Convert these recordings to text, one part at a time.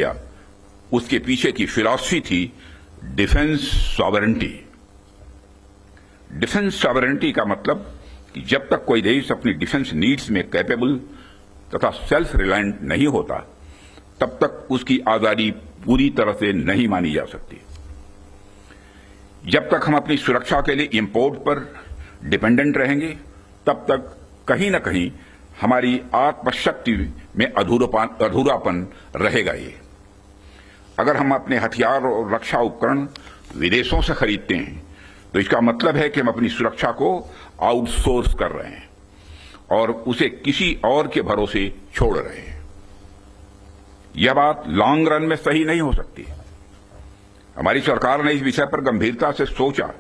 किया, उसके पीछे की फिलॉसफी थी डिफेंस सॉवरेंटी। डिफेंस सॉवरेंटी का मतलब कि जब तक कोई देश अपनी डिफेंस नीड्स में कैपेबल तथा सेल्फ रिलायंट नहीं होता, तब तक उसकी आजादी पूरी तरह से नहीं मानी जा सकती। जब तक हम अपनी सुरक्षा के लिए इंपोर्ट पर डिपेंडेंट रहेंगे, तब तक कहीं न कहीं हमारी आत्मशक्ति में अधूरापन रहेगा। ये अगर हम अपने हथियार और रक्षा उपकरण विदेशों से खरीदते हैं, तो इसका मतलब है कि हम अपनी सुरक्षा को आउटसोर्स कर रहे हैं और उसे किसी और के भरोसे छोड़ रहे हैं। यह बात लॉन्ग रन में सही नहीं हो सकती। हमारी सरकार ने इस विषय पर गंभीरता से सोचा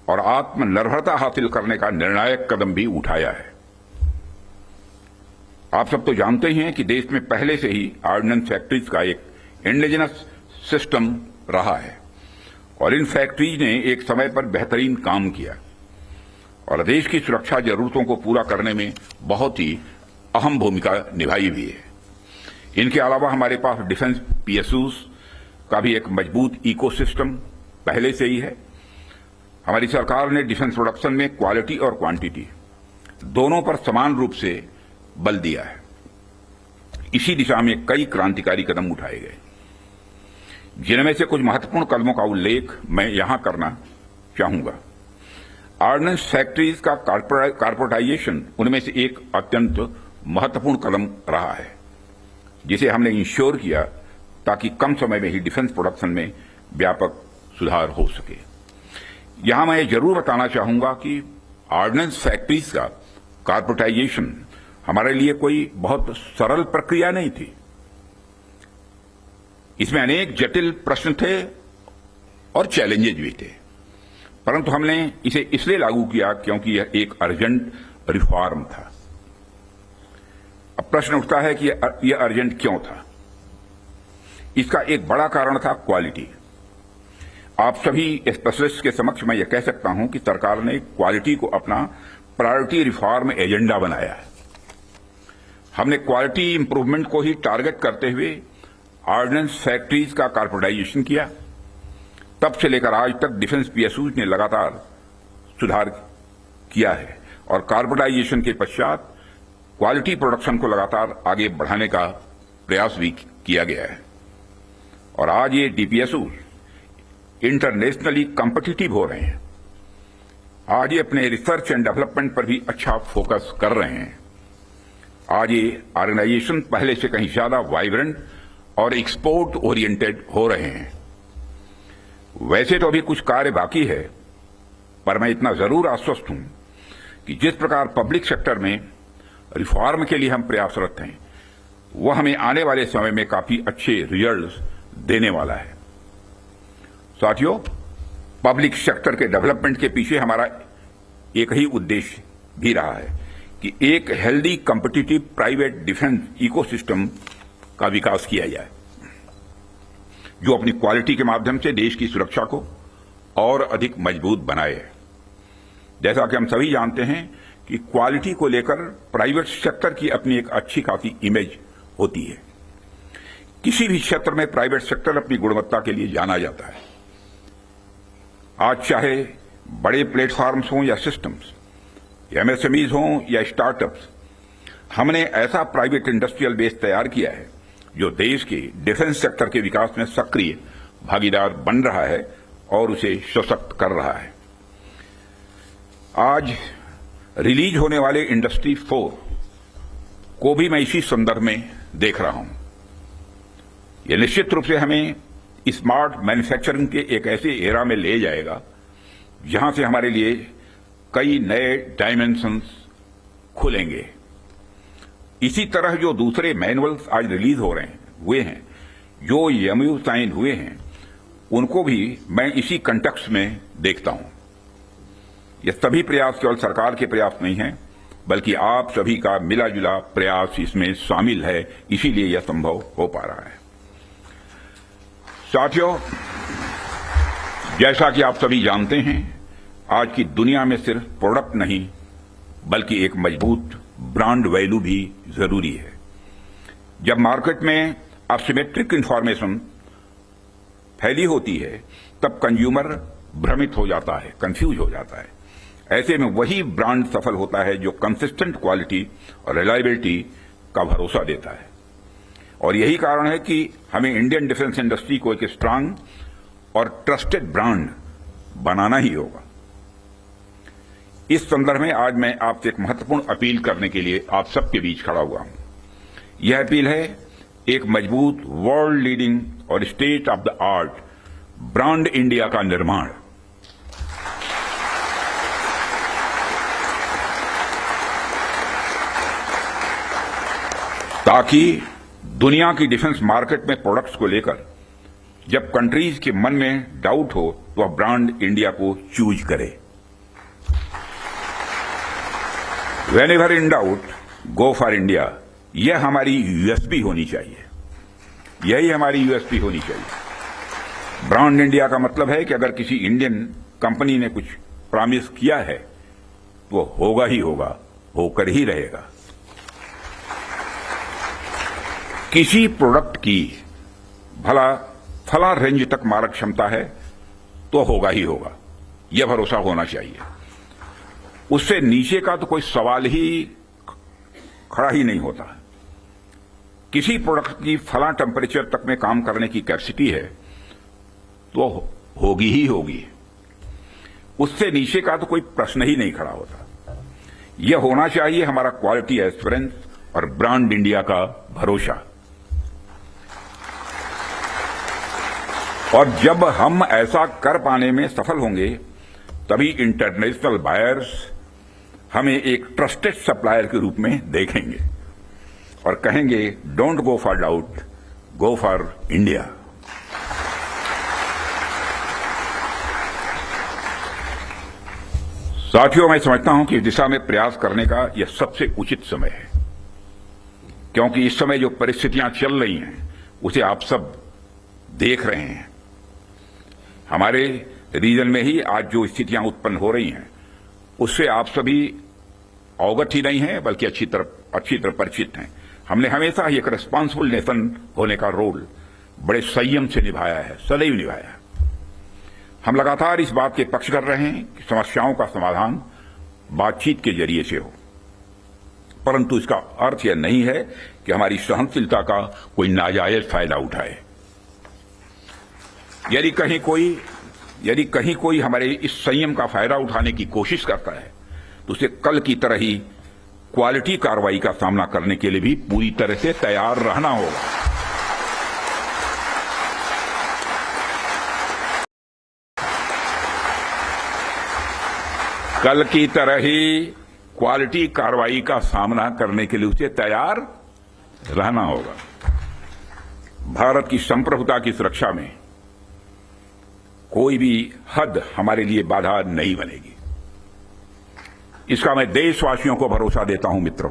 और आत्मनिर्भरता हासिल करने का निर्णायक कदम भी उठाया है। आप सब तो जानते ही हैं कि देश में पहले से ही ऑर्डिनेंस फैक्ट्रीज का एक इंडिजिनस सिस्टम रहा है और इन फैक्ट्रीज ने एक समय पर बेहतरीन काम किया और देश की सुरक्षा जरूरतों को पूरा करने में बहुत ही अहम भूमिका निभाई भी है। इनके अलावा हमारे पास डिफेंस पीएसयूज का भी एक मजबूत इकोसिस्टम पहले से ही है। हमारी सरकार ने डिफेंस प्रोडक्शन में क्वालिटी और क्वांटिटी दोनों पर समान रूप से बल दिया है। इसी दिशा में कई क्रांतिकारी कदम उठाए गए, जिनमें से कुछ महत्वपूर्ण कदमों का उल्लेख मैं यहां करना चाहूंगा। ऑर्डिनेंस फैक्ट्रीज का कॉर्पोरेटाइजेशन उनमें से एक अत्यंत महत्वपूर्ण कदम रहा है, जिसे हमने इंश्योर किया ताकि कम समय में ही डिफेंस प्रोडक्शन में व्यापक सुधार हो सके। यहां मैं जरूर बताना चाहूंगा कि ऑर्डिनेंस फैक्ट्रीज का कॉर्पोरेटाइजेशन हमारे लिए कोई बहुत सरल प्रक्रिया नहीं थी। इसमें अनेक जटिल प्रश्न थे और चैलेंजेज भी थे, परंतु हमने इसे इसलिए लागू किया क्योंकि यह एक अर्जेंट रिफॉर्म था। अब प्रश्न उठता है कि यह अर्जेंट क्यों था। इसका एक बड़ा कारण था क्वालिटी। आप सभी स्पेशलिस्ट के समक्ष मैं यह कह सकता हूं कि सरकार ने क्वालिटी को अपना प्रायोरिटी रिफॉर्म एजेंडा बनाया है। हमने क्वालिटी इंप्रूवमेंट को ही टारगेट करते हुए ऑर्डिनेंस फैक्ट्रीज का कॉर्पोरेटाइजेशन किया। तब से लेकर आज तक डिफेंस पीएसयूज ने लगातार सुधार किया है और कॉर्पोरेटाइजेशन के पश्चात क्वालिटी प्रोडक्शन को लगातार आगे बढ़ाने का प्रयास भी किया गया है और आज ये डीपीएसयूज इंटरनेशनली कॉम्पिटिटिव हो रहे हैं। आज ये अपने रिसर्च एंड डेवलपमेंट पर भी अच्छा फोकस कर रहे हैं। आज ये ऑर्गेनाइजेशन पहले से कहीं ज्यादा वाइब्रेंट और एक्सपोर्ट ओरिएंटेड हो रहे हैं। वैसे तो अभी कुछ कार्य बाकी है, पर मैं इतना जरूर आश्वस्त हूं कि जिस प्रकार पब्लिक सेक्टर में रिफॉर्म के लिए हम प्रयासरत हैं, वह हमें आने वाले समय में काफी अच्छे रिजल्ट्स देने वाला है। साथियों, पब्लिक सेक्टर के डेवलपमेंट के पीछे हमारा एक ही उद्देश्य भी रहा है कि एक healthy competitive private defence ecosystem का विकास किया जाए, जो अपनी क्वालिटी के माध्यम से देश की सुरक्षा को और अधिक मजबूत बनाए। जैसा कि हम सभी जानते हैं कि क्वालिटी को लेकर प्राइवेट सेक्टर की अपनी एक अच्छी खासी इमेज होती है। किसी भी क्षेत्र में प्राइवेट सेक्टर अपनी गुणवत्ता के लिए जाना जाता है। आज चाहे बड़े प्लेटफॉर्म्स हों या सिस्टम्स, एमएसएमईज हों या स्टार्टअप्स, हमने ऐसा प्राइवेट इंडस्ट्रियल बेस तैयार किया है जो देश के डिफेंस सेक्टर के विकास में सक्रिय भागीदार बन रहा है और उसे सशक्त कर रहा है। आज रिलीज होने वाले इंडस्ट्री 4 को भी मैं इसी संदर्भ में देख रहा हूं। यह निश्चित रूप से हमें स्मार्ट मैन्युफैक्चरिंग के एक ऐसे एरा में ले जाएगा जहां से हमारे लिए कई नए डायमेंशंस खुलेंगे। इसी तरह जो दूसरे मैनुअल्स आज रिलीज हो रहे हैं, जो एमओयू साइन हुए हैं, उनको भी मैं इसी कंटेक्स्ट में देखता हूं। ये सभी प्रयास केवल सरकार के प्रयास नहीं हैं, बल्कि आप सभी का मिला जुला प्रयास इसमें शामिल है, इसीलिए यह संभव हो पा रहा है। साथियों, जैसा कि आप सभी जानते हैं, आज की दुनिया में सिर्फ प्रोडक्ट नहीं बल्कि एक मजबूत ब्रांड वैल्यू भी जरूरी है। जब मार्केट में असिमेट्रिक इंफॉर्मेशन फैली होती है तब कंज्यूमर भ्रमित हो जाता है, कंफ्यूज हो जाता है। ऐसे में वही ब्रांड सफल होता है जो कंसिस्टेंट क्वालिटी और रिलायबिलिटी का भरोसा देता है। और यही कारण है कि हमें इंडियन डिफेंस इंडस्ट्री को एक स्ट्रांग और ट्रस्टेड ब्रांड बनाना ही होगा। इस संदर्भ में आज मैं आपसे एक महत्वपूर्ण अपील करने के लिए आप सबके बीच खड़ा हुआ हूं। यह अपील है एक मजबूत वर्ल्ड लीडिंग और state of the art brand India का निर्माण। ताकि दुनिया की डिफेंस मार्केट में प्रोडक्ट्स को लेकर जब कंट्रीज के मन में डाउट हो तो वह ब्रांड इंडिया को चूज करे। Whenever in doubt, go for India। यह हमारी यूएसपी होनी चाहिए, यही हमारी यूएसपी होनी चाहिए। ब्रांड इंडिया का मतलब है कि अगर किसी इंडियन कंपनी ने कुछ प्रॉमिस किया है तो वो होगा ही होगा, होकर ही रहेगा। किसी प्रोडक्ट की भला फला रेंज तक मारक क्षमता है तो होगा ही होगा, यह भरोसा होना चाहिए। उससे नीचे का तो कोई सवाल ही खड़ा ही नहीं होता। किसी प्रोडक्ट की फला टेम्परेचर तक में काम करने की कैपेसिटी है तो होगी ही होगी, उससे नीचे का तो कोई प्रश्न ही नहीं खड़ा होता। यह होना चाहिए हमारा क्वालिटी एस्पिरेंस और ब्रांड इंडिया का भरोसा। और जब हम ऐसा कर पाने में सफल होंगे तभी इंटरनेशनल बायर्स हमें एक ट्रस्टेड सप्लायर के रूप में देखेंगे और कहेंगे don't go for doubt, go for India. साथियों, मैं समझता हूं कि इस दिशा में प्रयास करने का यह सबसे उचित समय है, क्योंकि इस समय जो परिस्थितियां चल रही हैं उसे आप सब देख रहे हैं। हमारे रीजन में ही आज जो स्थितियां उत्पन्न हो रही हैं उससे आप सभी अवगत ही नहीं हैं बल्कि अच्छी तरह परिचित हैं। हमने हमेशा ही एक रिस्पांसिबल नेशन होने का रोल बड़े संयम से निभाया है, सदैव निभाया है। हम लगातार इस बात के पक्ष कर रहे हैं कि समस्याओं का समाधान बातचीत के जरिए से हो, परंतु इसका अर्थ यह नहीं है कि हमारी सहनशीलता का कोई नाजायज फायदा उठाए। यदि कहीं कोई हमारे इस संयम का फायदा उठाने की कोशिश करता है तो उसे कल की तरह ही क्वालिटी कार्रवाई का सामना करने के लिए भी पूरी तरह से तैयार रहना होगा। कल की तरह ही क्वालिटी कार्रवाई का सामना करने के लिए उसे तैयार रहना होगा। भारत की संप्रभुता की सुरक्षा में कोई भी हद हमारे लिए बाधा नहीं बनेगी, इसका मैं देशवासियों को भरोसा देता हूं। मित्रों,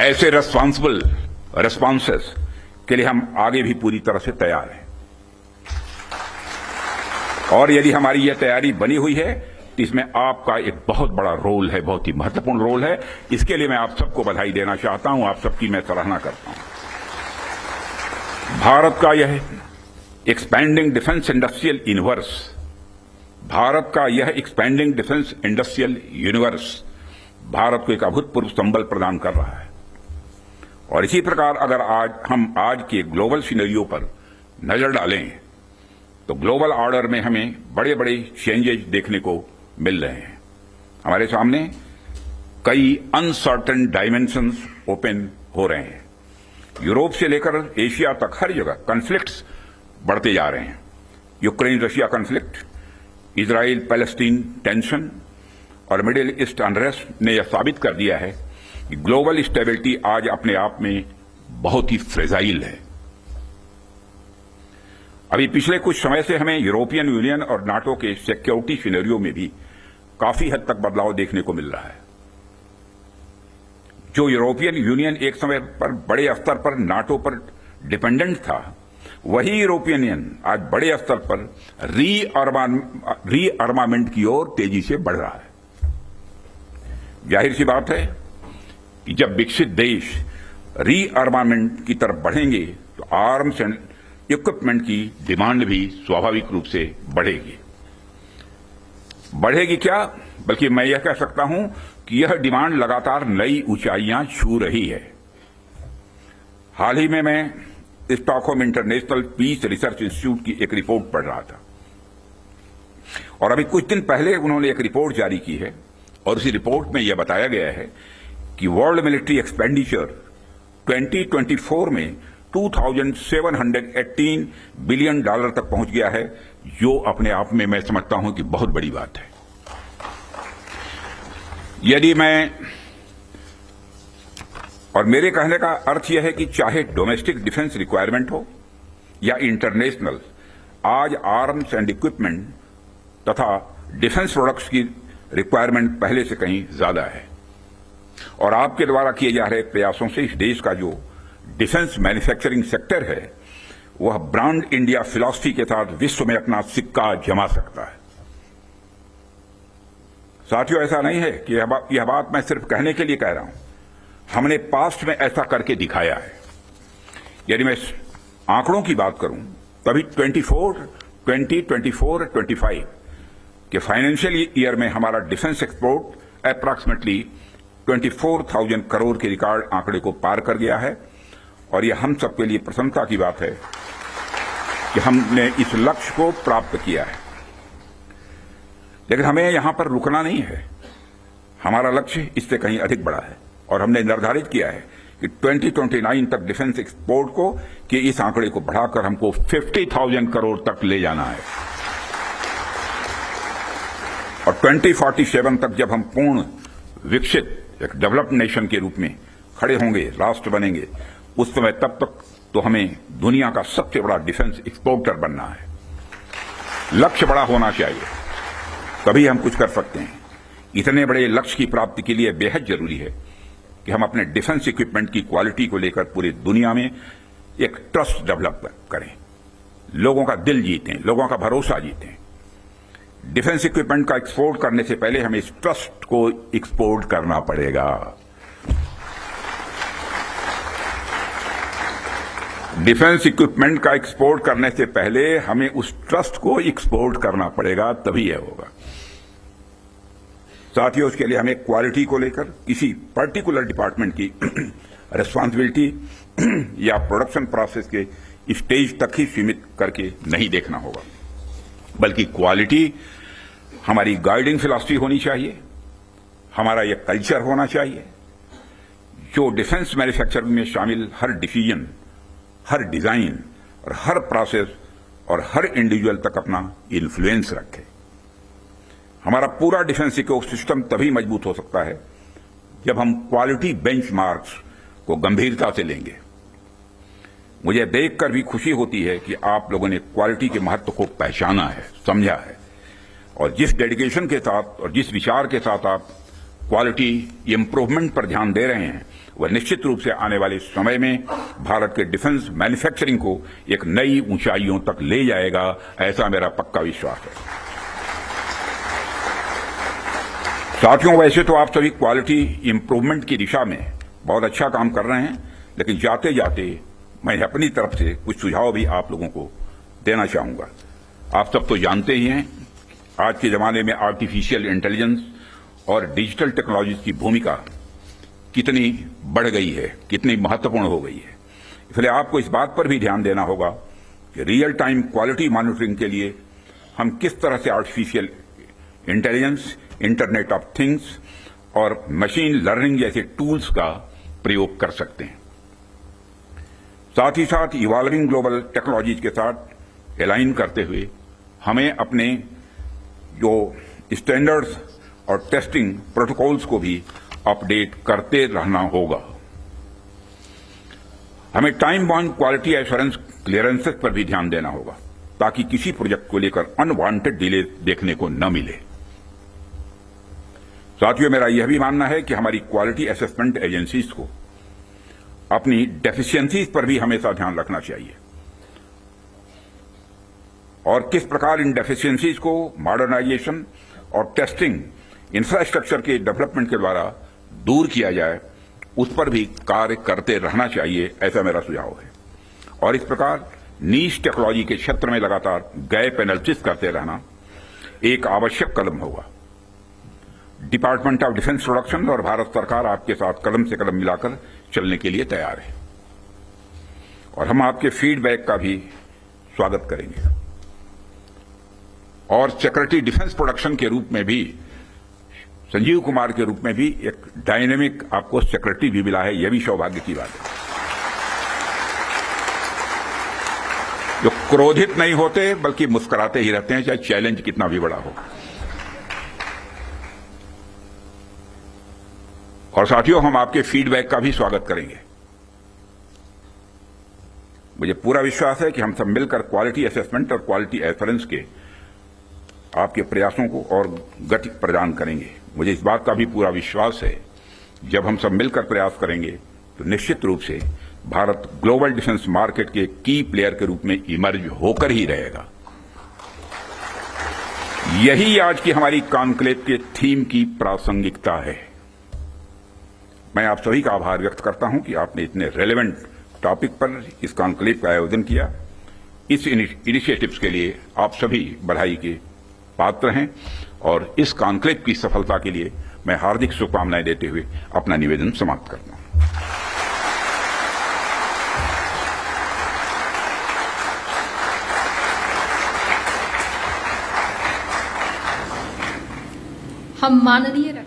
ऐसे रेस्पॉन्सिबल रेस्पॉन्सेस के लिए हम आगे भी पूरी तरह से तैयार हैं। और यदि हमारी यह तैयारी बनी हुई है तो इसमें आपका एक बहुत बड़ा रोल है, बहुत ही महत्वपूर्ण रोल है। इसके लिए मैं आप सबको बधाई देना चाहता हूं, आप सबकी मैं सराहना करता हूं। भारत का यह expanding defence industrial universe, Bharat का यह expanding defence industrial universe Bharat को एक अभूतपूर्व संबल प्रदान कर रहा है। और इसी प्रकार अगर आज के ग्लोबल सिनेरियो पर नजर डालें तो ग्लोबल ऑर्डर में हमें बड़े बड़े चेंजेज देखने को मिल रहे हैं। हमारे सामने कई अनसर्टेन डायमेंशंस ओपन हो रहे हैं। यूरोप से लेकर एशिया तक हर जगह कॉन्फ्लिक्ट्स बढ़ते जा रहे हैं। Ukraine Russia conflict, Israel Palestine tension और मिडिल ईस्ट अनरेस्ट ने यह साबित कर दिया है कि ग्लोबल स्टेबिलिटी आज अपने आप में बहुत ही फ्रेजाइल है। अभी पिछले कुछ समय से हमें यूरोपियन यूनियन और नाटो के सिक्योरिटी सिनेरियो में भी काफी हद तक बदलाव देखने को मिल रहा है। जो यूरोपियन यूनियन एक समय पर बड़े स्तर पर नाटो पर डिपेंडेंट था, वही यूरोपियन यूनियन आज बड़े स्तर पर रीअर्मामेंट की ओर तेजी से बढ़ रहा है। जाहिर सी बात है कि जब विकसित देश रीआर्मामेंट की तरफ बढ़ेंगे तो आर्म्स एंड इक्विपमेंट की डिमांड भी स्वाभाविक रूप से बढ़ेगी। बढ़ेगी क्या, बल्कि मैं यह कह सकता हूं कि यह डिमांड लगातार नई ऊंचाइयां छू रही है। हाल ही में मैं Stockholm International Peace Research Institute की एक रिपोर्ट पढ़ रहा था और अभी कुछ दिन पहले उन्होंने एक रिपोर्ट जारी की है और उसी रिपोर्ट में यह बताया गया है कि वर्ल्ड मिलिट्री एक्सपेंडिचर 2024 में 2718 बिलियन डॉलर तक पहुंच गया है, जो अपने आप में मैं समझता हूं कि बहुत बड़ी बात है। यदि मैं और मेरे कहने का अर्थ यह है कि चाहे डोमेस्टिक डिफेंस रिक्वायरमेंट हो या इंटरनेशनल, आज आर्म्स एंड इक्विपमेंट तथा डिफेंस प्रोडक्ट्स की रिक्वायरमेंट पहले से कहीं ज्यादा है और आपके द्वारा किए जा रहे प्रयासों से इस देश का जो डिफेंस मैन्युफैक्चरिंग सेक्टर है वह ब्रांड इंडिया फिलॉसफी के साथ विश्व में अपना सिक्का जमा सकता है। साथियों, ऐसा नहीं है कि यह बात मैं सिर्फ कहने के लिए कह रहा हूं, हमने पास्ट में ऐसा करके दिखाया है। यदि मैं आंकड़ों की बात करूं तभी 2024-25 के फाइनेंशियल ईयर में हमारा डिफेंस एक्सपोर्ट अप्रॉक्सीमेटली 24,000 करोड़ के रिकॉर्ड आंकड़े को पार कर गया है और यह हम सबके लिए प्रसन्नता की बात है कि हमने इस लक्ष्य को प्राप्त किया है। लेकिन हमें यहां पर रुकना नहीं है, हमारा लक्ष्य इससे कहीं अधिक बड़ा है और हमने निर्धारित किया है कि 2029 तक डिफेंस एक्सपोर्ट को कि इस आंकड़े को बढ़ाकर हमको 50,000 करोड़ तक ले जाना है और 2047 तक जब हम पूर्ण विकसित एक डेवलप्ड नेशन के रूप में खड़े होंगे, राष्ट्र बनेंगे, उस समय तब तक तो हमें दुनिया का सबसे बड़ा डिफेंस एक्सपोर्टर बनना है। लक्ष्य बड़ा होना चाहिए, तभी हम कुछ कर सकते हैं। इतने बड़े लक्ष्य की प्राप्ति के लिए बेहद जरूरी है कि हम अपने डिफेंस इक्विपमेंट की क्वालिटी को लेकर पूरी दुनिया में एक ट्रस्ट डेवलप करें, लोगों का दिल जीतें, लोगों का भरोसा जीतें। डिफेंस इक्विपमेंट का एक्सपोर्ट करने से पहले हमें इस ट्रस्ट को एक्सपोर्ट करना पड़ेगा। डिफेंस इक्विपमेंट का एक्सपोर्ट करने से पहले हमें उस ट्रस्ट को एक्सपोर्ट करना पड़ेगा, तभी यह होगा। साथियों, उसके लिए हमें क्वालिटी को लेकर किसी पर्टिकुलर डिपार्टमेंट की रिस्पांसिबिलिटी या प्रोडक्शन प्रोसेस के स्टेज तक ही सीमित करके नहीं देखना होगा, बल्कि क्वालिटी हमारी गाइडिंग फिलॉसफी होनी चाहिए, हमारा यह कल्चर होना चाहिए जो डिफेंस मैन्युफैक्चरिंग में शामिल हर डिसीजन, हर डिजाइन और हर प्रोसेस और हर इंडिविजुअल तक अपना इन्फ्लुएंस रखे। हमारा पूरा डिफेंस इकोसिस्टम तभी मजबूत हो सकता है जब हम क्वालिटी बेंचमार्क्स को गंभीरता से लेंगे। मुझे देखकर भी खुशी होती है कि आप लोगों ने क्वालिटी के महत्व को पहचाना है, समझा है और जिस डेडिकेशन के साथ और जिस विचार के साथ आप क्वालिटी इंप्रूवमेंट पर ध्यान दे रहे हैं, वह निश्चित रूप से आने वाले समय में भारत के डिफेंस मैन्युफैक्चरिंग को एक नई ऊंचाइयों तक ले जाएगा, ऐसा मेरा पक्का विश्वास है। साथियों, वैसे तो आप सभी क्वालिटी इंप्रूवमेंट की दिशा में बहुत अच्छा काम कर रहे हैं, लेकिन जाते जाते मैं अपनी तरफ से कुछ सुझाव भी आप लोगों को देना चाहूंगा। आप सब तो जानते ही हैं, आज के जमाने में आर्टिफिशियल इंटेलिजेंस और डिजिटल टेक्नोलॉजी की भूमिका कितनी बढ़ गई है, कितनी महत्वपूर्ण हो गई है। इसलिए आपको इस बात पर भी ध्यान देना होगा कि रियल टाइम क्वालिटी मॉनिटरिंग के लिए हम किस तरह से artificial intelligence, internet of things और मशीन लर्निंग जैसे टूल्स का प्रयोग कर सकते हैं। साथ ही साथ इवॉल्विंग ग्लोबल टेक्नोलॉजीज के साथ अलाइन करते हुए हमें अपने जो स्टैंडर्ड्स और टेस्टिंग प्रोटोकॉल्स को भी अपडेट करते रहना होगा। हमें time bound quality assurance clearances पर भी ध्यान देना होगा ताकि किसी प्रोजेक्ट को लेकर अनवांटेड डिले देखने को न मिले। साथियों, मेरा यह भी मानना है कि हमारी क्वालिटी असेसमेंट एजेंसीज को अपनी डेफिशिएंसीज पर भी हमेशा ध्यान रखना चाहिए और किस प्रकार इन डेफिशिएंसीज को मॉडर्नाइजेशन और टेस्टिंग इंफ्रास्ट्रक्चर के डेवलपमेंट के द्वारा दूर किया जाए, उस पर भी कार्य करते रहना चाहिए, ऐसा मेरा सुझाव है। और इस प्रकार नीश टेक्नोलॉजी के क्षेत्र में लगातार गैप एनालिसिस करते रहना एक आवश्यक कदम होगा। डिपार्टमेंट ऑफ डिफेंस प्रोडक्शन और भारत सरकार आपके साथ कदम से कदम मिलाकर चलने के लिए तैयार है और हम आपके फीडबैक का भी स्वागत करेंगे। और सिक्योरिटी डिफेंस प्रोडक्शन के रूप में भी संजीव कुमार के रूप में भी एक डायनेमिक आपको सिक्योरिटी भी मिला है, यह भी सौभाग्य की बात है। जो क्रोधित नहीं होते बल्कि मुस्कुराते ही रहते हैं, चाहे चैलेंज कितना भी बड़ा हो। और साथियों, हम आपके फीडबैक का भी स्वागत करेंगे। मुझे पूरा विश्वास है कि हम सब मिलकर क्वालिटी असेसमेंट और क्वालिटी एश्योरेंस के आपके प्रयासों को और गति प्रदान करेंगे। मुझे इस बात का भी पूरा विश्वास है, जब हम सब मिलकर प्रयास करेंगे तो निश्चित रूप से भारत ग्लोबल डिफेंस मार्केट के की प्लेयर के रूप में इमर्ज होकर ही रहेगा। यही आज की हमारी कॉन्क्लेव के थीम की प्रासंगिकता है। मैं आप सभी का आभार व्यक्त करता हूं कि आपने इतने रेलेवेंट टॉपिक पर इस कॉन्क्लेव का आयोजन किया। इस इनिशिएटिव्स के लिए आप सभी बधाई के पात्र हैं और इस कॉन्क्लेव की सफलता के लिए मैं हार्दिक शुभकामनाएं देते हुए अपना निवेदन समाप्त करता हूं। हम माननीय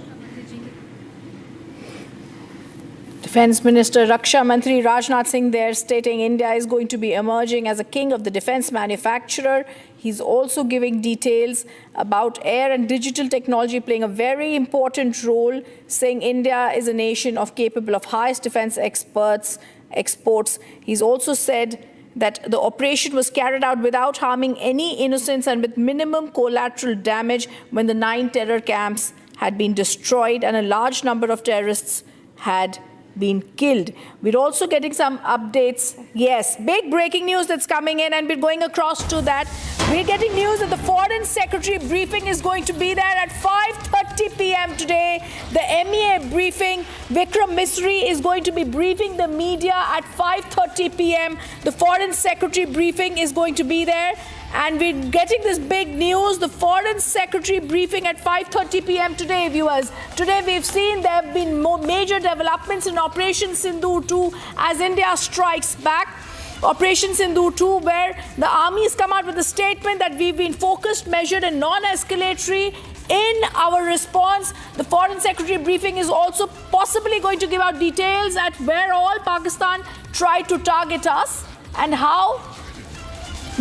Defence Minister Raksha Mantri Rajnath Singh there stating India is going to be emerging as a king of the defence manufacturer. He's also giving details about air and digital technology playing a very important role, saying India is a nation capable of highest defence exports. He's also said that the operation was carried out without harming any innocents and with minimum collateral damage when the 9 terror camps had been destroyed and a large number of terrorists had been killed. We're also getting some updates. Yes, big breaking news that's coming in, and we're going across to that. We're getting news that the Foreign Secretary briefing is going to be there at 5:30 p.m. today. The MEA briefing, Vikram Misri is going to be briefing the media at 5:30 p.m. The Foreign Secretary briefing is going to be there. And we're getting this big news, the Foreign Secretary briefing at 5:30 p.m. today, viewers. Today we've seen there have been more major developments in Operation Sindu 2 as India strikes back. Operation Sindu 2, where the army has come out with a statement that we've been focused, measured and non-escalatory in our response. The Foreign Secretary briefing is also possibly going to give out details at where all Pakistan tried to target us and how.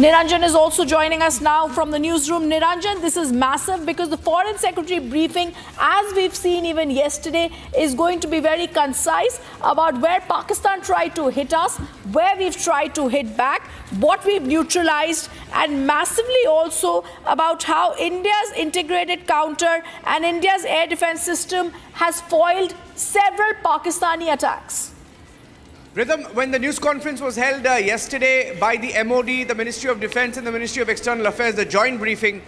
Niranjan is also joining us now from the newsroom. Niranjan, this is massive because the Foreign Secretary briefing, as we've seen even yesterday, is going to be very concise about where Pakistan tried to hit us, where we've tried to hit back, what we've neutralized, and massively also about how India's integrated counter and India's air defense system has foiled several Pakistani attacks. Rhythm, when the news conference was held yesterday by the MOD, the Ministry of Defence and the Ministry of External Affairs, the joint briefing,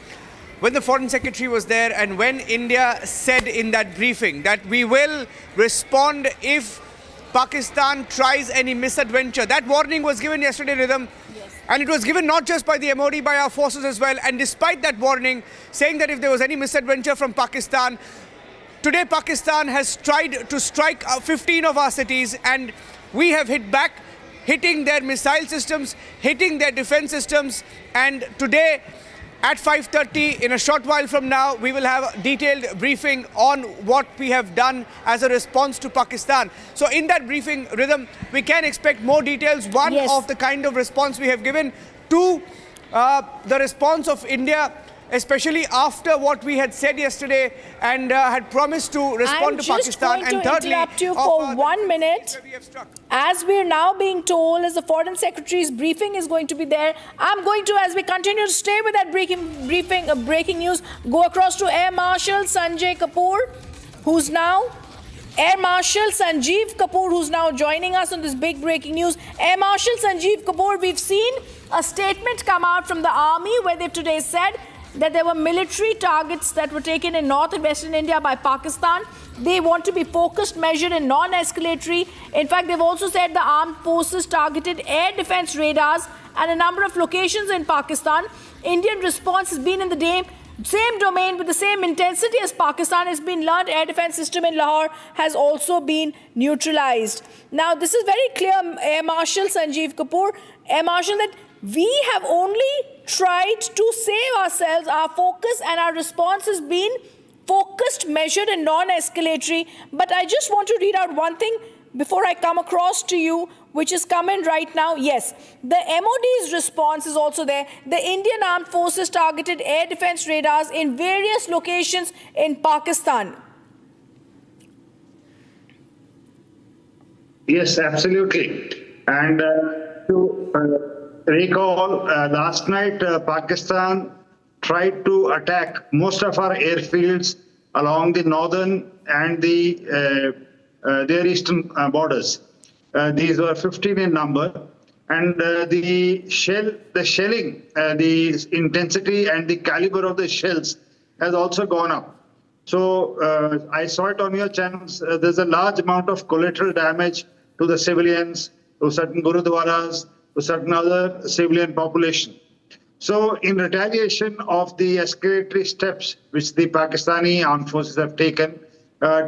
when the Foreign Secretary was there and when India said in that briefing that we will respond if Pakistan tries any misadventure, that warning was given yesterday, Rhythm. Yes. And it was given not just by the MOD, by our forces as well. And despite that warning, saying that if there was any misadventure from Pakistan, today Pakistan has tried to strike 15 of our cities, and we have hit back, hitting their missile systems, hitting their defense systems. And today at 5:30, in a short while from now, we will have a detailed briefing on what we have done as a response to Pakistan. So in that briefing, Rhythm, we can expect more details. One yes. of the kind of response we have given. Two, the response of India, especially after what we had said yesterday and had promised to respond to Pakistan. And thirdly, I'm just going to interrupt you for 1 minute. As we're now being told, as the Foreign Secretary's briefing is going to be there, I'm going to, as we continue to stay with that breaking news, go across to Air Marshal Sanjay Kapoor, who's now Air Marshal Sanjeev Kapoor, who's now joining us on this big breaking news. Air Marshal Sanjeev Kapoor, we've seen a statement come out from the army where they've today said that there were military targets that were taken in North and Western India by Pakistan. They want to be focused, measured, and non-escalatory. In fact, they've also said the armed forces targeted air defense radars at a number of locations in Pakistan. Indian response has been in the same domain with the same intensity as Pakistan. Has been learned. Air defense system in Lahore has also been neutralized. Now, this is very clear, Air Marshal Sanjeev Kapoor, Air Marshal, that we have only tried to save ourselves. Our focus and our response has been focused, measured, and non-escalatory. But I just want to read out one thing before I come across to you, which is coming right now. Yes, the MOD's response is also there. The Indian Armed Forces targeted air defense radars in various locations in Pakistan. Yes, absolutely. And to recall, last night Pakistan tried to attack most of our airfields along the northern and their eastern borders. These were 15 in number, and the shelling, the intensity and the caliber of the shells has also gone up. So I saw it on your channels. There's a large amount of collateral damage to the civilians, to certain gurudwaras, to certain other civilian population. So in retaliation of the escalatory steps which the Pakistani armed forces have taken,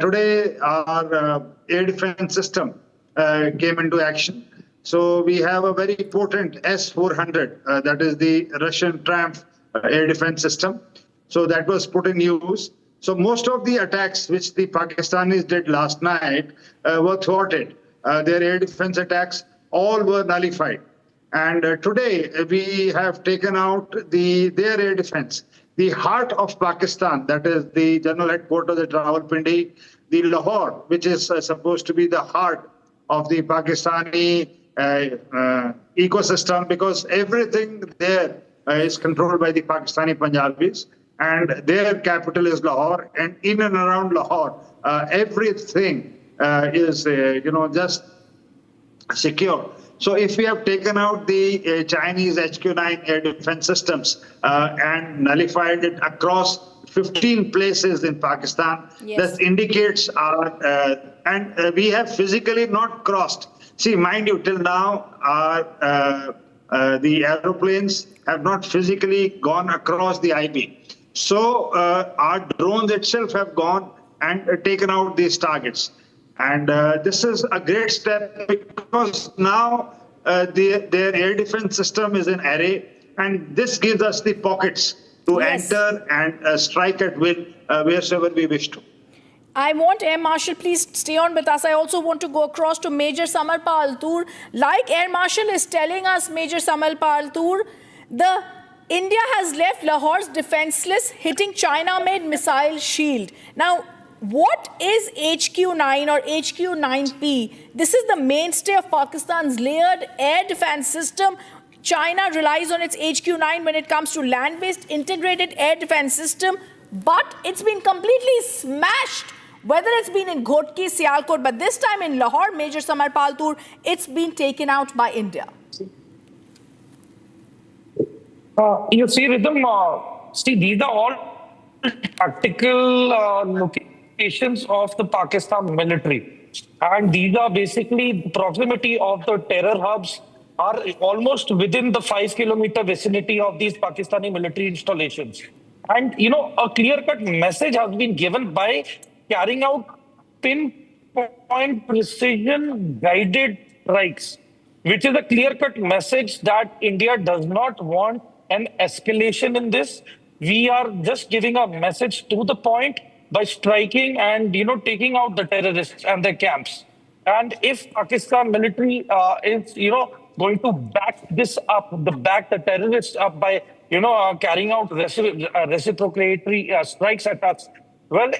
today our air defense system came into action. So we have a very potent S-400, that is the Russian Triumph air defense system. So that was put in use. So most of the attacks which the Pakistanis did last night were thwarted. Their air defense attacks all were nullified. And today we have taken out their air defense. The heart of Pakistan, that is the general headquarters at Rawalpindi, the Lahore, which is supposed to be the heart of the Pakistani ecosystem, because everything there is controlled by the Pakistani Punjabis, and their capital is Lahore, and in and around Lahore, everything is, just secure. So if we have taken out the Chinese HQ-9 air defense systems and nullified it across 15 places in Pakistan, that indicates our, and we have physically not crossed. See, mind you, till now, the aeroplanes have not physically gone across the IB. So our drones itself have gone and taken out these targets. And this is a great step, because now their air defense system is in array, and this gives us the pockets to enter and strike at will wherever we wish to. I want Air Marshal, please stay on with us. I also want to go across to Major Samarpa Altur. Like Air Marshal is telling us, Major Samarpa Altur, India has left Lahore's defenseless, hitting China-made missile shield. Now, what is HQ-9 or HQ-9P? This is the mainstay of Pakistan's layered air defense system. China relies on its HQ-9 when it comes to land-based integrated air defense system, but it's been completely smashed, whether it's been in Ghotki, Sialkot, but this time in Lahore, Major Samarpa Altur, it's been taken out by India. You see, Rhythm, these are all tactical locations of the Pakistan military. And these are basically proximity of the terror hubs are almost within the 5-kilometer vicinity of these Pakistani military installations. And, a clear-cut message has been given by carrying out pinpoint precision guided strikes, which is a clear-cut message that India does not want an escalation in this. We are just giving a message to the point by striking and, taking out the terrorists and their camps. And if Pakistan military is, going to back this up, back the terrorists up by, carrying out reciprocatory strikes at us, well,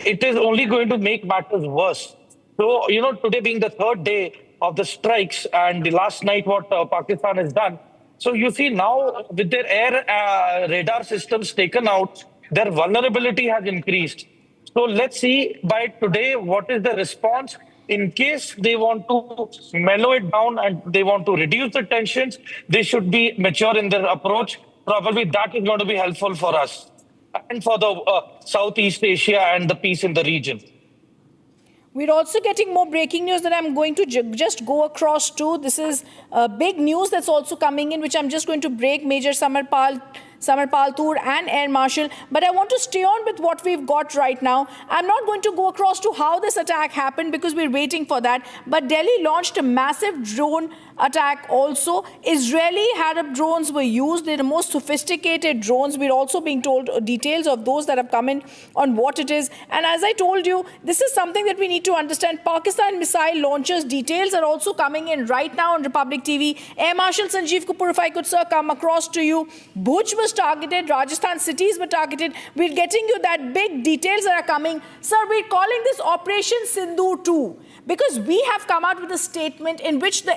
it is only going to make matters worse. So, today being the third day of the strikes and the last night what Pakistan has done. So you see now with their air radar systems taken out, their vulnerability has increased. So let's see by today what is the response. In case they want to mellow it down and they want to reduce the tensions, they should be mature in their approach. probably that is going to be helpful for us and for the Southeast Asia and the peace in the region. We're also getting more breaking news that I'm going to just go across to. This is big news that's also coming in, which I'm just going to break. Major Samarpal Toor and Air Marshal. But I want to stay on with what we've got right now. I'm not going to go across to how this attack happened because we're waiting for that. But Delhi launched a massive drone attack also. Israeli Harab drones were used. They're the most sophisticated drones. We're also being told details of those that have come in on what it is. And as I told you, this is something that we need to understand. Pakistan missile launchers details are also coming in right now on Republic TV. Air Marshal Sanjeev Kapoor, if I could, sir, come across to you. Bhuj was targeted. Rajasthan cities were targeted. We're getting you that big details that are coming. Sir, we're calling this Operation Sindu 2. Because we have come out with a statement in which the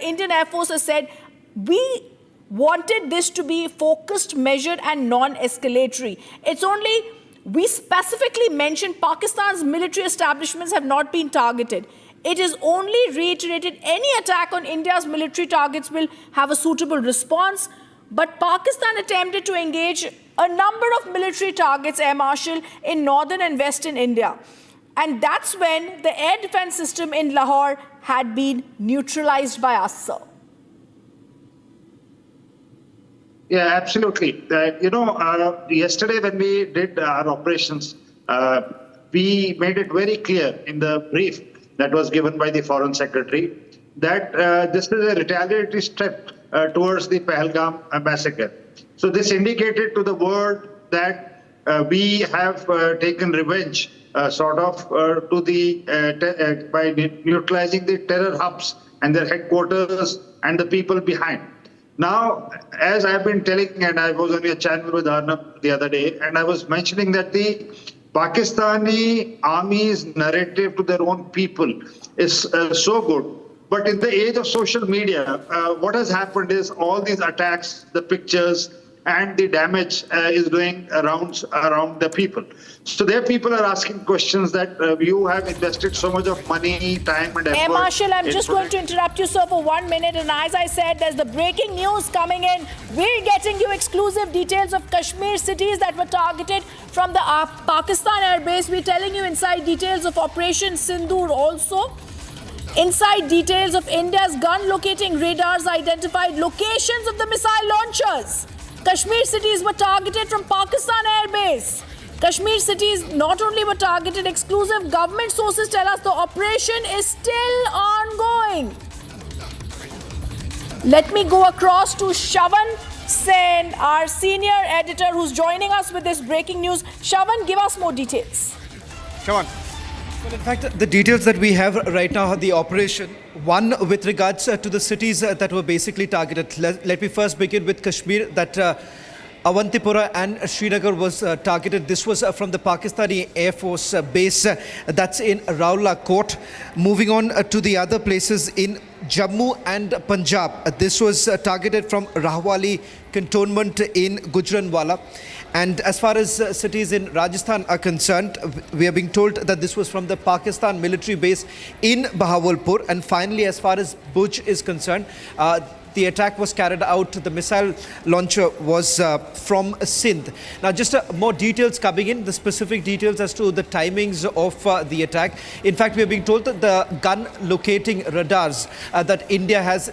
Indian Air Force has said, we wanted this to be focused, measured and non-escalatory. It's only, we specifically mentioned Pakistan's military establishments have not been targeted. It is only reiterated any attack on India's military targets will have a suitable response. But Pakistan attempted to engage a number of military targets, Air Marshal, in northern and western India. And that's when the air defense system in Lahore had been neutralized by us, sir. Yeah, absolutely. Yesterday when we did our operations, we made it very clear in the brief that was given by the Foreign Secretary that this is a retaliatory step towards the Pahalgam massacre. So this indicated to the world that we have taken revenge by neutralizing the terror hubs and their headquarters and the people behind. Now, as I've been telling, and I was on your channel with Arnab the other day, and I was mentioning that the Pakistani army's narrative to their own people is so good. But in the age of social media, what has happened is all these attacks, the pictures, and the damage is going around the people. So their people are asking questions that you have invested so much of money, time and effort. Air Marshal, I'm just going to interrupt you, sir, for 1 minute. And as I said, there's the breaking news coming in. We're getting you exclusive details of Kashmir cities that were targeted from the Pakistan airbase. We're telling you inside details of Operation Sindoor also. Inside details of India's gun locating radars identified locations of the missile launchers. Kashmir cities were targeted from Pakistan airbase. Kashmir cities not only were targeted, exclusive government sources tell us the operation is still ongoing. Let me go across to Shavan Sen, our senior editor who's joining us with this breaking news. Shavan, give us more details. Shavan. Well, in fact, the details that we have right now are the operation. One, with regards to the cities that were basically targeted. Let me first begin with Kashmir, that Awantipura and Srinagar was targeted. This was from the Pakistani Air Force base that's in Rawalpindi. Moving on to the other places in Jammu and Punjab. This was targeted from Rahwali cantonment in Gujranwala. And as far as cities in Rajasthan are concerned, we are being told that this was from the Pakistan military base in Bahawalpur. And finally, as far as Bhuj is concerned, the attack was carried out. The missile launcher was from Sindh. Now, just more details coming in, the specific details as to the timings of the attack. In fact, we are being told that the gun locating radars that India has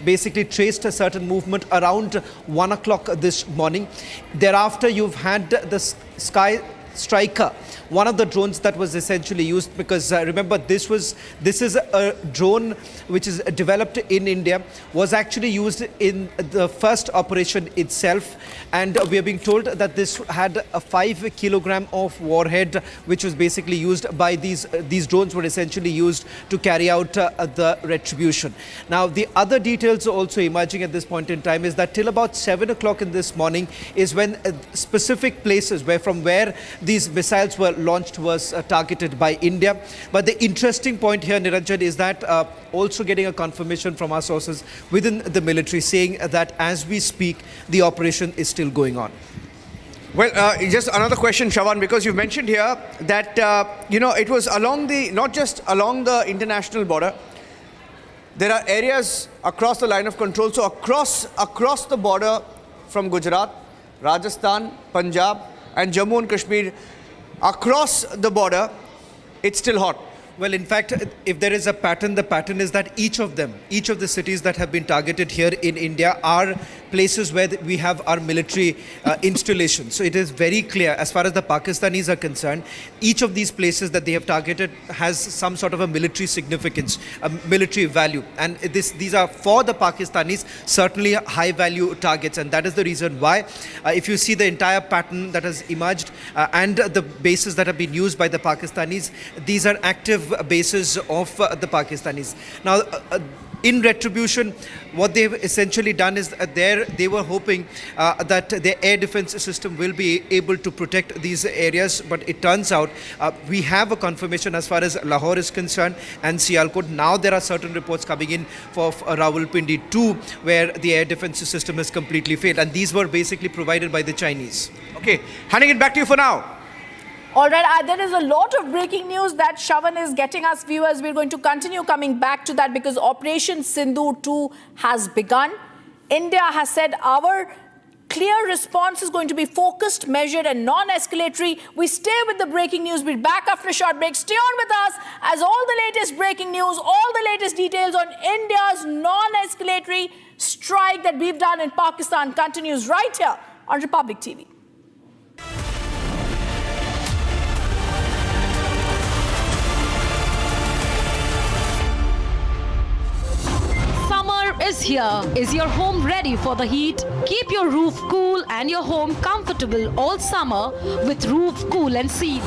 basically traced a certain movement around 1 o'clock this morning. Thereafter, you've had the Sky Striker, one of the drones that was essentially used, because remember, this is a drone which is developed in India, was actually used in the first operation itself, and we are being told that this had a 5 kilogram of warhead, which was basically used by these drones were essentially used to carry out the retribution. Now, the other details also emerging at this point in time is that till about 7 o'clock in this morning is when specific places from where these missiles were launched was targeted by India. But the interesting point here, Niranjan, is that also getting a confirmation from our sources within the military saying that as we speak, the operation is still going on. Well, just another question, Shavan, because you mentioned here that, it was along not just along the international border. There are areas across the line of control. So across the border from Gujarat, Rajasthan, Punjab and Jammu and Kashmir across the border, it's still hot. Well, in fact, if there is a pattern, the pattern is that each of the cities that have been targeted here in India are places where we have our military installations. So it is very clear, as far as the Pakistanis are concerned, each of these places that they have targeted has some sort of a military significance, a military value. And these are, for the Pakistanis, certainly high value targets. And that is the reason why, if you see the entire pattern that has emerged and the bases that have been used by the Pakistanis, these are active bases of the Pakistanis. Now, in retribution, what they've essentially done is they were hoping that their air defense system will be able to protect these areas, but it turns out we have a confirmation as far as Lahore is concerned and Sialkot. Now there are certain reports coming in for Rawalpindi too, where the air defense system has completely failed, and these were basically provided by the Chinese. Okay, handing it back to you for now. All right, there is a lot of breaking news that Shavan is getting us, viewers. We're going to continue coming back to that because Operation Sindu 2 has begun. India has said our clear response is going to be focused, measured and non-escalatory. We stay with the breaking news. We'll be back after a short break. Stay on with us as all the latest breaking news, all the latest details on India's non-escalatory strike that we've done in Pakistan continues right here on Republic TV. Summer is here. Is your home ready for the heat? Keep your roof cool and your home comfortable all summer with Roof Cool and Seal.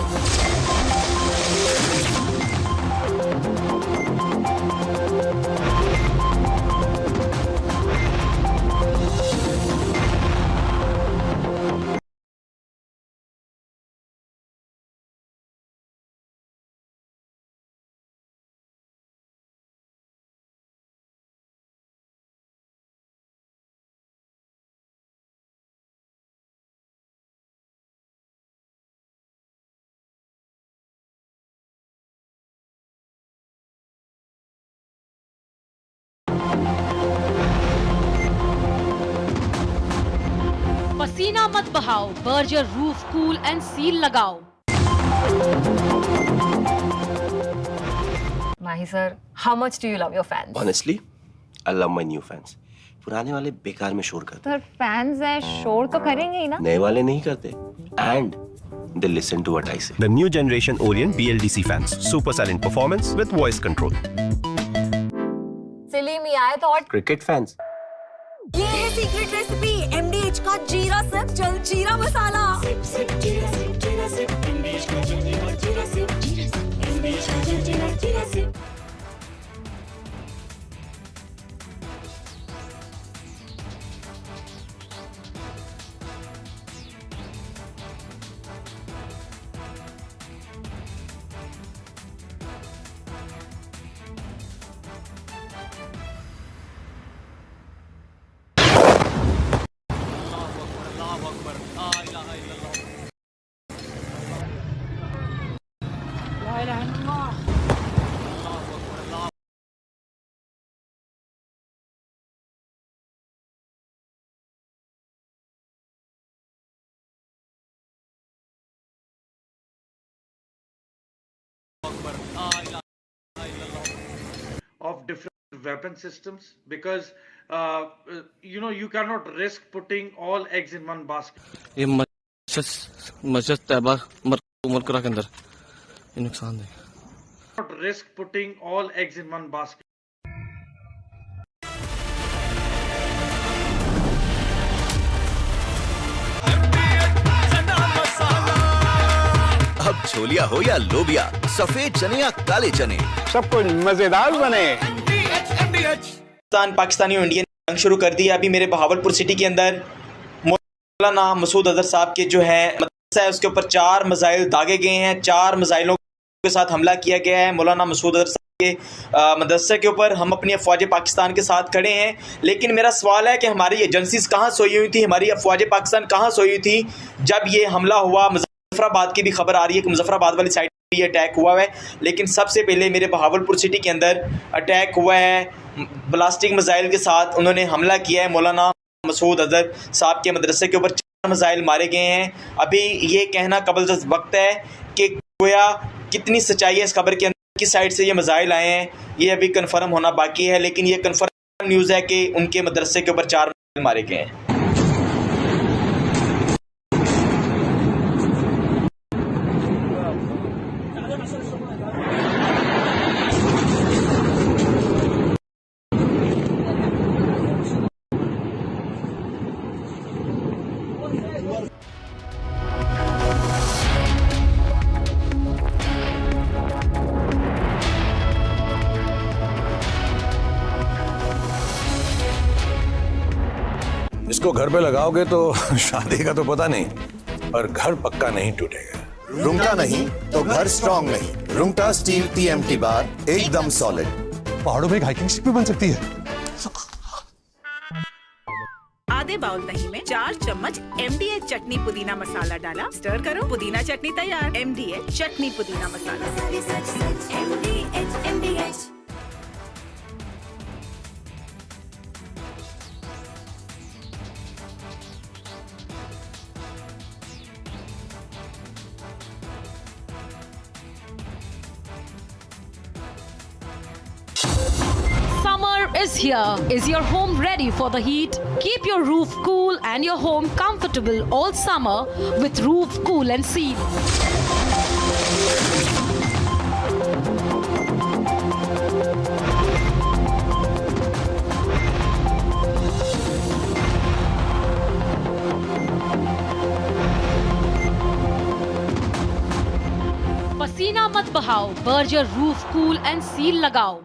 पसीना मत बहाओ, Berger roof cool and seal लगाओ. Mahi sir, how much do you love your fans? Honestly, I love my new fans. पुराने वाले बेकार में शोर करते. Sir, fans हैं, शोर तो करेंगे ही ना. नए वाले नहीं करते. And they listen to what I say. The new generation Orient BLDC fans, super silent performance with voice control. Silly me, I thought. Cricket fans. ये है सीक्रेट रेसिपी MDH का जीरा सिप जल जीरा मसाला. सिप सिप जीरा SIP जीरा SIP MDH का जल जीरा सिप MDH का जल जीरा SIP. Of different weapon systems, because you cannot risk putting all eggs in one basket. ये मस्जिद तैयबा उमरकरा के अंदर ये नुकसान है. Not risk putting all eggs in one basket. अब छोलिया हो या लोबिया, सफेद चने या काले चने, सब कुछ मजेदार बने. पाकिस्तानी और इंडियन जंग शुरू कर दी है. अभी मेरे बहावलपुर सिटी के अंदर मौलाना मसूद अजहर साहब के जो है मदरसा है उसके ऊपर 4 मिसाइल दागे गए हैं. 4 मिसाइलों के साथ हमला किया गया है मौलाना मसूद अजहर साहब के मदरसे के ऊपर. हम अपनी अफवाज पाकिस्तान के साथ खड़े हैं, लेकिन मेरा सवाल है कि हमारी एजेंसीज कहाँ सोई हुई थी, हमारी अफवाज पाकिस्तान कहाँ सोई हुई थी जब ये हमला हुआ. मुजफ्फराबाद की भी खबर आ रही है कि मुजफ्फराबाद वाली साइड भी अटैक हुआ है, लेकिन सबसे पहले मेरे बहावलपुर सिटी के अंदर अटैक हुआ है. ब्लास्टिक मिसाइल के साथ उन्होंने हमला किया है मौलाना मसूद अजहर साहब के मदरसे के ऊपर 4 मिसाइल मारे गए हैं। अभी ये कहना कबल वक्त है कि गोया कितनी सच्चाई है इस खबर के अंदर, किस साइड से ये मिसाइल आए हैं, ये अभी कंफर्म होना बाकी है। लेकिन ये कंफर्म न्यूज़ है कि उनके मदरसे के ऊपर 4 मिसाइल मारे गए हैं। इसको घर पे लगाओगे तो शादी का तो पता नहीं, पर घर पक्का नहीं टूटेगा। रुंगटा नहीं तो घर स्ट्रॉन्ग नहीं। रुंगटा स्टील TMT बार एकदम सॉलिड। पहाड़ों में एक हाइकिंग स्टिक भी बन सकती है। आधे बाउल दही में 4 चम्मच MDH चटनी पुदीना मसाला डाला, स्टर करो, पुदीना चटनी तैयार। MDH चटनी पुदीना मसाला। MDH। Summer is here. Is your home ready for the heat? Keep your roof cool and your home comfortable all summer with Roof Cool and Seal. पसीना मत बहाओ, Berger roof cool and seal लगाओ।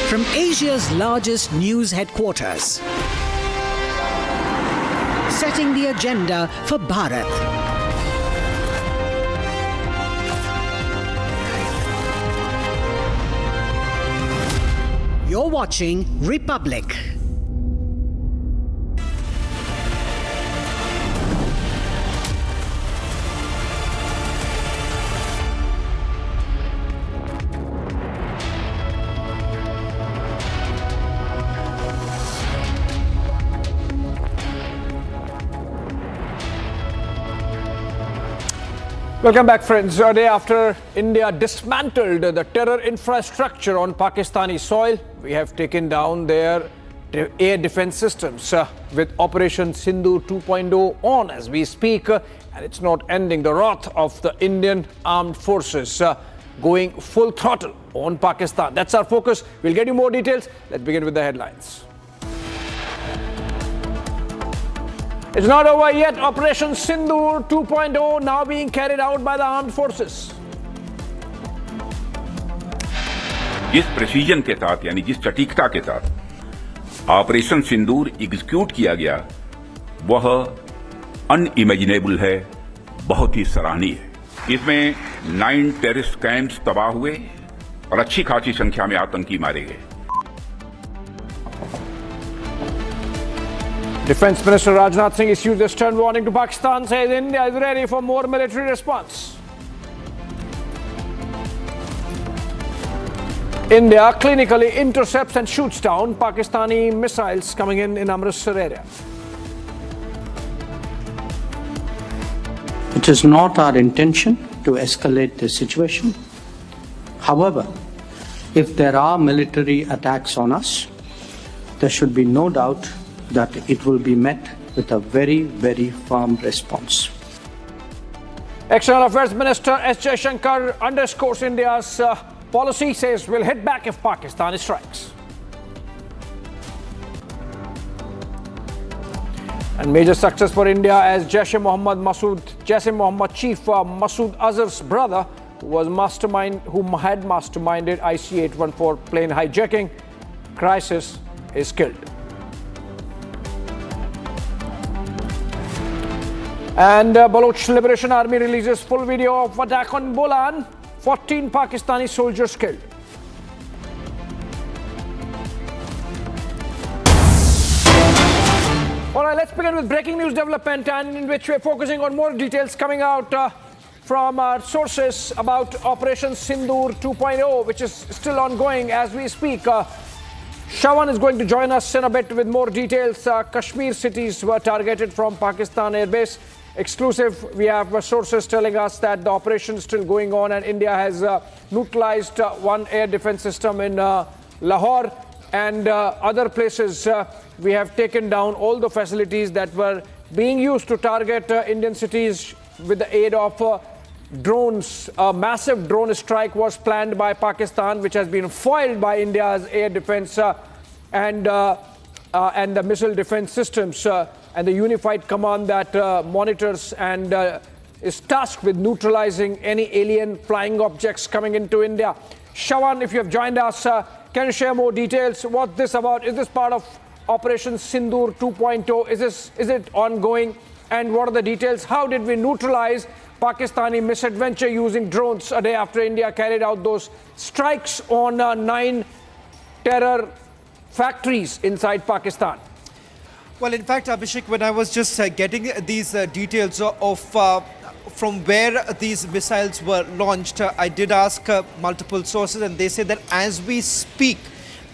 From Asia's largest news headquarters, setting the agenda for Bharat. You're watching Republic. Welcome back, friends. A day after India dismantled the terror infrastructure on Pakistani soil, we have taken down their air defense systems with Operation Sindu 2.0 on as we speak, and it's not ending. The wrath of the Indian armed forces going full throttle on Pakistan. That's our focus. We'll get you more details. Let's begin with the headlines. It's not over yet. Operation Sindoor 2.0 now being carried out by the armed forces. जिस precision के साथ यानी जिस सटीकता के साथ operation सिंदूर execute किया गया वह अनइमेजिनेबल है, बहुत ही सराहनीय है। इसमें 9 टेररिस्ट कैंप्स तबाह हुए और अच्छी खासी संख्या में आतंकी मारे गए। Defense Minister Rajnath Singh issued a stern warning to Pakistan, says India is ready for more military response. India clinically intercepts and shoots down Pakistani missiles coming in Amritsar area. It is not our intention to escalate the situation. However, if there are military attacks on us, there should be no doubt that it will be met with a very, very firm response. External Affairs Minister S. Jaishankar underscores India's policy, says we'll hit back if Pakistan strikes. And major success for India as Jaish-e-Mohammed chief Masood Azhar's brother, who had masterminded IC-814 plane hijacking crisis, is killed. And Baloch Liberation Army releases full video of attack on Bolan, 14 Pakistani soldiers killed. All right, let's begin with breaking news development, and in which we're focusing on more details coming out from our sources about Operation Sindoor 2.0, which is still ongoing as we speak. Shawan is going to join us in a bit with more details. Kashmir cities were targeted from Pakistan airbase. Exclusive, we have sources telling us that the operation is still going on and India has neutralized one air defense system in Lahore and other places. We have taken down all the facilities that were being used to target Indian cities with the aid of drones. A massive drone strike was planned by Pakistan, which has been foiled by India's air defense and the missile defense systems and the unified command that monitors and is tasked with neutralizing any alien flying objects coming into India. Shawan, if you have joined us, can you share more details? What's this about? Is this part of Operation Sindoor 2.0? Is it ongoing? And what are the details? How did we neutralize Pakistani misadventure using drones a day after India carried out those strikes on 9 terror factories inside Pakistan? Well, in fact, Abhishek, when I was just getting these details of from where these missiles were launched, I did ask multiple sources and they say that as we speak,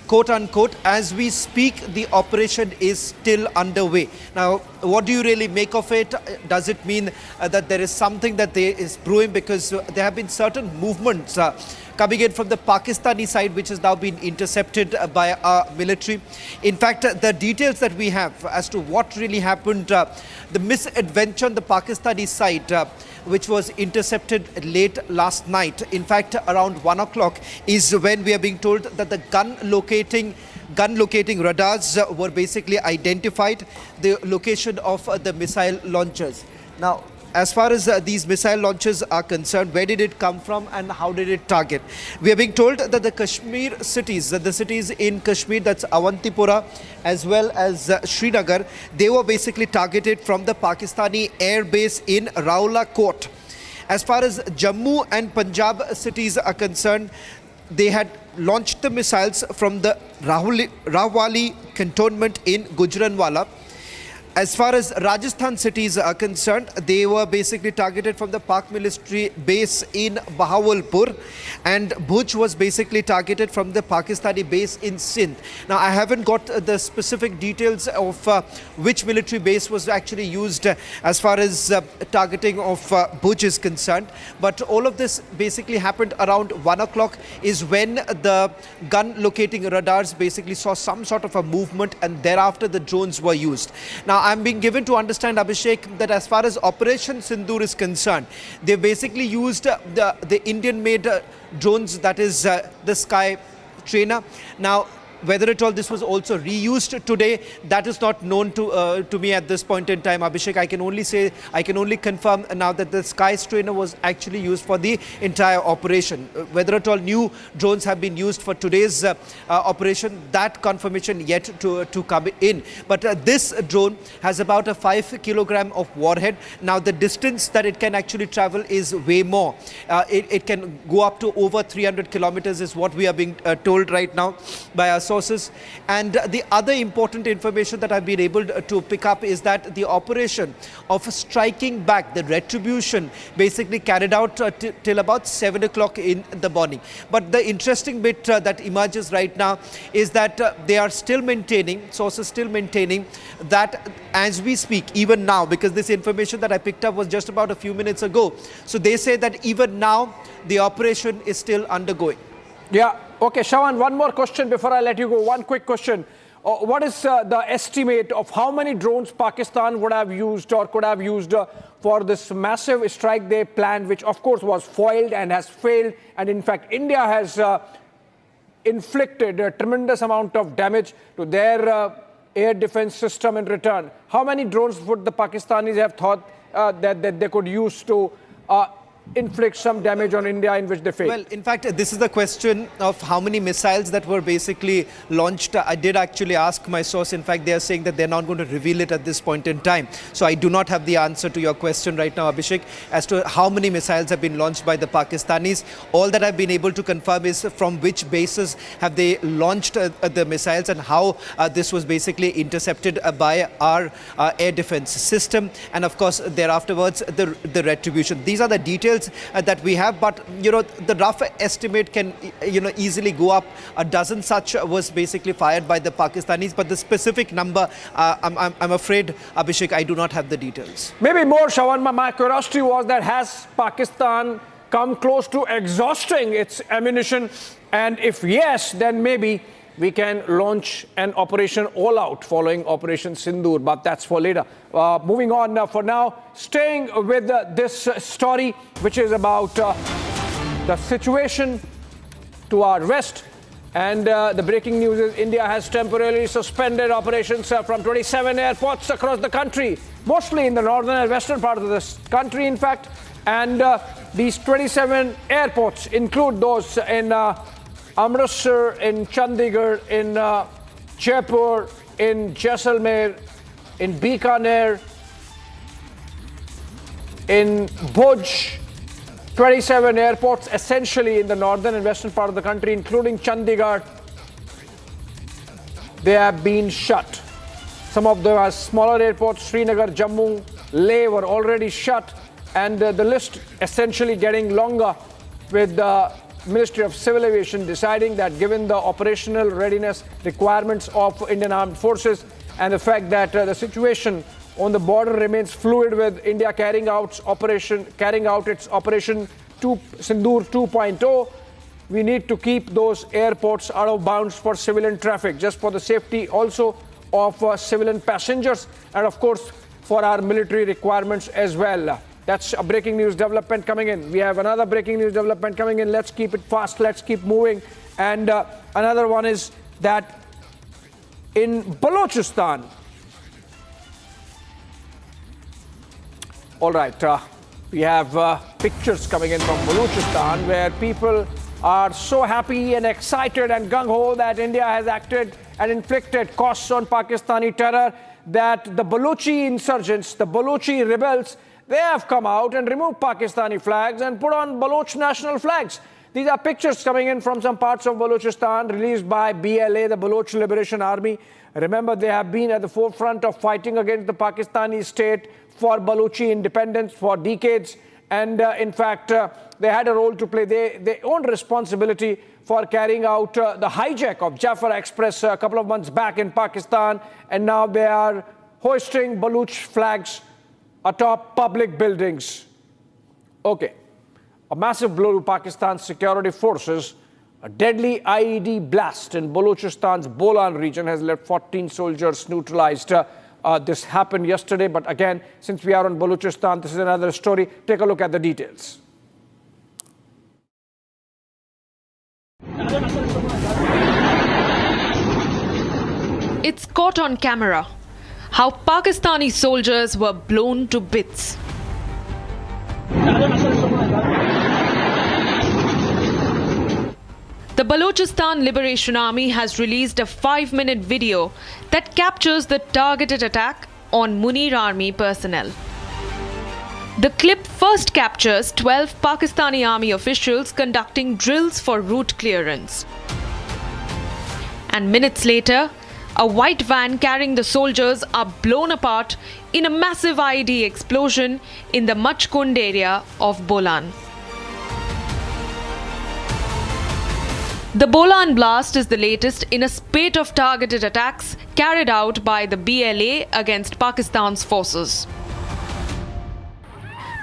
quote unquote, as we speak, the operation is still underway. Now, what do you really make of it? Does it mean that there is something that is brewing? Because there have been certain movements coming in from the Pakistani side, which has now been intercepted by our military. In fact, the details that we have as to what really happened, the misadventure on the Pakistani side, which was intercepted late last night, in fact around 1 o'clock, is when we are being told that the gun locating radars were basically identified the location of the missile launchers. Now, as far as these missile launches are concerned, where did it come from and how did it target? We are being told that the Kashmir cities, the cities in Kashmir, that's Awantipura as well as Srinagar, they were basically targeted from the Pakistani air base in Rawalpindi. As far as Jammu and Punjab cities are concerned, they had launched the missiles from the Rawali cantonment in Gujranwala. As far as Rajasthan cities are concerned, they were basically targeted from the Pak military base in Bahawalpur, and Bhuj was basically targeted from the Pakistani base in Sindh. Now, I haven't got the specific details of which military base was actually used as far as targeting of Bhuj is concerned, but all of this basically happened around 1 o'clock is when the gun locating radars basically saw some sort of a movement, and thereafter the drones were used. Now, I'm being given to understand, Abhishek, that as far as Operation Sindoor is concerned, they basically used the Indian-made drones, that is the Sky Trainer. Now, whether at all this was also reused today, that is not known to me at this point in time, Abhishek. I can only confirm now that the Sky Trainer was actually used for the entire operation. Whether at all new drones have been used for today's operation, that confirmation yet to come in. But this drone has about a 5 kilogram of warhead. Now, the distance that it can actually travel is way more. It can go up to over 300 kilometers is what we are being told right now by our sources. And the other important information that I've been able to pick up is that the operation of striking back, the retribution, basically carried out till about 7 o'clock in the morning. But the interesting bit that emerges right now is that they are still maintaining, sources still maintaining that as we speak, even now, because this information that I picked up was just about a few minutes ago. So they say that even now the operation is still undergoing. Yeah. Okay, Shawan, one more question before I let you go. One quick question. What is the estimate of how many drones Pakistan would have used or could have used for this massive strike they planned, which of course was foiled and has failed? And in fact, India has inflicted a tremendous amount of damage to their air defense system in return. How many drones would the Pakistanis have thought that they could use to inflict some damage on India in which they failed? Well, in fact, this is the question of how many missiles that were basically launched. I did actually ask my source. In fact, they are saying that they're not going to reveal it at this point in time. So I do not have the answer to your question right now, Abhishek, as to how many missiles have been launched by the Pakistanis. All that I've been able to confirm is from which bases have they launched the missiles and how this was basically intercepted by our air defense system. And of course, thereafterwards, the retribution. These are the details details that we have, but the rough estimate can easily go up. A dozen such was basically fired by the Pakistanis, but the specific number, I'm afraid, Abhishek, I do not have the details. Maybe more, Shawan. My curiosity was that has Pakistan come close to exhausting its ammunition? And if yes, then maybe we can launch an operation all out following Operation Sindoor, but that's for later. Moving on for now, staying with this story, which is about the situation to our west. And the breaking news is India has temporarily suspended operations from 27 airports across the country, mostly in the northern and western part of this country, in fact. And these 27 airports include those in Amritsar, in Chandigarh, in Jaipur, in Jaisalmer, in Bikaner, in Bhuj. 27 airports essentially in the northern and western part of the country, including Chandigarh. They have been shut. Some of them are smaller airports, Srinagar, Jammu, Leh were already shut. And the list essentially getting longer, with the Ministry of Civil Aviation deciding that given the operational readiness requirements of Indian Armed Forces and the fact that the situation on the border remains fluid, with India carrying out its Operation Sindoor 2.0, we need to keep those airports out of bounds for civilian traffic, just for the safety also of civilian passengers and of course for our military requirements as well. That's a breaking news development coming in. We have another breaking news development coming in. Let's keep it fast. Let's keep moving. And another one is that in Balochistan, all right, we have pictures coming in from Balochistan where people are so happy and excited and gung-ho that India has acted and inflicted costs on Pakistani terror, that the Balochi insurgents, the Balochi rebels, they have come out and removed Pakistani flags and put on Baloch national flags. These are pictures coming in from some parts of Balochistan released by BLA, the Baloch Liberation Army. Remember, they have been at the forefront of fighting against the Pakistani state for Balochi independence for decades. And in fact, they had a role to play. They own responsibility for carrying out the hijack of Jafar Express a couple of months back in Pakistan. And now they are hoisting Baloch flags atop public buildings. Okay, a massive blow to Pakistan's security forces. A deadly IED blast in Balochistan's Bolan region has left 14 soldiers neutralized. This happened yesterday, but again, since we are on Balochistan, this is another story. Take a look at the details. It's caught on camera how Pakistani soldiers were blown to bits. The Balochistan Liberation Army has released a 5-minute video that captures the targeted attack on Munir Army personnel. The clip first captures 12 Pakistani Army officials conducting drills for route clearance. And minutes later, a white van carrying the soldiers are blown apart in a massive IED explosion in the Machkund area of Bolan. The Bolan blast is the latest in a spate of targeted attacks carried out by the BLA against Pakistan's forces.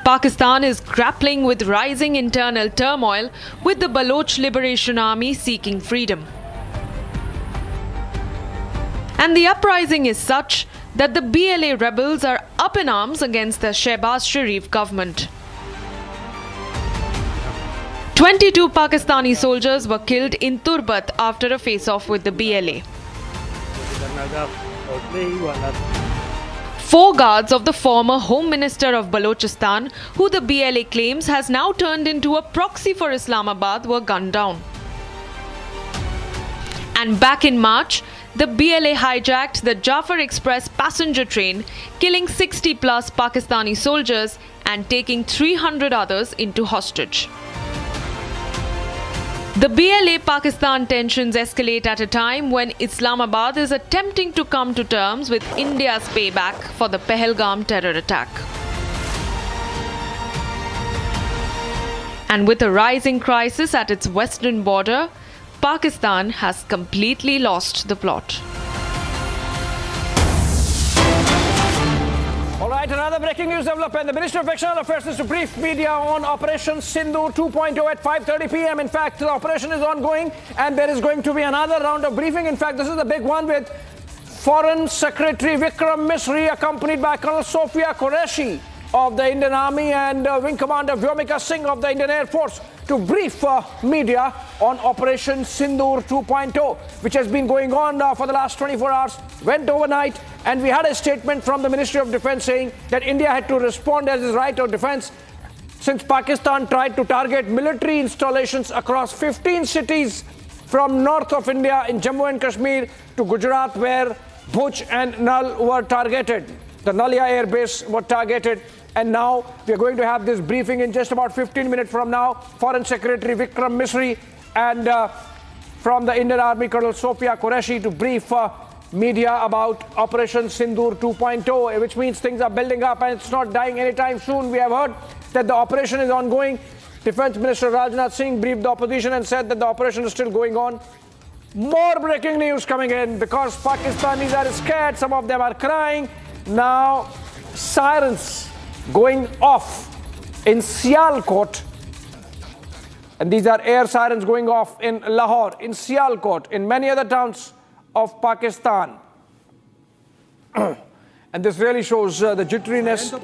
Pakistan is grappling with rising internal turmoil, with the Baloch Liberation Army seeking freedom. And the uprising is such that the BLA rebels are up in arms against the Shehbaz Sharif government. 22 Pakistani soldiers were killed in Turbat after a face-off with the BLA. 4 guards of the former Home Minister of Balochistan, who the BLA claims has now turned into a proxy for Islamabad, were gunned down. And back in March, the BLA hijacked the Jafar Express passenger train, killing 60+ Pakistani soldiers and taking 300 others into hostage. The BLA-Pakistan tensions escalate at a time when Islamabad is attempting to come to terms with India's payback for the Pahalgam terror attack. And with a rising crisis at its western border, Pakistan has completely lost the plot. All right, another breaking news development. The Minister of External Affairs is to brief media on Operation Sindu 2.0 at 5:30 p.m. In fact, the operation is ongoing and there is going to be another round of briefing. In fact, this is the big one with Foreign Secretary Vikram Misri accompanied by Colonel Sophia Qureshi of the Indian Army and Wing Commander Vyomika Singh of the Indian Air Force to brief media on Operation Sindoor 2.0, which has been going on for the last 24 hours, went overnight, and we had a statement from the Ministry of Defence saying that India had to respond as its right of defence since Pakistan tried to target military installations across 15 cities from north of India in Jammu and Kashmir to Gujarat, where Bhuj and Nal were targeted. The Nalia Air Base were targeted. And now we are going to have this briefing in just about 15 minutes from now. Foreign Secretary Vikram Misri and from the Indian Army Colonel Sophia Qureshi to brief media about Operation Sindoor 2.0, which means things are building up and it's not dying anytime soon. We have heard that the operation is ongoing. Defense Minister Rajnath Singh briefed the opposition and said that the operation is still going on. More breaking news coming in because Pakistanis are scared. Some of them are crying. Now, sirens going off in Sialkot, and these are air sirens going off in Lahore, in Sialkot, in many other towns of Pakistan. And this really shows the jitteriness.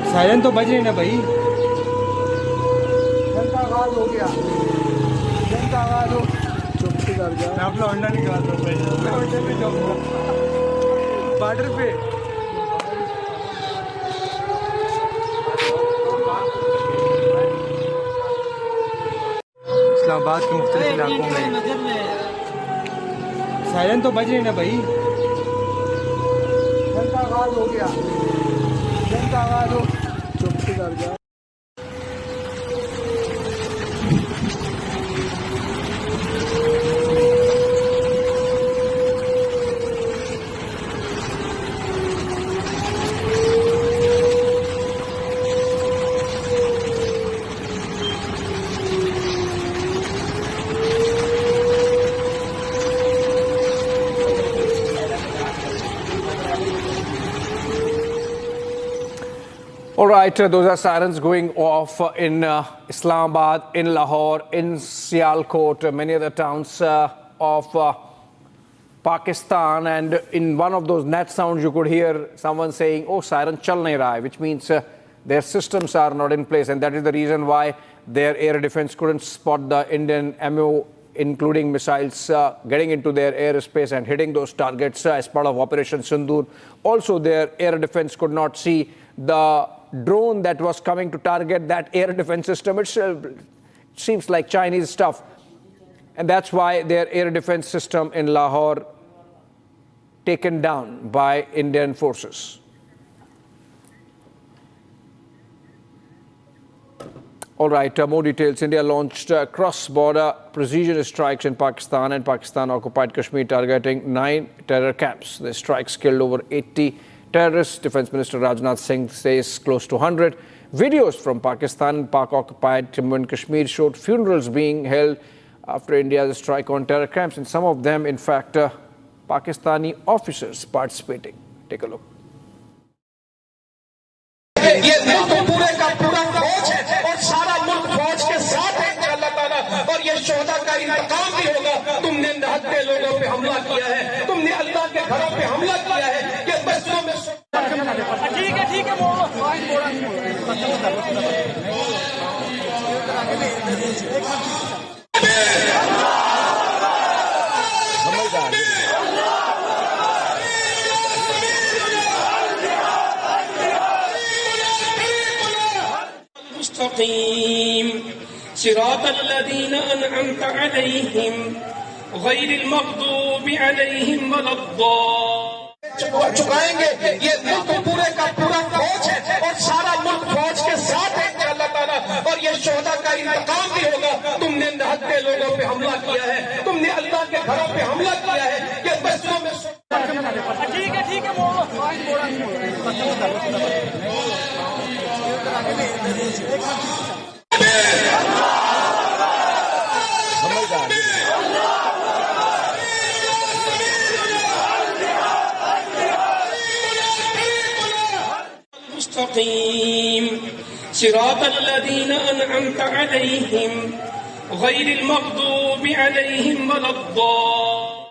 Siren तो बज रहे ना भाई जनता आवाज हो गया जनता आवाज हो चुप कर जा मैं अपना अंडा निकाल रहा हूं मैं अंडे पे जाऊंगा बॉर्डर पे इस्लामाबाद के मुख्तलिफ इलाकों में सायरन तो बज रहे ना भाई जनता आवाज हो गया जनता आवाज हो चुप कर जा All right, those are sirens going off in Islamabad, in Lahore, in Sialkot, many other towns of Pakistan. And in one of those net sounds, you could hear someone saying, oh, siren chal nahi raha hai, which means their systems are not in place. And that is the reason why their air defense couldn't spot the Indian ammo, including missiles, getting into their airspace and hitting those targets as part of Operation Sindoor. Also, their air defense could not see the drone that was coming to target that air defense system. It seems like Chinese stuff. And that's why their air defense system in Lahore taken down by Indian forces. All right, more details. India launched cross-border precision strikes in Pakistan and Pakistan-occupied Kashmir, targeting 9 terror camps. The strikes killed over 80 terrorists. Defense Minister Rajnath Singh says close to 100. Videos from Pakistan and Pak-occupied Jammu and Kashmir showed funerals being held after India's strike on terror camps, and some of them, in fact, Pakistani officers participating. Take a look. ये मुल्क पूरे का पूरा फौज है और सारा मुल्क फौज के साथ है इंशाअल्लाह ताला, और ये शोहदा का इंतकाम भी होगा। तुमने निहत्थे लोगों पे हमला किया है, तुमने अल्लाह के घरों पे हमला किया है, ये बस्तियों में ठीक है सिरात الذين أنعمت عليهم غير المغضوब عليهم ولا الضالين। चुकाएंगे, ये मुल्क पूरे का पूरा फौज है और सारा मुल्क फौज के साथ है। ताला, और ये शोहदा का इंतकाम भी होगा। तुमने निहत्थे लोगों पे हमला किया है, तुमने अल्लाह के घरों पे हमला किया है, कि बस्तियों में ठीक है मुस्तकीम सिरातल्लज़ीना अनअमत अलैहिम गैरिल मग़दूबि अलैहिम वलद्दाल्लीन।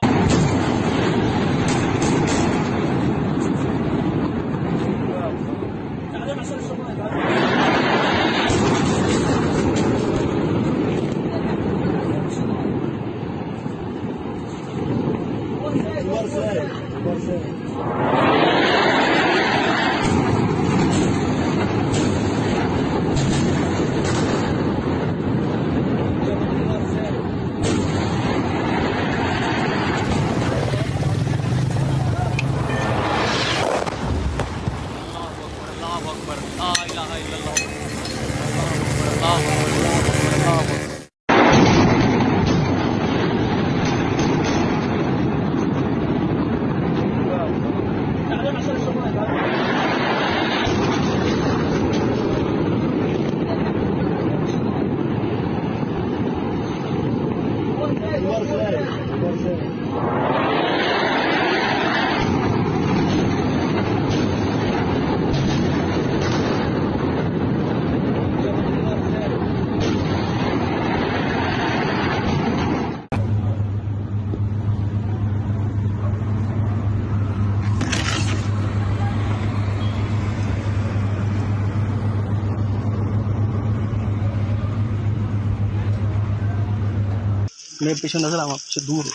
मेरे पीछे नजर आवा, पीछे दूर है।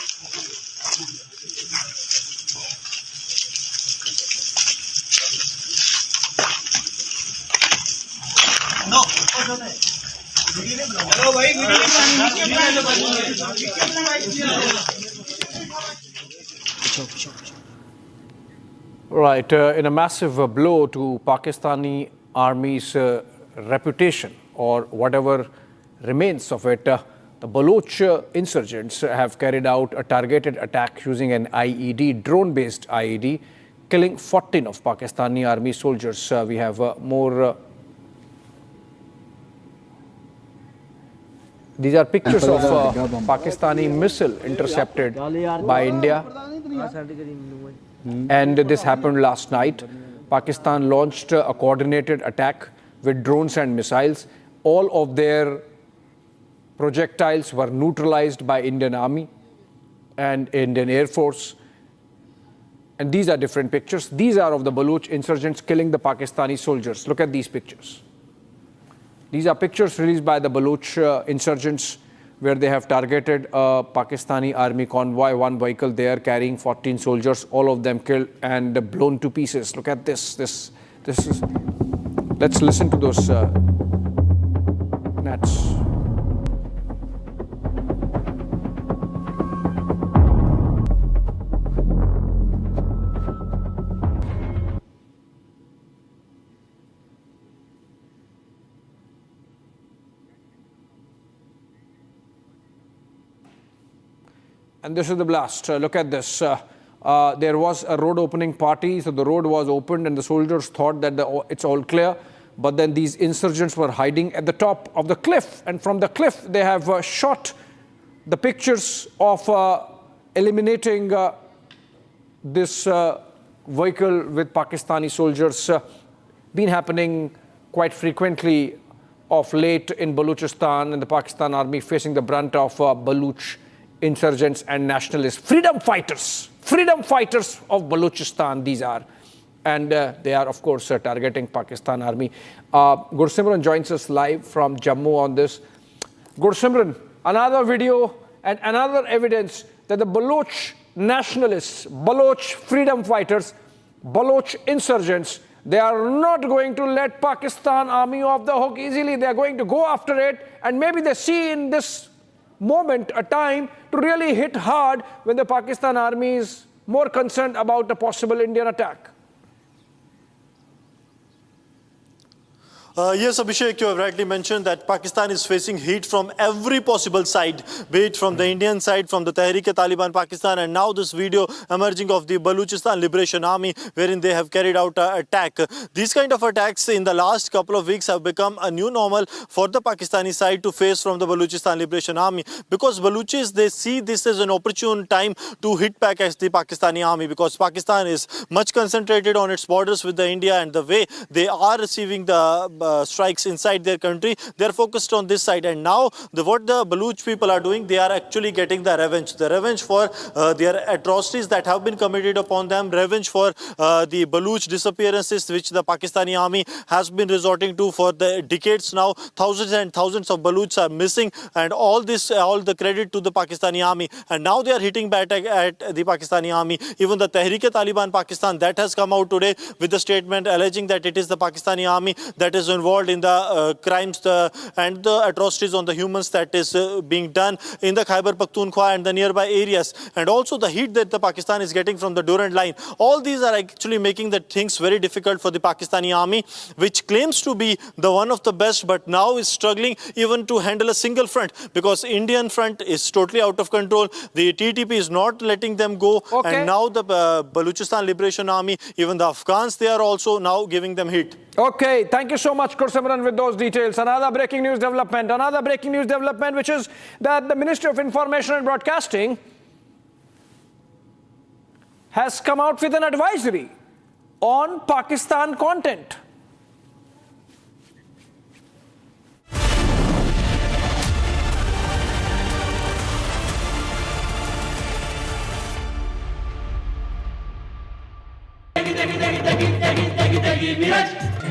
Right, in a massive blow to Pakistani army's reputation, or whatever remains of it, the Baloch insurgents have carried out a targeted attack using an IED, drone-based IED, killing 14 of Pakistani army soldiers. We have more. These are pictures of Pakistani missile intercepted by India. And this happened last night. Pakistan launched a coordinated attack with drones and missiles. All of their projectiles were neutralized by Indian Army and Indian Air Force. And these are different pictures. These are of the Baloch insurgents killing the Pakistani soldiers. Look at these pictures. These are pictures released by the Baloch insurgents where they have targeted a Pakistani army convoy, one vehicle there carrying 14 soldiers, all of them killed and blown to pieces. Look at this. This is. Let's listen to those nats. And this is the blast. Look at this. There was a road opening party, so the road was opened and the soldiers thought that it's all clear. But then these insurgents were hiding at the top of the cliff. And from the cliff, they have shot the pictures of eliminating this vehicle with Pakistani soldiers. Been happening quite frequently of late in Balochistan, and the Pakistan army facing the brunt of Baloch insurgents and nationalists, freedom fighters of Balochistan, these are. And they are, of course, targeting Pakistan army. Gursimran joins us live from Jammu on this. Gursimran, another video and another evidence that the Baloch nationalists, Baloch freedom fighters, Baloch insurgents, they are not going to let Pakistan army off the hook easily. They are going to go after it, and maybe they see in this moment a time to really hit hard when the Pakistan army is more concerned about a possible Indian attack. Yes, Abhishek, you have rightly mentioned that Pakistan is facing heat from every possible side, be it from the Indian side, from the Tehreek-e-Taliban Pakistan, and now this video emerging of the Balochistan Liberation Army, wherein they have carried out an attack. These kind of attacks in the last couple of weeks have become a new normal for the Pakistani side to face from the Balochistan Liberation Army, because Balochis, they see this as an opportune time to hit back at the Pakistani army, because Pakistan is much concentrated on its borders with the India, and the way they are receiving the strikes inside their country, they are focused on this side. And now what the Baloch people are doing, they are actually getting the revenge for their atrocities that have been committed upon them, revenge for the Baloch disappearances which the Pakistani army has been resorting to for the decades now. Thousands and thousands of Balochs are missing, and all the credit to the Pakistani army. And now they are hitting back at the Pakistani army. Even the Tehreek-e-Taliban Pakistan, that has come out today with a statement alleging that it is the Pakistani army that is involved in the crimes and the atrocities on the humans that is being done in the Khyber Pakhtunkhwa and the nearby areas, and also the heat that the Pakistan is getting from the Durand line. All these are actually making the things very difficult for the Pakistani army, which claims to be the one of the best, but now is struggling even to handle a single front, because Indian front is totally out of control. The TTP is not letting them go, and now the Balochistan Liberation Army, even the Afghans, they are also now giving them heat. Okay, thank you so much, Kursimran, with those details. Another breaking news development, which is that the Ministry of Information and Broadcasting has come out with an advisory on Pakistan content.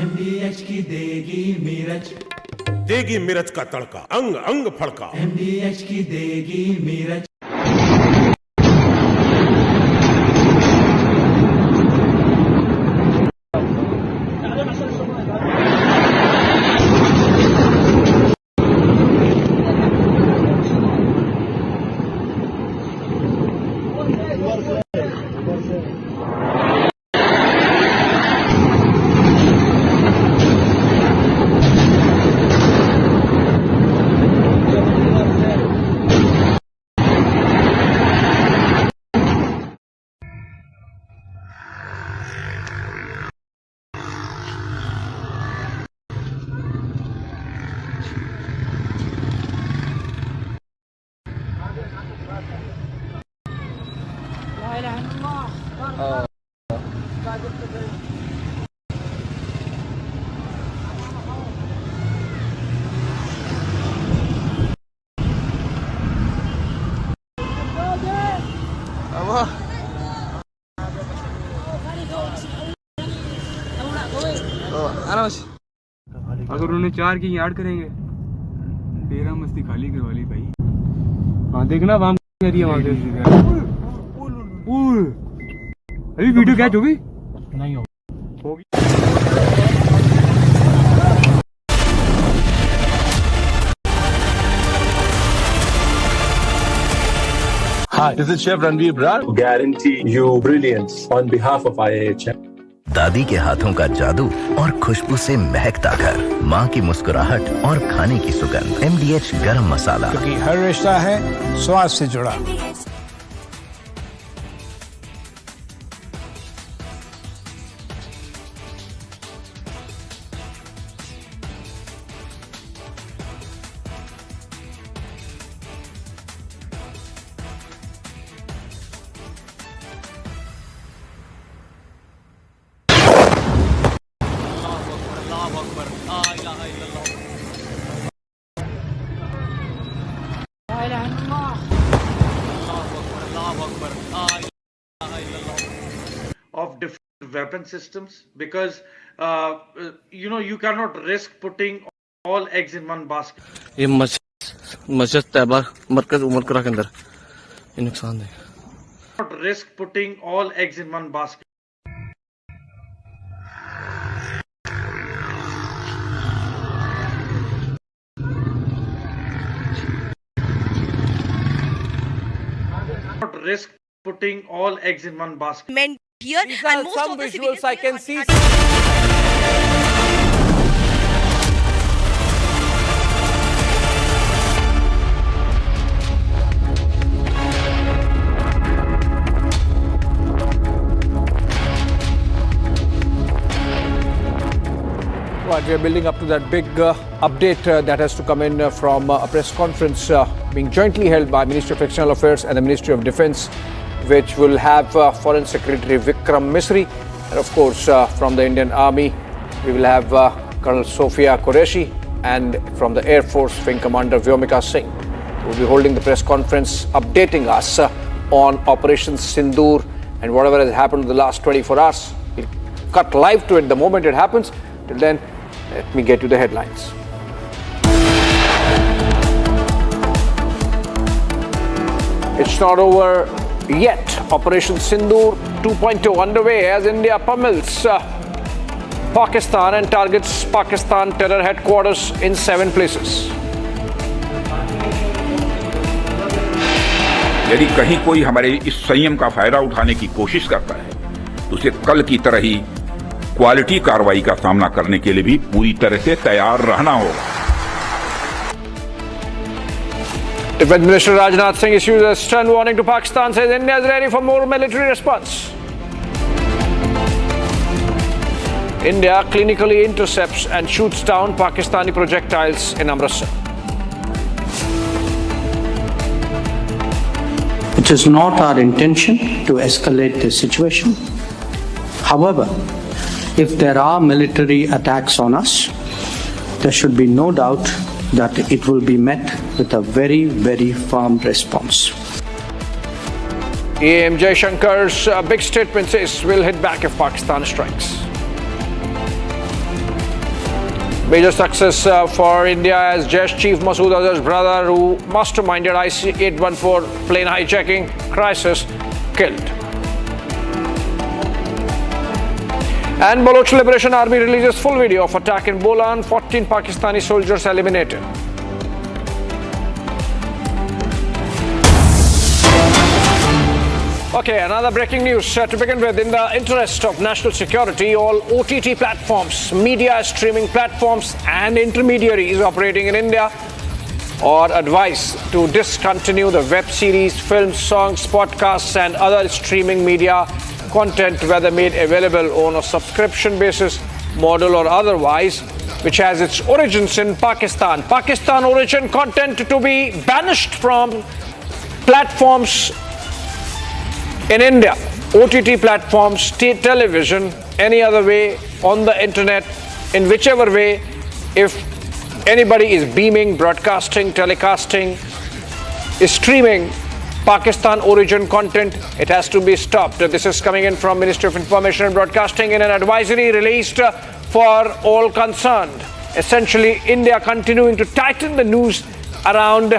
MDH की देगी मिर्च का तड़का, अंग अंग फड़का। MDH की देगी मिर्च। अगर उन्होंने 4 की याद करेंगे, डेरा मस्ती खाली करवा ली भाई। हाँ देखना वहां करिए, वहां अभी वीडियो कैच होगी नहीं होगी। Hi, this is Chef Ranveer Brar. Guarantee you brilliance on behalf of IIHM. दादी के हाथों का जादू और खुशबू से महकता घर, माँ की मुस्कुराहट और खाने की सुगंध। MDH गरम मसाला, क्योंकि हर रिश्ता है स्वाद से जुड़ा। Of different weapon systems, because you cannot risk putting all eggs in one basket. ये मस्जिद तैयबा मरकज उमर करा के अंदर ये नुकसान है। Not risk putting all eggs in one basket. Not risk putting all eggs in one basket. Here these are some visuals I can see. we are building up to that big update that has to come in from a press conference being jointly held by Ministry of External Affairs and the Ministry of Defence, which will have Foreign Secretary Vikram Misri, and of course from the Indian Army we will have Colonel Sophia Qureshi, and from the Air Force Wing Commander Vyomika Singh. We will be holding the press conference updating us on Operation Sindoor and whatever has happened in the last 24 hours. We'll cut live to it the moment it happens. Till then, let me get you the headlines. It's not over yet. Operation Sindoor 2.0 underway as India pummels Pakistan and targets Pakistan terror headquarters in 7 places. यदि कहीं कोई हमारे इस संयम का फायदा उठाने की कोशिश करता है तो उसे कल की तरह ही क्वालिटी कार्रवाई का सामना करने के लिए भी पूरी तरह से तैयार रहना होगा. Defence Minister Rajnath Singh issues a stern warning to Pakistan, says India is ready for more military response. India clinically intercepts and shoots down Pakistani projectiles in Amritsar. It is not our intention to escalate the situation. However, if there are military attacks on us, there should be no doubt that it will be met with a very, very firm response. EM Jaishankar's big statement says we'll hit back if Pakistan strikes. Major success for India as Jaish Chief Masood Azhar's brother, who masterminded IC-814 plane hijacking crisis, killed. And Baloch Liberation Army releases full video of attack in Bolan, 14 Pakistani soldiers eliminated. Okay, another breaking news to begin with. In the interest of national security, all OTT platforms, media streaming platforms and intermediaries operating in India are advised to discontinue the web series, films, songs, podcasts and other streaming media content, whether made available on a subscription basis, model or otherwise, which has its origins in Pakistan. Pakistan origin content to be banished from platforms in India, OTT platforms, television, any other way, on the internet, in whichever way. If anybody is beaming, broadcasting, telecasting, streaming Pakistan origin content, it has to be stopped. This is coming in from Ministry of Information and Broadcasting in an advisory released for all concerned. Essentially, India continuing to tighten the noose around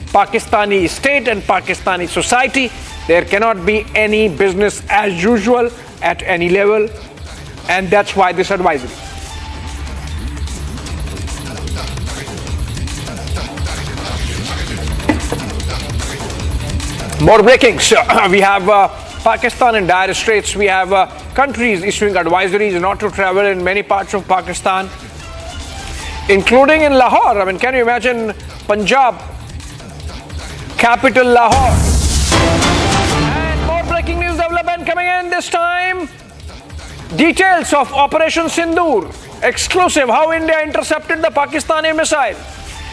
Pakistani state and Pakistani society. There cannot be any business as usual at any level, and that's why this advisory. More breakings. We have Pakistan in dire straits. We have countries issuing advisories not to travel in many parts of Pakistan, including in Lahore. I mean, can you imagine Punjab, capital Lahore? Breaking news development coming in this time. Details of Operation Sindoor. Exclusive, how India intercepted the Pakistani missile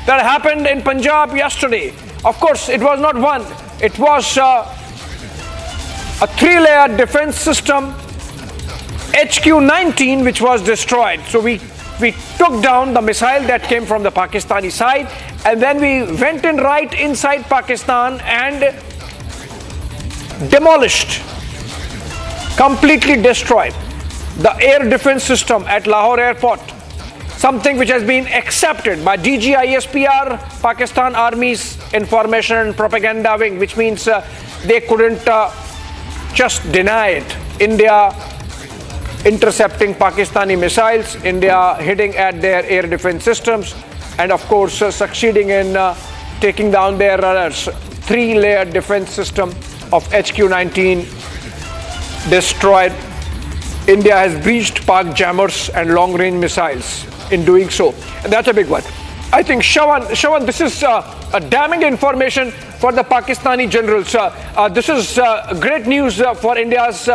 that happened in Punjab yesterday. Of course, it was not one. It was a 3-layer defense system, HQ-19, which was destroyed. So we took down the missile that came from the Pakistani side, and then we went in right inside Pakistan and demolished, completely destroyed the air defense system at Lahore airport, something which has been accepted by DGISPR, Pakistan Army's Information and Propaganda Wing, which means they couldn't just deny it. India intercepting Pakistani missiles, India hitting at their air defense systems, and of course succeeding in taking down their runners. 3-layer defense system of HQ-19 destroyed. India has breached Pak jammers and long-range missiles in doing so. And that's a big one. I think, Shawan, this is a damning information for the Pakistani generals. This is great news for India's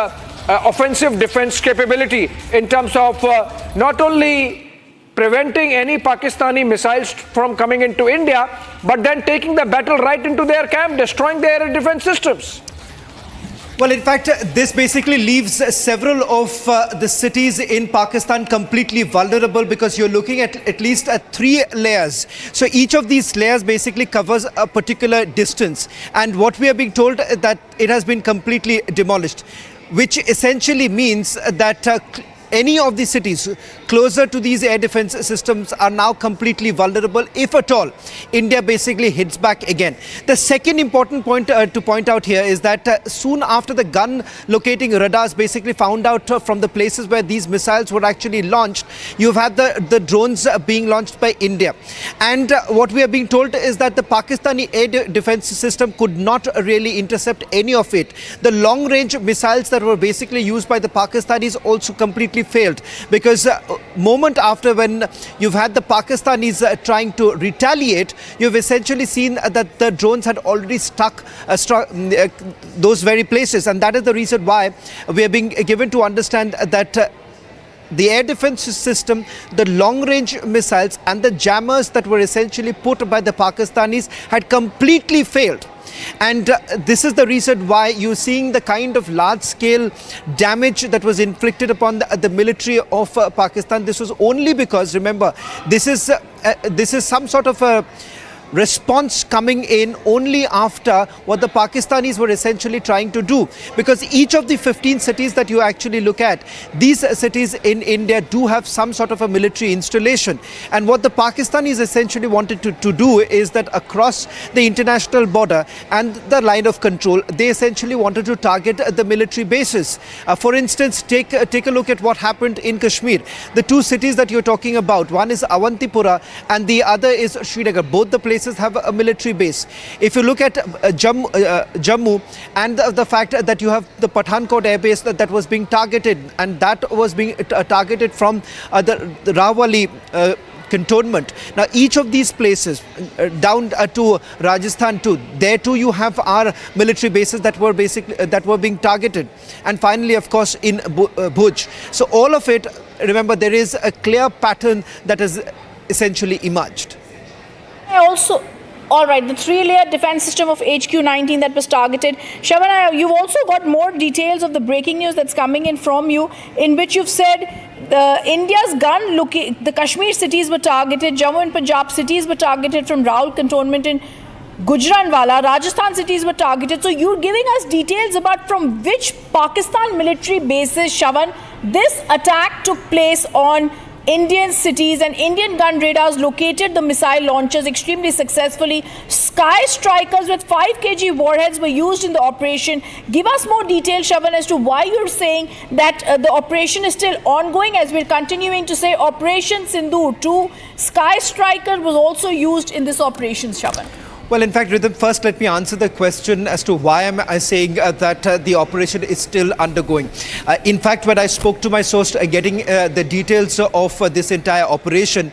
offensive defense capability in terms of not only preventing any Pakistani missiles from coming into India, but then taking the battle right into their camp, destroying their air defense systems. Well, in fact, this basically leaves several of the cities in Pakistan completely vulnerable, because you're looking at least 3 layers. So each of these layers basically covers a particular distance. And what we are being told that it has been completely demolished, which essentially means that any of the cities closer to these air defense systems are now completely vulnerable. If at all, India basically hits back again. The second important point to point out here is that soon after the gun locating radars basically found out from the places where these missiles were actually launched, you've had the drones being launched by India. And what we are being told is that the Pakistani air defense system could not really intercept any of it. The long range missiles that were basically used by the Pakistanis also completely failed, because moment after when you've had the Pakistanis trying to retaliate, you've essentially seen that the drones had already struck those very places. And that is the reason why we are being given to understand that the air defense system, the long-range missiles and the jammers that were essentially put by the Pakistanis had completely failed. And this is the reason why you're seeing the kind of large-scale damage that was inflicted upon the military of Pakistan. This was only because, remember, this is some sort of a response coming in only after what the Pakistanis were essentially trying to do, because each of the 15 cities that you actually look at, these cities in India do have some sort of a military installation. And what the Pakistanis essentially wanted to do is that across the international border and the line of control, they essentially wanted to target the military bases. For instance, take a look at what happened in Kashmir. The 2 cities that you're talking about, one is Awantipura and the other is Srinagar. Both the places have a military base. If you look at Jammu and the fact that you have the Pathankot air base that was being targeted, and that was being targeted from the Rawalpindi cantonment. Now each of these places down to Rajasthan too, there too you have our military bases that were being targeted. And finally, of course, in Bhuj. So all of it, remember, there is a clear pattern that has essentially emerged. Also, all right, the 3-layer defense system of HQ-19 that was targeted. Shavana, you've also got more details of the breaking news that's coming in from you, in which you've said India's the Kashmir cities were targeted, Jammu and Punjab cities were targeted from Rawal cantonment in Gujranwala, Rajasthan cities were targeted. So you're giving us details about from which Pakistan military bases, Shavan, this attack took place on Indian cities, and Indian gun radars located the missile launchers extremely successfully. Sky strikers with 5 kg warheads were used in the operation. Give us more details, Shavan, as to why you're saying that the operation is still ongoing, as we're continuing to say Operation Sindu 2. Sky striker was also used in this operation, Shavan. Well, in fact, Rhythm, first let me answer the question as to why am I saying that the operation is still undergoing. In fact, when I spoke to my source getting the details of this entire operation,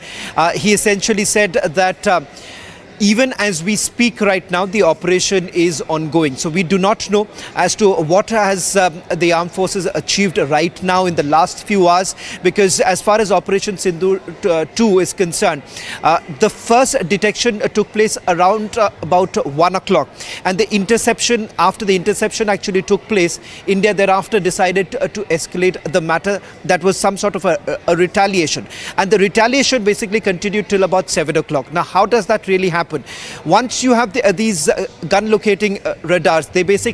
he essentially said that even as we speak right now, the operation is ongoing. So we do not know as to what has the armed forces achieved right now in the last few hours, because as far as Operation Sindu 2 is concerned, the first detection took place around about 1 o'clock. And the interception, after the interception actually took place, India thereafter decided to escalate the matter. That was some sort of a retaliation. And the retaliation basically continued till about 7 o'clock. Now, how does that really happen? Once you have these gun locating radars, they basically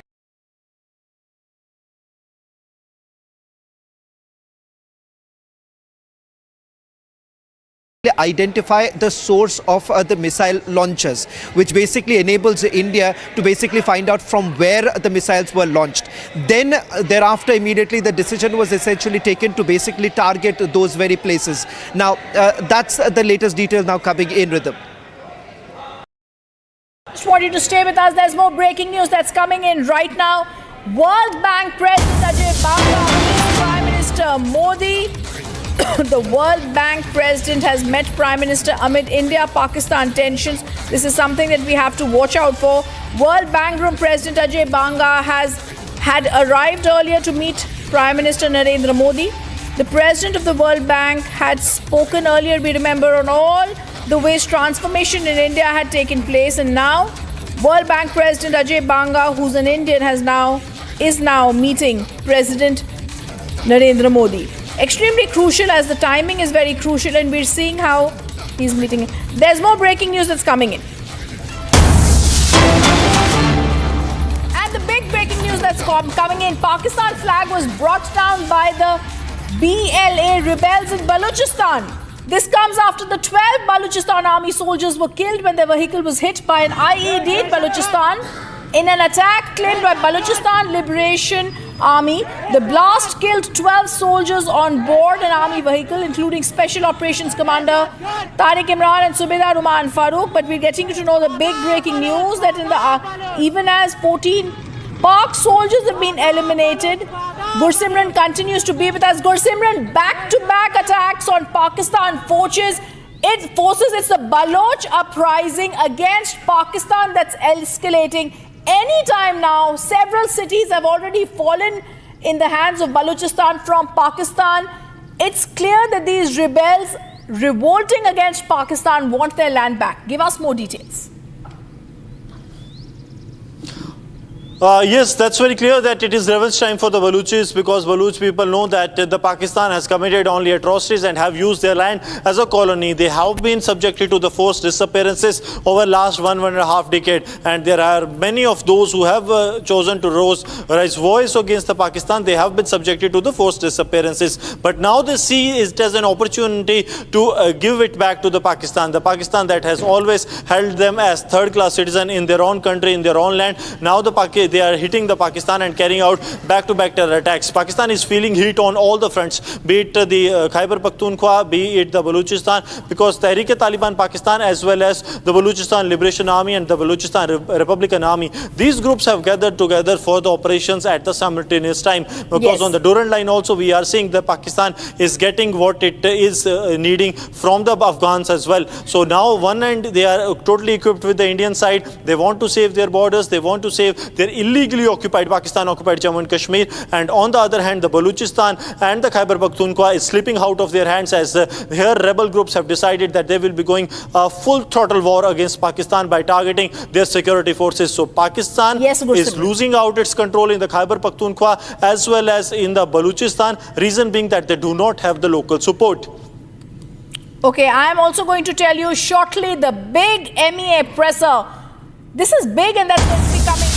identify the source of the missile launchers, which basically enables India to basically find out from where the missiles were launched. Then thereafter, immediately the decision was essentially taken to basically target those very places. Now that's the latest detail now coming in, Rhythm. Just want you to stay with us. There's more breaking news that's coming in right now. World Bank President Ajay Banga, Prime Minister Modi. The World Bank President has met Prime Minister amid India-Pakistan tensions. This is something that we have to watch out for. World Bank Group President Ajay Banga had arrived earlier to meet Prime Minister Narendra Modi. The president of the World Bank had spoken earlier, we remember, on all the ways transformation in India had taken place, and now World Bank President Ajay Banga, who's an Indian, is now meeting President Narendra Modi. Extremely crucial, as the timing is very crucial, and we're seeing how he's meeting. There's more breaking news that's coming in. And the big breaking news that's coming in, Pakistan flag was brought down by the BLA rebels in Balochistan. This comes after the 12 Balochistan army soldiers were killed when their vehicle was hit by an IED in Balochistan. In an attack claimed by Balochistan Liberation Army, the blast killed 12 soldiers on board an army vehicle, including Special Operations Commander Tariq Imran and Subedar Uman Farooq. But we're getting to know the big breaking news that even as 14 Pak soldiers have been eliminated, Gursimran continues to be with us. Gursimran, back-to-back attacks on Pakistan forces. It's the Baloch uprising against Pakistan that's escalating. Anytime now, several cities have already fallen in the hands of Balochistan from Pakistan. It's clear that these rebels revolting against Pakistan want their land back. Give us more details. Yes, that's very clear that it is revenge time for the Baluchis, because Baluch people know that the Pakistan has committed only atrocities and have used their land as a colony. They have been subjected to the forced disappearances over last 1.5 decades, and there are many of those who have chosen to raise voice against the Pakistan. They have been subjected to the forced disappearances, but now they see it as an opportunity to give it back to the Pakistan that has always held them as third-class citizen in their own country, in their own land. Now they are hitting the Pakistan and carrying out back-to-back terror attacks. Pakistan is feeling heat on all the fronts, be it the Khyber Pakhtunkhwa, be it the Balochistan, because Tehreek-e-Taliban Pakistan as well as the Balochistan Liberation Army and the Balochistan Republican Army, these groups have gathered together for the operations at the simultaneous time, because on the Durand line also we are seeing that Pakistan is getting what it is needing from the Afghans as well. So now one end they are totally equipped with the Indian side. They want to save their borders, they want to save their illegally occupied, Pakistan-occupied Jammu and Kashmir, and on the other hand, the Balochistan and the Khyber Pakhtunkhwa is slipping out of their hands, as here rebel groups have decided that they will be going full throttle war against Pakistan by targeting their security forces. So Pakistan is losing out its control in the Khyber Pakhtunkhwa as well as in the Balochistan, reason being that they do not have the local support. Okay, I am also going to tell you shortly the big MEA presser. This is big, and that's going to be coming.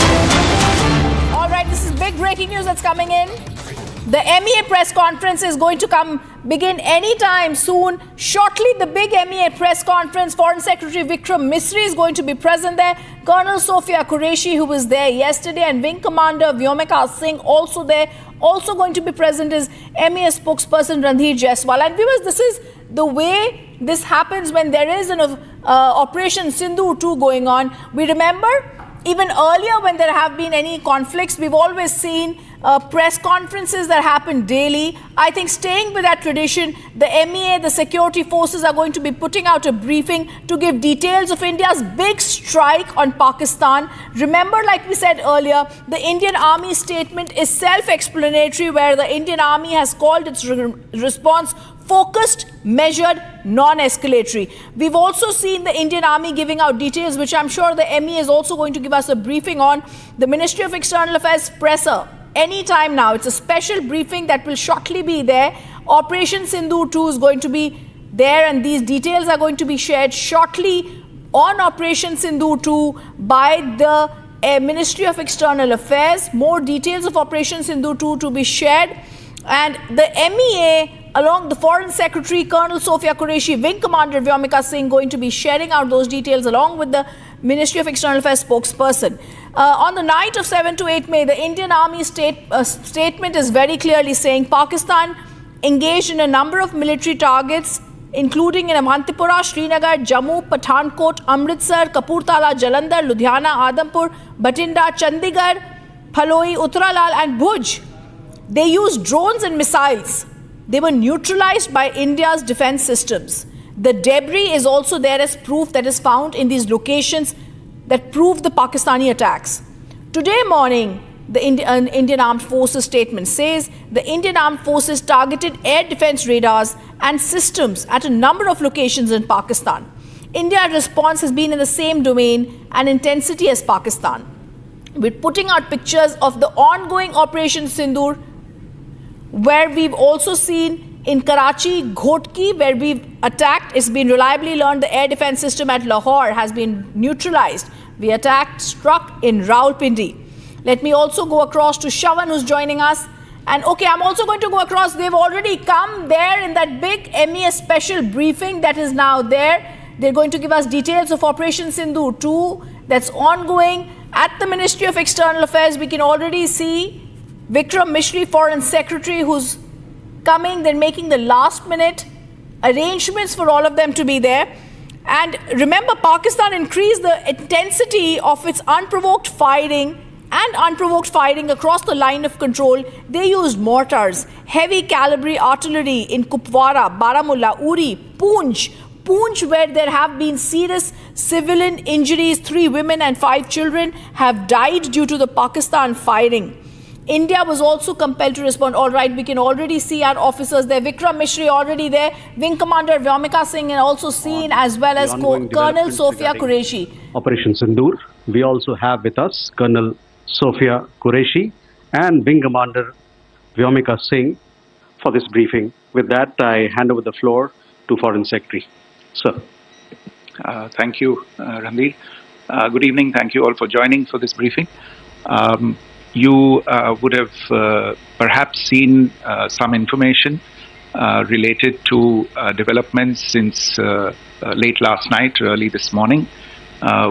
All right, this is big breaking news that's coming in. The MEA press conference is going to begin anytime soon. Shortly, the big MEA press conference, Foreign Secretary Vikram Misri is going to be present there. Colonel Sophia Qureshi, who was there yesterday, and Wing Commander Vyomika Singh also there. Also going to be present is MEA spokesperson Randhir Jaiswal. And viewers, this is the way this happens when there is an Operation Sindu 2 going on. We remember even earlier when there have been any conflicts, we've always seen press conferences that happen daily. I think staying with that tradition, the MEA, the security forces are going to be putting out a briefing to give details of India's big strike on Pakistan. Remember, like we said earlier, the Indian Army statement is self-explanatory, where the Indian Army has called its response focused, measured, non-escalatory. We've also seen the Indian Army giving out details, which I'm sure the MEA is also going to give us a briefing on. The Ministry of External Affairs presser, anytime now. It's a special briefing that will shortly be there. Operation Sindu 2 is going to be there, and these details are going to be shared shortly on Operation Sindu 2 by the Ministry of External Affairs. More details of Operation Sindu 2 to be shared. And the MEA, along the Foreign Secretary, Colonel Sophia Qureshi, Wing Commander Vyomika Singh, going to be sharing out those details along with the Ministry of External Affairs spokesperson. On the night of 7 to 8 May, the Indian Army statement is very clearly saying Pakistan engaged in a number of military targets, including in Amantipura, Srinagar, Jammu, Pathankot, Amritsar, Kapurthala, Jalandhar, Ludhiana, Adampur, Batinda, Chandigarh, Phaloi, Uttaralal and Bhuj. They used drones and missiles. They were neutralized by India's defense systems. The debris is also there as proof that is found in these locations that prove the Pakistani attacks. Today morning, The Indian Armed Forces statement says the Indian Armed Forces targeted air defense radars and systems at a number of locations in Pakistan. India's response has been in the same domain and intensity as Pakistan. We're putting out pictures of the ongoing Operation Sindoor, where we've also seen in Karachi, Ghotki, where we've attacked. It's been reliably learned the air defense system at Lahore has been neutralized. We struck in Rawalpindi. Let me also go across to Shawan, who's joining us. And okay, I'm also going to go across. They've already come there in that big MES special briefing that is now there. They're going to give us details of Operation Sindu 2 that's ongoing. At the Ministry of External Affairs, we can already see Vikram Mishri, Foreign Secretary, who's coming. They're making the last minute arrangements for all of them to be there. And remember, Pakistan increased the intensity of its unprovoked firing across the line of control. They used mortars, heavy caliber artillery in Kupwara, Baramulla, Uri, Poonch, where there have been serious civilian injuries. 3 women and 5 children have died due to the Pakistan firing. India was also compelled to respond. All right, we can already see our officers there. Vikram Mishri already there. Wing Commander Vyomika Singh and also seen, as well as Colonel Sophia Qureshi. Operation Sindoor. We also have with us Colonel Sophia Qureshi and Wing Commander Vyomika Singh for this briefing. With that, I hand over the floor to Foreign Secretary. Sir. Thank you, Ranveer. Good evening. Thank you all for joining for this briefing. You would have perhaps seen some information related to developments since late last night, early this morning,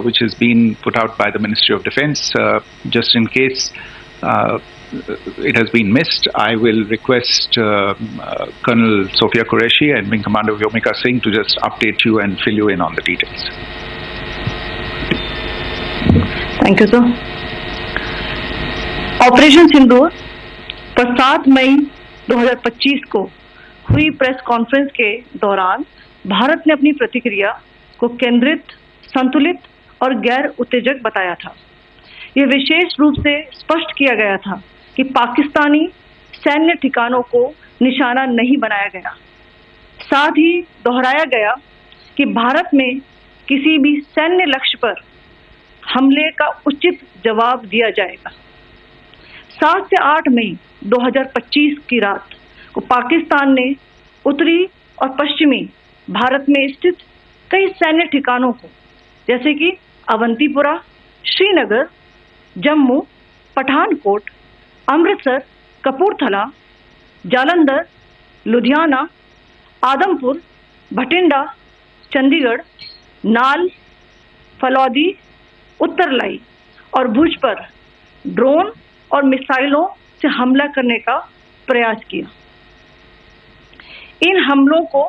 which has been put out by the Ministry of Defense. Just in case it has been missed, I will request Colonel Sophia Qureshi and Wing Commander Vyomika Singh to just update you and fill you in on the details. Thank you, sir. Operation Sindoor पर 7 मई 2025 को हुई press conference के दौरान भारत ने अपनी प्रतिक्रिया को केंद्रित, संतुलित और गैर उत्तेजक बताया था। यह विशेष रूप से स्पष्ट किया गया था कि पाकिस्तानी सैन्य ठिकानों को निशाना नहीं बनाया गया। साथ ही दोहराया गया कि भारत में किसी भी सैन्य लक्ष्य पर हमले का उचित जवाब दिया जाएगा। 7 से 8 मई 2025 की रात को पाकिस्तान ने उत्तरी और पश्चिमी भारत में स्थित कई सैन्य ठिकानों को, जैसे कि अवंतीपुरा, श्रीनगर, जम्मू, पठानकोट, अमृतसर, कपूरथला, जालंधर, लुधियाना, आदमपुर, भटिंडा, चंडीगढ़, नाल, फलौदी, उत्तरलाई और भुज पर ड्रोन और मिसाइलों से हमला करने का प्रयास किया। इन हमलों को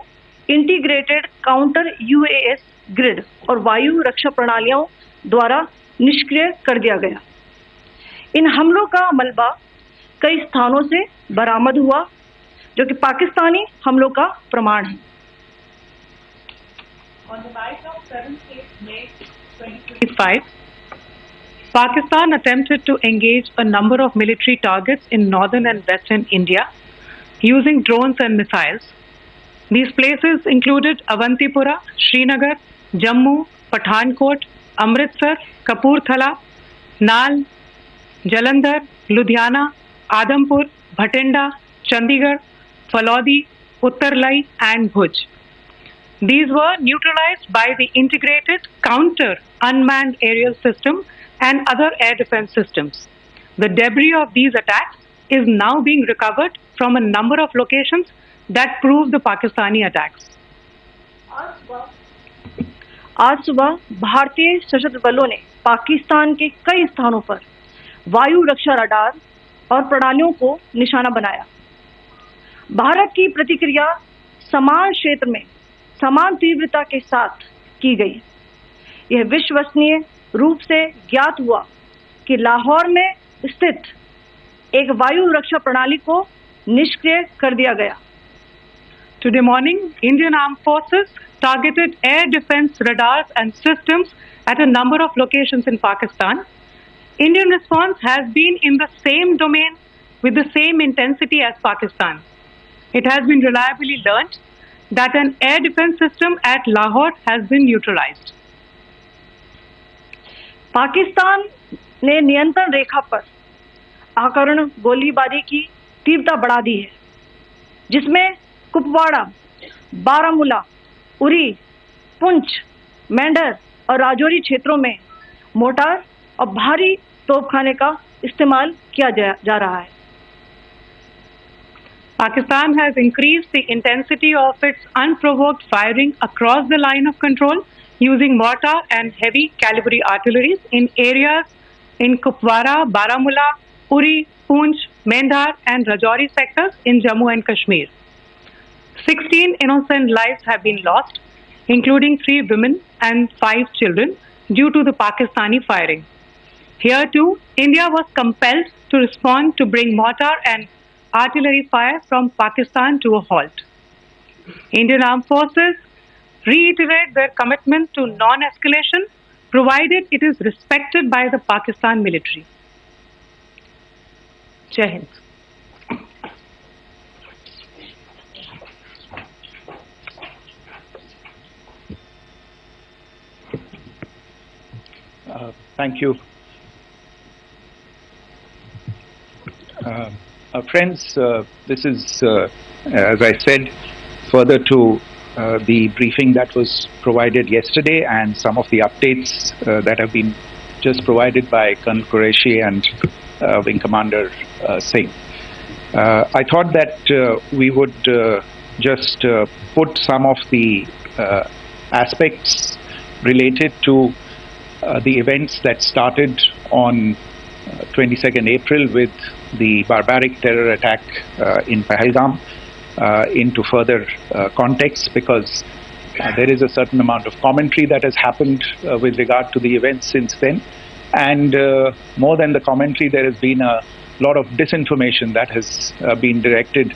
इंटीग्रेटेड काउंटर यूएएस ग्रिड और वायु रक्षा प्रणालियों द्वारा निष्क्रिय कर दिया गया। इन हमलों का मलबा कई स्थानों से बरामद हुआ, जो कि पाकिस्तानी हमलों का प्रमाण है। On the night of 7th May 2025, Pakistan attempted to engage a number of military targets in northern and western India using drones and missiles. These places included Avantipura, Srinagar, Jammu, Pathankot, Amritsar, Kapurthala, Nal, Jalandhar, Ludhiana, Adampur, Bhatinda, Chandigarh, Falodi, Uttarlai and Bhuj. These were neutralized by the integrated counter unmanned aerial system and other air defense systems. The debris of these attacks is now being recovered from a number of locations that prove the Pakistani attacks. आज सुबह भारतीय सशस्त्र बलों ने पाकिस्तान के कई स्थानों पर वायु रक्षा रडार और प्रणालियों को निशाना बनाया। भारत की प्रतिक्रिया समान क्षेत्र में समान तीव्रता के साथ की गई। यह विश्वसनीय रूप से ज्ञात हुआ कि लाहौर में स्थित एक वायु रक्षा प्रणाली को निष्क्रिय कर दिया गया। Today morning, Indian Armed Forces targeted air defense radars and systems at a number of locations in Pakistan. Indian response has been in the same domain with the same intensity as Pakistan. It has been reliably learnt that an air defense system at Lahore has been neutralized. Pakistan ने नियंत्रण रेखा पर आकरण गोलीबारी की तीव्रता बढ़ा दी है, जिसमें कुपवाड़ा, बारामूला, उरी, पुंछ, मेंढर और राजौरी क्षेत्रों में मोर्टार और भारी तोपखाने का इस्तेमाल किया जा रहा है. Pakistan has increased the intensity of its unprovoked firing across the line of control using mortar and heavy calibre artillery in areas in Kupwara, Baramulla, Uri, Poonch, Mendhar and Rajouri sectors in Jammu and Kashmir. 16 innocent lives have been lost, including 3 women and 5 children, due to the Pakistani firing. Here too, India was compelled to respond to bring mortar and artillery fire from Pakistan to a halt. Indian Armed Forces reiterate their commitment to non-escalation, provided it is respected by the Pakistan military. Jai Hind. Thank you. Friends, this is, as I said, further to the briefing that was provided yesterday and some of the updates that have been just provided by Colonel Qureshi and Wing Commander Singh. I thought that we would just put some of the aspects related to the events that started on 22nd April with the barbaric terror attack in Pahalgam into further context, because there is a certain amount of commentary that has happened with regard to the events since then, and more than the commentary, there has been a lot of disinformation that has been directed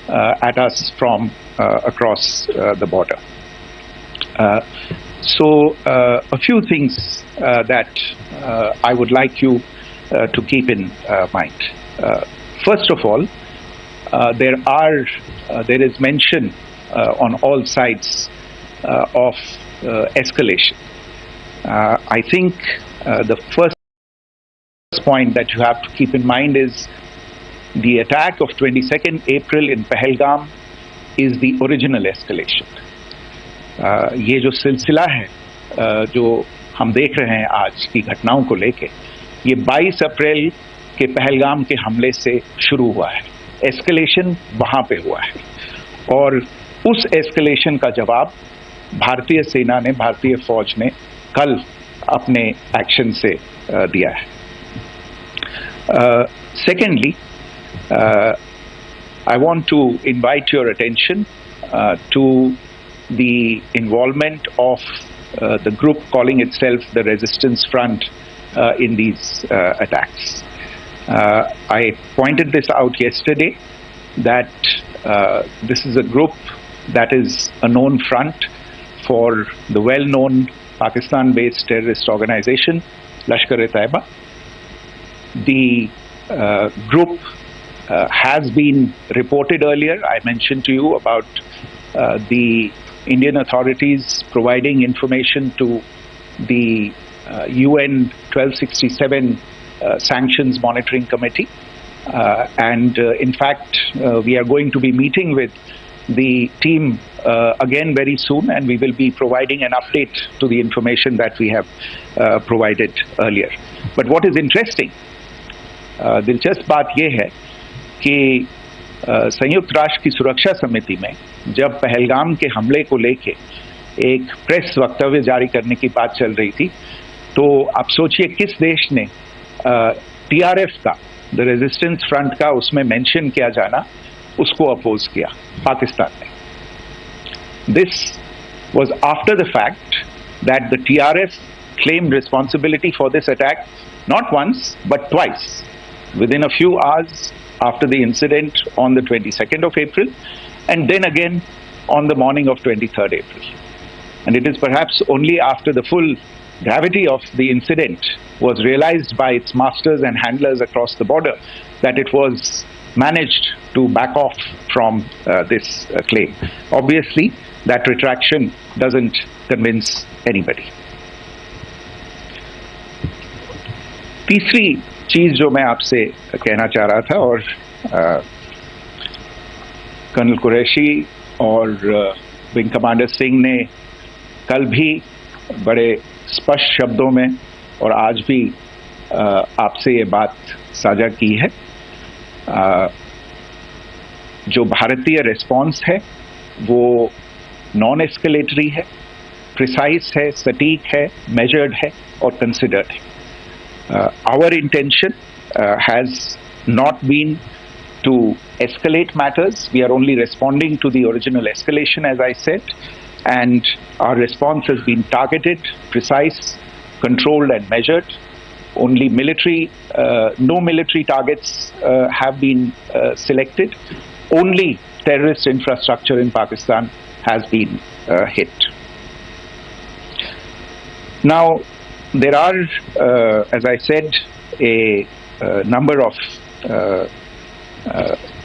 at us from across the border. So a few things that I would like you to keep in mind. First of all, there is mention on all sides of escalation. I think the first point that you have to keep in mind is the attack of 22nd April in Pahalgam is the original escalation. ये जो सिलसिला है जो हम देख रहे हैं आज की घटनाओं को लेके, ये 22 अप्रैल के पहलगाम के हमले से शुरू हुआ है. एस्केलेशन वहाँ पे हुआ है और उस एस्केलेशन का जवाब भारतीय सेना ने, भारतीय फौज ने कल अपने एक्शन से दिया है. Secondly, I want to invite your attention to the involvement of the group calling itself the Resistance Front in these attacks. I pointed this out yesterday that this is a group that is a known front for the well-known Pakistan-based terrorist organization, Lashkar-e-Taiba. The group has been reported earlier. I mentioned to you about the Indian authorities providing information to the UN 1267 Sanctions Monitoring Committee. And in fact, we are going to be meeting with the team again very soon, and we will be providing an update to the information that we have provided earlier. But what is interesting, दिलचस्प बात यह है कि संयुक्त राष्ट्र की सुरक्षा समिति में जब पहलगाम के हमले को लेके एक प्रेस वक्तव्य जारी करने की बात चल रही थी, तो आप सोचिए किस देश ने टीआरएफ का, द रेजिस्टेंस फ्रंट का उसमें मेंशन किया जाना, उसको अपोज किया. पाकिस्तान ने. This was after the fact that the TRF claimed responsibility for this attack not once but twice within a few hours after the incident on the 22nd of April, and then again, 'on the morning of 23rd April. And it is perhaps only after the full 24 hours of escalation that the TRF has come to a conclusion. And this is what we are going to be providing an update to the information that we have provided earlier. But what is interesting, दिलचस्प बात यह है कि संयुक्त राष्ट्र की सुरक्षा समिति में जब पहलगाम के हमले को लेके एक प्रेस वक्तव्य जारी करने की बात चल रही थी, तो आप सोचिए किस देश ने टीआरएफ का, द रेजिस्टेंस फ्रंट का उसमें मेंशन किया जाना, उसको अपोज किया. पाकिस्तान ने. This was after the fact that the TRF claimed responsibility for this attack not once but twice within a few hours after the incident on the 22nd of April, and then again on the morning of 23rd April. gravity of the incident was realized by its masters and handlers across the border, that it was managed to back off from this claim. Obviously, that retraction doesn't convince anybody. तीसरी चीज जो मैं आपसे कहना चाह रहा था, और कर्नल कुरैशी और विंग कमांडर सिंह ने कल भी बड़े स्पष्ट शब्दों में और आज भी आपसे ये बात साझा की है। जो भारतीय रिस्पॉन्स है वो नॉन एस्केलेटरी है, प्रिसाइज है, सटीक है, मेजर्ड है और कंसिडर्ड है। Our intention has not been to escalate matters. We are only responding to the original escalation, as I said, and our response has been targeted, precise, controlled and measured. Only no military targets have been selected. Only terrorist infrastructure in Pakistan has been hit. Now, there are, as I said, a number of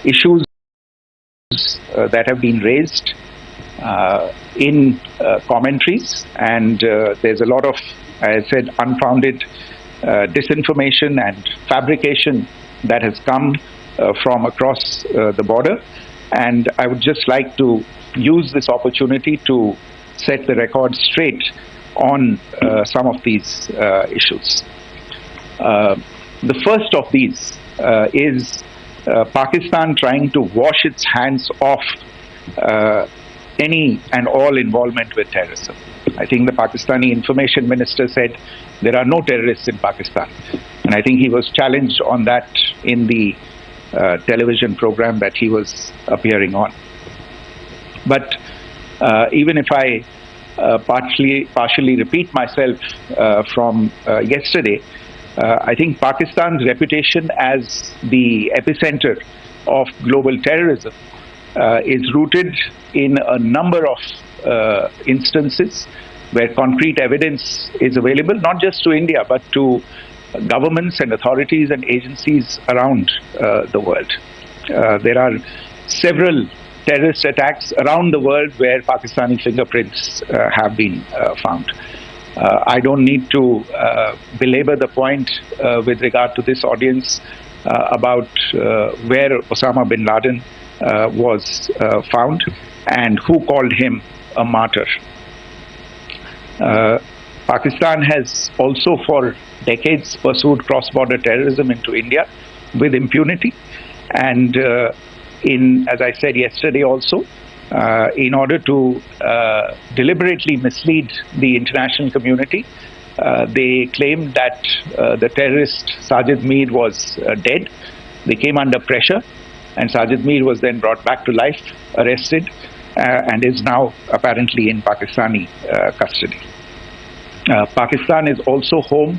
issues that have been raised in commentaries, and there's a lot of, as I said, unfounded disinformation and fabrication that has come from across the border. And I would just like to use this opportunity to set the record straight on some of these issues. The first of these is Pakistan trying to wash its hands off any and all involvement with terrorism. I think the Pakistani information minister said there are no terrorists in Pakistan, and I think he was challenged on that in the television program that he was appearing on. But even if I partially repeat myself from yesterday, I think Pakistan's reputation as the epicenter of global terrorism is rooted in a number of instances where concrete evidence is available, not just to India, but to governments and authorities and agencies around the world. There are several terrorist attacks around the world where Pakistani fingerprints have been found. I don't need to belabor the point with regard to this audience about where Osama bin Laden was found and who called him a martyr. Pakistan has also for decades pursued cross-border terrorism into India with impunity, and as I said yesterday also, in order to deliberately mislead the international community, they claimed that the terrorist Sajid Mir was dead. They came under pressure, and Sajid Mir was then brought back to life, arrested, and is now apparently in Pakistani custody. Pakistan is also home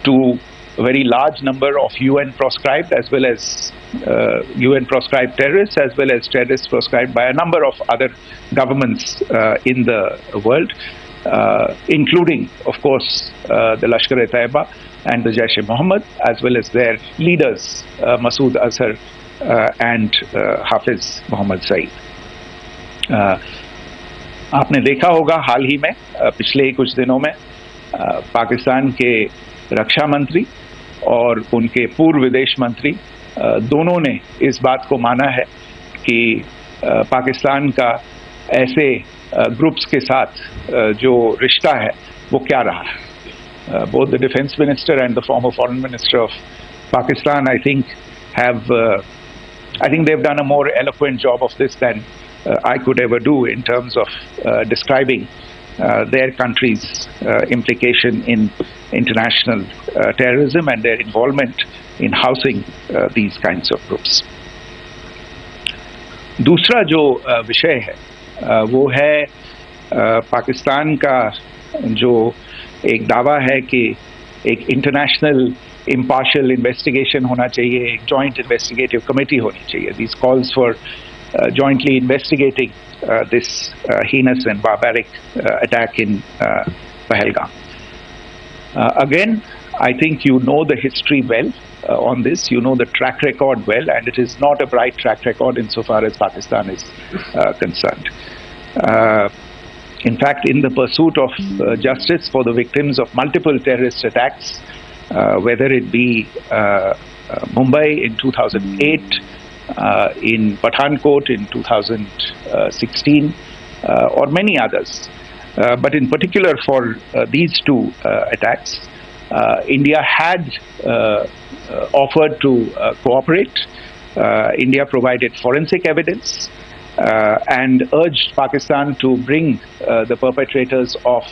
to a very large number of UN proscribed as well as UN proscribed terrorists, as well as terrorists proscribed by a number of other governments in the world, including, of course, the Lashkar-e-Taiba and the Jaish-e-Mohammed, as well as their leaders, Masood Azhar and Hafiz Mohammed Saeed. आपने देखा होगा हाल ही में पिछले ही कुछ दिनों में पाकिस्तान के रक्षा मंत्री और उनके पूर्व विदेश मंत्री दोनों ने इस बात को माना है कि पाकिस्तान का ऐसे ग्रुप्स के साथ जो रिश्ता है वो क्या रहा है. Both the defense minister and the former foreign minister of Pakistan, I think they've done a more eloquent job of this than I could ever do in terms of describing their country's implication in international terrorism and their involvement in housing these kinds of groups. दूसरा जो विषय है वो है पाकिस्तान का जो एक दावा है कि एक इंटरनेशनल impartial investigation होना चाहिए, एक joint investigative committee होनी चाहिए. These calls for jointly investigating this heinous and barbaric attack in Pahalgam. Again, I think you know the history well on this. You know the track record well, and it is not a bright track record insofar as Pakistan is concerned. In fact, in the pursuit of justice for the victims of multiple terrorist attacks, whether it be Mumbai in 2008, in Pathankot in 2016, or many others. But in particular for these two attacks, India had offered to cooperate. India provided forensic evidence and urged Pakistan to bring the perpetrators of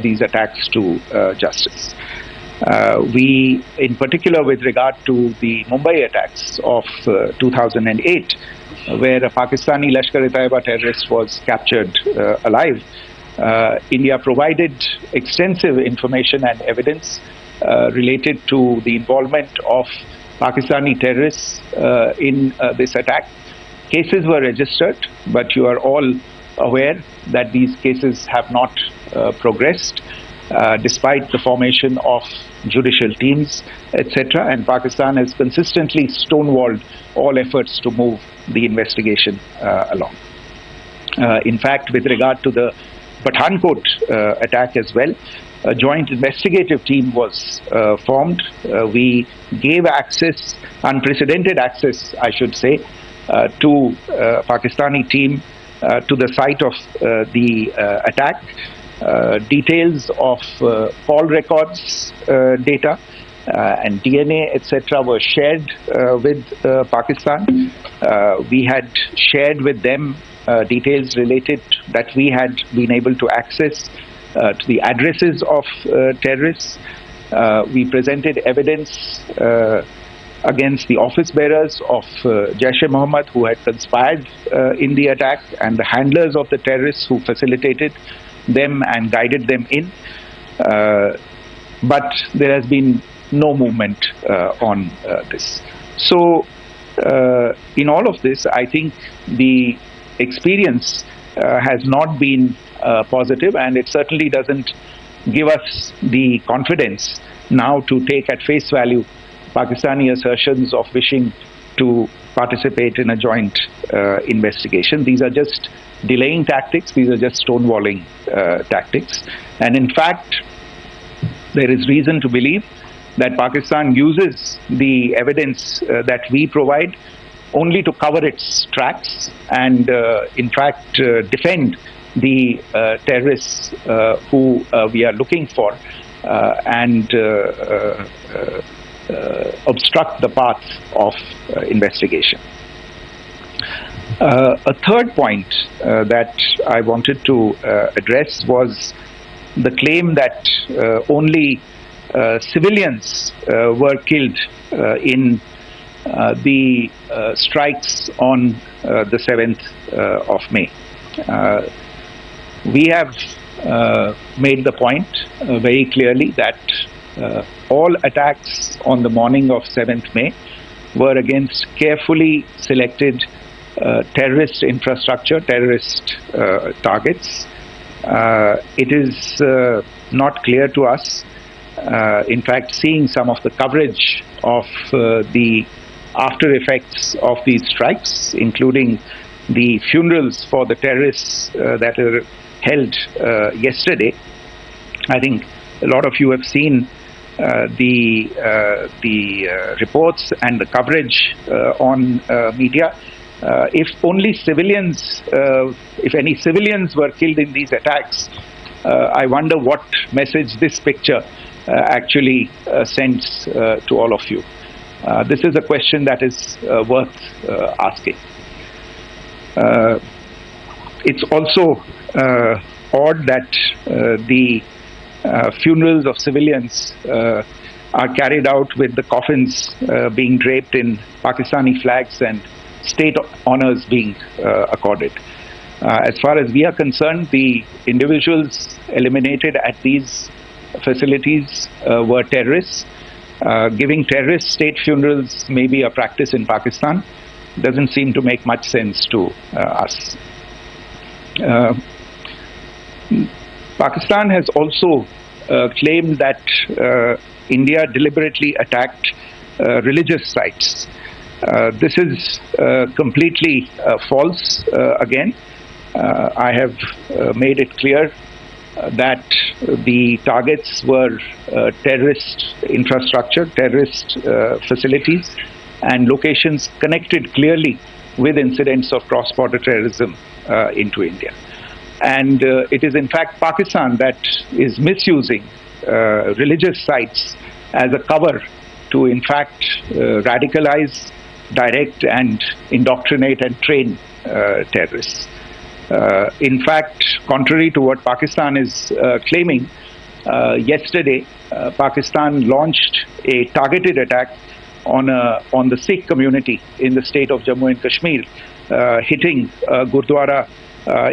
these attacks to justice. We, in particular with regard to the Mumbai attacks of 2008, where a Pakistani Lashkar-e-Taiba terrorist was captured alive, India provided extensive information and evidence related to the involvement of Pakistani terrorists in this attack. Cases were registered, but you are all aware that these cases have not progressed, despite the formation of judicial teams, etc. And Pakistan has consistently stonewalled all efforts to move the investigation along. In fact, with regard to the Pathankot attack as well, a joint investigative team was formed. We gave access, unprecedented access, I should say, to Pakistani team to the site of the attack. Details of call records data and DNA, etc. were shared with Pakistan. We had shared with them details related that we had been able to access to the addresses of terrorists. We presented evidence against the office bearers of Jaish-e-Mohammed who had conspired in the attack, and the handlers of the terrorists who facilitated them and guided them in. But there has been no movement on this. So in all of this, I think the experience has not been positive, and it certainly doesn't give us the confidence now to take at face value Pakistani assertions of wishing to participate in a joint investigation. These are just delaying tactics. These are just stonewalling tactics. And in fact, there is reason to believe that Pakistan uses the evidence that we provide only to cover its tracks and, in fact, defend the terrorists who we are looking for and obstruct the path of investigation. A third point that I wanted to address was the claim that only civilians were killed in the strikes on the 7th of May. We have made the point very clearly that all attacks on the morning of 7th May were against carefully selected terrorist infrastructure, terrorist targets. It is not clear to us, in fact, seeing some of the coverage of the after effects of these strikes, including the funerals for the terrorists that were held yesterday. I think a lot of you have seen the reports and the coverage on media. If only civilians, if any civilians were killed in these attacks, I wonder what message this picture actually sends to all of you. This is a question that is worth asking. It's also odd that the funerals of civilians are carried out with the coffins being draped in Pakistani flags and state honors being accorded. As far as we are concerned, the individuals eliminated at these facilities were terrorists. Giving terrorist state funerals may be a practice in Pakistan. Doesn't seem to make much sense to us. Pakistan has also claimed that India deliberately attacked religious sites. This is completely false again. I have made it clear that the targets were terrorist infrastructure, terrorist facilities, and locations connected clearly with incidents of cross-border terrorism into India. And it is in fact Pakistan that is misusing religious sites as a cover to in fact radicalize, direct and indoctrinate and train terrorists. In fact, contrary to what Pakistan is claiming, yesterday Pakistan launched a targeted attack on the Sikh community in the state of Jammu and Kashmir, hitting Gurdwara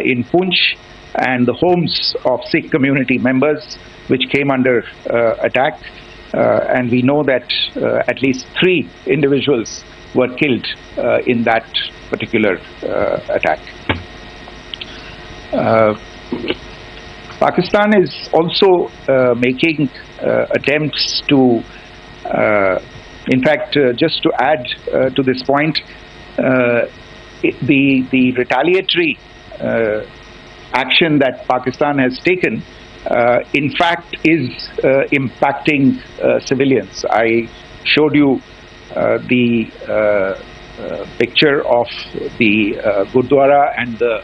in Poonch and the homes of Sikh community members, which came under attack. And we know that at least 3 individuals were killed in that particular attack. Pakistan is also making attempts to, in fact, just to add to this point, the retaliatory action that Pakistan has taken, in fact, is impacting civilians. I showed you the picture of the Gurdwara and the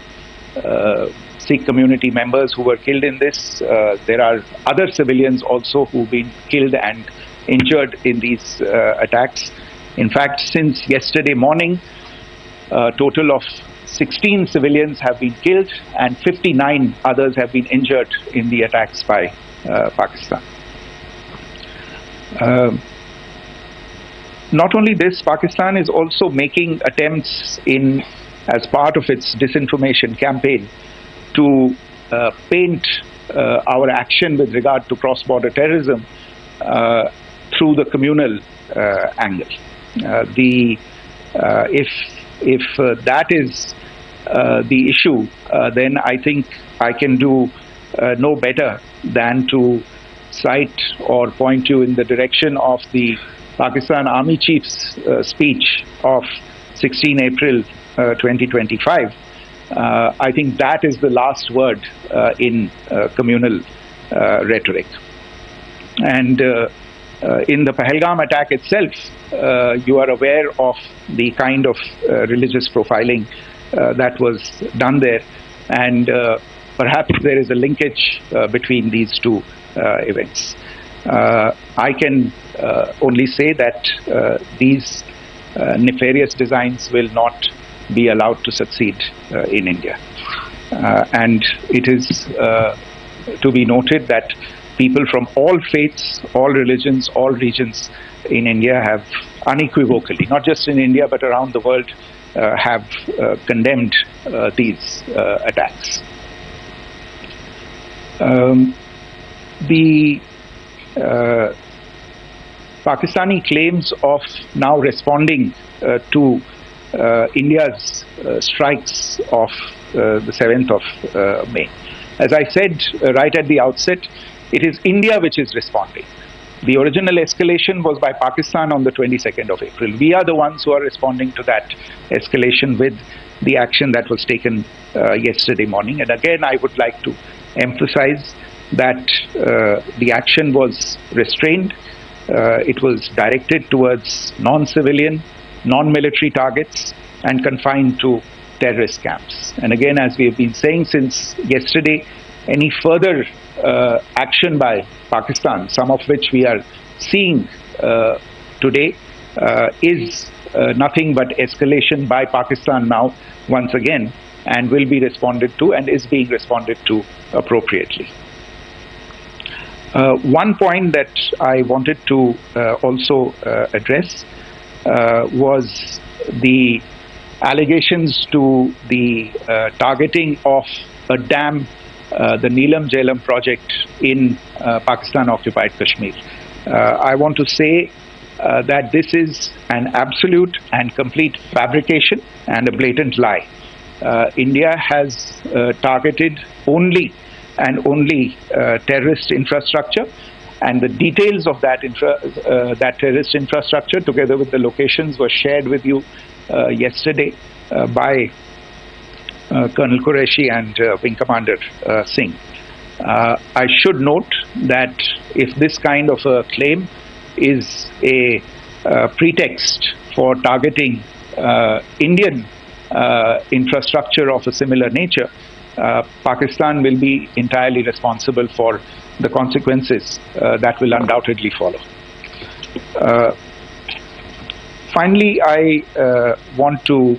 Sikh community members who were killed in this. There are other civilians also who've been killed and injured in these attacks. In fact, since yesterday morning, a total of 16 civilians have been killed and 59 others have been injured in the attacks by Pakistan. Not only this, Pakistan is also making attempts as part of its disinformation campaign to paint our action with regard to cross-border terrorism through the communal angle. If that is the issue, then I think I can do no better than to cite or point you in the direction of the Pakistan Army Chief's speech of 16 April 2025. I think that is the last word in communal rhetoric. And in the Pahalgam attack itself, you are aware of the kind of religious profiling that was done there, and perhaps there is a linkage between these two events. I can only say that these nefarious designs will not be allowed to succeed in India. And it is to be noted that people from all faiths, all religions, all regions in India have unequivocally, not just in India but around the world, have condemned these attacks. The Pakistani claims of now responding to India's strikes of the 7th of May. As I said right at the outset, it is India which is responding. The original escalation was by Pakistan on the 22nd of April. We are the ones who are responding to that escalation with the action that was taken yesterday morning. And again, I would like to emphasize that the action was restrained. It was directed towards non-civilian, non-military targets and confined to terrorist camps. And again, as we have been saying since yesterday, any further action by Pakistan, some of which we are seeing today, is nothing but escalation by Pakistan now once again, and will be responded to and is being responded to appropriately. One point that I wanted to also address was the allegations to the targeting of a dam, the Neelam Jhelum project in Pakistan-occupied Kashmir. I want to say that this is an absolute and complete fabrication and a blatant lie. India has targeted only and only terrorist infrastructure, and the details of that terrorist infrastructure, together with the locations, were shared with you yesterday by Colonel Qureshi and Wing Commander Singh. I should note that if this kind of a claim is a pretext for targeting Indian infrastructure of a similar nature, Pakistan will be entirely responsible for the consequences that will undoubtedly follow. Finally, I want to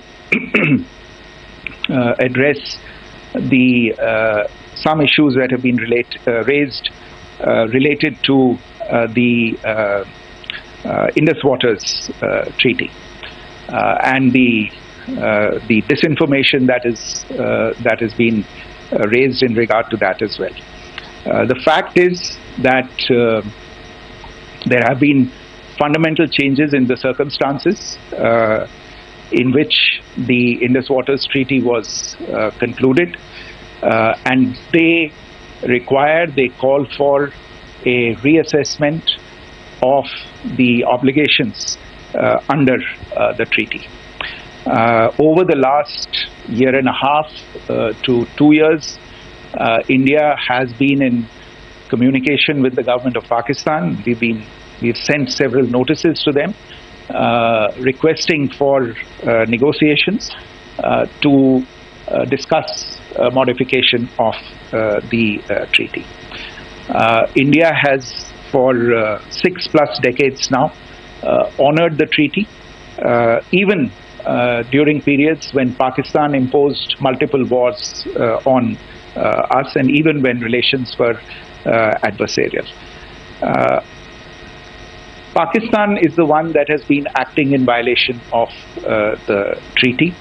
address some issues that have been raised related to the Indus Waters Treaty and the disinformation that has been raised in regard to that as well. The fact is that there have been fundamental changes in the circumstances in which the Indus Waters Treaty was concluded, and they call for a reassessment of the obligations under the treaty. Over the last year and a half to 2 years, India has been in communication with the government of Pakistan. We've sent several notices to them requesting for negotiations to discuss modification of the treaty. India has for 6+ decades now honored the treaty, even during periods when Pakistan imposed multiple wars on us, and even when relations were adversarial. Pakistan is the one that has been acting in violation of the treaty,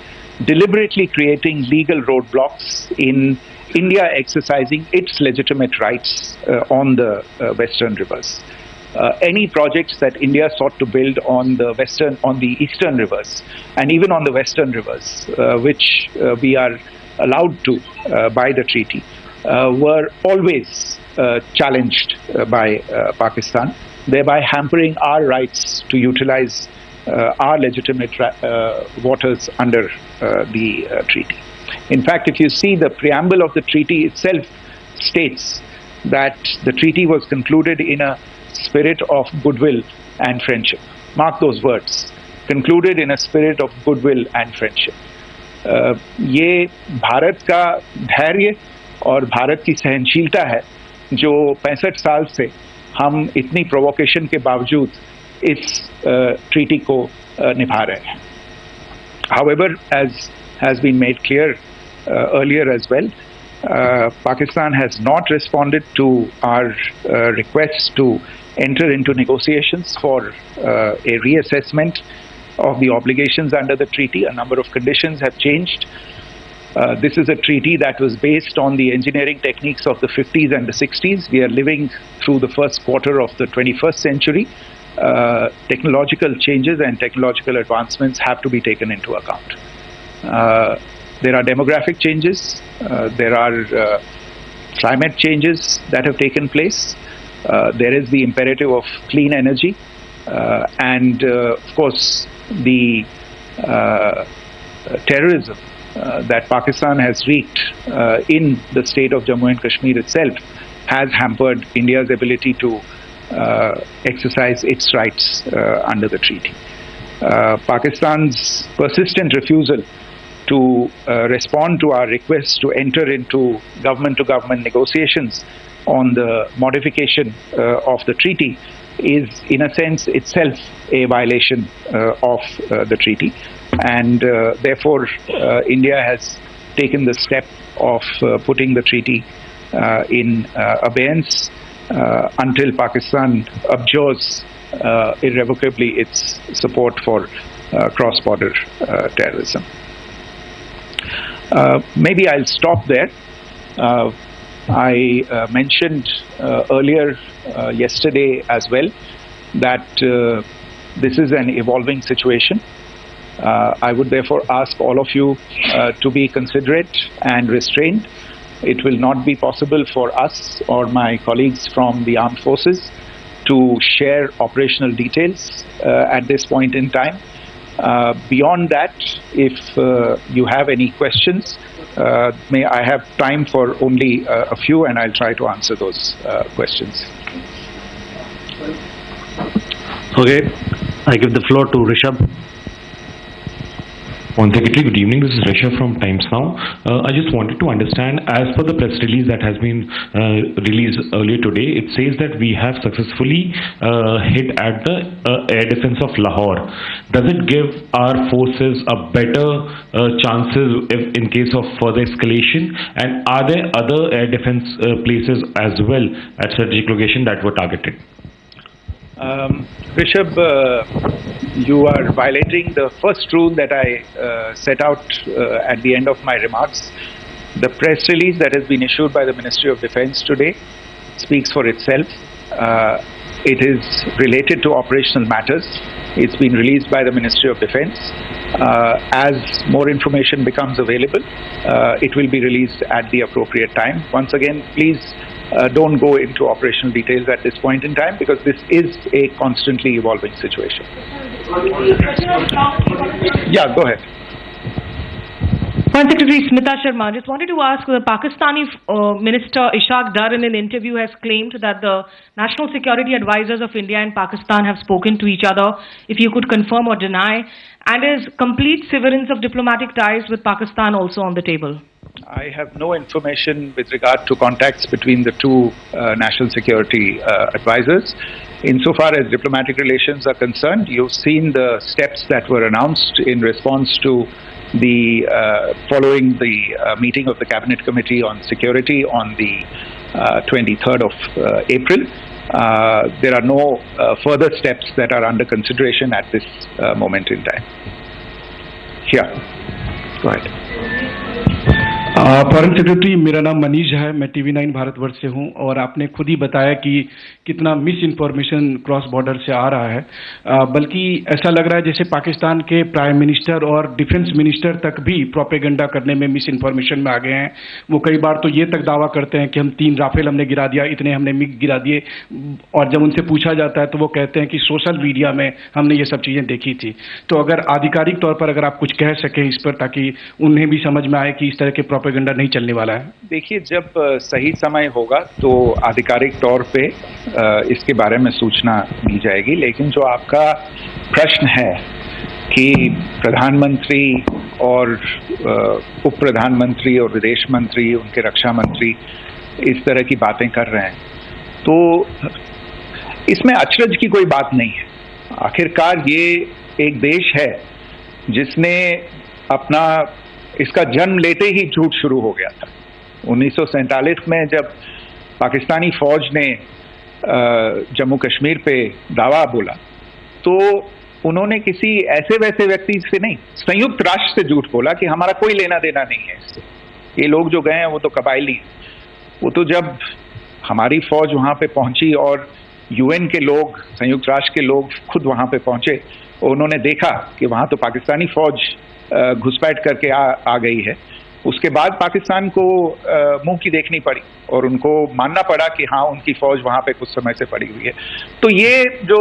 deliberately creating legal roadblocks in India exercising its legitimate rights on the Western rivers. Any projects that India sought to build on the eastern rivers, and even on the western rivers, which we are allowed to by the treaty, were always challenged by Pakistan, thereby hampering our rights to utilize our legitimate waters under the treaty. In fact, if you see the preamble of the treaty itself states that the treaty was concluded in a spirit of goodwill and friendship. Mark those words, concluded in a spirit of goodwill and friendship. ये भारत का धैर्य और भारत की सहनशीलता है जो 65 साल से हम इतनी प्रोवोकेशन के बावजूद इस ट्रीटी को निभा रहे हैं. However, as has been made clear earlier as well, Pakistan has not responded to our requests to enter into negotiations for a reassessment of the obligations under the treaty. A number of conditions have changed. This is a treaty that was based on the engineering techniques of the 50s and the 60s. We are living through the first quarter of the 21st century. Technological changes and technological advancements have to be taken into account. There are demographic changes. There are climate changes that have taken place. There is the imperative of clean energy. And of course, the terrorism that Pakistan has wreaked in the state of Jammu and Kashmir itself has hampered India's ability to exercise its rights under the treaty. Pakistan's persistent refusal to respond to our requests to enter into government-to-government negotiations on the modification of the treaty is, in a sense, itself a violation of the treaty. And therefore, India has taken the step of putting the treaty in abeyance until Pakistan abjures irrevocably its support for cross-border terrorism. Maybe I'll stop there. I mentioned earlier yesterday as well that this is an evolving situation. I would therefore ask all of you to be considerate and restrained it will not be possible for us or my colleagues from the armed forces to share operational details at this point in time. Beyond that, if you have any questions, may I have time for only a few, and I'll try to answer those questions. Okay, I give the floor to Rishabh. One Secretary, good evening. This is Rishabh from Times Now. I just wanted to understand, as per the press release that has been released earlier today, it says that we have successfully hit at the air defense of Lahore. Does it give our forces a better chances in case of further escalation? And are there other air defense places as well at strategic location that were targeted? Rishabh, you are violating the first rule that I set out at the end of my remarks. The press release that has been issued by the Ministry of Defence today speaks for itself. It is related to operational matters. It's been released by the Ministry of Defence. As more information becomes available, it will be released at the appropriate time. Once again, please don't go into operational details at this point in time, because this is a constantly evolving situation. Yeah, go ahead. Foreign Secretary Smita Sharma, just wanted to ask, the Pakistani Minister Ishaq Dar in an interview has claimed that the national security advisors of India and Pakistan have spoken to each other. If you could confirm or deny, and is complete severance of diplomatic ties with Pakistan also on the table? I have no information with regard to contacts between the two national security advisors. Insofar as diplomatic relations are concerned, you've seen the steps that were announced in response to the following the meeting of the Cabinet Committee on Security on the 23rd of April. There are no further steps that are under consideration at this moment in time. Yeah, go ahead. Foreign secretary, मेरा नाम मनीष है, मैं TV9 Bharatvarsh से हूं, और आपने खुद ही बताया कि कितना मिस इन्फॉर्मेशन क्रॉस बॉर्डर से आ रहा है, बल्कि ऐसा लग रहा है जैसे पाकिस्तान के प्राइम मिनिस्टर और डिफेंस मिनिस्टर तक भी प्रोपेगेंडा करने में मिस इन्फॉर्मेशन में आ गए हैं। वो कई बार तो ये तक दावा करते हैं कि हम 3 राफेल हमने गिरा दिया, इतने हमने मिग गिरा दिए, और जब उनसे पूछा जाता है तो वो कहते हैं कि सोशल मीडिया में हमने ये सब चीज़ें देखी थी। तो अगर आधिकारिक तौर पर अगर आप कुछ कह सकें इस पर, ताकि उन्हें भी समझ में आए कि इस तरह के प्रोपेगेंडा नहीं चलने वाला है। देखिए, जब सही समय होगा तो आधिकारिक तौर पे इसके बारे में सूचना दी जाएगी, लेकिन जो आपका प्रश्न है कि प्रधानमंत्री और उप प्रधानमंत्री और विदेश मंत्री, उनके रक्षा मंत्री इस तरह की बातें कर रहे हैं, तो इसमें अचरज की कोई बात नहीं है। आखिरकार ये एक देश है जिसने अपना इसका जन्म लेते ही झूठ शुरू हो गया था। 1947 में जब पाकिस्तानी फौज ने जम्मू कश्मीर पे दावा बोला, तो उन्होंने किसी ऐसे वैसे व्यक्ति से नहीं, संयुक्त राष्ट्र से झूठ बोला कि हमारा कोई लेना देना नहीं है इससे। ये लोग जो गए हैं वो तो कबायली हैं। वो तो जब हमारी फौज वहाँ पे पहुंची और UN के लोग, संयुक्त राष्ट्र के लोग खुद वहाँ पे पहुंचे, उन्होंने देखा कि वहाँ तो पाकिस्तानी फौज घुसपैठ करके आ गई है, उसके बाद पाकिस्तान को मुंह की देखनी पड़ी और उनको मानना पड़ा कि हाँ, उनकी फौज वहाँ पे कुछ समय से पड़ी हुई है। तो ये जो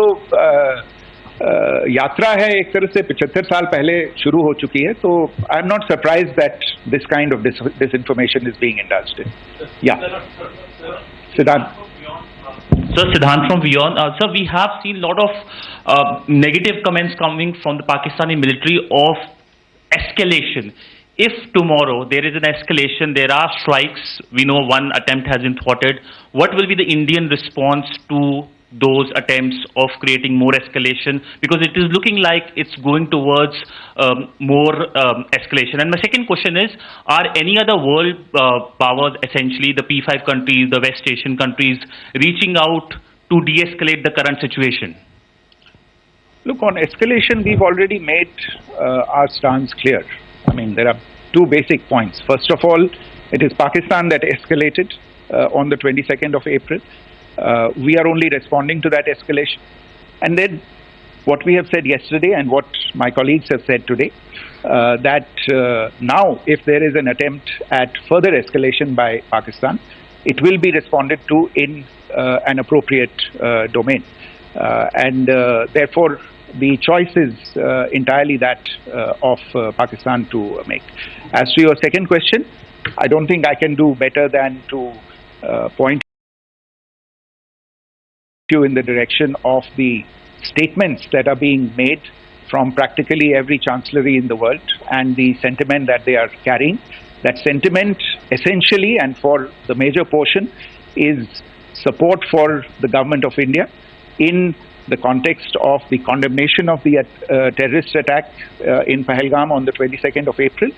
यात्रा है एक तरह से 75 साल पहले शुरू हो चुकी है, तो I am not surprised that this kind of disinformation is being indulged in. Yeah, Siddhant. Sir, Siddhant from Beyond. Sir, we have seen a lot of negative comments coming from the Pakistani military of escalation. If tomorrow there is an escalation, there are strikes, we know one attempt has been thwarted, what will be the Indian response to those attempts of creating more escalation? Because it is looking like it's going towards more escalation. And my second question is, are any other world powers, essentially the P5 countries, the West Asian countries, reaching out to de-escalate the current situation? Look, on escalation, we've already made our stance clear. I mean, there are 2 basic points. First of all, it is Pakistan that escalated on the 22nd of April. We are only responding to that escalation. And then what we have said yesterday and what my colleagues have said today, that now if there is an attempt at further escalation by Pakistan, it will be responded to in an appropriate domain. And therefore, the choice is entirely that of Pakistan to make. As to your second question, I don't think I can do better than to point you in the direction of the statements that are being made from practically every chancellery in the world and the sentiment that they are carrying. That sentiment essentially and for the major portion is support for the government of India in the context of the condemnation of the terrorist attack in Pahalgam on the 22nd of April.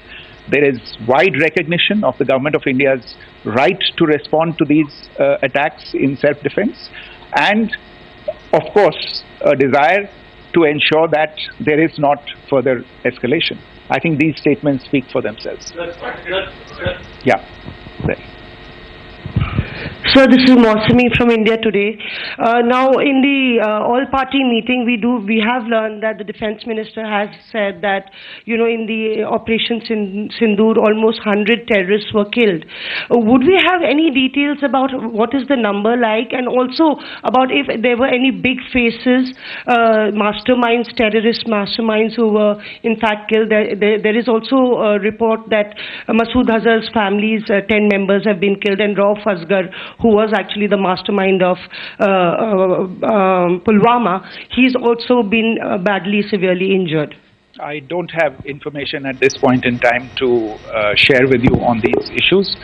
There is wide recognition of the government of India's right to respond to these attacks in self-defense, and of course a desire to ensure that there is not further escalation. I think these statements speak for themselves. Yeah. There. Sir, this is Mausami from India Today. Now, in the all-party meeting, we have learned that the Defence Minister has said that, in the operations in Sindoor, almost 100 terrorists were killed. Would we have any details about what is the number like, and also about if there were any big faces, masterminds, terrorist masterminds who were in fact killed? There is also a report that Masood Azhar's family's 10 members have been killed, and Rauf Asghar, who was actually the mastermind of Pulwama, he's also been badly, severely injured. I don't have information at this point in time to share with you on these issues.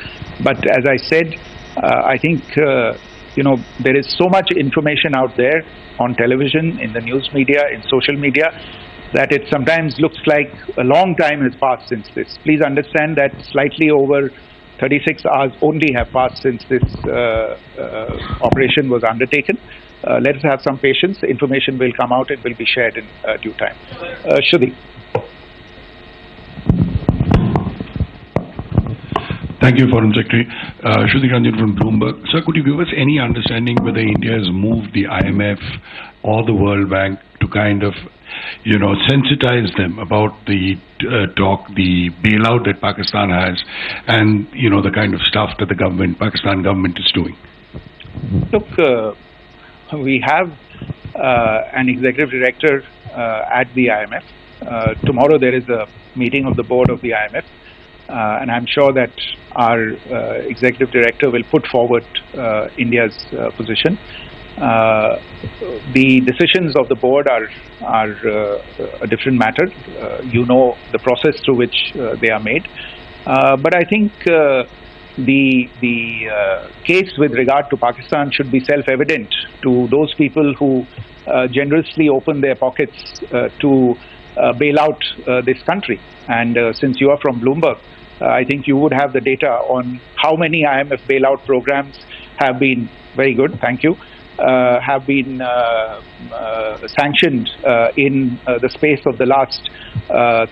But as I said, I think, there is so much information out there on television, in the news media, in social media, that it sometimes looks like a long time has passed since this. Please understand that slightly over 36 hours only have passed since this operation was undertaken. Let us have some patience. Information will come out and will be shared in due time. Shruti. Thank you, Foreign Secretary. Shruti Ranjan from Bloomberg. Sir, could you give us any understanding whether India has moved the IMF or the World Bank to kind of, sensitize them about the the bailout that Pakistan has, and the kind of stuff that the Pakistan government is doing? Look, we have an executive director at the IMF. Tomorrow there is a meeting of the board of the IMF, and I'm sure that our executive director will put forward India's position. The decisions of the board are a different matter. The process through which they are made. But I think the case with regard to Pakistan should be self-evident to those people who generously open their pockets to bail out this country. And since you are from Bloomberg, I think you would have the data on how many IMF bailout programs have been, very good, thank you, have been sanctioned in the space of the last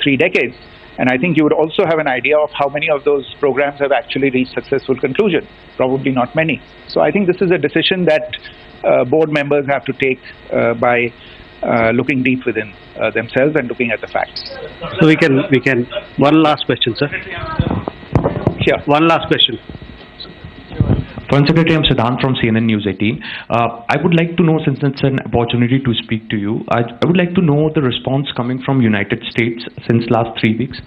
3 decades. And I think you would also have an idea of how many of those programs have actually reached successful conclusion. Probably not many. So I think this is a decision that board members have to take by looking deep within themselves and looking at the facts. So we can, one last question, sir. Sure. One last question. Foreign Secretary, I'm Siddhant from CNN News 18. I would like to know, since it's an opportunity to speak to you, I would like to know the response coming from United States since last 3 weeks.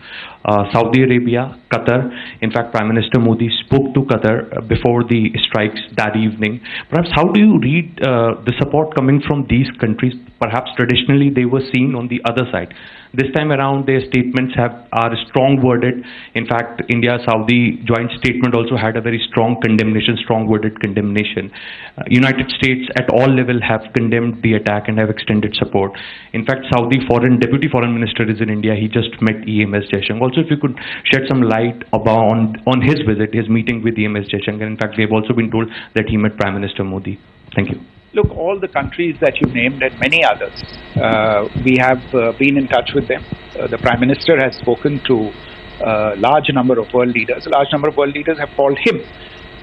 Saudi Arabia, Qatar. In fact, Prime Minister Modi spoke to Qatar before the strikes that evening. Perhaps how do you read the support coming from these countries? Perhaps traditionally they were seen on the other side. This time around, their statements are strong worded. In fact, India-Saudi joint statement also had a very strong condemnation, strong worded condemnation. United States at all level have condemned the attack and have extended support. In fact, Saudi Deputy Foreign Minister is in India. He just met EMS Jaishankar. Also, if you could shed some light on his visit, his meeting with EMS Jaishankar. In fact, we have also been told that he met Prime Minister Modi. Thank you. Look, all the countries that you named and many others, we have been in touch with them. The Prime Minister has spoken to a large number of world leaders. A large number of world leaders have called him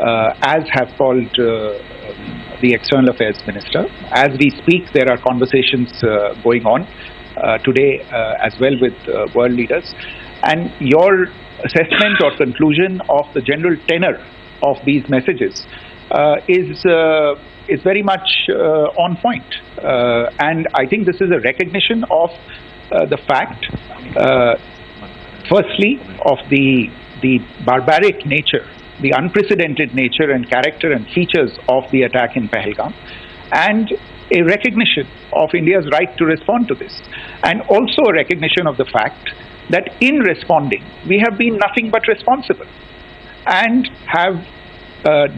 as have called the External Affairs Minister. As we speak, there are conversations going on today as well with world leaders. And your assessment or conclusion of the general tenor of these messages is very much on point. And I think this is a recognition of the fact, firstly, of the barbaric nature, the unprecedented nature and character and features of the attack in Pahalgam, and a recognition of India's right to respond to this, and also a recognition of the fact that in responding, we have been nothing but responsible and have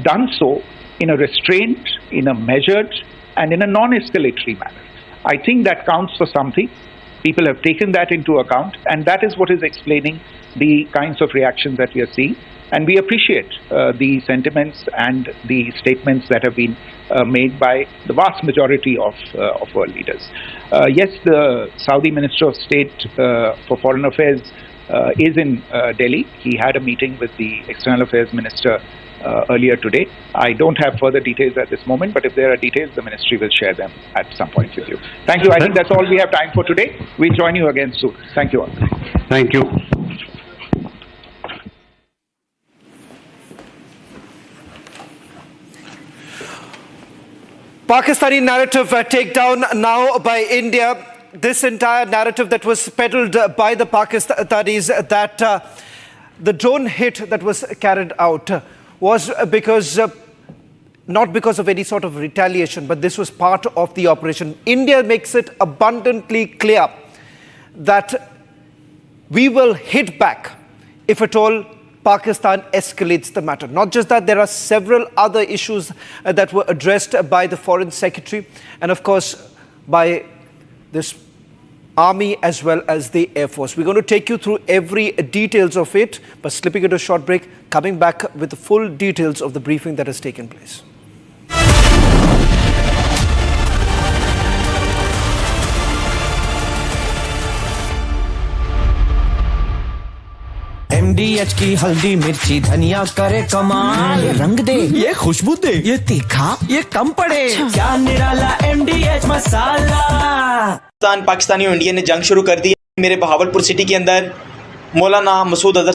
done so in a restrained, in a measured, and in a non-escalatory manner. I think that counts for something. People have taken that into account, and that is what is explaining the kinds of reactions that we are seeing. And we appreciate the sentiments and the statements that have been made by the vast majority of world leaders. Yes, the Saudi Minister of State for Foreign Affairs is in Delhi. He had a meeting with the External Affairs Minister earlier today. I don't have further details at this moment, but if there are details, the Ministry will share them at some point with you. Thank you. I think that's all we have time for today. We'll join you again soon. Thank you all. Thank you. Pakistani narrative takedown now by India. This entire narrative that was peddled by the Pakistanis that the drone hit that was carried out was because, not because of any sort of retaliation, but this was part of the operation. India makes it abundantly clear that we will hit back if at all Pakistan escalates the matter. Not just that, there are several other issues that were addressed by the Foreign Secretary and of course by this Army as well as the Air Force. We're going to take you through every details of it, but slipping into a short break, coming back with the full details of the briefing that has taken place. MDH की हल्दी मिर्ची धनिया करे कमाल, ये रंग दे, ये खुशबू दे, ये तीखा, ये कम पड़े, क्या निराला MDH मसाला। पाकिस्तानी और इंडिया ने जंग शुरू कर दी है। मेरे बहावलपुर सिटी के अंदर मौलाना मसूद अजहर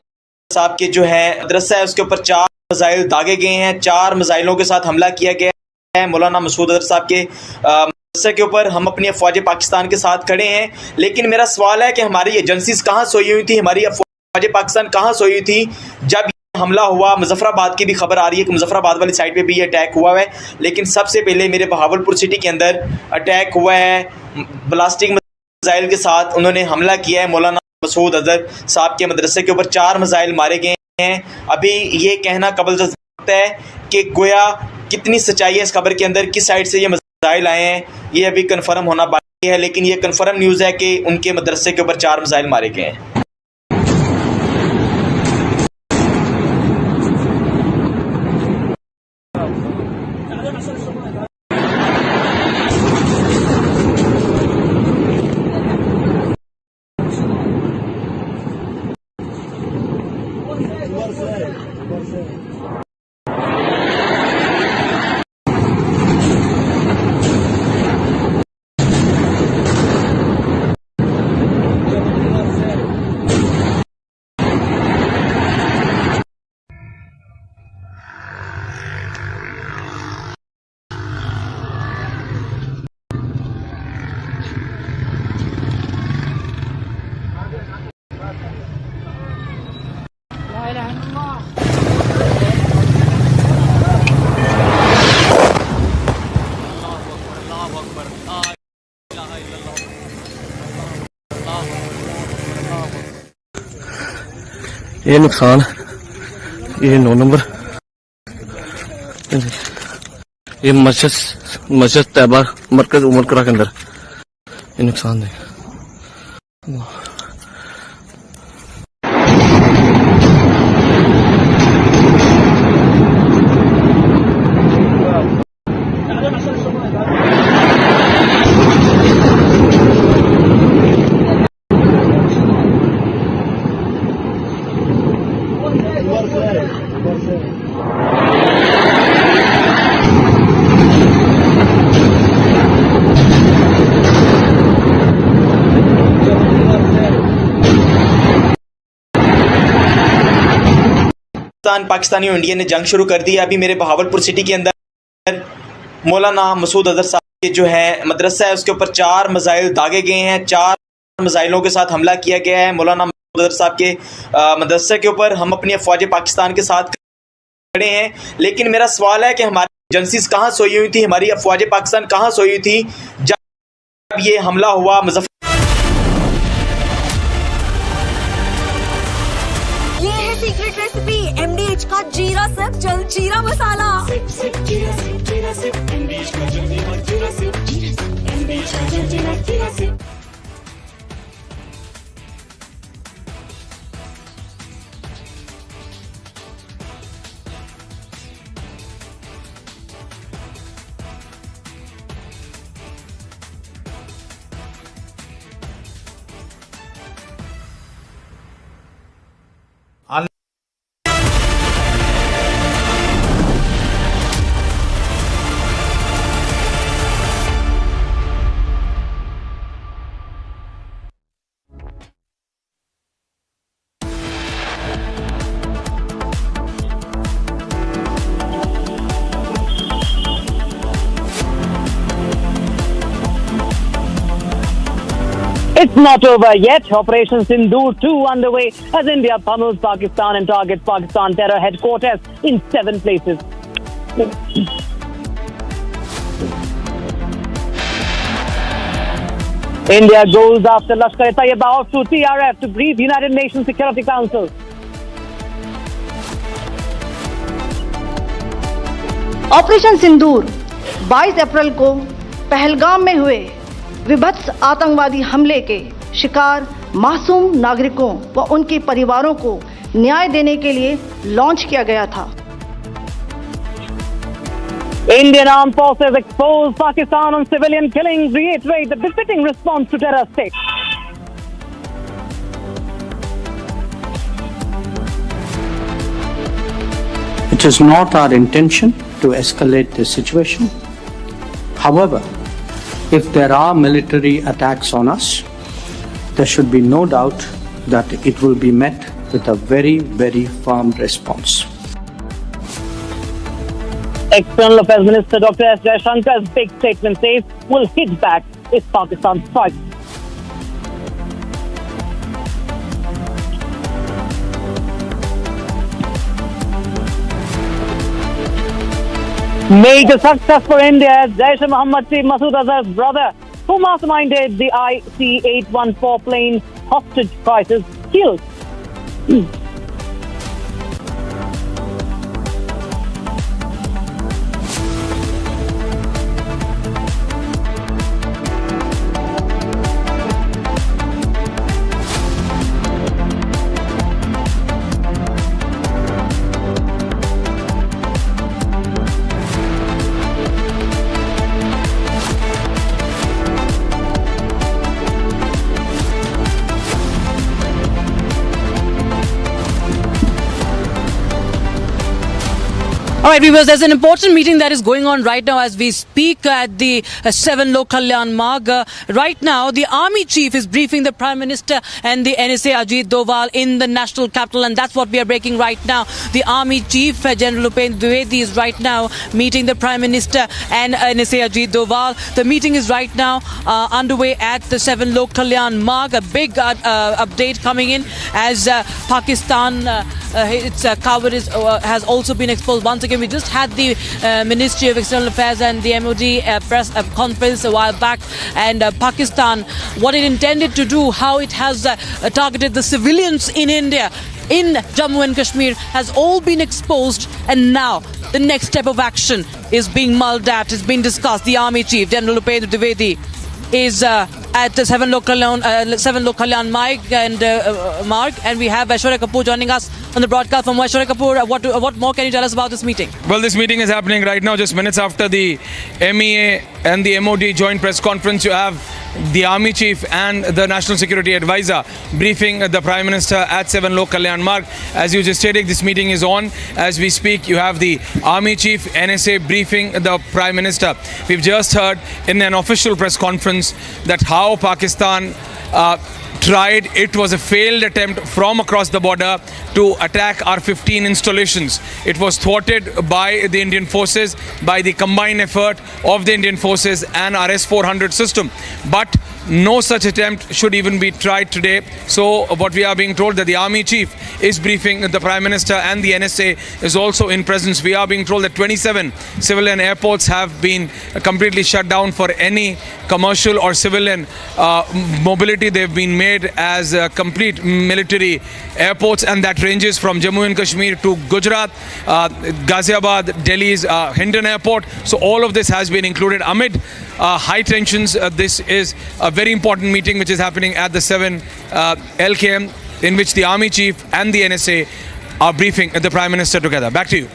साहब के जो है मदरसा है, उसके ऊपर 4 मिसाइल दागे गए हैं। 4 मिसाइलों के साथ हमला किया गया है मौलाना मसूद अजहर साहब के मदरसे के ऊपर। हम अपनी अफवाज पाकिस्तान के साथ खड़े हैं, लेकिन मेरा सवाल है कि हमारी एजेंसीज कहाँ सोई हुई थी, हमारी अफवाज पाकिस्तान कहाँ सोई हुई थी जब हमला हुआ। मुजफ्फराबाद की भी खबर आ रही है कि मुजफ्फराबाद वाली साइड पे भी ये अटैक हुआ है, लेकिन सबसे पहले मेरे बहावलपुर सिटी के अंदर अटैक हुआ है ब्लास्टिक मिसाइल के साथ। उन्होंने हमला किया है मौलाना मसूद अजहर साहब के मदरसे के ऊपर। 4 मिसाइल मारे गए हैं। अभी ये कहना कबल सकता है कि गोया कितनी सच्चाई है इस खबर के अंदर, किस साइड से ये मिसाइल आए हैं, ये अभी कन्फर्म होना बाकी है। लेकिन ये कन्फर्म न्यूज़ है कि उनके मदरसे के ऊपर 4 मिसाइल मारे गए हैं। ये नुकसान, ये 9 नंबर, ये मस्जिद तैयबा मरकज उमरकरा के अंदर ये नुकसान है। पाकिस्तानी और इंडिया ने जंग शुरू कर दी है। अभी मेरे बहावलपुर सिटी के अंदर मौलाना मसूद अजहर साहब के जो है मदरसा है उसके ऊपर 4 मिसाइल दागे गए हैं। 4 मिसाइलों के साथ हमला किया गया है मौलाना मसूद अजहर साहब के मदरसे के ऊपर। हम अपनी अफवाज पाकिस्तान के साथ खड़े हैं, लेकिन मेरा सवाल है कि हमारी एजेंसीज कहाँ सोई हुई थी, हमारी अफवाज पाकिस्तान कहाँ सोई हुई थी जब ये हमला हुआ मुजफ्फर। सीक्रेट रेसिपी MDH का जीरा सिप जल जीरा मसाला। It's not over yet. Operation Sindoor 2 underway as India pummels Pakistan and targets Pakistan terror headquarters in 7 places. India goes after Lashkar-e-Taiba to TRF to brief United Nations Security Council. Operation Sindoor 22 अप्रैल को पहलगाम में हुए विभत्स आतंकवादी हमले के शिकार मासूम नागरिकों व उनके परिवारों को न्याय देने के लिए लॉन्च किया गया था। Indian armed forces expose Pakistan on civilian killings, reiterate the befitting response to terror state. It is not our intention to escalate the situation. However, if there are military attacks on us, there should be no doubt that it will be met with a very, very firm response. External Affairs Minister Dr. S. Jaishankar's big statement says we'll hit back if Pakistan strikes. Major success for India as Jaish-e-Mohammed chief Masood Azhar's brother, who masterminded the IC-814 plane hostage crisis, killed. All right, viewers, there's an important meeting that is going on right now as we speak at the 7 Lok Kalyan Marg. Right now, the army chief is briefing the Prime Minister and the NSA Ajit Doval in the national capital, and that's what we are breaking right now. The army chief, General Upendra Dwivedi, is right now meeting the Prime Minister and NSA Ajit Doval. The meeting is right now underway at the 7 Lok Kalyan Marg. A big update coming in as Pakistan, its cover has also been exposed once again. We just had the Ministry of External Affairs and the MOD press conference a while back, and Pakistan, what it intended to do, how it has targeted the civilians in India, in Jammu and Kashmir, has all been exposed, and now the next step of action is being mulled at, is being discussed. The Army Chief, General Upendra Dwivedi, is at the 7 Lok Kalyan Marg, and we have Aishwarya Kapoor joining us on the broadcast. From Aishwarya Kapoor, what more can you tell us about this meeting? Well, this meeting is happening right now, just minutes after the MEA and the MOD joint press conference. You have the Army Chief and the National Security Advisor briefing the Prime Minister at 7 Lok Kalyan Marg. As you just stated, this meeting is on as we speak. You have the Army Chief, NSA briefing the Prime Minister. We've just heard in an official press conference that how Pakistan tried, it was a failed attempt from across the border to attack our 15 installations. It was thwarted by the Indian forces, by the combined effort of the Indian forces and our S-400 system. But no such attempt should even be tried today. So what we are being told that the Army Chief is briefing the Prime Minister and the NSA is also in presence. We are being told that 27 civilian airports have been completely shut down for any commercial or civilian mobility. They've been made as complete military airports, and that ranges from Jammu and Kashmir to Gujarat, Ghaziabad, Delhi's Hardened airport. So all of this has been included amid high tensions. This is a very important meeting which is happening at the 7 LKM, in which the Army Chief and the NSA are briefing the Prime Minister together. Back to you.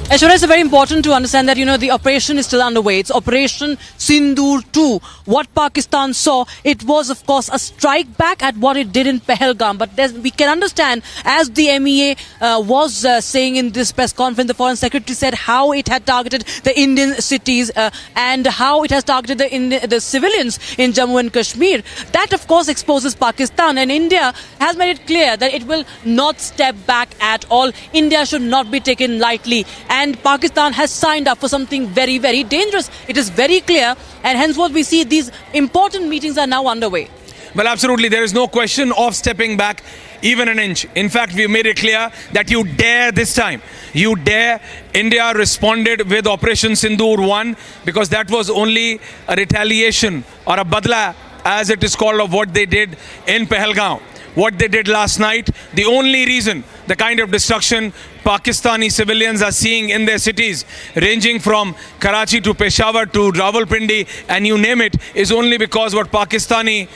Aishwarya, it's very important to understand that, the operation is still underway. It's Operation Sindoor 2. What Pakistan saw, it was, of course, a strike back at what it did in Pahalgam. But we can understand, as the MEA was saying in this press conference, the Foreign Secretary said how it had targeted the Indian cities and how it has targeted the civilians in Jammu and Kashmir. That, of course, exposes Pakistan. And India has made it clear that it will not step back at all. India should not be taken lightly. And Pakistan has signed up for something very, very dangerous. It is very clear, and henceforth we see these important meetings are now underway. Well, absolutely. There is no question of stepping back even an inch. In fact, we made it clear that you dare this time. You dare. India responded with Operation Sindoor 1 because that was only a retaliation or a badla, as it is called, of what they did in Pahalgam. What they did last night, the only reason, the kind of destruction Pakistani civilians are seeing in their cities, ranging from Karachi to Peshawar to Rawalpindi, and you name it, is only because what Pakistani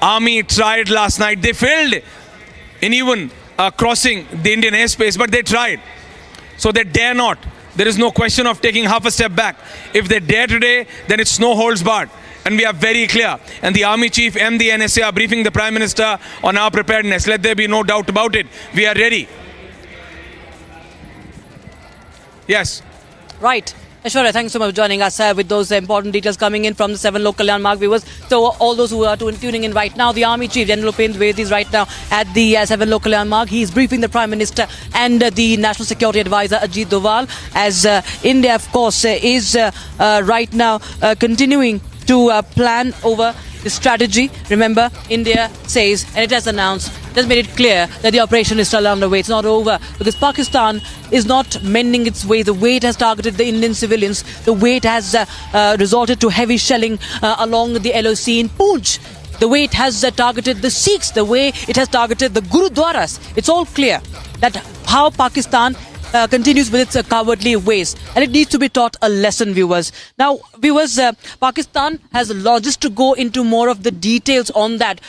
army tried last night. They failed in even crossing the Indian airspace, but they tried. So they dare not. There is no question of taking half a step back. If they dare today, then it's no holds barred. And we are very clear. And the Army Chief and the NSA are briefing the Prime Minister on our preparedness. Let there be no doubt about it. We are ready. Yes. Right. Aishwarya, thanks so much for joining us with those important details coming in from the 7 local landmark viewers. So all those who are tuning in right now, the Army Chief, General Upinder Dwivedi, is right now at the 7 local landmark. He is briefing the Prime Minister and the National Security Advisor Ajit Doval, as India, of course, is right now continuing to plan over the strategy. Remember, India says, and it has announced, it has made it clear that the operation is still underway. It's not over because Pakistan is not mending its way. The way it has targeted the Indian civilians, the way it has resorted to heavy shelling along the LOC in Poonch, the way it has targeted the Sikhs, the way it has targeted the Gurudwaras. It's all clear that how Pakistan continues with its cowardly ways, and it needs to be taught a lesson, viewers. Now, viewers, Pakistan has just to go into more of the details on that.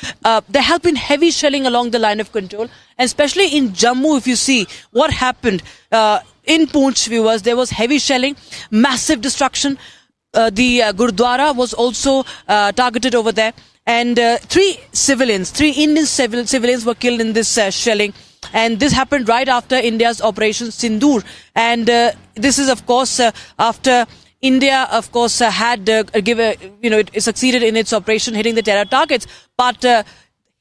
There have been heavy shelling along the line of control, and especially in Jammu, if you see what happened in Poonch, viewers, there was heavy shelling, massive destruction. The Gurdwara was also targeted over there, and 3 Indian civilians were killed in this shelling. And this happened right after India's Operation Sindoor. And this is, of course, after India, of course, had it succeeded in its operation, hitting the terror targets. But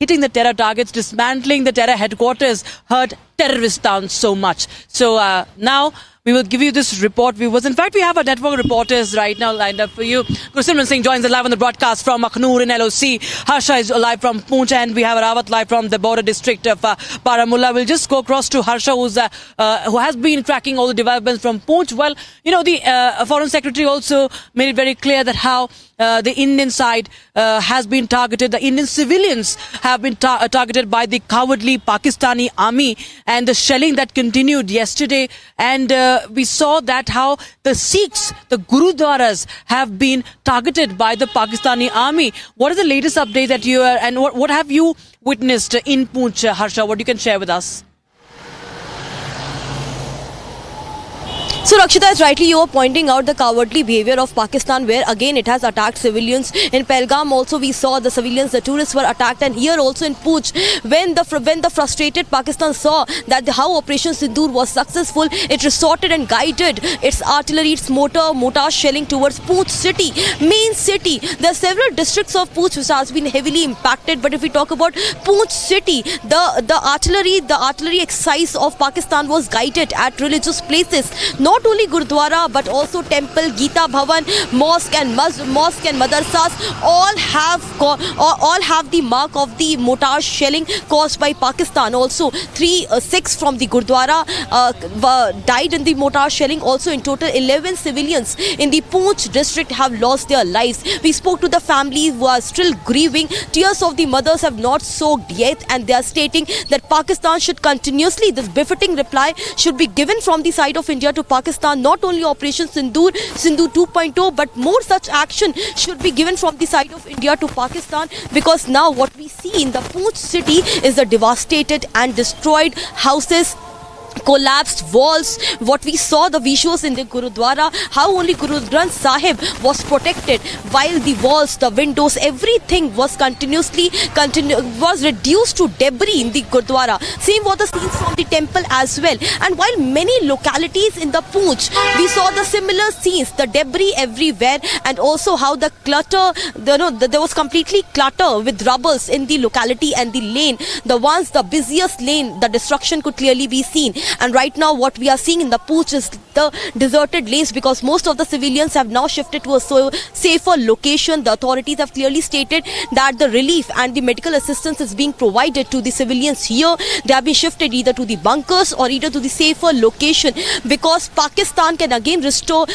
hitting the terror targets, dismantling the terror headquarters, hurt terrorists down so much. So now we will give you this report, viewers. In fact, we have our network reporters right now lined up for you. Gursimran Singh joins us live on the broadcast from Aknoor in LOC. Harsha is live from Poonch, and we have Rawat live from the border district of Baramulla. We'll just go across to Harsha, who has been tracking all the developments from Poonch. Well, the Foreign Secretary also made it very clear that how the Indian side has been targeted. The Indian civilians have been targeted by the cowardly Pakistani army, and the shelling that continued yesterday. And we saw that how the Sikhs, the Gurudwaras, have been targeted by the Pakistani army. What is the latest update that you are, and what have you witnessed in Poonch, Harsha? What you can share with us? So Rakshita, as rightly you are pointing out the cowardly behavior of Pakistan, where again it has attacked civilians. In Pelgam also we saw the civilians, the tourists were attacked, and here also in Pooch, when the frustrated Pakistan saw that how Operation Sindoor was successful, it resorted and guided its artillery, its mortar shelling towards Pooch city, main city. There are several districts of Pooch which has been heavily impacted, but if we talk about Pooch city, the artillery exercise of Pakistan was guided at religious places. Not only Gurdwara but also temple, Gita Bhavan, mosque and madrasas all have the mark of the mortar shelling caused by Pakistan. Also 6 from the Gurdwara died in the mortar shelling. Also in total 11 civilians in the Poonch district have lost their lives. We spoke to the families who are still grieving. Tears of the mothers have not soaked yet, and they are stating that Pakistan should continuously, this befitting reply should be given from the side of India to Pakistan. Not only Operation Sindoor 2.0, but more such action should be given from the side of India to Pakistan, because now what we see in the Poonch city is the devastated and destroyed houses, collapsed walls. What we saw, the visuals in the Gurudwara, how only Guru Granth Sahib was protected, while the walls, the windows, everything was was reduced to debris in the Gurudwara. Same was the scenes from the temple as well. And while many localities in the Poonch, we saw the similar scenes, the debris everywhere, and also how the clutter, there was completely clutter with rubbles in the locality and the lane. The busiest lane, the destruction could clearly be seen. And right now what we are seeing in the Pooch is the deserted lanes, because most of the civilians have now shifted to a safer location. The authorities have clearly stated that the relief and the medical assistance is being provided to the civilians here. They have been shifted either to the bunkers or either to the safer location, because Pakistan can again resort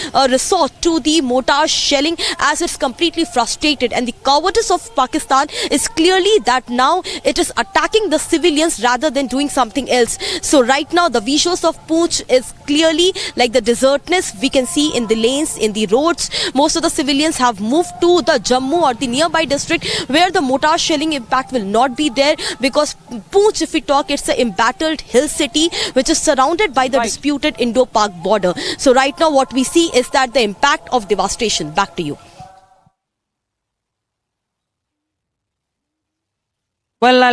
to the mortar shelling as it's completely frustrated. And the cowardice of Pakistan is clearly that now it is attacking the civilians rather than doing something else. So right now the visuals of Pooch is clearly like the desertness we can see in the lanes, in the roads. Most of the civilians have moved to the Jammu or the nearby district where the mortar shelling impact will not be there, because Pooch, if we talk, it's an embattled hill city which is surrounded by the disputed Indo-Pak border. So right now what we see is that the impact of devastation. Back to you. Well,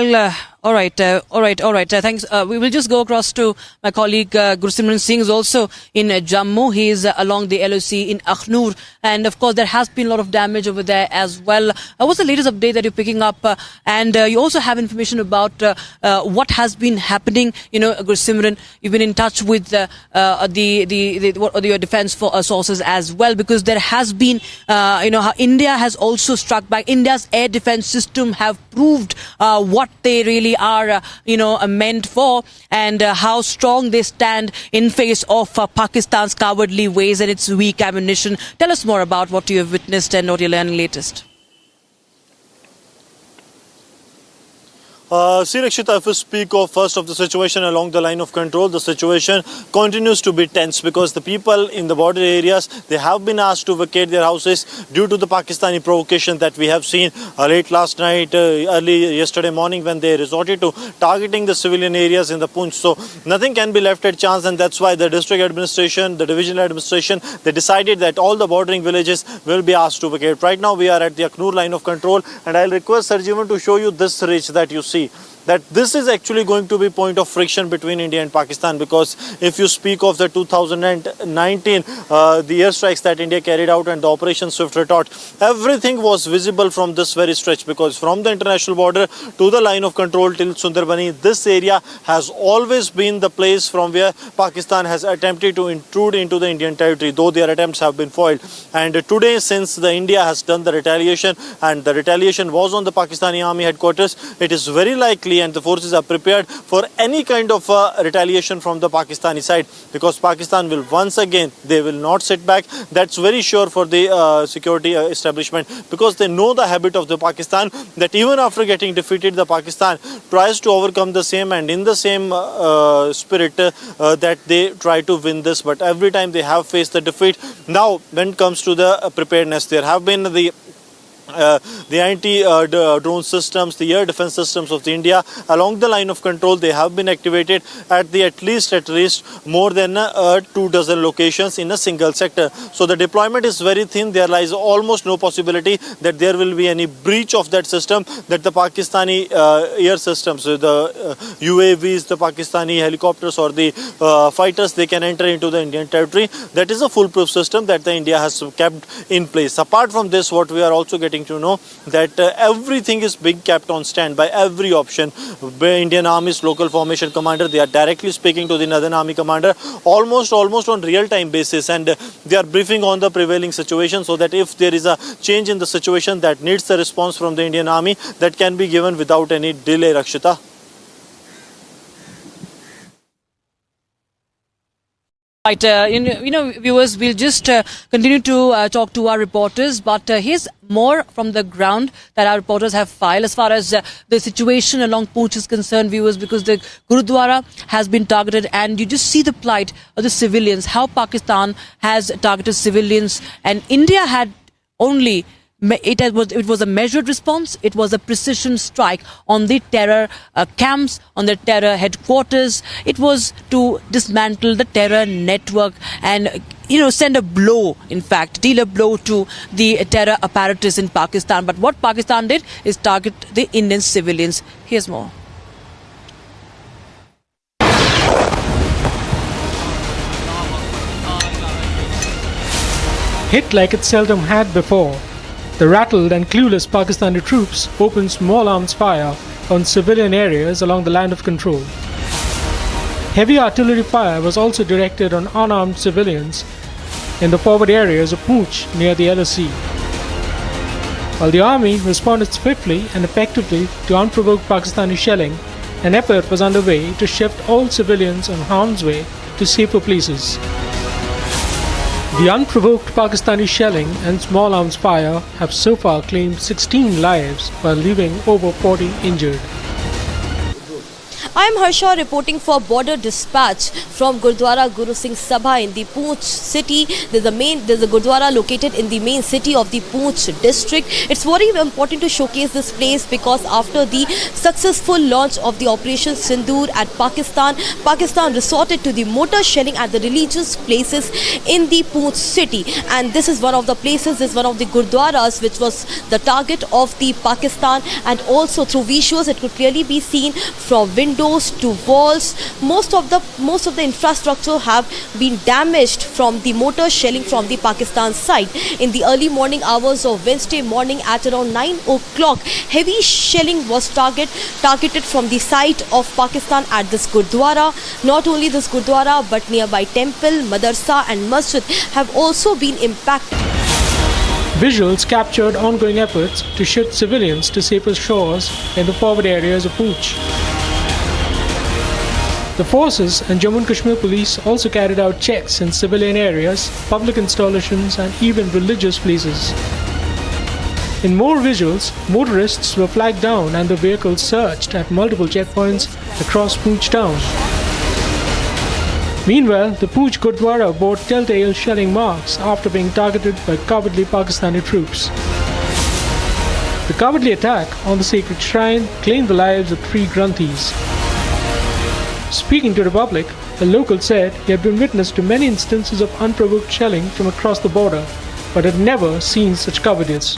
all right. Thanks. We will just go across to my colleague Gursimran Singh, is also in Jammu. He is along the LOC in Akhnur, and of course there has been a lot of damage over there as well. What's the latest update that you're picking up? And you also have information about what has been happening. Gursimran, you've been in touch with your defense sources as well, because there has been, how India has also struck back. India's air defense system have proved what they really are, meant for, and how strong they stand in face of Pakistan's cowardly ways and its weak ammunition. Tell us more about what you have witnessed and what you're learning latest. See, Rakshita, if we speak of first of the situation along the line of control, the situation continues to be tense, because the people in the border areas, they have been asked to vacate their houses due to the Pakistani provocation that we have seen late last night, early yesterday morning, when they resorted to targeting the civilian areas in the Poonch. So nothing can be left at chance, and that's why the district administration, the divisional administration, they decided that all the bordering villages will be asked to vacate. Right now we are at the Akhnur line of control, and I'll request Sarjivan to show you this ridge that you see. That this is actually going to be point of friction between India and Pakistan, because if you speak of the 2019 the airstrikes that India carried out and the Operation Swift Retort, everything was visible from this very stretch, because from the international border to the line of control till Sundarbani, this area has always been the place from where Pakistan has attempted to intrude into the Indian territory, though their attempts have been foiled. And today, since the India has done the retaliation, and the retaliation was on the Pakistani army headquarters, it is very likely and the forces are prepared for any kind of retaliation from the Pakistani side, because Pakistan will once again, they will not sit back. That's very sure for the security establishment, because they know the habit of the Pakistan, that even after getting defeated, the Pakistan tries to overcome the same, and in the same spirit that they try to win this. But every time they have faced the defeat. Now when it comes to the preparedness, there have been the the anti-drone systems, the air defense systems of the India along the line of control. They have been activated at least more than 24 locations in a single sector. So the deployment is very thin. There lies almost no possibility that there will be any breach of that system, that the Pakistani air systems, the UAVs, the Pakistani helicopters or the fighters, they can enter into the Indian territory. That is a foolproof system that the India has kept in place. Apart from this, what we are also getting to know that everything is being kept on standby, every option. Indian Army's local formation commander, they are directly speaking to the Northern Army commander almost on real-time basis, and they are briefing on the prevailing situation, so that if there is a change in the situation that needs the response from the Indian Army, that can be given without any delay. Rakshita. Right, viewers, we'll just continue to talk to our reporters, but here's more from the ground that our reporters have filed as far as the situation along Poonch is concerned, viewers, because the Gurudwara has been targeted, and you just see the plight of the civilians, how Pakistan has targeted civilians, and India had only... It was a measured response. It was a precision strike on the terror camps, on the terror headquarters. It was to dismantle the terror network and, send a blow, in fact, deal a blow to the terror apparatus in Pakistan. But what Pakistan did is target the Indian civilians. Here's more. Hit like it seldom had before, the rattled and clueless Pakistani troops opened small arms fire on civilian areas along the line of control. Heavy artillery fire was also directed on unarmed civilians in the forward areas of Poonch near the LOC. While the army responded swiftly and effectively to unprovoked Pakistani shelling, an effort was underway to shift all civilians on harm's way to safer places. The unprovoked Pakistani shelling and small arms fire have so far claimed 16 lives while leaving over 40 injured. I am Harsha reporting for Border Dispatch from Gurdwara Guru Singh Sabha in the Poonch city. There's a Gurdwara located in the main city of the Poonch district. It's very important to showcase this place because after the successful launch of the Operation Sindoor at Pakistan resorted to the mortar shelling at the religious places in the Poonch city. And this is one of the places, this is one of the Gurdwaras which was the target of the Pakistan, and also through visuals it could clearly be seen from windows to walls. Most of the infrastructure have been damaged from the mortar shelling from the Pakistan side. In the early morning hours of Wednesday morning at around 9 o'clock, heavy shelling was targeted from the site of Pakistan at this Gurdwara. Not only this Gurdwara but nearby temple, madrasa and masjid have also been impacted. Visuals captured ongoing efforts to shift civilians to safer shores in the forward areas of Poonch. The forces and Jammu and Kashmir police also carried out checks in civilian areas, public installations and even religious places. In more visuals, motorists were flagged down and the vehicles searched at multiple checkpoints across Poonch town. Meanwhile, the Poonch Gurdwara bore telltale shelling marks after being targeted by cowardly Pakistani troops. The cowardly attack on the sacred shrine claimed the lives of 3 Granthis. Speaking to the public, a local said he had been witness to many instances of unprovoked shelling from across the border, but had never seen such cowardice.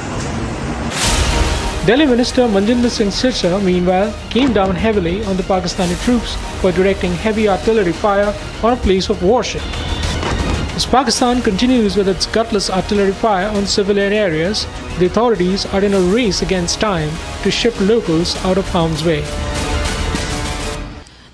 Delhi Minister Manjinder Singh Sirsa, meanwhile, came down heavily on the Pakistani troops for directing heavy artillery fire on a place of worship. As Pakistan continues with its gutless artillery fire on civilian areas, the authorities are in a race against time to shift locals out of harm's way.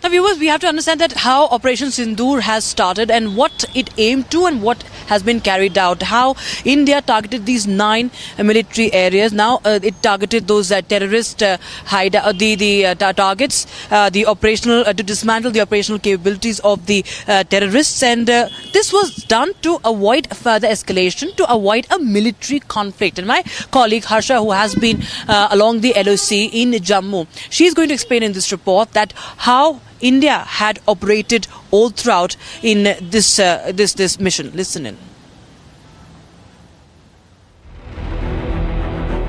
Now, viewers, we have to understand that how Operation Sindoor has started and what it aimed to and what has been carried out. How India targeted these 9 military areas. Now it targeted those terrorist targets, the operational to dismantle the operational capabilities of the terrorists, and this was done to avoid further escalation, to avoid a military conflict. And my colleague Harsha, who has been along the LOC in Jammu, she is going to explain in this report that how India had operated all throughout in this mission. Listen in.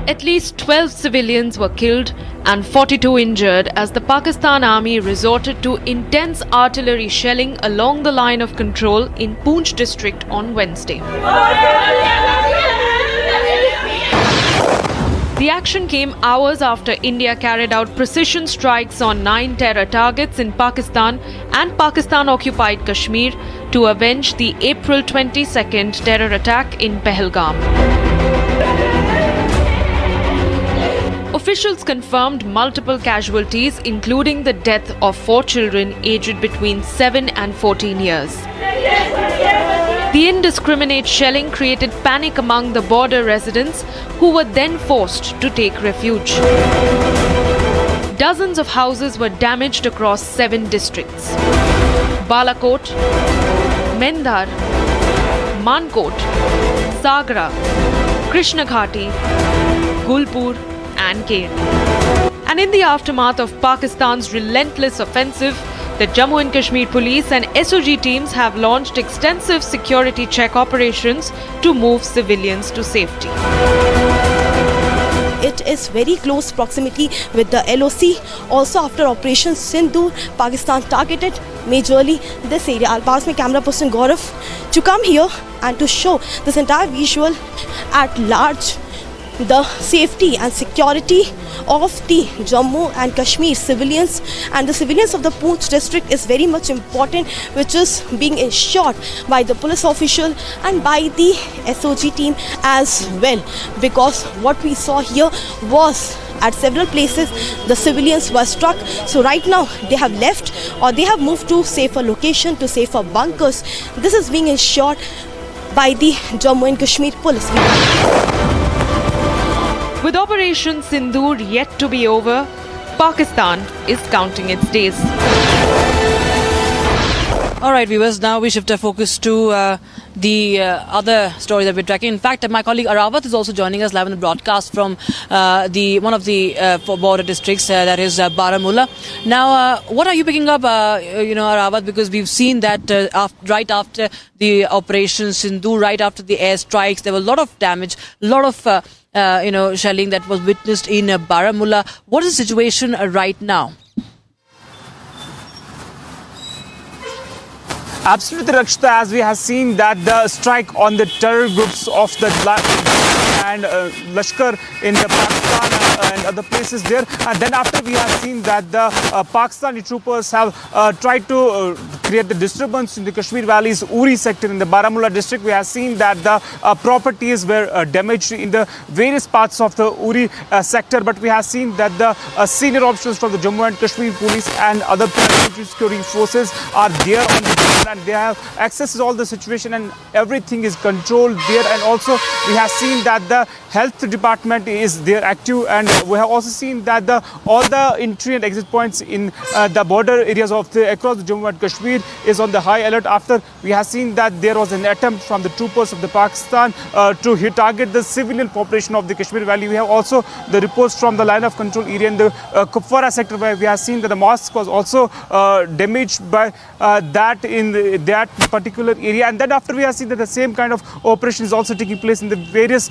At least 12 civilians were killed and 42 injured as the Pakistan Army resorted to intense artillery shelling along the line of control in Poonch district on Wednesday. The action came hours after India carried out precision strikes on 9 terror targets in Pakistan and Pakistan-occupied Kashmir to avenge the April 22nd terror attack in Pahalgam. Officials confirmed multiple casualties, including the death of 4 children aged between 7 and 14 years. The indiscriminate shelling created panic among the border residents, who were then forced to take refuge. Dozens of houses were damaged across 7 districts: Balakot, Mendhar, Mankot, Sagra, Krishnaghati, Gulpur and Kain. And in the aftermath of Pakistan's relentless offensive, the Jammu and Kashmir police and SOG teams have launched extensive security check operations to move civilians to safety. It is very close proximity with the LOC. Also after Operation Sindu, Pakistan targeted majorly this area. I'll pass my camera person Gaurav to come here and to show this entire visual at large. The safety and security of the Jammu and Kashmir civilians and the civilians of the Poonch district is very much important, which is being ensured by the police official and by the SOG team as well, because what we saw here was at several places the civilians were struck. So right now they have left or they have moved to safer location, to safer bunkers. This is being ensured by the Jammu and Kashmir police. With Operation Sindoor yet to be over, Pakistan is counting its days. All right, viewers, now we shift our focus to the other story that we're tracking. In fact, my colleague Arawat is also joining us live on the broadcast from one of the border districts, that is Baramulla. Now, what are you picking up, Arawat, because we've seen that right after the Operation Sindoor, right after the airstrikes, there was a lot of damage, a lot of shelling that was witnessed in Baramulla. What is the situation right now? Absolutely, Rakshita, as we have seen that the strike on the terror groups of the and Lashkar in the Pakistan and other places there. And then after we have seen that the Pakistani troopers have tried to create the disturbance in the Kashmir Valley's Uri sector in the Baramulla district. We have seen that the properties were damaged in the various parts of the Uri sector. But we have seen that the senior officials from the Jammu and Kashmir police and other paramilitary security forces are there on the ground, and they have access to all the situation and everything is controlled there. And also we have seen that the health department is there active, and we have also seen that all the entry and exit points in the border areas of across the Jammu and Kashmir is on the high alert after we have seen that there was an attempt from the troopers of the Pakistan to target the civilian population of the Kashmir Valley. We have also the reports from the line of control area in the Kupwara sector, where we have seen that the mosque was also damaged by that in that particular area. And then after we have seen that the same kind of operation is also taking place in the various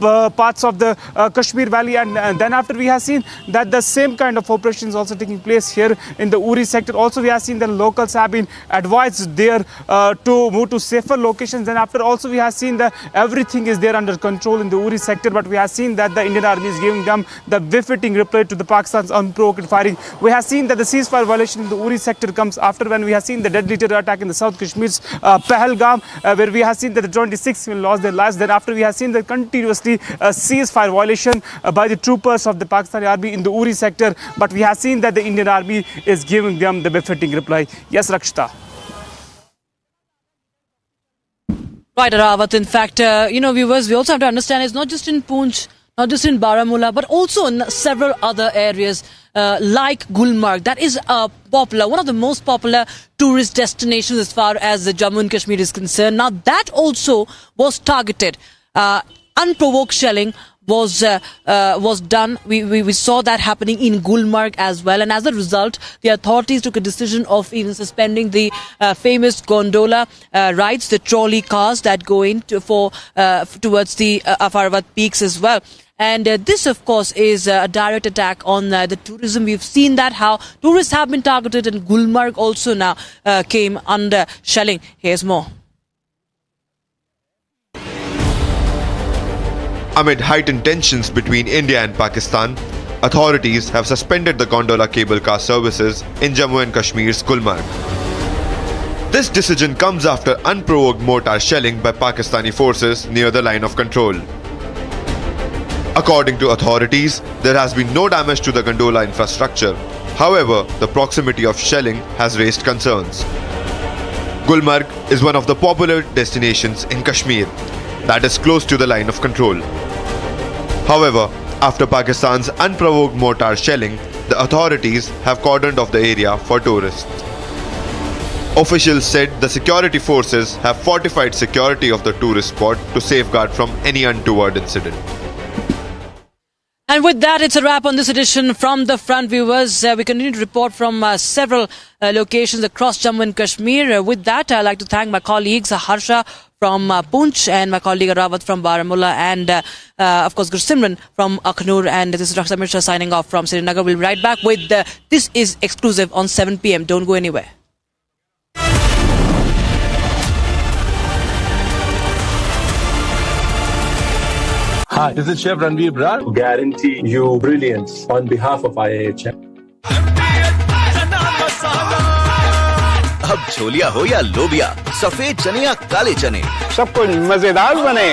parts of the Kashmir Valley, and then after we have seen that the same kind of operation is also taking place here in the Uri sector. Also we have seen that locals have been advised there to move to safer locations. Then after also we have seen that everything is there under control in the Uri sector, but we have seen that the Indian army is giving them the befitting reply to the Pakistan's unprovoked firing. We have seen that the ceasefire violation in the Uri sector comes after when we have seen the deadly terror attack in the South Kashmir's Pahalgam, where we have seen that the 26 people lost their lives. Then after we have seen the continuously ceasefire violation by the troopers of the Pakistani army in the Uri sector, but we have seen that the Indian army is giving them the befitting reply. Yes, Rakshita. Right, Arawat. In fact, viewers, we also have to understand it's not just in Poonch, not just in Baramulla, but also in several other areas like Gulmarg. That is popular, one of the most popular tourist destinations as far as the Jammu and Kashmir is concerned. Now, that also was targeted. Unprovoked shelling was done. We saw that happening in Gulmarg as well, and as a result, the authorities took a decision of even suspending the famous gondola rides, the trolley cars that go in towards the Afarvat peaks as well. And this, of course, is a direct attack on the tourism. We've seen that how tourists have been targeted, and Gulmarg also now came under shelling. Here's more. Amid heightened tensions between India and Pakistan, authorities have suspended the gondola cable car services in Jammu and Kashmir's Gulmarg. This decision comes after unprovoked mortar shelling by Pakistani forces near the line of control. According to authorities, there has been no damage to the gondola infrastructure. However, the proximity of shelling has raised concerns. Gulmarg is one of the popular destinations in Kashmir that is close to the line of control. However, after Pakistan's unprovoked mortar shelling, the authorities have cordoned off the area for tourists. Officials said the security forces have fortified security of the tourist spot to safeguard from any untoward incident. And with that, it's a wrap on this edition from the front, viewers. We continue to report from several locations across Jammu and Kashmir. With that, I'd like to thank my colleagues Harsha from Poonch and my colleague Rawat from Baramulla and, of course, Gursimran from Akhnur. And this is Dr. Mishra signing off from Srinagar. We'll be right back with This Is Exclusive on 7 p.m. Don't go anywhere. Hi, this is Chef Ranveer Brar. Guarantee you brilliance on behalf of IIHM. अब छोलिया हो या लोबिया, सफेद चने या काले चने, सब कुछ मजेदार बने।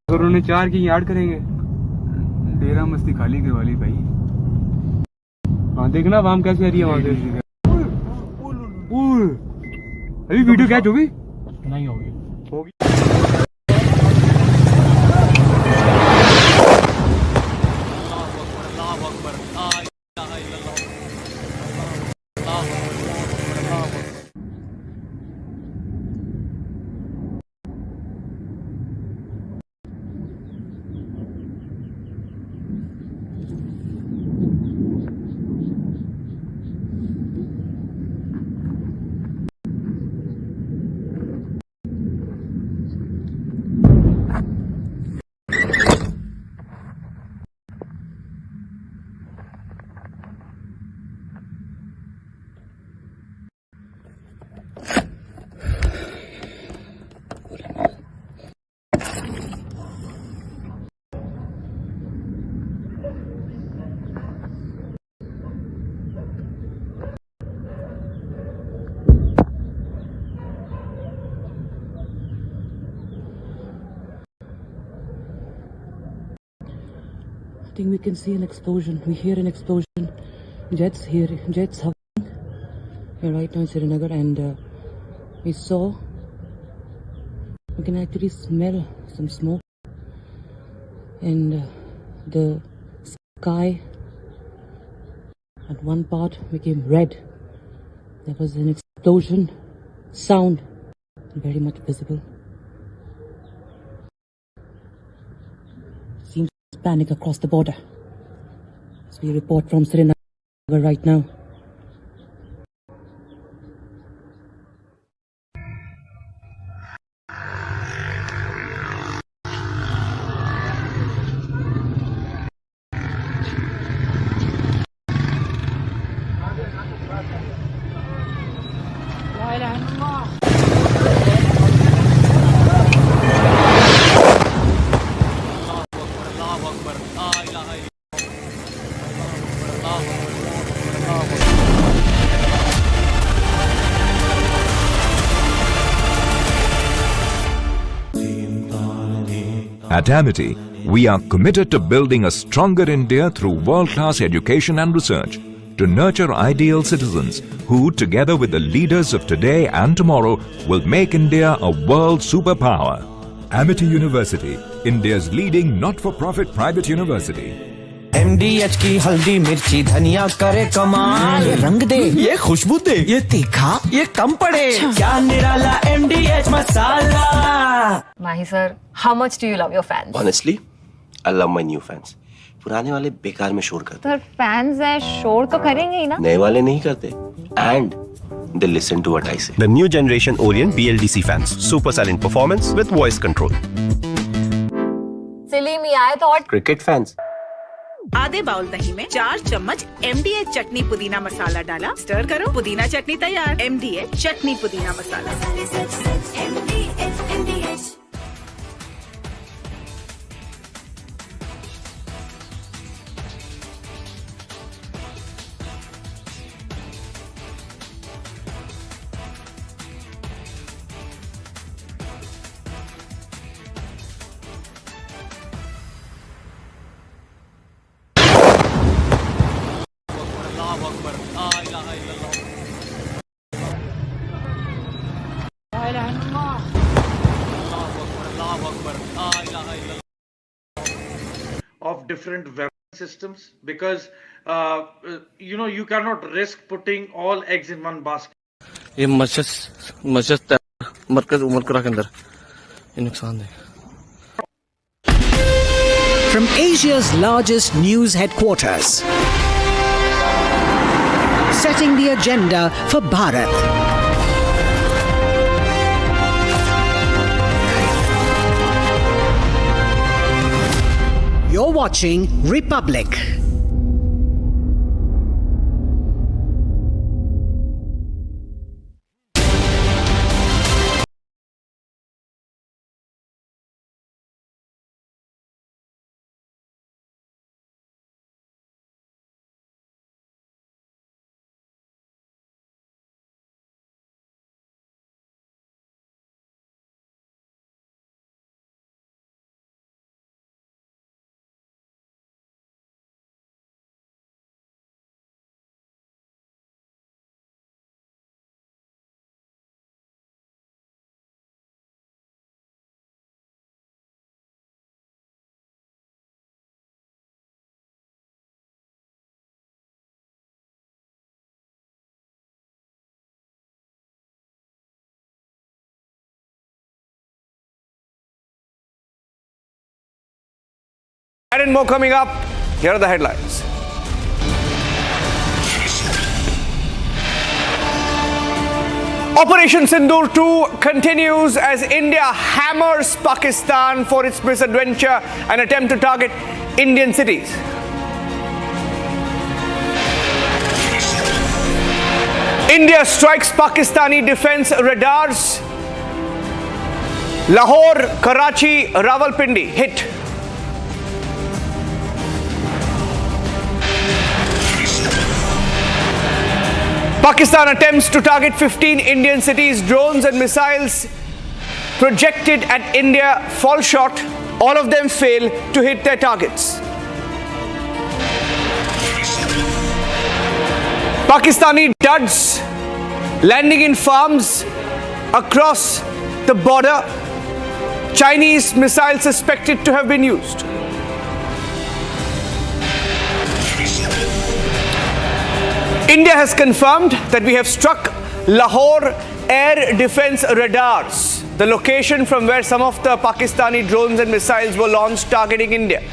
अगर उन्होंने 4 की याद करेंगे, डेरा मस्ती खाली करवा ली भाई। हाँ देखना वाम कैसे आ रही है वहां से। अभी वीडियो कैच होगी? नहीं होगी। I think we can see an explosion. We hear an explosion. Jets here, jets hovering. We're right now in Srinagar, and we can actually smell some smoke, and the sky at one part became red. There was an explosion sound, very much visible. Seems panic across the border as we report from Srinagar right now. At Amity, we are committed to building a stronger India through world-class education and research, to nurture ideal citizens who, together with the leaders of today and tomorrow, will make India a world superpower. Amity University, India's leading not-for-profit private university. MDH की हल्दी मिर्ची धनिया करे कमाल, ये रंग दे, ये खुशबू दे, ये तीखा, ये कम पड़े, क्या निराला MDH masala. Mahi sir, how much do you love your fans? Honestly, I love my new fans. पुराने वाले बेकार में शोर करते. Sir, fans हैं, शोर तो करेंगे ही ना. नए वाले नहीं करते. And they listen to what I say. The new generation Orient BLDC fans, super silent performance with voice control. Silly me, I thought. Cricket fans. आधे बाउल दही में 4 चम्मच MDH चटनी पुदीना मसाला डाला, स्टर करो, पुदीना चटनी तैयार. MDH चटनी पुदीना मसाला. Of different weapon systems, because you cannot risk putting all eggs in one basket. ये मस्जिद मरकज उमरकरा के अंदर ये नुकसान है. From Asia's largest news headquarters, setting the agenda for Bharat. You're watching Republic. And more coming up. Here are the headlines. Operation Sindoor 2 continues as India hammers Pakistan for its misadventure and attempt to target Indian cities. India strikes Pakistani defense radars. Lahore, Karachi, Rawalpindi hit. Pakistan attempts to target 15 Indian cities. Drones and missiles projected at India fall short. All of them fail to hit their targets. Pakistani duds landing in farms across the border. Chinese missiles suspected to have been used. India has confirmed that we have struck Lahore air defense radars, the location from where some of the Pakistani drones and missiles were launched targeting India.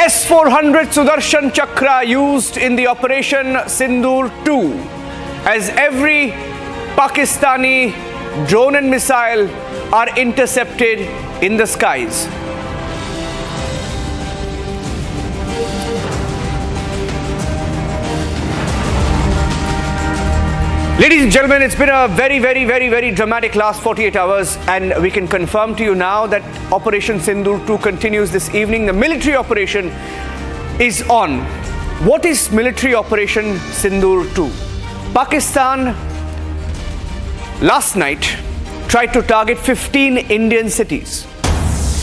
S-400 Sudarshan Chakra used in the Operation Sindoor 2 as every Pakistani drone and missile are intercepted in the skies. Ladies and gentlemen, it's been a very dramatic last 48 hours, and we can confirm to you now that Operation Sindoor 2 continues this evening. The military operation is on. What is military Operation Sindoor 2? Pakistan last night tried to target 15 Indian cities.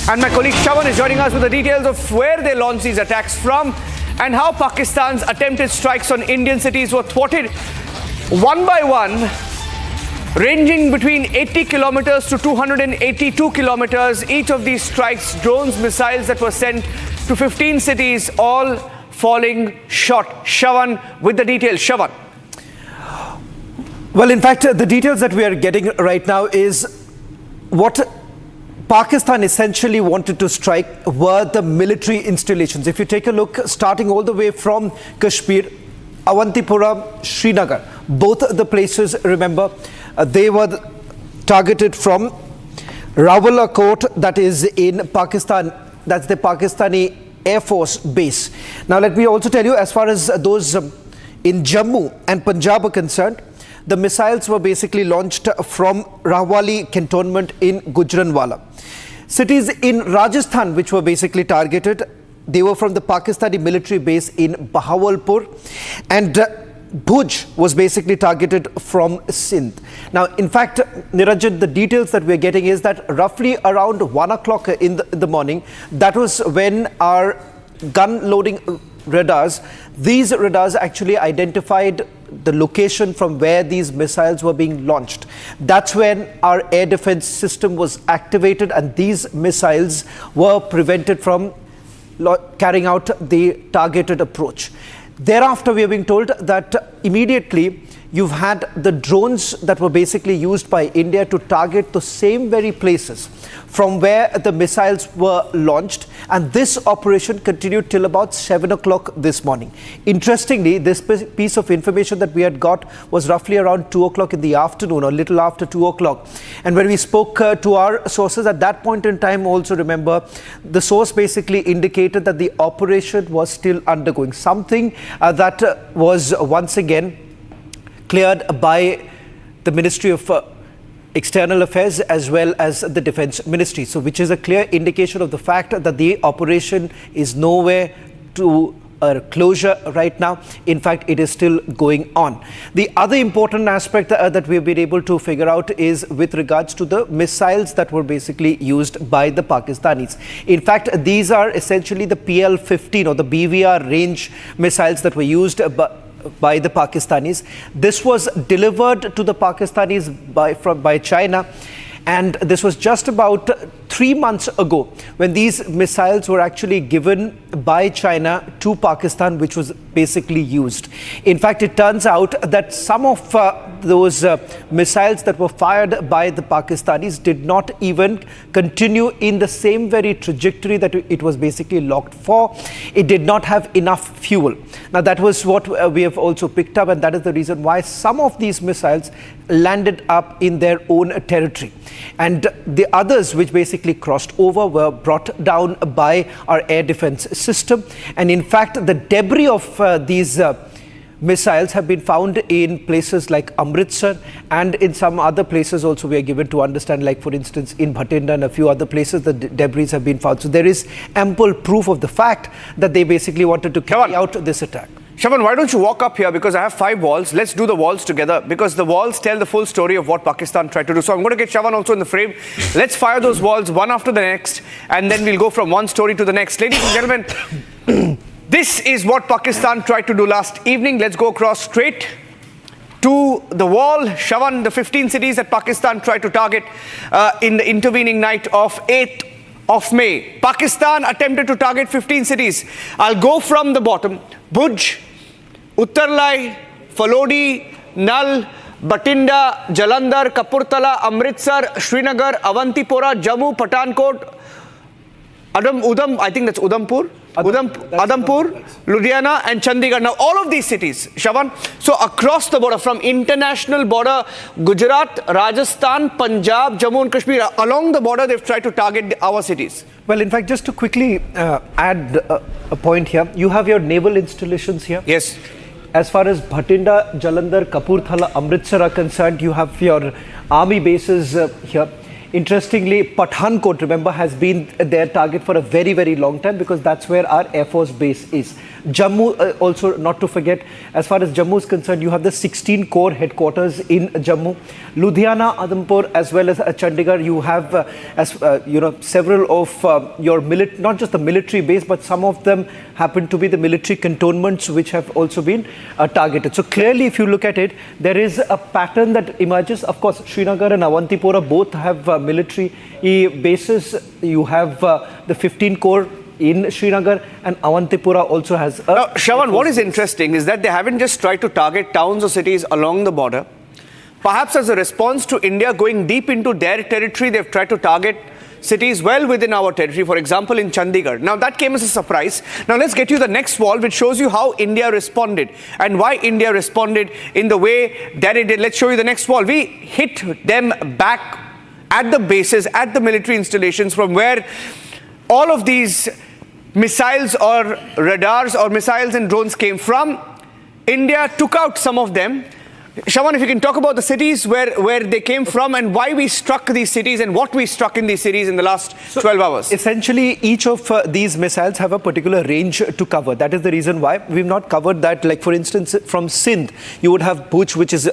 And my colleague Shravan is joining us with the details of where they launched these attacks from and how Pakistan's attempted strikes on Indian cities were thwarted one by one, ranging between 80 kilometers to 282 kilometers. Each of these strikes, drones, missiles that were sent to 15 cities, all falling short. Shravan with the details. Shravan. Well, in fact, the details that we are getting right now is what Pakistan essentially wanted to strike were the military installations. If you take a look, starting all the way from Kashmir, Awantipura, Srinagar, both the places, remember, they were targeted from Rawalpindi, that is in Pakistan. That's the Pakistani Air Force base. Now, let me also tell you, as far as those in Jammu and Punjab are concerned, the missiles were basically launched from Rawali cantonment in Gujranwala. Cities in Rajasthan which were basically targeted, they were from the Pakistani military base in Bahawalpur, and Bhuj was basically targeted from Sindh. Now, in fact, Niranjan, the details that we're getting is that roughly around 1 o'clock in the morning, that was when our gun loading radars, these radars actually identified the location from where these missiles were being launched. That's when our air defense system was activated and these missiles were prevented from carrying out the targeted approach. Thereafter, we are being told that immediately you've had the drones that were basically used by India to target the same very places from where the missiles were launched, and this operation continued till about 7 o'clock this morning. Interestingly, this piece of information that we had got was roughly around 2 o'clock in the afternoon, or a little after 2 o'clock. And when we spoke to our sources at that point in time, also remember, the source basically indicated that the operation was still undergoing, something that was once again cleared by the Ministry of External Affairs as well as the Defence Ministry. So which is a clear indication of the fact that the operation is nowhere to a closure right now. In fact, it is still going on. The other important aspect that we've been able to figure out is with regards to the missiles that were basically used by the Pakistanis. In fact, these are essentially the PL-15 or the BVR range missiles that were used by the Pakistanis. This was delivered to the Pakistanis by China, and this was just about 3 months ago when these missiles were actually given by China to Pakistan, which was basically used. In fact, it turns out that some of those missiles that were fired by the Pakistanis did not even continue in the same very trajectory that it was basically locked for. It did not have enough fuel. Now, that was what we have also picked up, and that is the reason why some of these missiles landed up in their own territory. And the others which basically crossed over were brought down by our air defense system. And in fact, the debris of these missiles have been found in places like Amritsar and in some other places also we are given to understand, like for instance in Bhatinda and a few other places the debris have been found. So there is ample proof of the fact that they basically wanted to carry out this attack. Shravan, why don't you walk up here, because I have 5 walls. Let's do the walls together, because the walls tell the full story of what Pakistan tried to do. So I'm going to get Shravan also in the frame. Let's fire those walls one after the next, and then we'll go from one story to the next. Ladies and gentlemen, this is what Pakistan tried to do last evening. Let's go across straight to the wall. Shravan, the 15 cities that Pakistan tried to target in the intervening night of 8th of May. Pakistan attempted to target 15 cities. I'll go from the bottom. Bhuj, Uttarlai, Falodi, Nal, Batinda, Jalandhar, Kapurthala, Amritsar, Srinagar, Awantipora, Jammu, Pathankot, I think that's Udhampur, Ludhiana and Chandigarh. Now, all of these cities, Shravan, so across the border, from international border, Gujarat, Rajasthan, Punjab, Jammu and Kashmir, along the border, they've tried to target our cities. Well, in fact, just to quickly add a point here, you have your naval installations here. Yes. As far as Bhatinda, Jalandhar, Kapurthala, Amritsar are concerned, you have your army bases here. Interestingly, Pathankot, remember, has been their target for a very, very long time, because that's where our Air Force base is. Jammu, also not to forget, as far as Jammu is concerned, you have the 16 Corps headquarters in Jammu. Ludhiana, Adampur, as well as Chandigarh, you have, several of your not just the military base, but some of them happen to be the military cantonments which have also been targeted. So clearly, if you look at it, there is a pattern that emerges. Of course, Srinagar and Awantipora both have military bases. You have the 15 Corps in Srinagar, and Awantipura also has a... Now, Shravan, what is interesting is that they haven't just tried to target towns or cities along the border. Perhaps as a response to India going deep into their territory, they've tried to target cities well within our territory, for example, in Chandigarh. Now, that came as a surprise. Now, let's get you the next wall, which shows you how India responded and why India responded in the way that it did. Let's show you the next wall. We hit them back at the bases, at the military installations from where all of these missiles or radars or missiles and drones came from. India took out some of them. Shravan, if you can talk about the cities where they came from and why we struck these cities and what we struck in these cities in the last 12 hours. Essentially, each of these missiles have a particular range to cover. That is the reason why we've not covered that. Like, for instance, from Sindh, you would have Bhuj, which is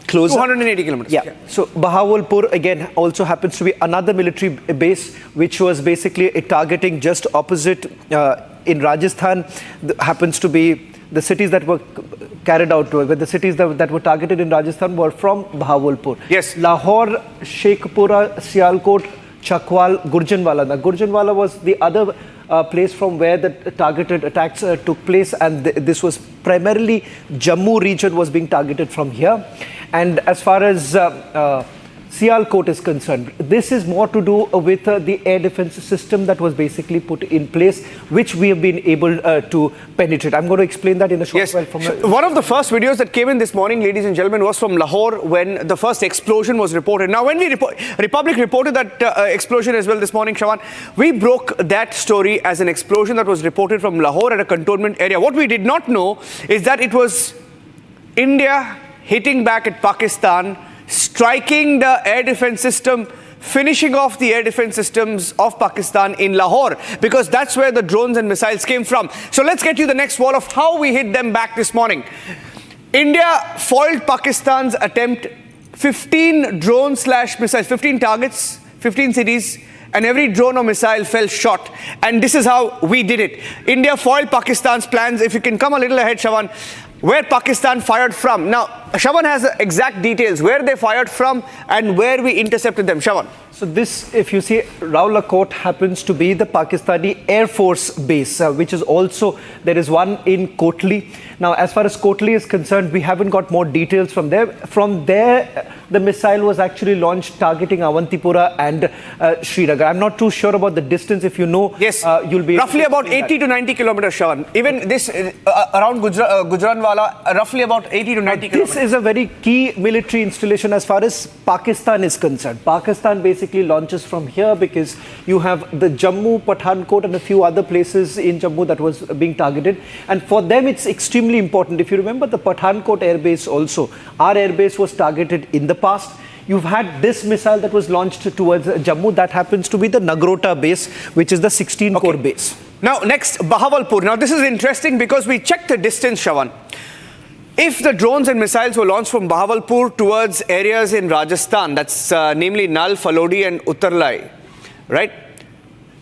closer. 280 kilometers. Yeah. So Bahawalpur, again, also happens to be another military base, which was basically targeting just opposite in Rajasthan. Happens to be the cities that were carried out, the cities that were targeted in Rajasthan were from Bahawalpur. Yes. Lahore, Sheikhpura, Sialkot, Chakwal, Gurjanwala. Now, Gurjanwala was the other place from where the targeted attacks took place, and this was primarily Jammu region was being targeted from here. And as far as Sialkot is concerned, this is more to do with the air defense system that was basically put in place, which we have been able to penetrate. I'm going to explain that in a short while. One of the first videos that came in this morning, ladies and gentlemen, was from Lahore when the first explosion was reported. Now, when Republic reported that explosion as well this morning, Shravan, we broke that story as an explosion that was reported from Lahore at a cantonment area. What we did not know is that it was India hitting back at Pakistan, striking the air defense system, finishing off the air defense systems of Pakistan in Lahore, because that's where the drones and missiles came from. So let's get you the next wall of how we hit them back this morning. India foiled Pakistan's attempt, 15 drone/missiles, 15 targets, 15 cities, and every drone or missile fell short. And this is how we did it. India foiled Pakistan's plans. If you can come a little ahead, Shravan, where Pakistan fired from. Now, Shravan has the exact details, where they fired from and where we intercepted them. Shravan. So this, if you see, Rawalpindi happens to be the Pakistani Air Force base, which is also, there is one in Kotli. Now, as far as Kotli is concerned, we haven't got more details from there. From there, the missile was actually launched targeting Awantipura and Srinagar. I'm not too sure about the distance. If you know, yes, you'll be... Roughly about 80 to 90 kilometers, Shravan. Even this, around Gujranwala, roughly about 80 to 90 kilometers. This is a very key military installation as far as Pakistan is concerned. Pakistan basically launches from here because you have the Jammu, Pathankot and a few other places in Jammu that was being targeted. And for them, it's extremely important. If you remember the Pathankot airbase also, our airbase was targeted in the past. You've had this missile that was launched towards Jammu. That happens to be the Nagrota base, which is the 16 Corps base. Now, next, Bahawalpur. Now, this is interesting because we checked the distance, Shravan. If the drones and missiles were launched from Bahawalpur towards areas in Rajasthan, that's namely Nal, Falodi and Uttarlai, right?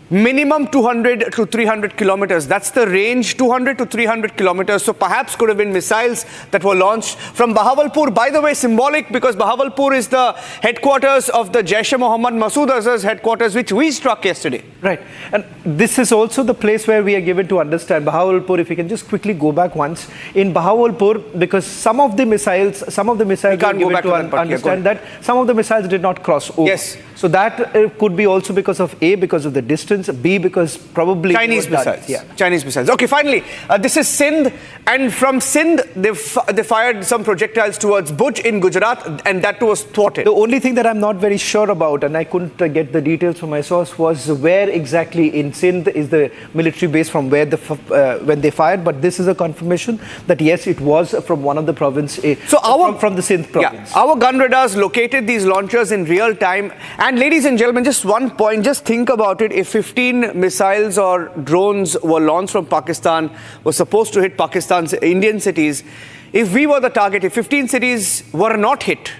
Minimum 200 to 300 kilometers. That's the range, 200 to 300 kilometers. So perhaps could have been missiles that were launched from Bahawalpur. By the way, symbolic, because Bahawalpur is the headquarters of the Jaish-e-Mohammed Masood Azhar's headquarters, which we struck yesterday. Right. And this is also the place where we are given to understand Bahawalpur. If we can just quickly go back once. In Bahawalpur, because some of the missiles we can't go back to understand that some of the missiles did not cross over. Yes. So that could be also because of A, because of the distance, B, because probably Chinese missiles. Yeah. Chinese missiles. Okay, finally, this is Sindh, and from Sindh they fired some projectiles towards Bhuj in Gujarat, and that was thwarted. The only thing that I'm not very sure about, and I couldn't get the details from my source, was where exactly in Sindh is the military base from where when they fired. But this is a confirmation that yes, it was from one of the province. So from the Sindh province. Yeah, our gun radars located these launchers in real time. And ladies and gentlemen, just one point, just think about it. If 15 missiles or drones were launched from Pakistan, were supposed to hit Pakistan's Indian cities. If we were the target, if 15 cities were not hit,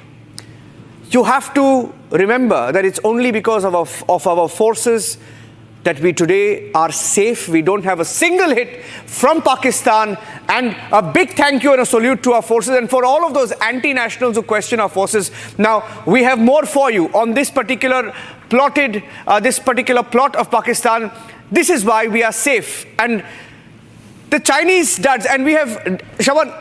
you have to remember that it's only because of our forces that we today are safe. We don't have a single hit from Pakistan. And a big thank you and a salute to our forces and for all of those anti-nationals who question our forces. Now, we have more for you on this particular plot of Pakistan. This is why we are safe. And the Chinese duds, and we have, Shaban,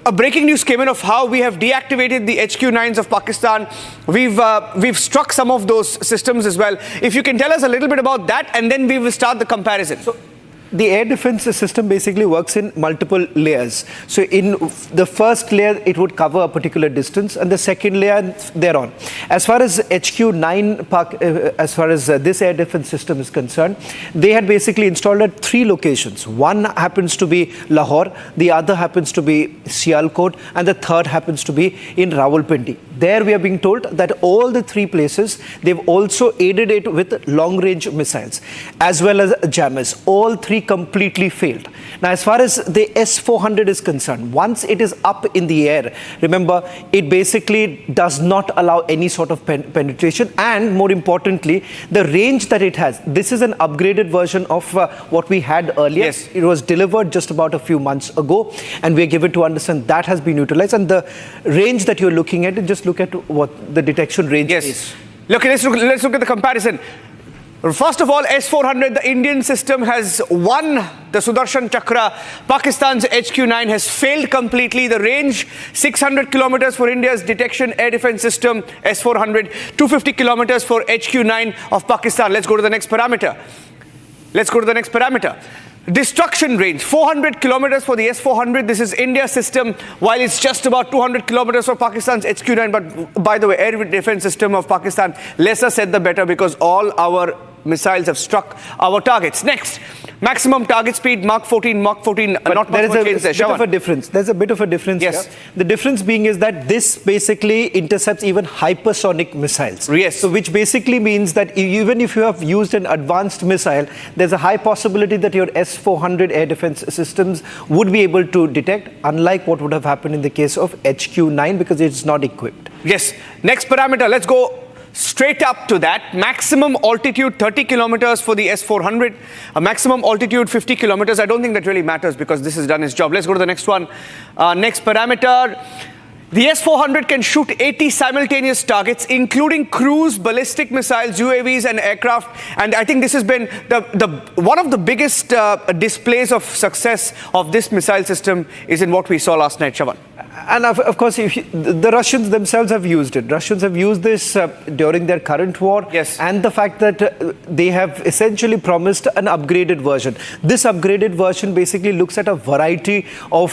a breaking news came in of how we have deactivated the HQ-9s of Pakistan. We've struck some of those systems as well. If you can tell us a little bit about that, and then we will start the comparison. So, the air defense system basically works in multiple layers. So in the first layer, it would cover a particular distance, and the second layer thereon. As far as HQ-9, as far as this air defense system is concerned, they had basically installed at 3 locations. One happens to be Lahore, the other happens to be Sialkot, and the third happens to be in Rawalpindi. There we are being told that all the 3 places, they've also aided it with long-range missiles, as well as jammers. All 3 completely failed. Now, as far as the S-400 is concerned, once it is up in the air, remember, it basically does not allow any sort of penetration, and more importantly, the range that it has. This is an upgraded version of what we had earlier. Yes. It was delivered just about a few months ago, and we are given to understand that has been utilized. And the range that you're looking at, just look at what the detection range is. Look, let's look at the comparison. First of all, S-400, the Indian system has won the Sudarshan Chakra. Pakistan's HQ-9 has failed completely. The range, 600 kilometers for India's detection air defense system, S-400, 250 kilometers for HQ-9 of Pakistan. Let's go to the next parameter. Destruction range, 400 kilometers for the S-400. This is India's system, while it's just about 200 kilometers for Pakistan's HQ-9. But by the way, air defense system of Pakistan, lesser said the better, because all our missiles have struck our targets. Next, maximum target speed, Mach 14, not much there is more a change there. bit of a difference. There's a bit of a difference Yes. here. The difference being is that this basically intercepts even hypersonic missiles. Yes. So which basically means that even if you have used an advanced missile, there's a high possibility that your S-400 air defense systems would be able to detect, unlike what would have happened in the case of HQ-9, because it's not equipped. Yes. Next parameter, let's go straight up to that. Maximum altitude 30 kilometers for the S-400, a maximum altitude 50 kilometers. I don't think that really matters because this has done its job. Let's go to the next one. Next parameter. The S-400 can shoot 80 simultaneous targets, including cruise, ballistic missiles, UAVs and aircraft. And I think this has been one of the biggest displays of success of this missile system is in what we saw last night, Shaban. And of course, the Russians themselves have used it. Russians have used this during their current war. Yes. And the fact that they have essentially promised an upgraded version. This upgraded version basically looks at a variety of,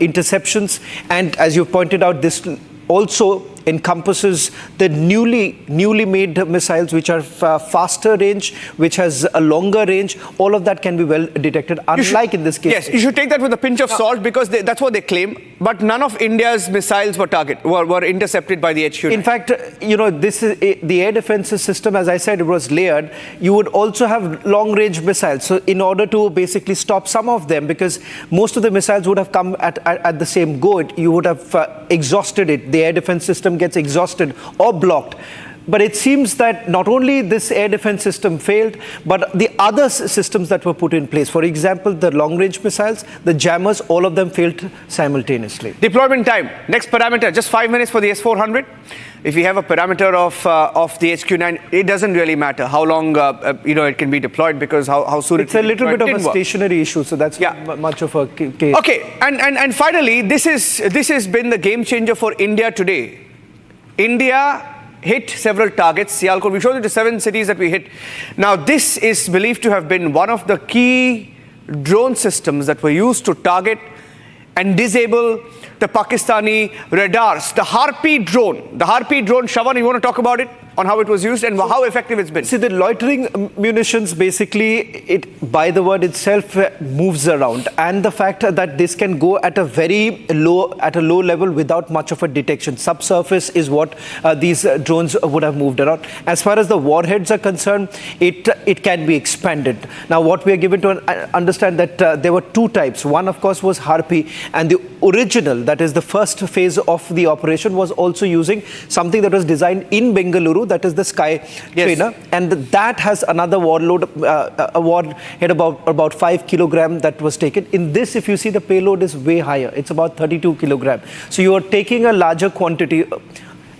interceptions. And as you pointed out, this also encompasses the newly made missiles, which are faster range, which has a longer range. All of that can be well detected, unlike in this case. Yes, you should take that with a pinch of salt, because that's what they claim. But none of India's missiles were intercepted by the HQ. In fact, this is the air defense system, as I said, it was layered. You would also have long-range missiles. So in order to basically stop some of them, because most of the missiles would have come at the same go, you would have exhausted it. The air defense system gets exhausted or blocked. But it seems that not only this air defense system failed, but the other systems that were put in place, for example, the long-range missiles, the jammers, all of them failed simultaneously. Deployment time. Next parameter, just 5 minutes for the S-400. If you have a parameter of the HQ-9, it doesn't really matter how long it can be deployed, because how soon it's a little bit of a stationary issue, so that's not much of a case. Okay, and finally, this has been the game changer for India today. India hit several targets. Sialkot, we showed you the 7 cities that we hit. Now, this is believed to have been one of the key drone systems that were used to target and disable the Pakistani radars. The Harpy drone, Shawan, you want to talk about it? on how it was used and how effective it's been. See, the loitering munitions, basically, it by the word itself moves around, and the fact that this can go at a very low level without much of a detection. Subsurface is what these drones would have moved around. As far as the warheads are concerned, it can be expanded. Now, what we are given to understand that there were two types. One, of course, was Harpy, and the original, that is the first phase of the operation, was also using something that was designed in Bengaluru, that is the Sky Trainer, and that has another warhead about 5 kilogram that was taken. In this, if you see, the payload is way higher. It's about 32 kilogram. So you are taking a larger quantity,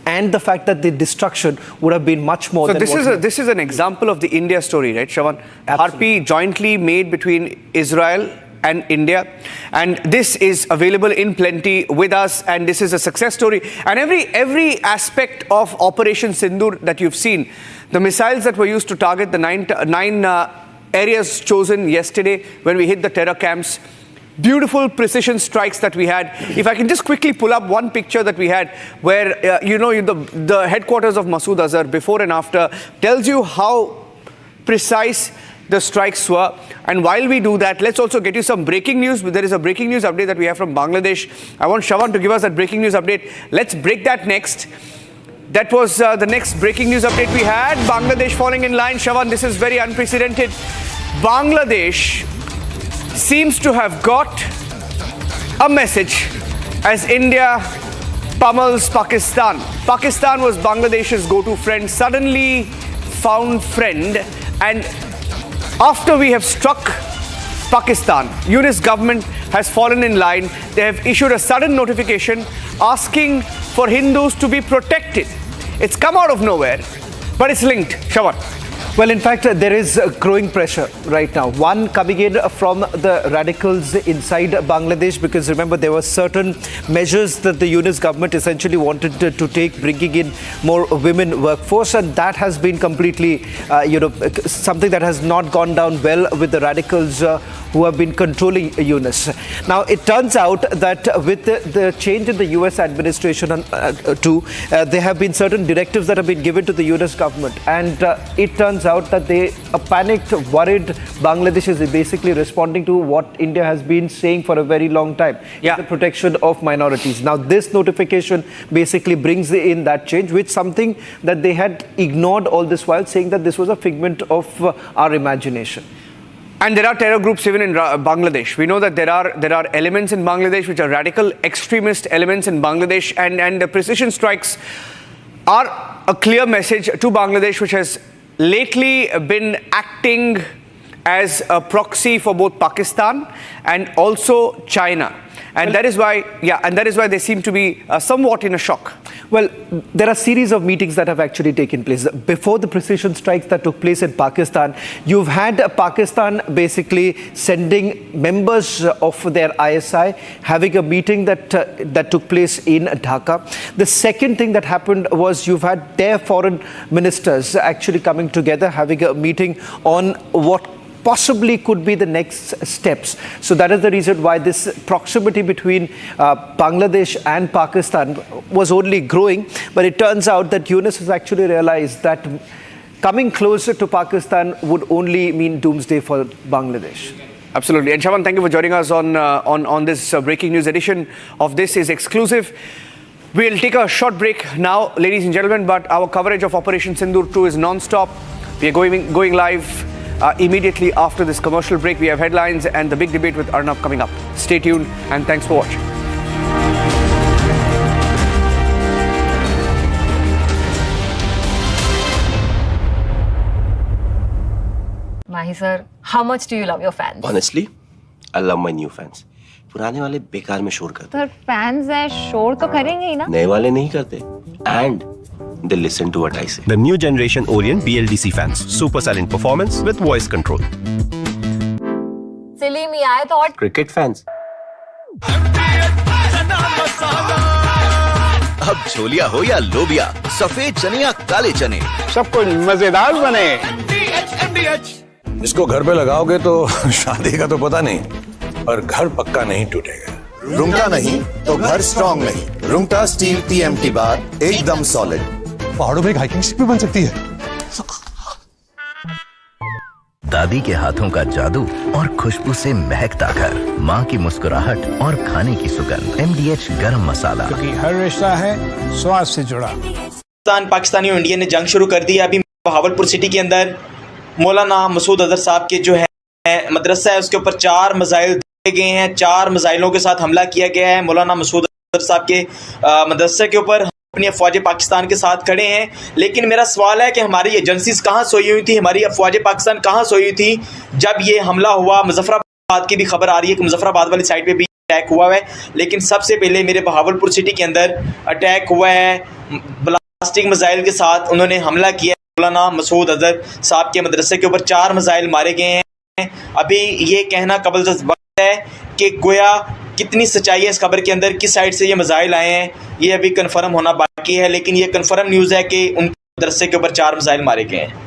and the fact that the destruction would have been much more. So this is an example of the India story, right, Shravan? Harpy jointly made between Israel and India, and this is available in plenty with us, and this is a success story. And every aspect of Operation Sindoor that you've seen, the missiles that were used to target the nine areas chosen yesterday when we hit the terror camps, beautiful precision strikes that we had. If I can just quickly pull up one picture that we had where the headquarters of Masood Azhar before and after tells you how precise the strikes were. And while we do that, let's also get you some breaking news. There is a breaking news update that we have from Bangladesh. I want Shravan to give us that breaking news update. Let's break that next. That was the next breaking news update we had. Bangladesh falling in line. Shravan, this is very unprecedented. Bangladesh seems to have got a message as India pummels Pakistan. Pakistan was Bangladesh's go-to friend, suddenly found friend, and after we have struck Pakistan, UNIS government has fallen in line. They have issued a sudden notification asking for Hindus to be protected. It's come out of nowhere, but it's linked. Shravan. Well, in fact, there is growing pressure right now. One coming in from the radicals inside Bangladesh, because remember, there were certain measures that the UNIS government essentially wanted to take, bringing in more women workforce, and that has been completely, something that has not gone down well with the radicals who have been controlling UNIS. Now, it turns out that with the change in the US administration there have been certain directives that have been given to the UNIS government, and it turns out that a panicked, worried Bangladesh is basically responding to what India has been saying for a very long time, the protection of minorities. Now, this notification basically brings in that change, which something that they had ignored all this while, saying that this was a figment of our imagination. And there are terror groups even in Bangladesh. We know that there are elements in Bangladesh which are radical extremist elements in Bangladesh, and the precision strikes are a clear message to Bangladesh, which has lately been acting as a proxy for both Pakistan and also China. And that is why they seem to be somewhat in a shock. Well, there are a series of meetings that have actually taken place. Before the precision strikes that took place in Pakistan, you've had Pakistan basically sending members of their ISI, having a meeting that took place in Dhaka. The second thing that happened was you've had their foreign ministers actually coming together, having a meeting on what possibly could be the next steps. So that is the reason why this proximity between Bangladesh and Pakistan was only growing. But it turns out that UNIS has actually realized that coming closer to Pakistan would only mean doomsday for Bangladesh. Absolutely. And Shravan, thank you for joining us on this breaking news edition of This Is Exclusive. We'll take a short break now, ladies and gentlemen, but our coverage of Operation Sindoor 2 is non-stop. We are going live immediately after this commercial break. We have headlines and the big debate with Arnab coming up. Stay tuned and thanks for watching. Mahi sir, how much do you love your fans? Honestly, I love my new fans. पुराने वाले बेकार में शोर करते Sir, fans हैं, शोर तो करेंगे ही ना? नए वाले नहीं करते. And they listen to what I say. The new generation Orient BLDC fans. Super silent performance with voice control. Silly me आए तो और Cricket fans. अब छोलिया हो या लोबिया, सफेद चने या काले चने, सब कुछ मजेदार बने. इसको घर पे लगाओगे तो शादी का तो पता नहीं, पर घर पक्का नहीं टूटेगा. रुंगटा नहीं तो घर स्ट्रॉन्ग नहीं. रुंगटा स्टील TMT बार एकदम सॉलिड. पहाड़ों में एक हाइकिंग शिप भी बन सकती है। दादी के हाथों का जादू और खुशबू से महकता घर, माँ की मुस्कुराहट और खाने की सुगंध। MDH गरम मसाला, क्योंकि हर रिश्ता है स्वाद से जुड़ा। पाकिस्तानी और इंडिया ने जंग शुरू कर दी है। अभी बहावलपुर सिटी के अंदर मौलाना मसूद अजहर साहब के जो है मदरसा है उसके ऊपर 4 मिसाइल दिए गए हैं। 4 मिसाइलों के साथ हमला किया गया है। मौलाना मसूद अजहर साहब के मदरसे के ऊपर अपनी अफवाज पाकिस्तान के साथ खड़े हैं। लेकिन मेरा सवाल है कि हमारी एजेंसीज कहाँ सोई हुई थी, हमारी अफवाज पाकिस्तान कहाँ सोई हुई थी जब ये हमला हुआ। मुजफ्फराबाद की भी खबर आ रही है कि मुजफ्फराबाद वाली साइड पे भी अटैक हुआ है। लेकिन सबसे पहले मेरे बहावलपुर सिटी के अंदर अटैक हुआ है ब्लास्टिक मिसाइल के साथ। उन्होंने हमला किया मौलाना मसूद अजहर साहब के मदरसे के ऊपर 4 मिसाइल मारे गए हैं। अभी ये कहना कबल वक्त है कि गोया कितनी सच्चाई है इस खबर के अंदर, किस साइड से ये मिसाइल आए हैं, ये अभी कंफर्म होना बाकी है। लेकिन ये कंफर्म न्यूज़ है कि उनके मदरसे के ऊपर 4 मिसाइल मारे गए हैं।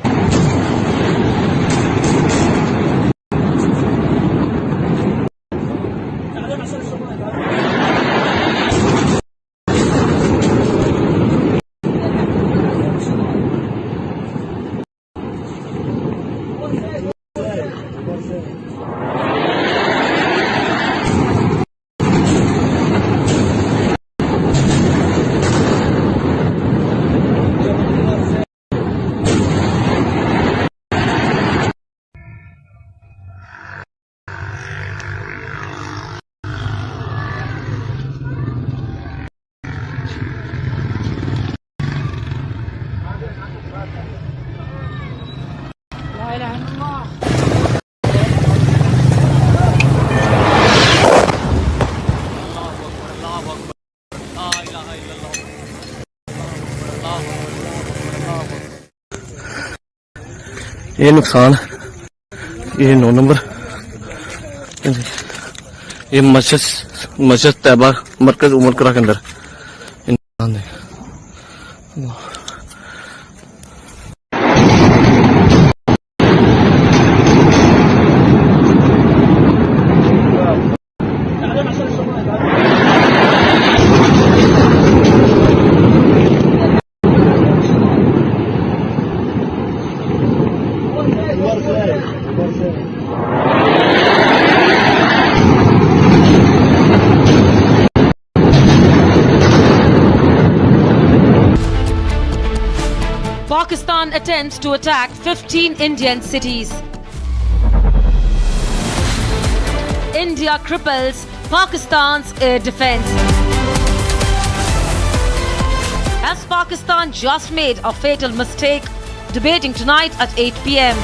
ये नुकसान, ये 9 नंबर, ये मस्जिद तैयबा मरकज उमरकरा के अंदर नुकसान है। Pakistan attempts to attack 15 Indian cities. India cripples Pakistan's air defense. Has Pakistan just made a fatal mistake? Debating tonight at 8 p.m.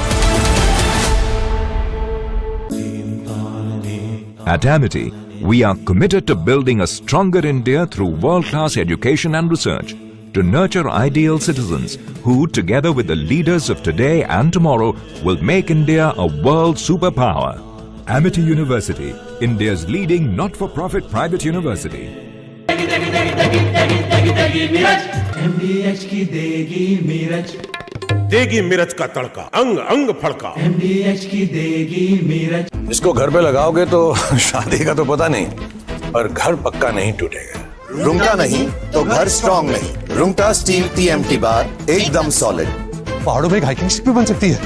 At Amity, we are committed to building a stronger India through world-class education and research, to nurture ideal citizens who, together with the leaders of today and tomorrow, will make India a world superpower. Amity University, India's leading not-for-profit private university. MDH की देगी मीरज, देगी मिर्च का तड़का, अंग अंग फड़का। MDH की देगी मीरज। इसको घर पे लगाओगे तो शादी का तो पता नहीं, पर घर पक्का नहीं टूटेगा। रुंगटा नहीं तो घर स्ट्रॉन्ग नहीं। रुंगटा स्टील TMT बार एकदम सॉलिड। पहाड़ों में एक हाइकिंग शिप भी बन सकती है।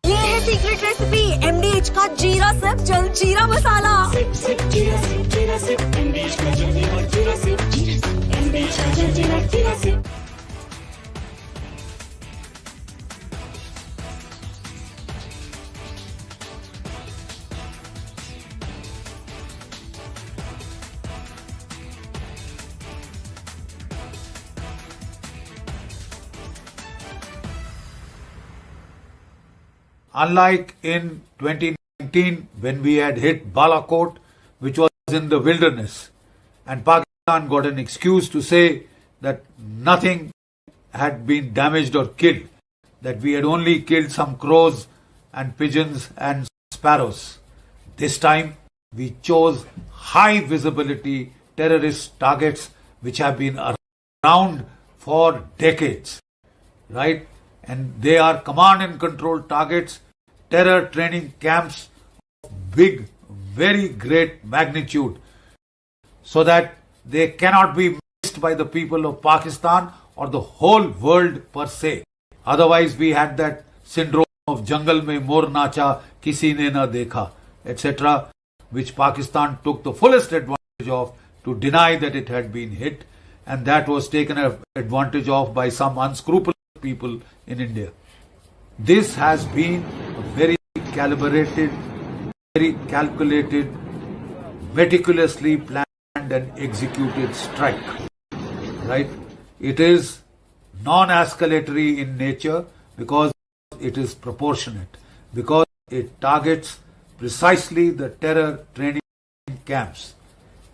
ये है सीक्रेट रेसिपी MDH का जीरा सिप जल जीरा मसाला। Unlike in 2019 when we had hit Balochistan, which was in the wilderness, and Pakistan got an excuse to say that nothing had been damaged or killed, that we had only killed some crows and pigeons and sparrows. This time we chose high visibility terrorist targets which have been around for decades, right? And they are command and control targets, terror training camps of big, very great magnitude, so that they cannot be missed by the people of Pakistan or the whole world per se. Otherwise, we had that syndrome of jungle mein mor nacha, kisi ne na dekha, etc., which Pakistan took the fullest advantage of to deny that it had been hit, and that was taken advantage of by some unscrupulous people in India. This has been a very calibrated, very calculated, meticulously planned and executed strike. Right? It is non-escalatory in nature because it is proportionate, because it targets precisely the terror training camps.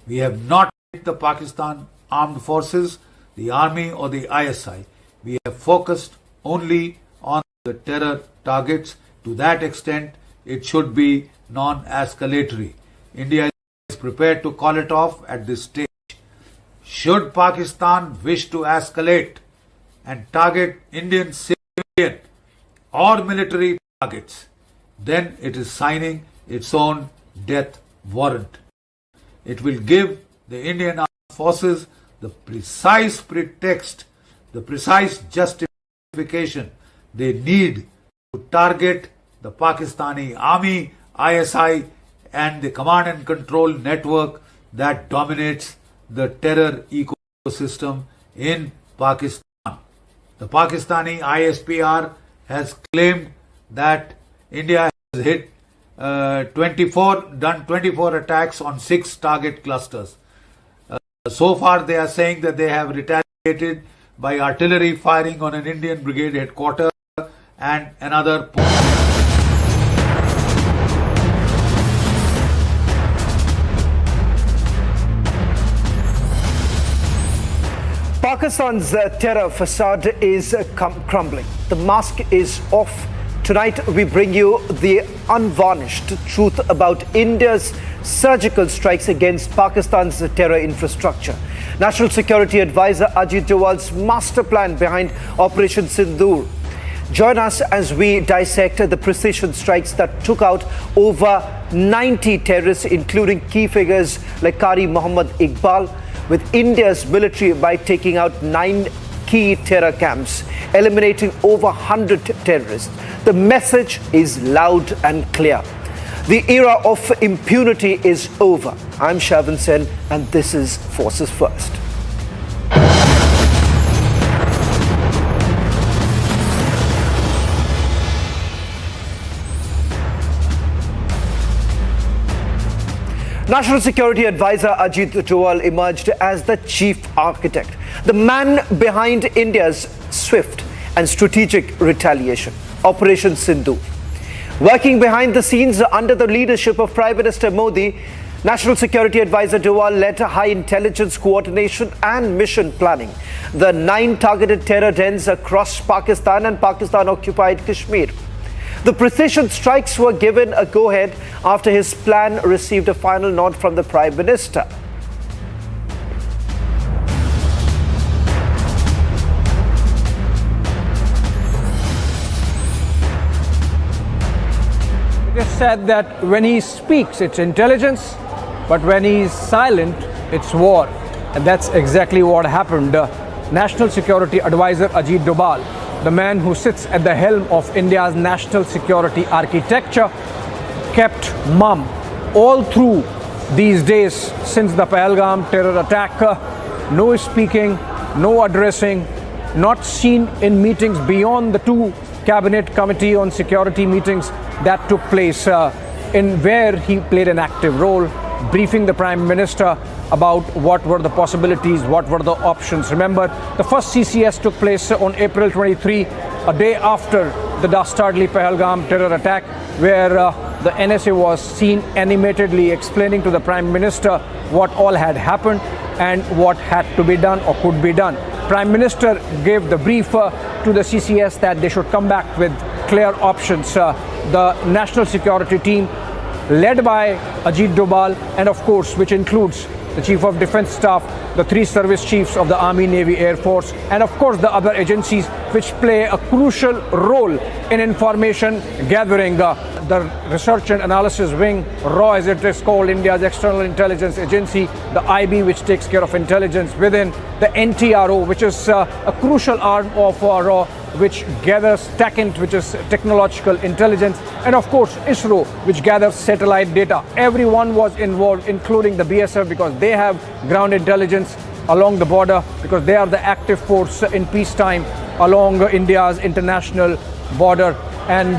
We have not hit the Pakistan armed forces, the army or the ISI. We have focused only on the terror targets. To that extent, it should be non-escalatory. India is prepared to call it off at this stage. Should Pakistan wish to escalate and target Indian civilian or military targets, then it is signing its own death warrant. It will give the Indian Armed Forces the precise pretext, the precise justification they need to target the Pakistani army, ISI, and the command and control network that dominates the terror ecosystem in Pakistan. The Pakistani ISPR has claimed that India has hit 24 attacks on 6 target clusters. So far, they are saying that they have retaliated by artillery firing on an Indian brigade headquarters and another. Pakistan's terror facade is crumbling. The mask is off. Tonight we bring you the unvarnished truth about India's surgical strikes against Pakistan's terror infrastructure. National Security Advisor Ajit Doval's master plan behind Operation Sindoor. Join us as we dissect the precision strikes that took out over 90 terrorists, including key figures like Qari Muhammad Iqbal, with India's military by taking out 9 key terror camps, eliminating over 100 terrorists. The message is loud and clear. The era of impunity is over. I'm Shavan Sen, and this is Forces First. National Security Advisor Ajit Doval emerged as the chief architect, the man behind India's swift and strategic retaliation, Operation Sindu. Working behind the scenes under the leadership of Prime Minister Modi, National Security Advisor Doval led high intelligence coordination and mission planning. The 9 targeted terror dens across Pakistan and Pakistan-occupied Kashmir. The precision strikes were given a go-ahead after his plan received a final nod from the Prime Minister. It is said that when he speaks, it's intelligence, but when he is silent, it's war. And that's exactly what happened. National Security Advisor Ajit Doval, the man who sits at the helm of India's national security architecture, kept mum all through these days since the Pahalgam terror attack. No speaking, no addressing, not seen in meetings beyond the 2 Cabinet Committee on Security meetings that took place, in where he played an active role, briefing the Prime Minister about what were the possibilities, what were the options. Remember, the first CCS took place on April 23, a day after the dastardly Pahalgam terror attack, where the NSA was seen animatedly explaining to the Prime Minister what all had happened and what had to be done or could be done. Prime Minister gave the brief to the CCS that they should come back with clear options. The national security team, led by Ajit Doval, and of course, which includes the Chief of Defence Staff, the 3 service chiefs of the Army, Navy, Air Force, and of course the other agencies which play a crucial role in information gathering. The Research and Analysis Wing, RAW as it is called, India's External Intelligence Agency, the IB which takes care of intelligence within, the NTRO which is a crucial arm of RAW which gathers TACINT, which is technological intelligence, and of course ISRO which gathers satellite data. Everyone was involved, including the BSF, because they have ground intelligence along the border, because they are the active force in peacetime along India's international border, and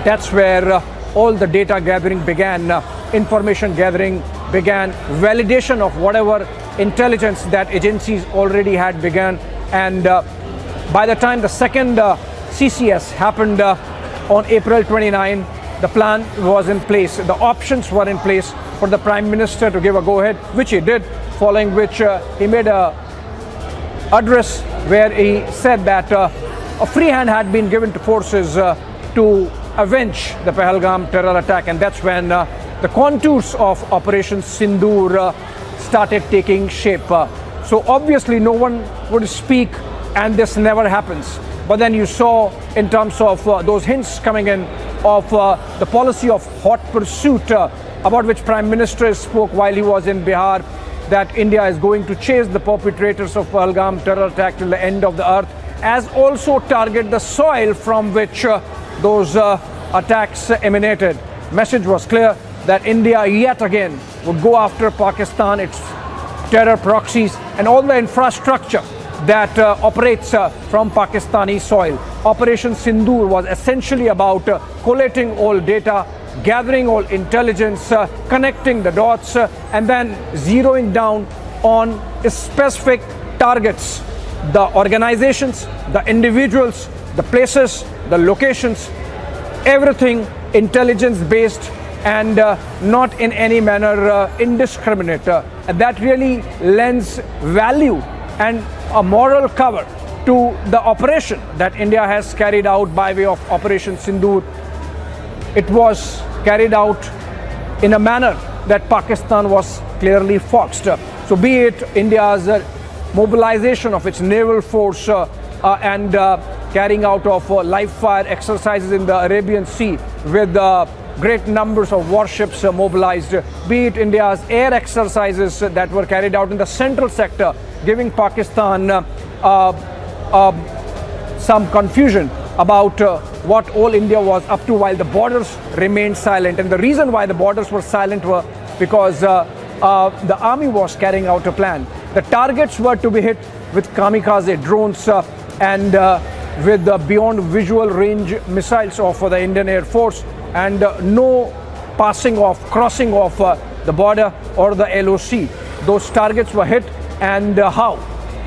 that's where all the data gathering began, information gathering began, validation of whatever intelligence that agencies already had begun, and by the time the second CCS happened on April 29, the plan was in place, the options were in place for the Prime Minister to give a go-ahead, which he did, following which he made a address where he said that a free hand had been given to forces to avenge the Pahalgam terror attack, and that's when the contours of Operation Sindoor started taking shape. So obviously no one would speak and this never happens. But then you saw in terms of those hints coming in of the policy of hot pursuit about which Prime Minister spoke while he was in Bihar, that India is going to chase the perpetrators of Pahalgam terror attack till the end of the earth, as also target the soil from which those attacks emanated. Message was clear that India yet again would go after Pakistan, its terror proxies, and all the infrastructure that operates from Pakistani soil. Operation Sindoor was essentially about collating all data, gathering all intelligence, connecting the dots, and then zeroing down on specific targets, the organizations, the individuals, the places, the locations, everything intelligence based and not in any manner indiscriminate. And that really lends value and a moral cover to the operation that India has carried out by way of Operation Sindoor. It was carried out in a manner that Pakistan was clearly foxed. So be it India's mobilization of its naval force and carrying out of live fire exercises in the Arabian Sea with great numbers of warships mobilized, be it India's air exercises that were carried out in the central sector, giving Pakistan some confusion about what all India was up to while the borders remained silent. And the reason why the borders were silent were because the army was carrying out a plan. The targets were to be hit with kamikaze drones and with the beyond visual range missiles of the Indian Air Force, and no passing off, crossing of the border or the LOC. Those targets were hit, and how?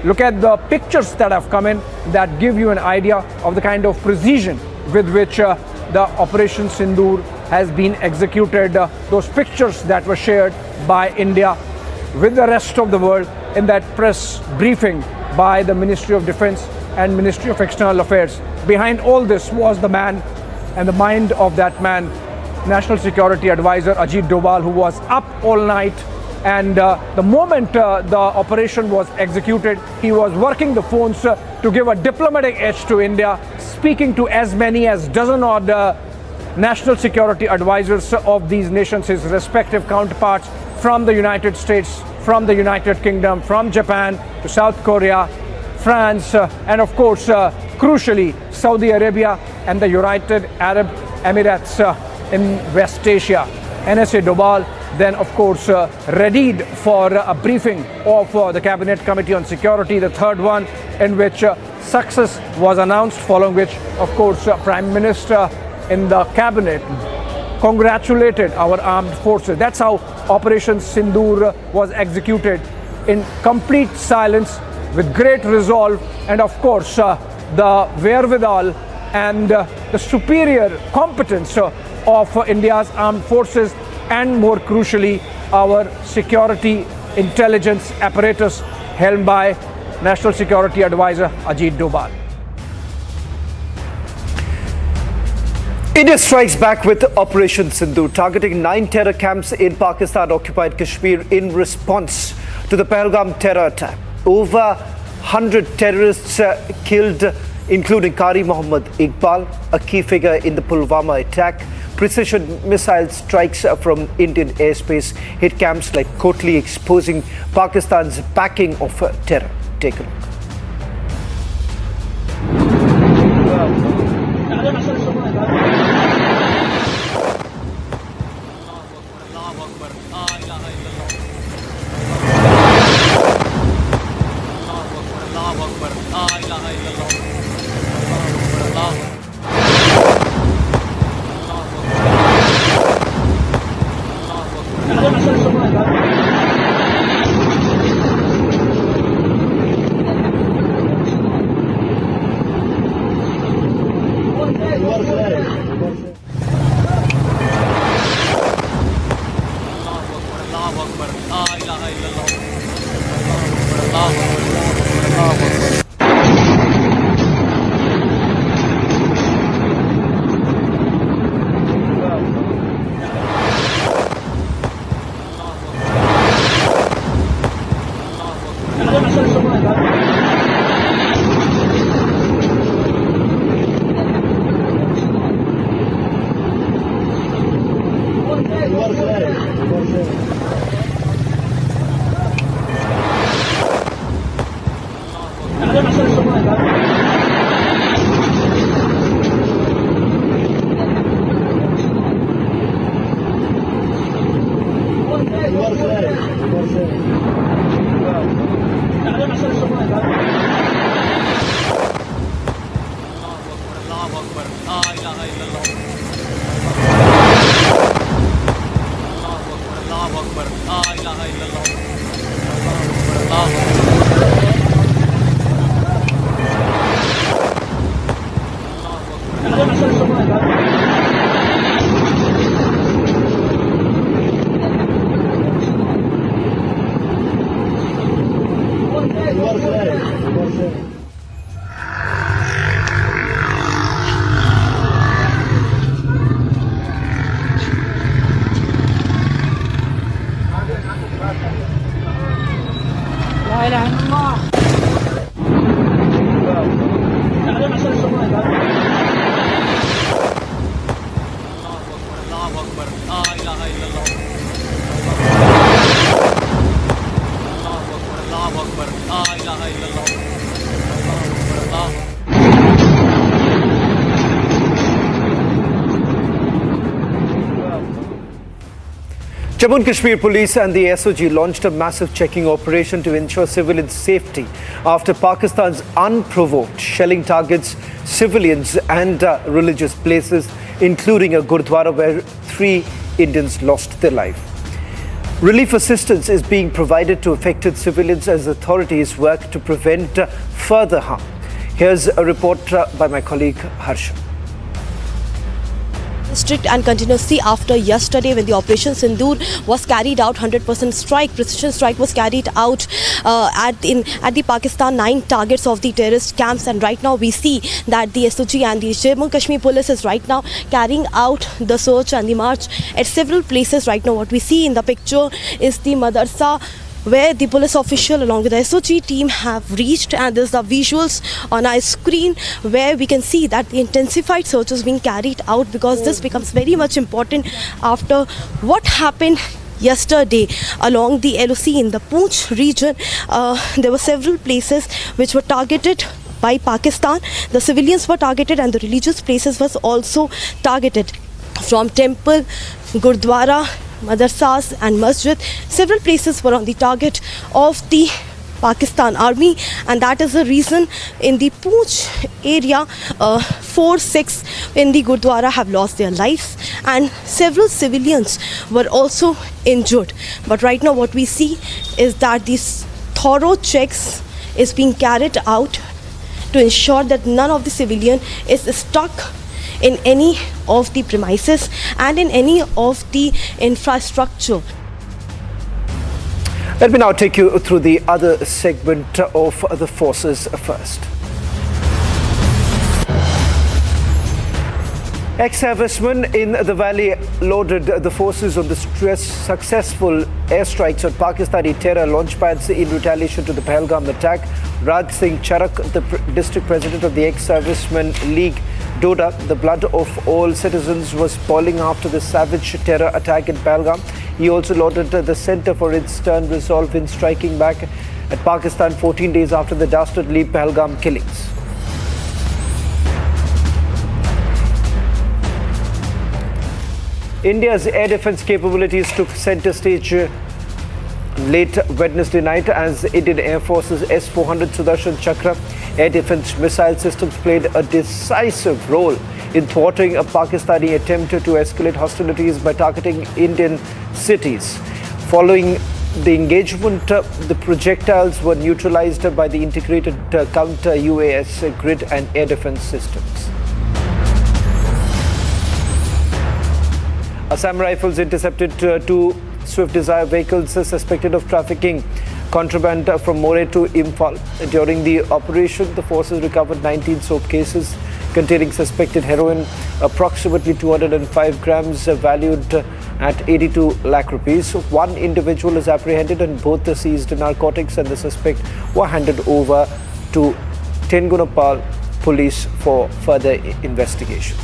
Look at the pictures that have come in that give you an idea of the kind of precision with which the Operation Sindoor has been executed. Those pictures that were shared by India with the rest of the world in that press briefing by the Ministry of Defence and Ministry of External Affairs. Behind all this was the man and the mind of that man, National Security Advisor Ajit Doval, who was up all night. And the moment the operation was executed, he was working the phones to give a diplomatic edge to India, speaking to as many as dozen odd national security advisors of these nations, his respective counterparts from the United States, from the United Kingdom, from Japan to South Korea, France, and of course, crucially, Saudi Arabia and the United Arab Emirates in West Asia. NSA Doval then, of course, readied for a briefing of the Cabinet Committee on Security, the third one, in which success was announced, following which, of course, Prime Minister in the Cabinet congratulated our armed forces. That's how Operation Sindoor was executed, in complete silence, with great resolve, and of course, the wherewithal and the superior competence of India's armed forces, and more crucially, our security intelligence apparatus helmed by National Security Advisor Ajit Doval. India strikes back with Operation Sindoor, targeting 9 terror camps in Pakistan-occupied Kashmir in response to the Pahalgam terror attack. Over 100 terrorists killed, including Qari Mohammad Iqbal, a key figure in the Pulwama attack. Precision missile strikes from Indian airspace hit camps like Kotli, exposing Pakistan's backing of terror. Take a look. Jammu and Kashmir Police and the SOG launched a massive checking operation to ensure civilian safety after Pakistan's unprovoked shelling targets civilians and religious places, including a Gurdwara where 3 Indians lost their life. Relief assistance is being provided to affected civilians as authorities work to prevent further harm. Here's a report by my colleague Harsha. Strict and continuously after yesterday when the Operation Sindoor was carried out, 100% strike, precision strike was carried out at the Pakistan 9 targets of the terrorist camps, and right now we see that the SOG and the Jammu and Kashmir police is right now carrying out the search and the march at several places. Right now what we see in the picture is the madrasa where the police official along with the SOG team have reached, and there's the visuals on our screen where we can see that the intensified search is being carried out, because this becomes very much important after what happened yesterday along the LOC in the Poonch region. There were several places which were targeted by Pakistan. The civilians were targeted and the religious places was also targeted, from temple, Gurdwara, madrasas and masjid. Several places were on the target of the Pakistan army, and that is the reason in the Poonch area 4-6 in the Gurdwara have lost their lives and several civilians were also injured. But right now what we see is that these thorough checks is being carried out to ensure that none of the civilian is stuck in any of the premises and in any of the infrastructure. Let me now take you through the other segment of the forces first. Ex-servicemen in the valley lauded the forces on the successful airstrikes on Pakistani terror launchpads in retaliation to the Pahalgam attack. Raj Singh Charak, the district president of the Ex-Servicemen League, Doda, the blood of all citizens was boiling after the savage terror attack in Pahalgam. He also lauded the centre for its stern resolve in striking back at Pakistan 14 days after the dastardly Pahalgam killings. India's air defence capabilities took centre stage late Wednesday night as Indian Air Force's S-400 Sudarshan Chakra air defence missile systems played a decisive role in thwarting a Pakistani attempt to escalate hostilities by targeting Indian cities. Following the engagement, the projectiles were neutralised by the integrated counter-UAS grid and air defence systems. Assam Rifles intercepted two Swift Desire vehicles suspected of trafficking contraband from More to Imphal. During the operation, the forces recovered 19 soap cases containing suspected heroin, approximately 205 grams valued at 82 lakh rupees. One individual is apprehended and both the seized narcotics and the suspect were handed over to Tengunapal police for further investigation.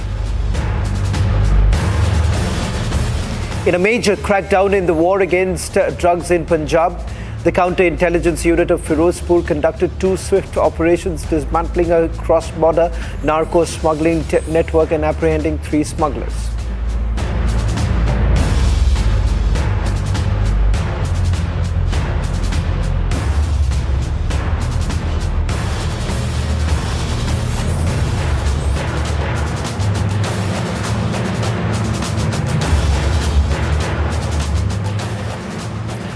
In a major crackdown in the war against drugs in Punjab, the counter-intelligence unit of Firozpur conducted two swift operations dismantling a cross-border narco-smuggling network and apprehending 3 smugglers.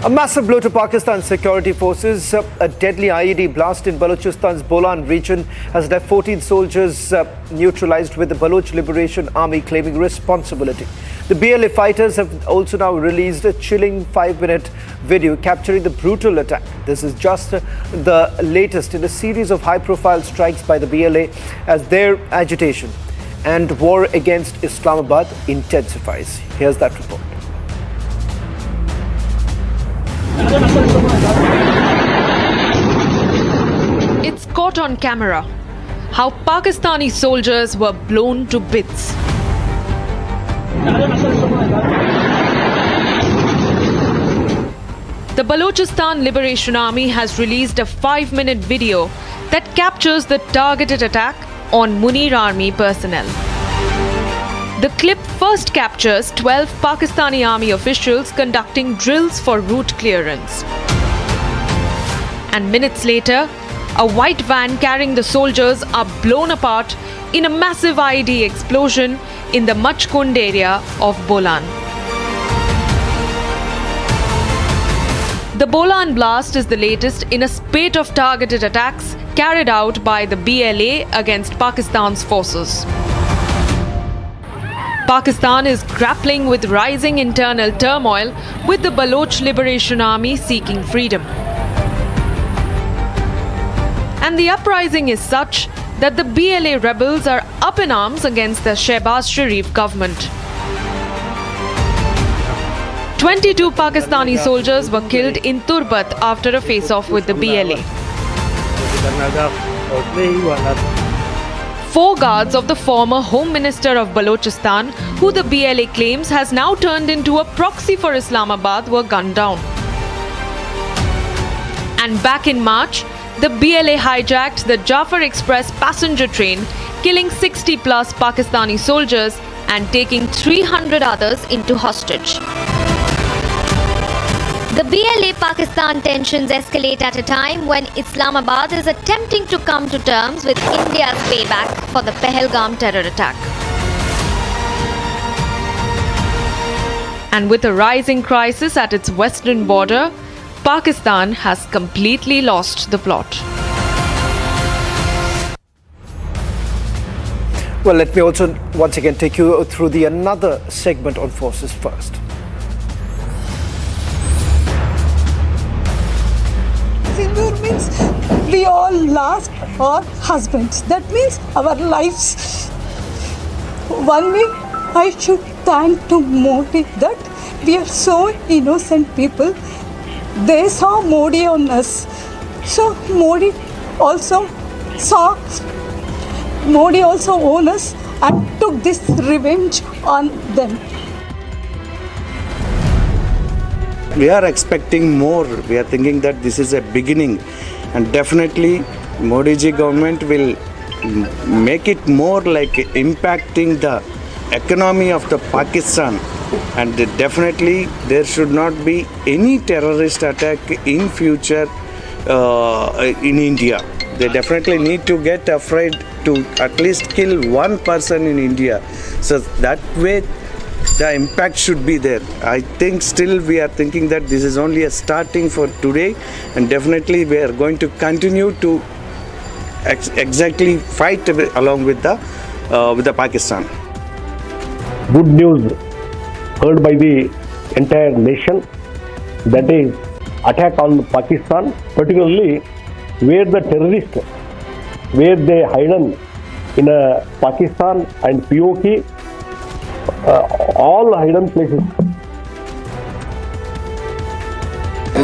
A massive blow to Pakistan's security forces. A deadly IED blast in Balochistan's Bolan region has left 14 soldiers neutralized, with the Baloch Liberation Army claiming responsibility. The BLA fighters have also now released a chilling 5-minute video capturing the brutal attack. This is just the latest in a series of high-profile strikes by the BLA as their agitation and war against Islamabad intensifies. Here's that report. It's caught on camera how Pakistani soldiers were blown to bits. The Balochistan Liberation Army has released a 5-minute video that captures the targeted attack on Munir Army personnel. The clip first captures 12 Pakistani army officials conducting drills for route clearance. And minutes later, a white van carrying the soldiers are blown apart in a massive IED explosion in the Machkund area of Bolan. The Bolan blast is the latest in a spate of targeted attacks carried out by the BLA against Pakistan's forces. Pakistan is grappling with rising internal turmoil, with the Baloch Liberation Army seeking freedom. And the uprising is such that the BLA rebels are up in arms against the Shehbaz Sharif government. 22 Pakistani soldiers were killed in Turbat after a face-off with the BLA. 4 guards of the former Home Minister of Balochistan, who the BLA claims has now turned into a proxy for Islamabad, were gunned down. And back in March, the BLA hijacked the Jafar Express passenger train, killing 60+ Pakistani soldiers and taking 300 others into hostage. The BLA-Pakistan tensions escalate at a time when Islamabad is attempting to come to terms with India's payback for the Pahalgam terror attack. And with a rising crisis at its western border, Pakistan has completely lost the plot. Well, let me also once again take you through another segment on forces first. Sindoor means we all lost our husbands. That means our lives Only I should thank to Modi that we are so innocent people. They saw Modi on us. So Modi also owned us and took this revenge on them. We are expecting more. We are thinking that this is a beginning, and definitely Modi ji government will make it more like impacting the economy of the Pakistan, and definitely there should not be any terrorist attack in future in India. They definitely need to get afraid to at least kill one person in India. So that way the impact should be there. I think still we are thinking that this is only a starting for today, and definitely we are going to continue to exactly fight along with the Pakistan. Good news heard by the entire nation, that is attack on Pakistan, particularly where the terrorists, where they hidden in Pakistan and POK, all hidden places.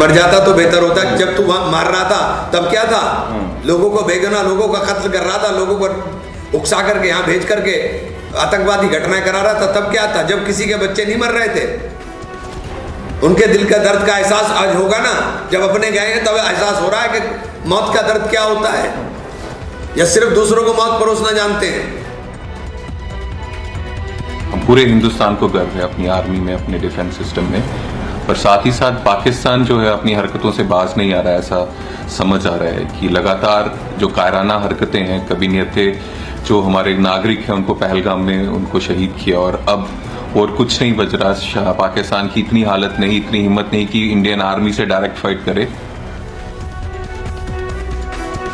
मर जाता तो बेहतर होता। जब तू वहां मार रहा था तब क्या था? लोगों को बेगुनाह लोगों का कत्ल कर रहा था, लोगों को उकसा करके यहाँ भेज करके आतंकवादी घटनाएं करा रहा था। तब क्या था? जब किसी के बच्चे नहीं मर रहे थे। उनके दिल का दर्द का एहसास आज होगा ना, जब अपने गए हैं तब एहसास हो रहा है कि मौत का दर्द क्या होता है, या सिर्फ दूसरों को मौत परोसना जानते हैं। हम पूरे हिंदुस्तान को गर्व है अपनी आर्मी में, अपने डिफेंस सिस्टम में, पर साथ ही साथ पाकिस्तान जो है अपनी हरकतों से बाज नहीं आ रहा है। ऐसा समझ आ रहा है कि लगातार जो कायराना हरकतें हैं, कभी नहीं थे जो हमारे नागरिक हैं उनको पहलगाम में उनको शहीद किया, और अब और कुछ नहीं बच रहा। पाकिस्तान की इतनी हालत नहीं, इतनी हिम्मत नहीं कि इंडियन आर्मी से डायरेक्ट फाइट करे।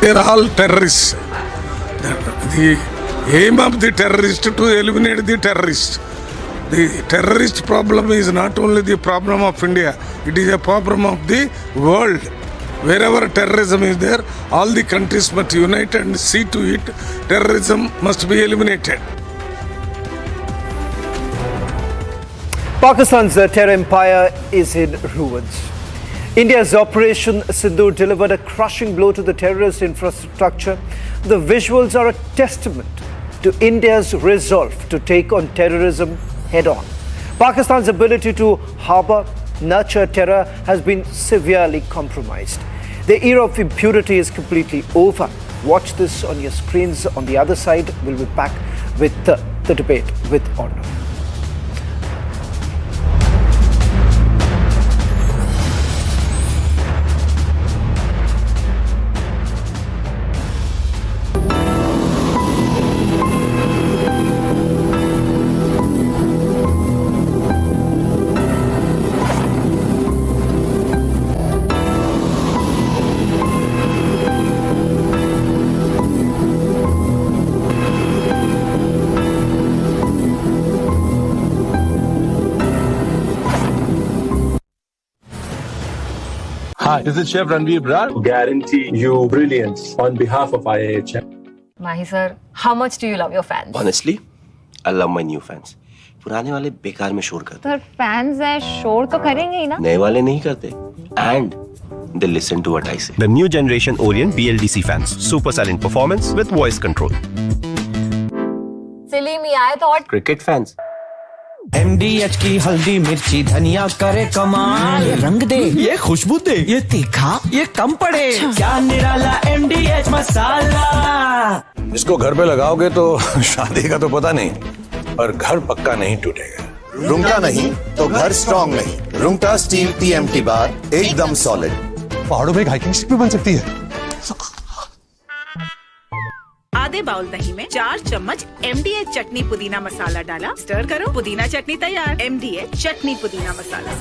They are all terrorists. The aim of the terrorist to eliminate the terrorist. The terrorist problem is not only the problem of India, it is a problem of the world. Wherever terrorism is there, all the countries must unite and see to it terrorism must be eliminated. Pakistan's terror empire is in ruins. India's Operation Sindu delivered a crushing blow to the terrorist infrastructure. The visuals are a testament to India's resolve to take on terrorism head-on. Pakistan's ability to harbor, nurture terror has been severely compromised. The era of impunity is completely over. Watch this on your screens. On the other side, we'll be back with the debate with honor. Hi, this is Chef Ranveer Brar. Guarantee you brilliance on behalf of IIHM. Mahi sir, how much do you love your fans? Honestly, I love my new fans. पुराने वाले बेकार में शोर करते sir fans हैं, शोर तो करेंगे ही ना। नए वाले नहीं करते. And they listen to what I say. The new generation Orient BLDC fans. Super silent performance with voice control. Silly me, I thought. Cricket fans. MDH की हल्दी मिर्ची धनिया करे कमाल, ये रंग दे, ये खुशबू दे, ये तीखा, ये कम पड़े, क्या निराला MDH मसाला। इसको घर पे लगाओगे तो शादी का तो पता नहीं, पर घर पक्का नहीं टूटेगा। रूंगटा नहीं तो घर स्ट्रॉन्ग नहीं। रूंगटा स्टील TMT बार एकदम सॉलिड। पहाड़ों में एक हाइकिंग स्टिक भी बन सकती है। आधे बाउल दही में 4 चम्मच MDH चटनी पुदीना मसाला डाला, स्टर करो, पुदीना चटनी तैयार। MDH चटनी पुदीना मसाला।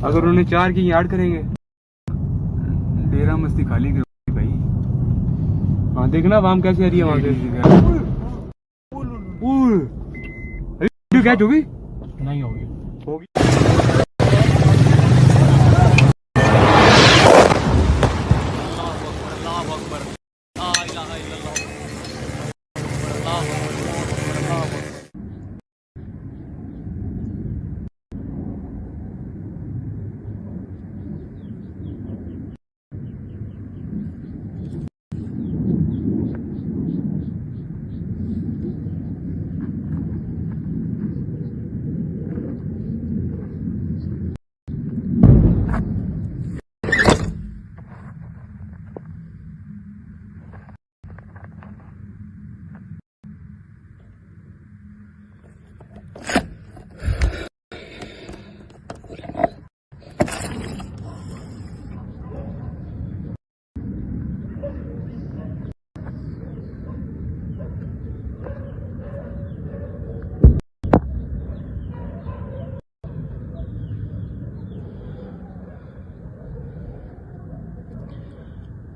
अगर उन्होंने 4 की यार्ड करेंगे, डेरा मस्ती खाली करोगे भाई। हाँ देखना वाम कैसे आ रही है वहां से। कैच होगी नहीं होगी।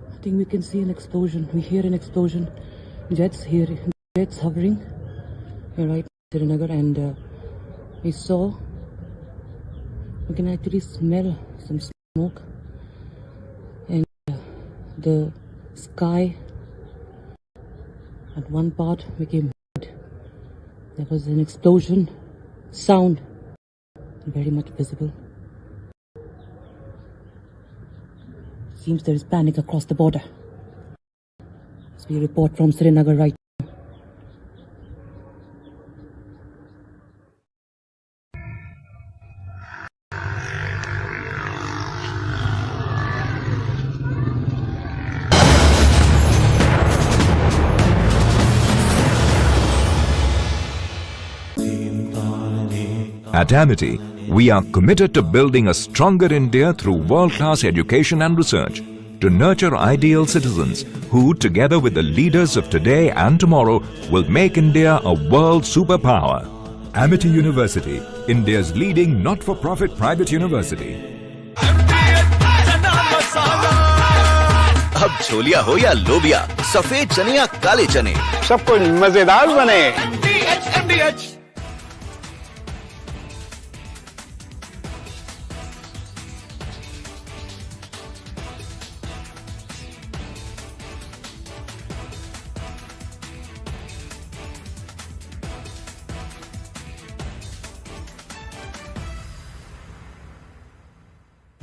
I think we can see an explosion. We hear an explosion. Jets here, jets hovering. You're right, Srinagar, and we can actually smell some smoke, and the sky at one part became red. There was an explosion sound, very much visible. Seems there is panic across the border. As we report from Srinagar right now. At Amity, we are committed to building a stronger India through world-class education and research, to nurture ideal citizens who, together with the leaders of today and tomorrow, will make India a world superpower. Amity University, India's leading not-for-profit private university. अब छोलिया हो या लोबिया, सफेद चने या काले चने, सब कुछ मजेदार बने।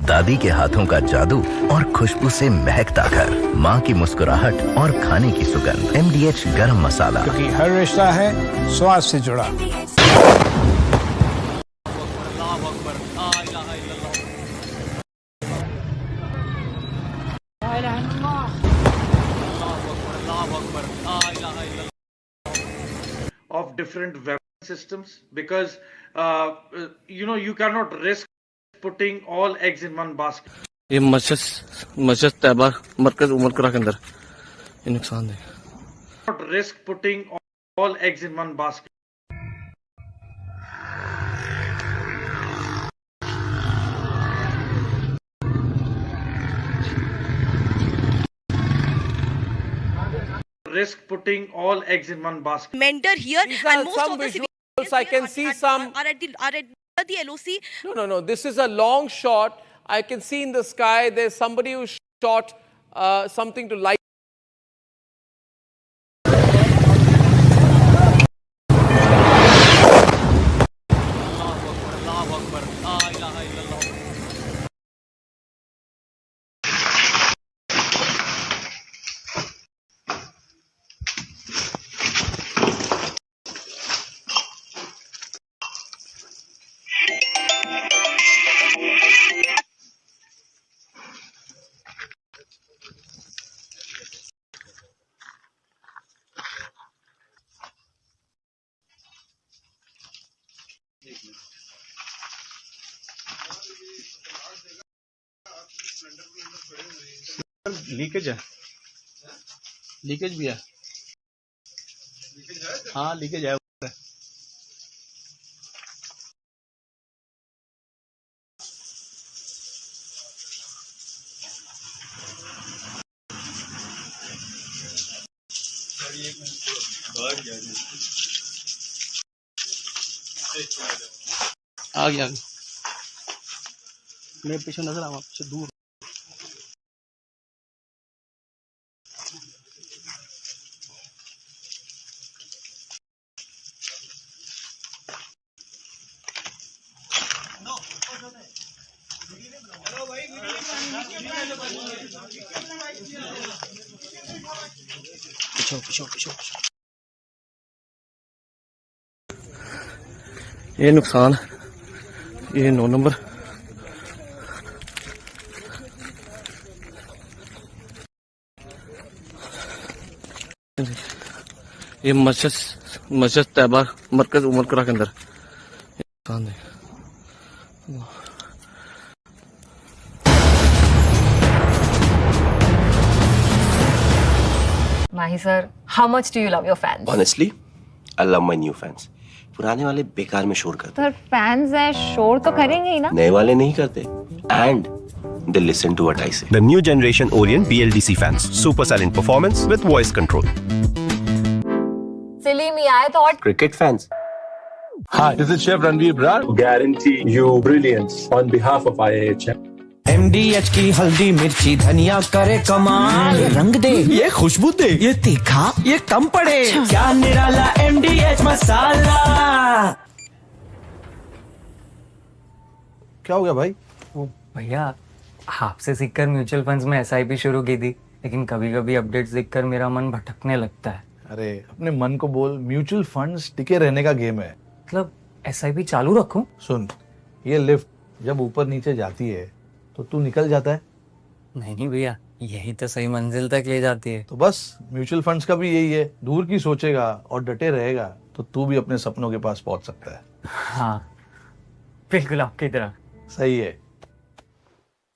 दादी के हाथों का जादू और खुशबू से महकता घर, माँ की मुस्कुराहट और खाने की सुगंध। MDH गरम मसाला, क्योंकि हर रिश्ता है स्वाद से जुड़ा। Of different weapon systems, because you cannot risk putting all eggs in one basket. ये मस्जिद तैयबा मरकज उमर कुरा के अंदर ये नुकसान है। Not risk putting all eggs in one basket. Risk putting all eggs in one basket. Mentor here, and most of the visuals I can see some are at the LOC. No. This is a long shot. I can see in the sky there's somebody who shot something to light. Leakage है, leakage भी है। हाँ leakage है। आ गया मेरे पीछे नजर आओ, आपसे दूर। पीछो। ये नुकसान, ये 9 नंबर। ये मस्जिद तैयबा मरकज उमर करा के अंदर नुकसान है। Mahi sir, how much do you love your fans? Honestly, I love my new fans. पुराने वाले बेकार में शोर करते। सर फैंस है, शोर तो करेंगे ही ना। नए वाले नहीं करते। And they listen to what I say. The new generation Orient BLDC fans, super silent performance with voice control. Silly me, I thought. Cricket fans. Hi, this is Chef Ranveer Brar. Guarantee you brilliance on behalf of IIHM. MDH की हल्दी मिर्ची धनिया करे कमाल, ये रंग दे, ये खुशबू दे, ये तीखा, ये कम पड़े, क्या निराला MDH मसाला। क्या हो गया भाई? भैया आपसे सीखकर म्यूचुअल फंड्स में SIP शुरू की थी, लेकिन कभी कभी अपडेट्स देखकर मेरा मन भटकने लगता है। अरे अपने मन को बोल, म्यूचुअल फंड्स टिके रहने का गेम है। मतलब SIP चालू रखूं? सुन, ये लिफ्ट जब ऊपर नीचे जाती है तो तू निकल जाता है। नहीं भैया, यही तो सही मंजिल तक ले जाती है। तो बस म्यूचुअल फंड्स का भी यही है, दूर की सोचेगा और डटे रहेगा तो तू भी अपने सपनों के पास पहुंच सकता है। हाँ बिल्कुल आपकी तरह। सही है।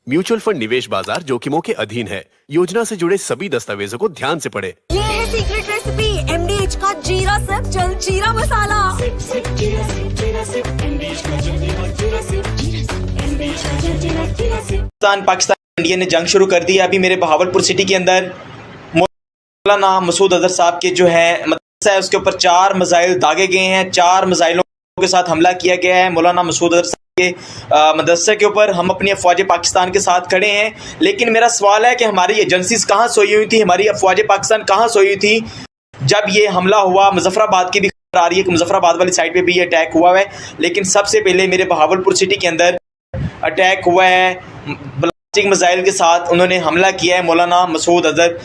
म्यूचुअल फंड निवेश बाजार जोखिमों के अधीन है। योजना से जुड़े सभी दस्तावेजों को ध्यान से पढ़ें। ये है सीक्रेट रेसिपी MDH का जीरा सिर्फ जलजीरा मसाला। पाकिस्तान इंडिया ने जंग शुरू कर दी है। अभी मेरे बहावलपुर सिटी के अंदर मौलाना मसूद अजहर साहब के जो है मदरसा है उसके ऊपर 4 मिसाइल दागे गए हैं। 4 मिसाइलों के साथ हमला किया गया है मौलाना मसूद अजहर साहब के मदरसे के ऊपर। हम अपनी अफवाज पाकिस्तान के साथ खड़े हैं, लेकिन मेरा सवाल है कि हमारी एजेंसीज कहाँ सोई हुई थी, हमारी अफवाज पाकिस्तान कहाँ सोई हुई थी जब ये हमला हुआ। मुजफ्फराबाद की भी खबर आ रही है कि मुजफ्फराबाद वाली साइड पे भी ये अटैक हुआ है, लेकिन सबसे पहले मेरे बहावलपुर सिटी के अंदर अटैक हुआ है ब्लास्टिक मिसाइल के साथ। उन्होंने हमला किया है मौलाना मसूद अजहर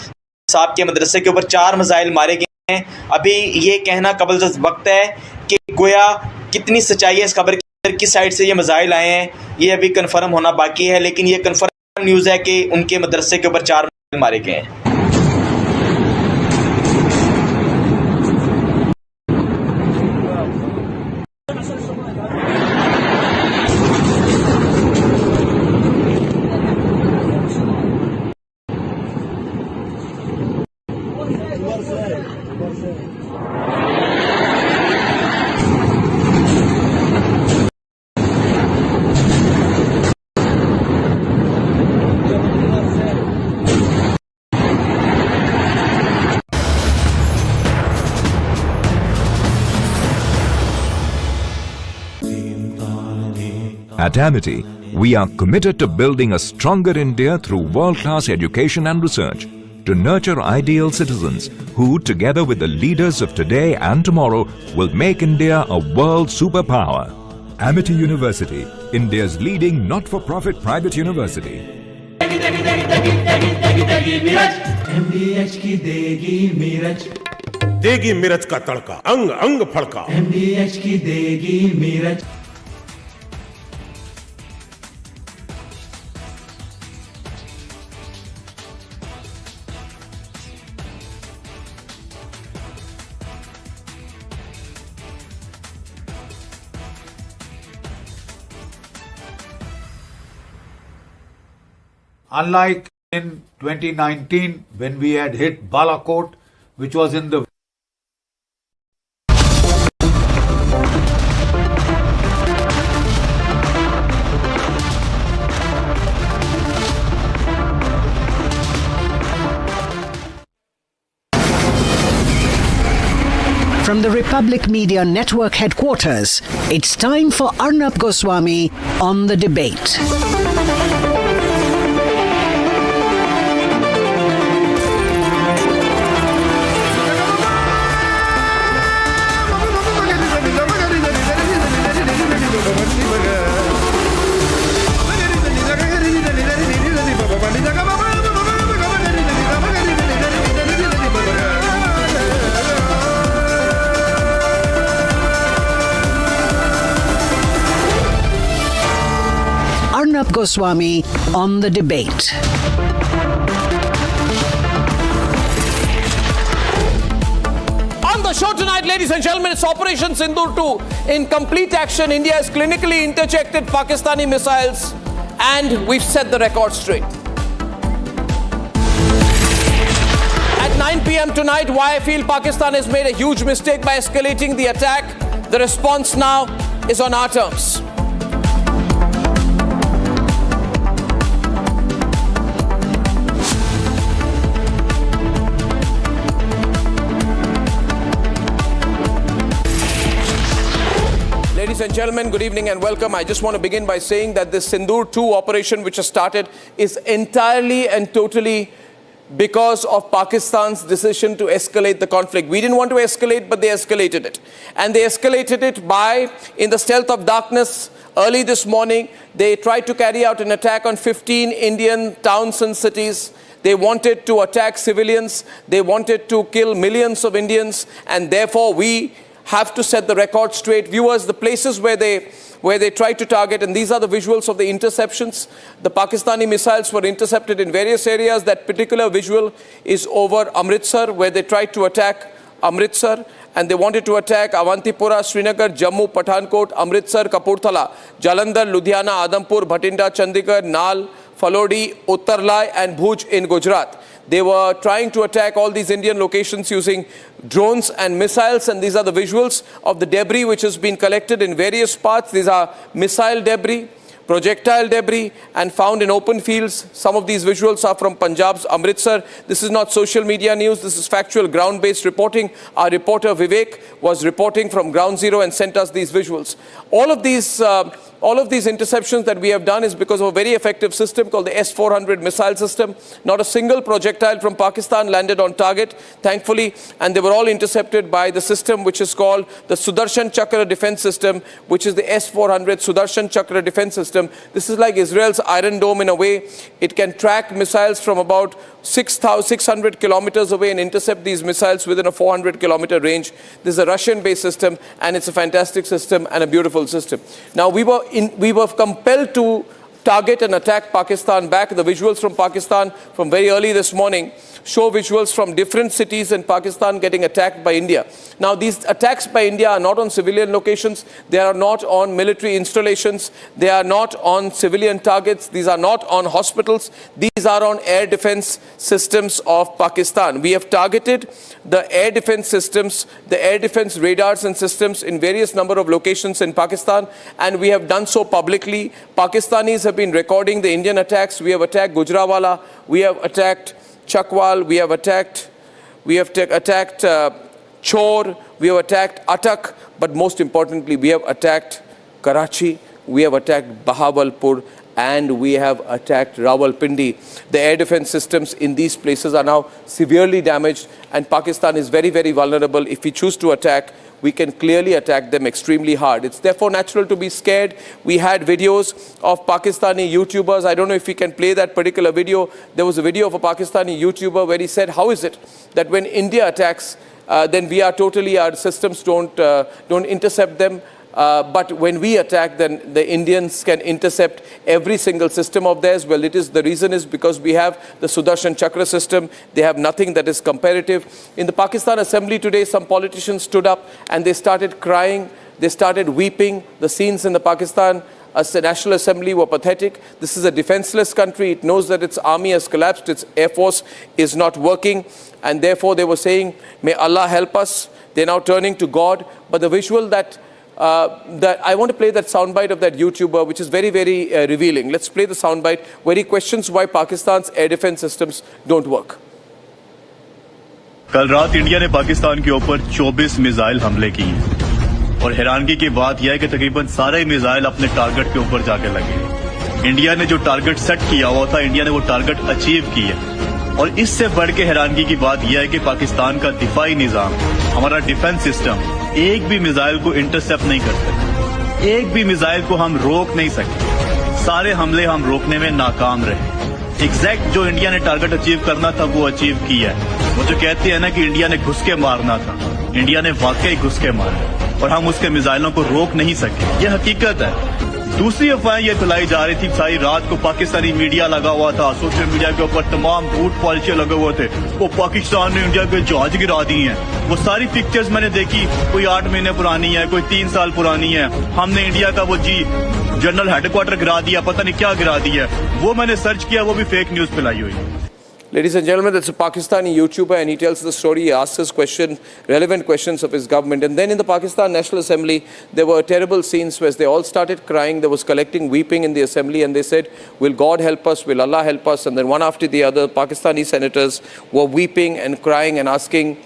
साहब के मदरसे के ऊपर। 4 मिसाइल मारे गए हैं। अभी ये कहना कबल वक्त है कि गोया कितनी सच्चाई है इस खबर के, किस साइड से ये मिसाइल आए हैं ये अभी कन्फर्म होना बाकी है, लेकिन ये कन्फर्म न्यूज़ है कि उनके मदरसे के ऊपर 4 मिसाइल मारे गए हैं। At Amity, we are committed to building a stronger India through world-class education and research to nurture ideal citizens who, together with the leaders of today and tomorrow, will make India a world superpower. Amity University, India's leading not-for-profit private university. MDH की देगी मीरज, देगी मिर्च का तड़का, अंग अंग फड़का। MDH की देगी Miraj. Unlike in 2019 when we had hit Balochistan, which was in the From the Republic Media Network headquarters, it's time for Arnab Goswami on the debate. Arnab Goswami on the debate. On the show tonight, ladies and gentlemen, it's Operation Sindoor 2. In complete action, India has clinically intercepted Pakistani missiles, and we've set the record straight. At 9 p.m. tonight, why I feel Pakistan has made a huge mistake by escalating the attack. The response now is on our terms. Ladies and gentlemen, good evening and welcome. I just want to begin by saying that this Sindoor 2 operation which has started is entirely and totally because of Pakistan's decision to escalate the conflict. We didn't want to escalate, but they escalated it. And they escalated it by, in the stealth of darkness, early this morning, they tried to carry out an attack on 15 Indian towns and cities. They wanted to attack civilians. They wanted to kill millions of Indians. And therefore, we have to set the record straight. Viewers, the places where they tried to target, and these are the visuals of the interceptions. The Pakistani missiles were intercepted in various areas. That particular visual is over Amritsar, where they tried to attack Amritsar, and they wanted to attack Avantipura, Srinagar, Jammu, Pathankot, Amritsar, Kapurthala, Jalandhar, Ludhiana, Adampur, Bhatinda, Chandigarh, Nal, Falodi, Uttarlai and Bhuj in Gujarat. They were trying to attack all these Indian locations using drones and missiles, and these are the visuals of the debris which has been collected in various parts. These are missile debris, projectile debris, and found in open fields. Some of these visuals are from Punjab's Amritsar. This is not social media news. This is factual, ground-based reporting. Our reporter Vivek was reporting from Ground Zero and sent us these visuals. All of these interceptions that we have done is because of a very effective system called the S-400 missile system. Not a single projectile from Pakistan landed on target, thankfully, and they were all intercepted by the system which is called the Sudarshan Chakra defense system, which is the S-400 Sudarshan Chakra defense system. This is like Israel's Iron Dome in a way. It can track missiles from about 600 kilometers away and intercept these missiles within a 400-kilometer range. This is a Russian-based system, and it's a fantastic system and a beautiful system. Now, we were compelled to target and attack Pakistan back. The visuals from Pakistan from very early this morning show visuals from different cities in Pakistan getting attacked by India. Now, these attacks by India are not on civilian locations. They are not on military installations. They are not on civilian targets. These are not on hospitals. These are on air defense systems of Pakistan. We have targeted the air defense systems, the air defense radars and systems in various number of locations in Pakistan, and we have done so publicly. Pakistanis have been recording the Indian attacks. We have attacked Gujranwala. We have attacked Chakwal, we have attacked Chor, we have attacked Atak, but most importantly, we have attacked Karachi, we have attacked Bahawalpur, and we have attacked Rawalpindi. The air defense systems in these places are now severely damaged, and Pakistan is very, very vulnerable. If we choose to attack, we can clearly attack them extremely hard. It's therefore natural to be scared. We had videos of Pakistani YouTubers. I don't know if we can play that particular video. There was a video of a Pakistani YouTuber where he said, how is it that when India attacks, then we are totally, our systems don't intercept them. But when we attack, then the Indians can intercept every single system of theirs. Well, the reason is because we have the Sudarshan Chakra system. They have nothing that is comparative. In the Pakistan Assembly today, some politicians stood up and they started crying. They started weeping. The scenes in the Pakistan National Assembly were pathetic. This is a defenseless country. It knows that its army has collapsed, its air force is not working, and therefore they were saying, may Allah help us. They're now turning to God. But the visual that I want to play that soundbite of that YouTuber, which is very, very revealing. Let's play the soundbite where he questions why Pakistan's air defense systems don't work. कल रात India ने पाकिस्तान के ऊपर 24 missile हमले किए और हैरानगी की बात यह है कि तकरीबन सारे मिसाइल अपने टारगेट के ऊपर जाके लगे। इंडिया ने जो टारगेट सेट किया हुआ था, इंडिया ने वो टारगेट अचीव किया। और इससे बढ़ के हैरानगी की बात यह है कि पाकिस्तान का दिफाई निजाम, हमारा डिफेंस सिस्टम एक भी मिसाइल को इंटरसेप्ट नहीं कर सकते, एक भी मिसाइल को हम रोक नहीं सकते। सारे हमले हम रोकने में नाकाम रहे। एग्जैक्ट जो इंडिया ने टारगेट अचीव करना था वो अचीव किया है। वो जो कहते हैं ना कि इंडिया ने घुस के मारना था, इंडिया ने वाकई घुस के मारा और हम उसके मिसाइलों को रोक नहीं सके। ये हकीकत है। दूसरी अफवाहें ये फैलाई जा रही थी, सारी रात को पाकिस्तानी मीडिया लगा हुआ था, सोशल मीडिया के ऊपर तमाम झूठ पॉलिसियां लगे हुए थे। वो पाकिस्तान ने इंडिया के जहाज गिरा दी हैं। वो सारी पिक्चर्स मैंने देखी, कोई 8 महीने पुरानी है, कोई 3 साल पुरानी है। हमने इंडिया का वो जनरल हेडक्वार्टर गिरा दिया, पता नहीं क्या गिरा दिया। वो मैंने सर्च किया, वो भी फेक न्यूज फैलाई हुई है। Ladies and gentlemen, that's a Pakistani YouTuber, and he tells the story. He asks his relevant questions of his government. And then in the Pakistan National Assembly, there were terrible scenes where they all started crying. There was collecting weeping in the assembly, and they said, will God help us? Will Allah help us? And then one after the other, Pakistani senators were weeping and crying and asking,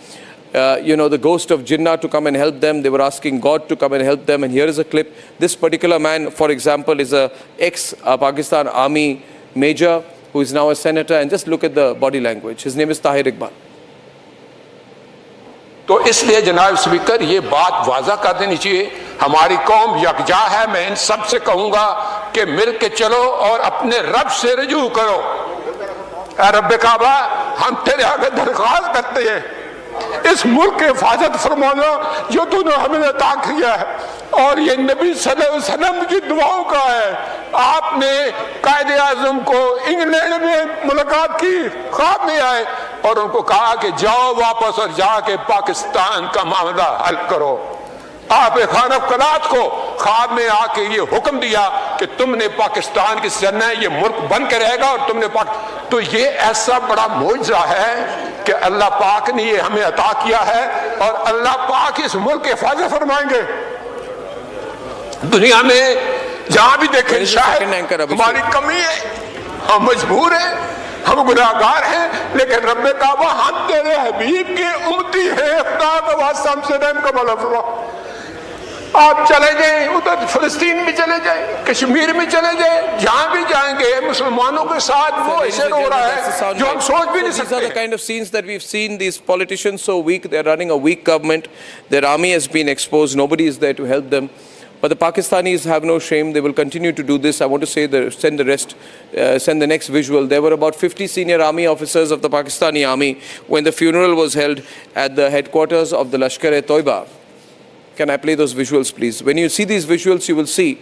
the ghost of Jinnah to come and help them. They were asking God to come and help them. And here is a clip. This particular man, for example, is a ex-Pakistan Army major, who is now a senator, and just look at the body language. His name is Tahir Iqbal. तो इसलिए जनाब speaker ये बात waza कर देनी चाहिए, हमारी कौम यकजा है। मैं इन सब से कहूँगा कि मिल के चलो और अपने रब से रजू करो। रब काबा, हम तेरे आगे दरख्वास्त करते हैं, इस मुल्क की हिफाजत फरमाना जो तूने हमें अता किया है, और ये नबी सल्लल्लाहु अलैहि वसल्लम की दुआओं का है। आपने कायदे आज़म को इंग्लैंड में मुलाकात की, ख्वाब में आए और उनको कहा कि जाओ वापस और जाके पाकिस्तान का मामला हल करो। आप खान अफ़कलात को ख्वाब में आके ये हुक्म दिया कि तुमने पाकिस्तान की सरना है, ये मुल्क बन के रहेगा और तुमने तो ये ऐसा बड़ा मौजज़ा है कि अल्लाह पाक ने ये हमें अता किया है और अल्लाह पाक इस मुल्क की हिफाजत फरमाएंगे। दुनिया में जहां भी देखें शायद हमारी कमी है, हम मजबूर हैं, हम गुनाहगार हैं, लेकिन रब्बे काबा हम तेरे हबीब के उम्मती हैं। खुदा का वास्ता हमसे रहम का मौला फरमा। आप चले जाएं, उधर फिलिस्तीन में चले जाएं, कश्मीर में चले जाएं, जहां भी जाएंगे मुसलमानों के साथ वो ऐसे हो रहा है जो हम सोच भी नहीं सकते। These are the kind of scenes that we've seen. These politicians so weak, they're running a weak government. Their army has been exposed. Nobody is there to help them. But the Pakistanis have no shame. They will continue to do this. I want to say send the next visual. There were about 50 senior army officers of the Pakistani army when the funeral was held at the headquarters of the Lashkar-e-Toiba. Can I play those visuals, please? When you see these visuals, you will see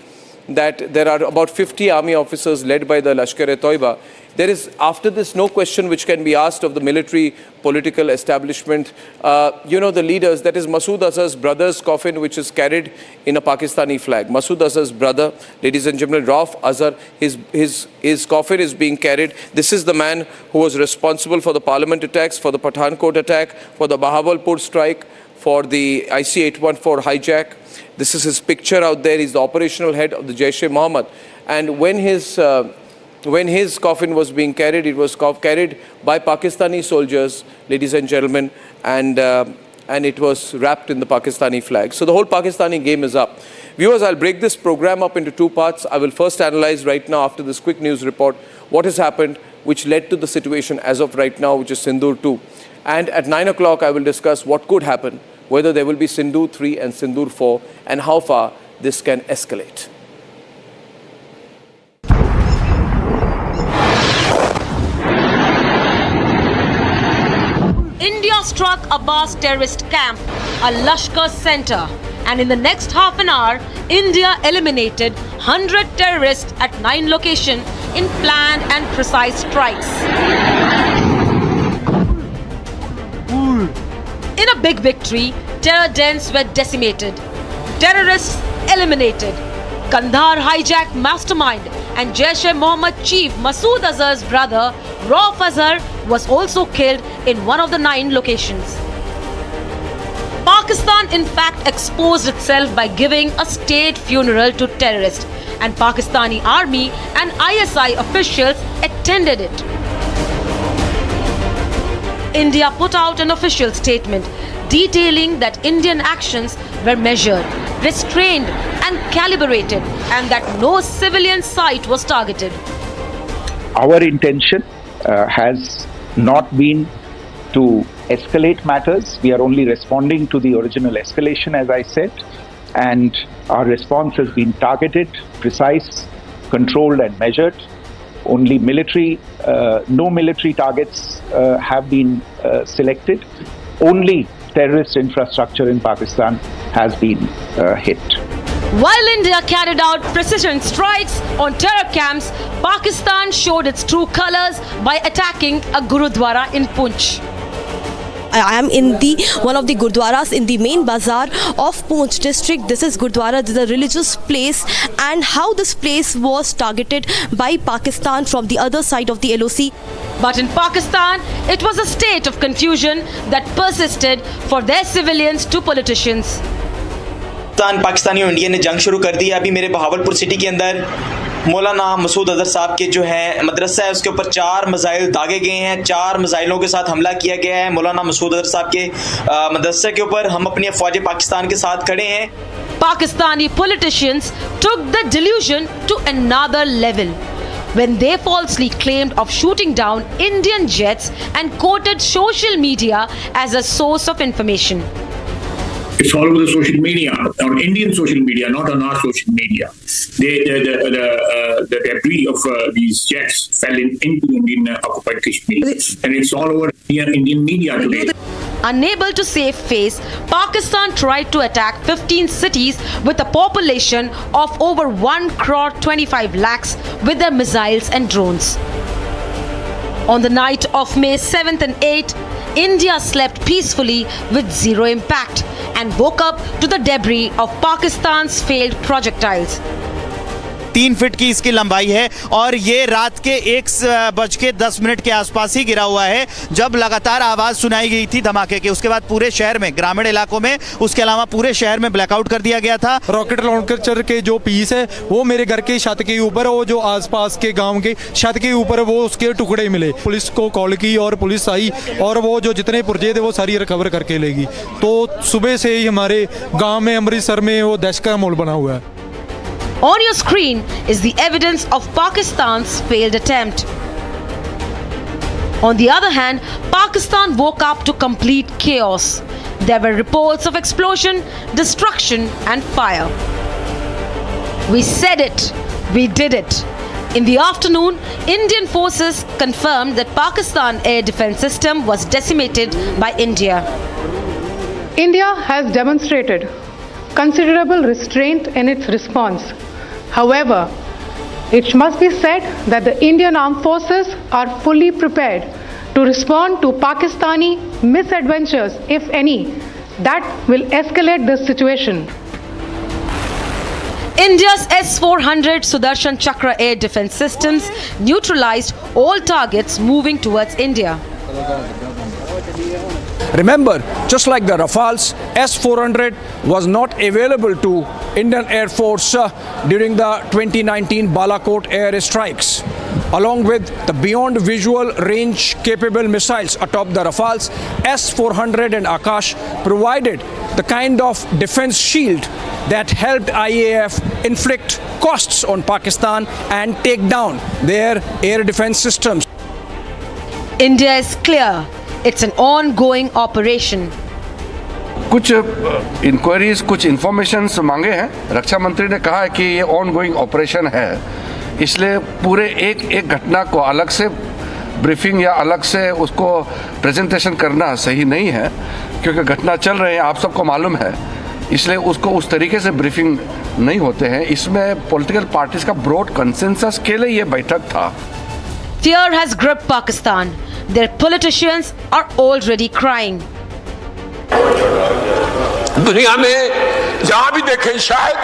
that there are about 50 army officers led by the Lashkar-e-Toiba. There is, after this, no question which can be asked of the military political establishment. The leaders, that is Masood Azhar's brother's coffin, which is carried in a Pakistani flag. Masood Azhar's brother, ladies and gentlemen, Rauf Azhar, his coffin is being carried. This is the man who was responsible for the parliament attacks, for the Pathankot attack, for the Bahawalpur strike, for the IC-814 hijack. This is his picture out there. He's the operational head of the Jaish-e-Mohammed. And when his coffin was being carried, it was carried by Pakistani soldiers, ladies and gentlemen, and it was wrapped in the Pakistani flag. So the whole Pakistani game is up. Viewers, I'll break this program up into two parts. I will first analyze right now, after this quick news report, what has happened, which led to the situation as of right now, which is Sindoor 2. And at 9 o'clock, I will discuss what could happen, whether there will be Sindoor 3 and Sindoor 4, and how far this can escalate. India struck Abbas terrorist camp, a Lashkar center, and in the next half an hour, India eliminated 100 terrorists at 9 locations in planned and precise strikes. In a big victory, terror dens were decimated, terrorists eliminated, Kandahar hijack mastermind and Jaish-e-Mohammed chief Masood Azhar's brother Rauf Azhar was also killed in one of the 9 locations. Pakistan in fact exposed itself by giving a state funeral to terrorists, and Pakistani army and ISI officials attended it. India put out an official statement detailing that Indian actions were measured, restrained and calibrated, and that no civilian site was targeted. Our intention has not been to escalate matters. We are only responding to the original escalation, as I said, and our response has been targeted, precise, controlled and measured. Only no military targets have been selected. Only terrorist infrastructure in Pakistan has been hit. While India carried out precision strikes on terror camps, Pakistan showed its true colors by attacking a Gurudwara in Poonch. I am in one of the Gurdwaras in the main bazaar of Poonch district. This is Gurdwara, this is a religious place, and how this place was targeted by Pakistan from the other side of the LOC. But in Pakistan, it was a state of confusion that persisted for their civilians to politicians. Pakistani और India ने जंग शुरू कर दी है। अभी मेरे Bahawalpur city के अंदर मौलाना मसूद अजहर साहब के जो है मदरसा है उसके ऊपर 4 मिसाइल दागे गए हैं। 4 मिसाइलों के साथ हमला किया गया है मौलाना मसूद अजहर साहब के मदरसे के ऊपर। हम अपनी फौज पाकिस्तान के साथ खड़े हैं। Pakistani politicians took the delusion to another level when they falsely claimed of shooting down Indian jets and quoted social media as a source of information. It's all over the social media, on Indian social media, not on our social media. The debris of these jets fell into Indian occupied Kashmir, and it's all over Indian media today. Unable to save face, Pakistan tried to attack 15 cities with a population of over 1.25 lakhs with their missiles and drones. On the night of May 7th and 8th, India slept peacefully with zero impact and woke up to the debris of Pakistan's failed projectiles. 3 feet की इसकी लंबाई है और ये रात के 1:10 के आसपास ही गिरा हुआ है जब लगातार आवाज सुनाई गई थी धमाके की। उसके बाद पूरे शहर में, ग्रामीण इलाकों में, उसके अलावा पूरे शहर में ब्लैकआउट कर दिया गया था। रॉकेट लॉन्चर के जो पीस है वो मेरे घर के छत के ऊपर, वो जो आसपास के गांव के छत के ऊपर वो उसके टुकड़े मिले। पुलिस को कॉल की और पुलिस आई और वो जो जितने पुर्जे थे वो सारी रिकवर करके लेगी। तो सुबह से ही हमारे गाँव में, अमृतसर में वो दहशत का माहौल बना हुआ है। On your screen is the evidence of Pakistan's failed attempt. On the other hand, Pakistan woke up to complete chaos. There were reports of explosion, destruction and fire. We said it, we did it. In the afternoon, Indian forces confirmed that Pakistan air defense system was decimated by India. India has demonstrated considerable restraint in its response. However, it must be said that the Indian armed forces are fully prepared to respond to Pakistani misadventures, if any, that will escalate this situation. India's S-400 Sudarshan Chakra air defense systems neutralized all targets moving towards India. Remember, just like the Rafales, S-400 was not available to Indian Air Force during the 2019 Balochistan air strikes. Along with the beyond visual range capable missiles atop the Rafales, S-400 and Akash provided the kind of defense shield that helped IAF inflict costs on Pakistan and take down their air defense systems. India is clear. It's an ongoing operation. कुछ inquiries, कुछ informations मांगे हैं। रक्षा मंत्री ने कहा है कि ये ऑनगोइंग ऑपरेशन है, इसलिए पूरे एक घटना को अलग से ब्रीफिंग या अलग से उसको प्रेजेंटेशन करना सही नहीं है, क्योंकि घटना चल रहे हैं, आप सबको मालूम है, इसलिए उसको उस तरीके से ब्रीफिंग नहीं होते हैं। इसमें पॉलिटिकल पार्टीज का ब्रॉड कंसेंसस के लिए ये बैठक था। Fear has gripped Pakistan. Their politicians are already crying. दुनिया में जहां भी देखें शायद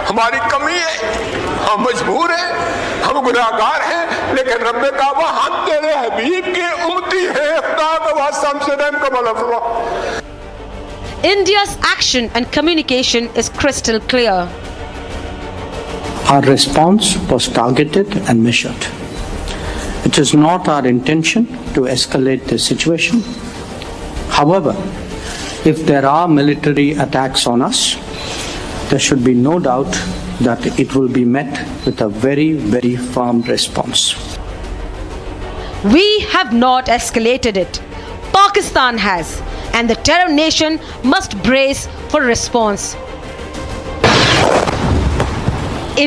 हमारी कमी है, हम मजबूर हैं, हम गुनाहगार हैं, लेकिन रब ने कहा हम तेरे हबीब के उम्मती हैं, खुदा का वास्ता हमसे रहम का भला फरमा। India's action and communication is crystal clear. Our response was targeted and measured. It is not our intention to escalate the situation. However, if there are military attacks on us, there should be no doubt that it will be met with a very, very firm response. We have not escalated it. Pakistan has, and the terror nation must brace for response.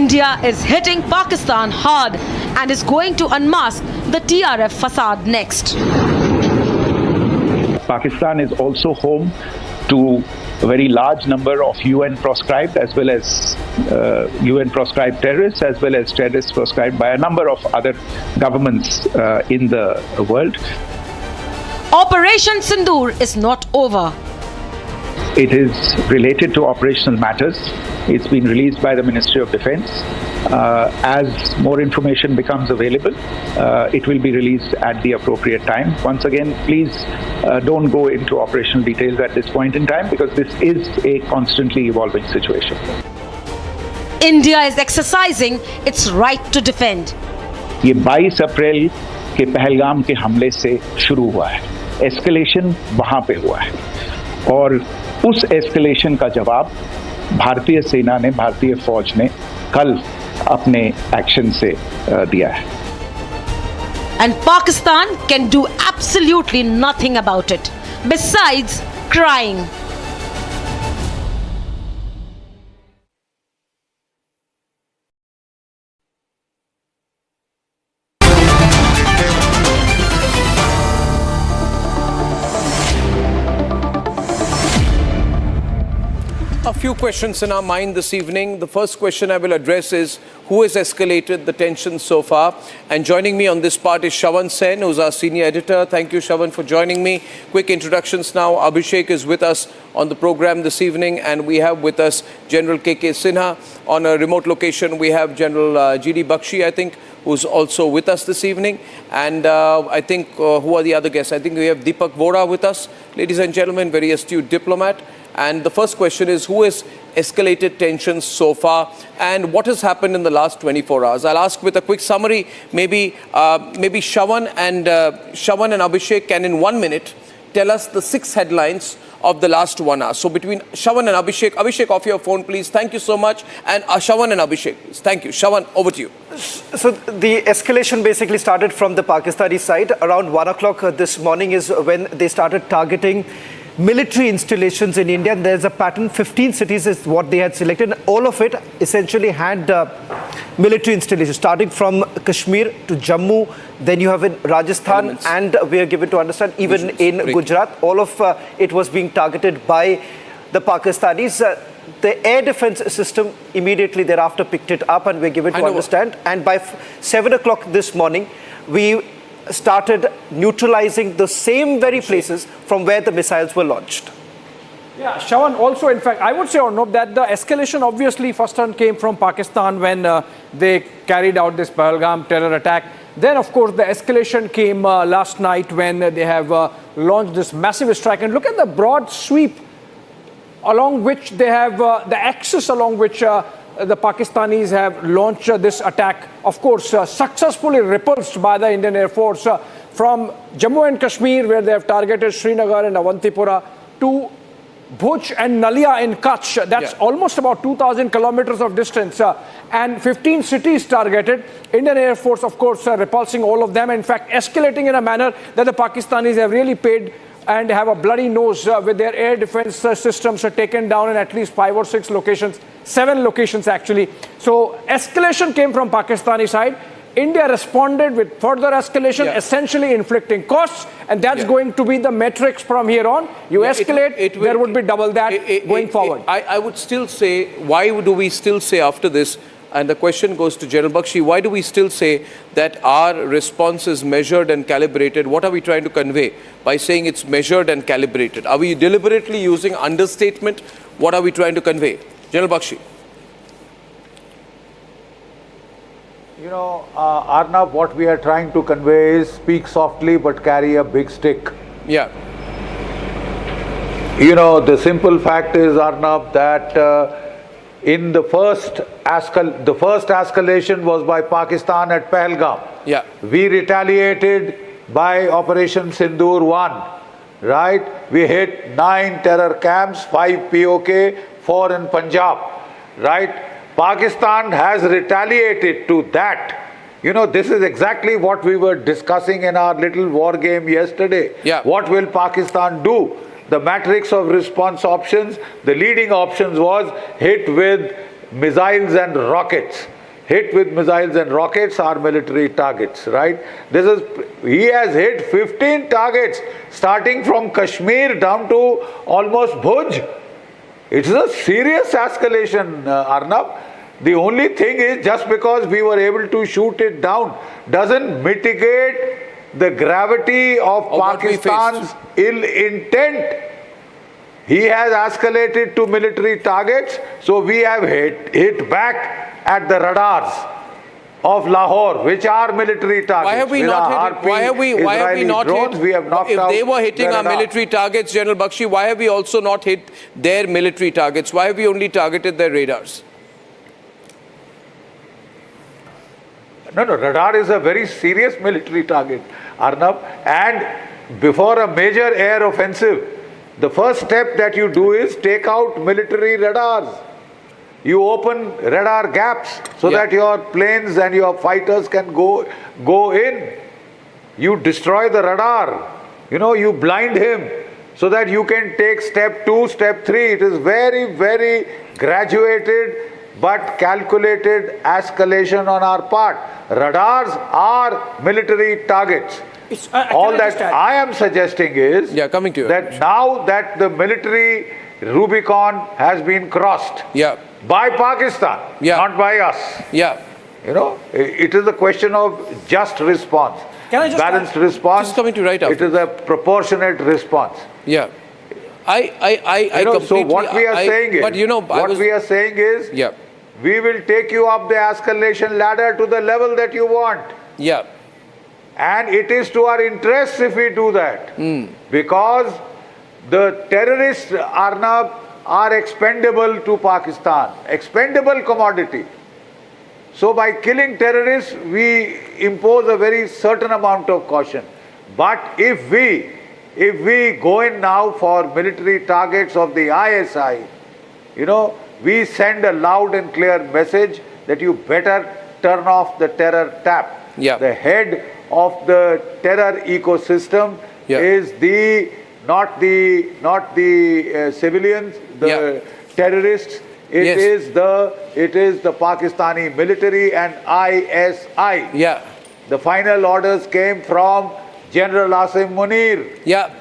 India is hitting Pakistan hard and is going to unmask the TRF facade next. Pakistan is also home to a very large number of UN proscribed as well as UN proscribed terrorists, as well as terrorists proscribed by a number of other governments in the world. Operation Sindoor is not over. It is related to operational matters. It's been released by the Ministry of Defence. As more information becomes available, it will be released at the appropriate time. Once again, please don't go into operational details at this point in time, because this is a constantly evolving situation. India is exercising its right to defend. ये 22 अप्रैल के पहलगाम के हमले से शुरू हुआ है. Escalation वहाँ पे हुआ है और उस एस्केलेशन का जवाब भारतीय सेना ने, भारतीय फौज ने कल अपने एक्शन से दिया है. And Pakistan can do absolutely nothing about it, besides crying. A few questions in our mind this evening. The first question I will address is, who has escalated the tension so far? And joining me on this part is Shravan Sen, who's our senior editor. Thank you, Shravan, for joining me. Quick introductions now. Abhishek is with us on the program this evening, and we have with us General KK Sinha. On a remote location, we have General GD Bakshi, I think, who's also with us this evening. And I think, who are the other guests? I think we have Deepak Vora with us. Ladies and gentlemen, very astute diplomat. And the first question is, who has escalated tensions so far, and what has happened in the last 24 hours? I'll ask with a quick summary. Maybe Shravan and Abhishek can in 1 minute tell us the 6 headlines of the last 1 hour. So between Shravan and Abhishek, off your phone, please. Thank you so much. And Shravan and Abhishek, please. Thank you. Shravan, over to you. So the escalation basically started from the Pakistani side. Around 1 o'clock this morning is when they started targeting military installations in India. And there's a pattern. 15 cities is what they had selected. All of it essentially had military installations, starting from Kashmir to Jammu. Then you have in Rajasthan, and we are given to understand even in Gujarat. All of it was being targeted by the Pakistanis. The air defense system immediately thereafter picked it up, and we're given to understand. And by 7 o'clock this morning, we started neutralizing the same very places from where the missiles were launched. Yeah, Shravan, also, in fact, I would say, Arnab, that the escalation obviously first turn came from Pakistan when they carried out this Pahalgam terror attack. Then, of course, the escalation came last night when they have launched this massive strike. And look at the broad sweep along which they have, the axis along which the Pakistanis have launched this attack. Of course, successfully repulsed by the Indian Air Force from Jammu and Kashmir, where they have targeted Srinagar and Avantipura, to Bhuj and Nalia in Kutch. That's almost about 2,000 kilometers of distance. And 15 cities targeted. Indian Air Force, of course, repulsing all of them. In fact, escalating in a manner that the Pakistanis have really paid and have a bloody nose with their air defense systems taken down in at least 5 or 6 locations, 7 locations actually. So escalation came from Pakistani side. India responded with further escalation, essentially inflicting costs, and that's going to be the metrics from here on. You escalate, there would be double that going forward. I would still say, why do we still say after this, and the question goes to General Bakshi, why do we still say that our response is measured and calibrated? What are we trying to convey by saying it's measured and calibrated? Are we deliberately using understatement? What are we trying to convey? General Bakshi. You know, Arnab, what we are trying to convey is speak softly but carry a big stick. Yeah. You know, the simple fact is, Arnab, that in the first escalation was by Pakistan at Pahalgam. Yeah. We retaliated by Operation Sindoor 1, right? We hit 9 terror camps, 5 POK, 4 in Punjab, right? Pakistan has retaliated to that. You know, this is exactly what we were discussing in our little war game yesterday. Yeah. What will Pakistan do? The matrix of response options, the leading options was hit with missiles and rockets. Hit with missiles and rockets are military targets, right? He has hit 15 targets starting from Kashmir down to almost Bhuj. It's a serious escalation, Arnab. The only thing is, just because we were able to shoot it down doesn't mitigate the gravity of Pakistan's ill intent. He has escalated to military targets, so we have hit back at the radars of Lahore, which are military targets. Why have we not hit? Why have we not drones, hit? We have knocked if out they were hitting our military targets, General Bakshi, why have we also not hit their military targets? Why have we only targeted their radars? No, radar is a very serious military target, Arnab. And before a major air offensive, the first step that you do is take out military radars. You open radar gaps so that your planes and your fighters can go in. You destroy the radar. You know, you blind him so that you can take step 2, step 3. It is very, very graduated but calculated escalation on our part. Radars are military targets. All that I am suggesting is that now that the military Rubicon has been crossed by Pakistan, not by us. You know, it is a question of just response. Balanced response. Just coming to right after. It is a proportionate response. Yeah. I completely, so what we are saying is, we are saying is, we will take you up the escalation ladder to the level that you want. Yeah. And it is to our interests if we do that. Because the terrorists, Arnab, are expendable to Pakistan. Expendable commodity. So by killing terrorists, we impose a very certain amount of caution. But if we go in now for military targets of the ISI, you know, we send a loud and clear message that you better turn off the terror tap. The head of the terror ecosystem is not the civilians, the terrorists. It is the Pakistani military and ISI. The final orders came from General Asim Munir.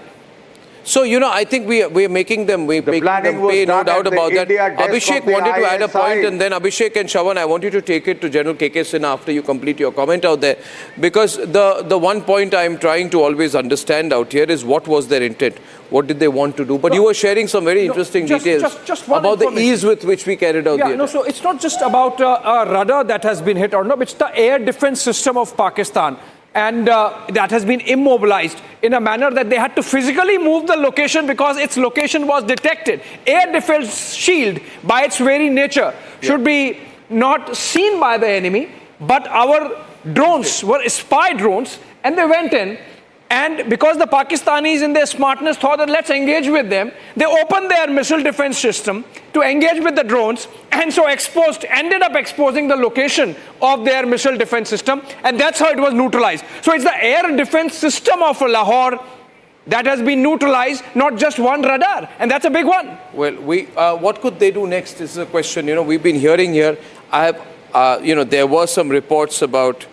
So, you know, I think we are making them, pay, no doubt about that. Abhishek wanted to add a point, and then Abhishek and Shawan, I want you to take it to General KK Sinha after you complete your comment out there. Because the one point I'm trying to always understand out here is what was their intent? What did they want to do? But you were sharing some very interesting details about the ease with which we carried out the attack. So it's not just about a radar that has been hit or not, it's the air defense system of Pakistan. And that has been immobilized in a manner that they had to physically move the location because its location was detected. Air defense shield, by its very nature, should be not seen by the enemy, but our drones were spy drones, and they went in. And because the Pakistanis in their smartness thought that let's engage with them, they opened their missile defense system to engage with the drones, and so ended up exposing the location of their missile defense system, and that's how it was neutralized. So it's the air defense system of Lahore that has been neutralized, not just one radar, and that's a big one. Well, what could they do next is a question. You know, we've been hearing here, there were some reports about,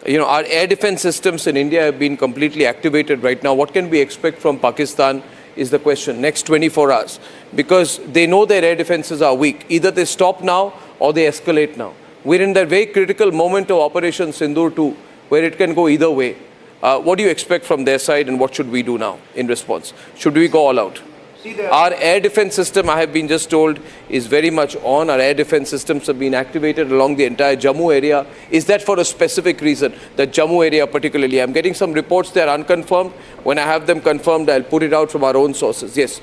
our air defense systems in India have been completely activated right now. What can we expect from Pakistan is the question, next 24 hours. Because they know their air defenses are weak. Either they stop now or they escalate now. We're in that very critical moment of Operation Sindoor 2, where it can go either way. What do you expect from their side, and what should we do now in response? Should we go all out? Our air defense system, I have been just told, is very much on. Our air defense systems have been activated along the entire Jammu area. Is that for a specific reason? The Jammu area particularly. I'm getting some reports that are unconfirmed. When I have them confirmed, I'll put it out from our own sources. Yes.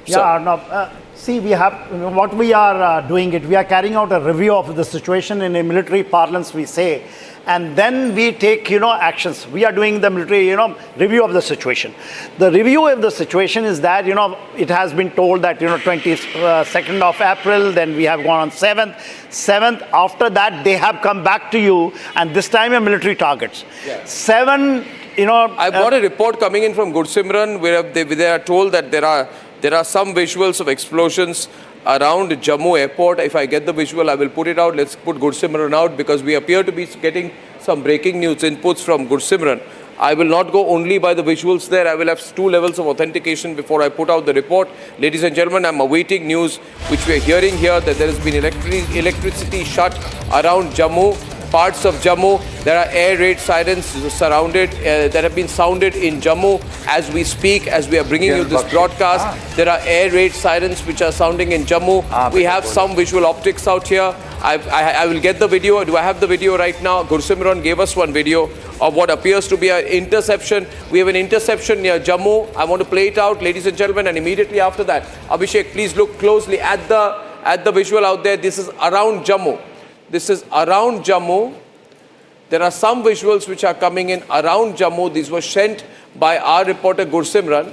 Yeah, no, see, we have, what we are doing it, we are carrying out a review of the situation in a military parlance, we say, and then we take, actions. We are doing the military, review of the situation. The review of the situation is that, it has been told that, 22nd of April, then we have gone on 7th. After that, they have come back to you, and this time a military targets. Yeah. 7, I've got a report coming in from Gursimran where they are told that there are some visuals of explosions around Jammu airport. If I get the visual, I will put it out. Let's put Gursimran out because we appear to be getting some breaking news inputs from Gursimran. I will not go only by the visuals there. I will have 2 levels of authentication before I put out the report. Ladies and gentlemen, I'm awaiting news which we are hearing here that there has been electricity shut around Jammu. Parts of Jammu, there are air raid sirens surrounded that have been sounded in Jammu as we speak, as we are bringing you this broadcast. There are air raid sirens which are sounding in Jammu. We have some visual optics out here. I will get the video. Do I have the video right now? Gursimran gave us one video of what appears to be an interception. We have an interception near Jammu. I want to play it out, ladies and gentlemen, and immediately after that, Abhishek, please look closely at the visual out there. This is around Jammu. This is around Jammu. There are some visuals which are coming in around Jammu. These were sent by our reporter Gursimran.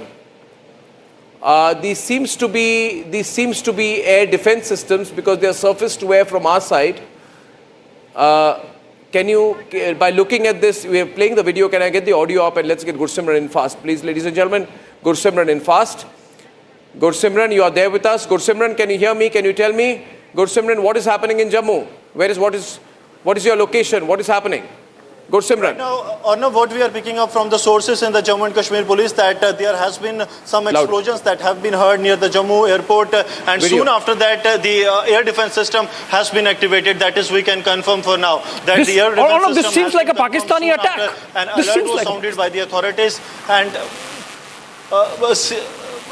These seems to be air defense systems because they are surface to air from our side. Can you, by looking at this, we are playing the video. Can I get the audio up and let's get Gursimran in fast, please, ladies and gentlemen. Gursimran in fast. Gursimran, you are there with us. Gursimran, can you hear me? Can you tell me, Gursimran, what is happening in Jammu? What is your location? What is happening? Gursimran. Right now, Arnav, what we are picking up from the sources in the Jammu and Kashmir police that there has been some explosions that have been heard near the Jammu airport and soon after that the air defense system has been activated. That is, we can confirm for now that the air defense all of system this seems like a Pakistani attack. An alert was sounded by the authorities and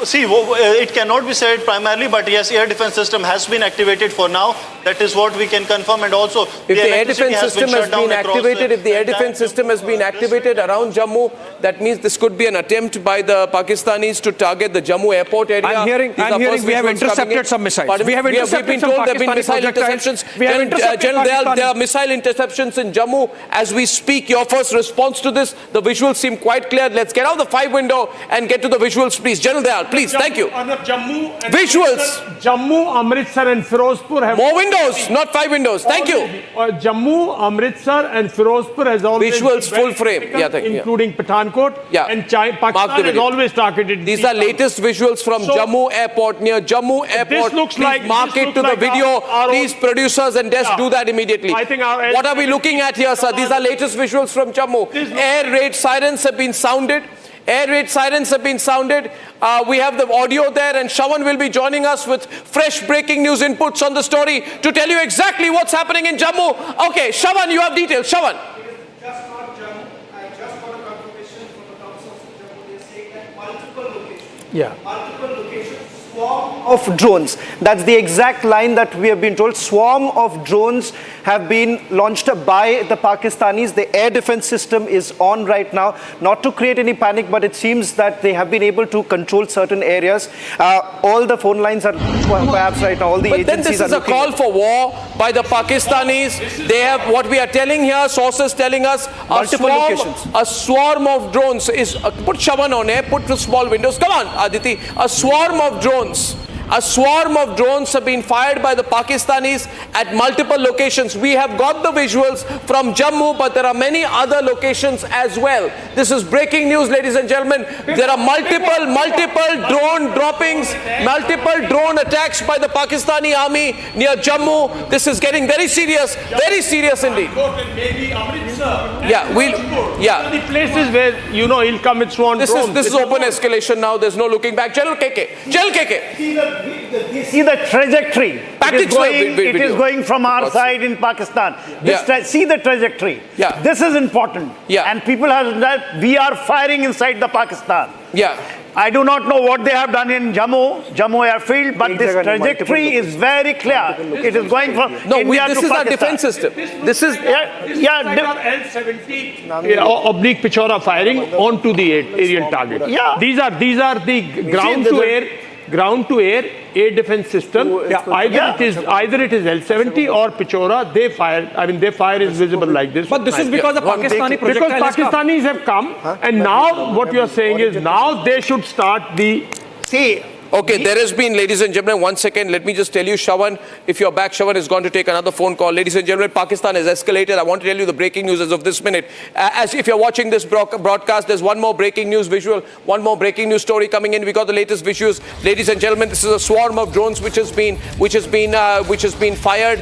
see, it cannot be said primarily, but yes, air defense system has been activated for now. That is what we can confirm. And also, if the air defense system has been activated, if the air defense system has been activated around Jammu, that means this could be an attempt by the Pakistanis to target the Jammu airport area. I'm hearing we have intercepted some missiles. We have been told there have been missile interceptions. General, there are missile interceptions in Jammu as we speak. Your first response to this? The visuals seem quite clear. Let's get out the 5 window and get to the visuals, please. General Dayal, please. Thank you. Visuals. Jammu, Amritsar and Firozpur have more windows, not 5 windows. Thank you. Jammu, Amritsar and Firozpur has always visuals full frame. Including Pathankot. Yeah. And Pakistan has always targeted. These are latest visuals from Jammu airport, near Jammu airport. This looks like mark it to the video. Please, producers and desk, do that immediately. I think what are we looking at here, sir? These are latest visuals from Jammu. Air raid sirens have been sounded. Air raid sirens have been sounded. We have the audio there, and Shawan will be joining us with fresh breaking news inputs on the story to tell you exactly what's happening in Jammu. Okay, Shawan, you have details. Shawan. Just not Jammu. I just got a confirmation from the council of Jammu. They say that multiple locations. Yeah. Multiple locations. Swarm of drones. That's the exact line that we have been told. Swarm of drones have been launched by the Pakistanis. The air defense system is on right now. Not to create any panic, but it seems that they have been able to control certain areas. All the phone lines are perhaps right now. All the agencies then this is a call for war by the Pakistanis. They have, what we are telling here, sources telling us, a swarm of drones is, put Shawan on air, put the small windows. Come on, Aditi. A swarm of drones. A swarm of drones have been fired by the Pakistanis at multiple locations. We have got the visuals from Jammu, but there are many other locations as well. This is breaking news, ladies and gentlemen. There are multiple drone droppings, multiple drone attacks by the Pakistani army near Jammu. This is getting very serious indeed. The places where, he'll come with swarm drones. This is open escalation now. There's no looking back. General KK. See the trajectory. tactics it is going from our side in Pakistan. See the trajectory. This is important. And people have that we are firing inside the Pakistan. I do not know what they have done in Jammu airfield, but this trajectory is very clear. It is going from India to Pakistan. This is our defense system. This is L-70 oblique Pichora firing onto the aerial target. These are the ground to air air defense system. Either it is L-70 or Pichora. They fire. I mean, their fire is visible like this. But this is because the Pakistani projectile because Pakistanis have come, and now what you are saying is now they should start the Okay, there has been, ladies and gentlemen, 1 second. Let me just tell you, Shawan, if you're back, Shawan is going to take another phone call. Ladies and gentlemen, Pakistan has escalated. I want to tell you the breaking news as of this minute. As if you're watching this broadcast, there's one more breaking news visual, one more breaking news story coming in. We got the latest visuals. Ladies and gentlemen, this is a swarm of drones which has been fired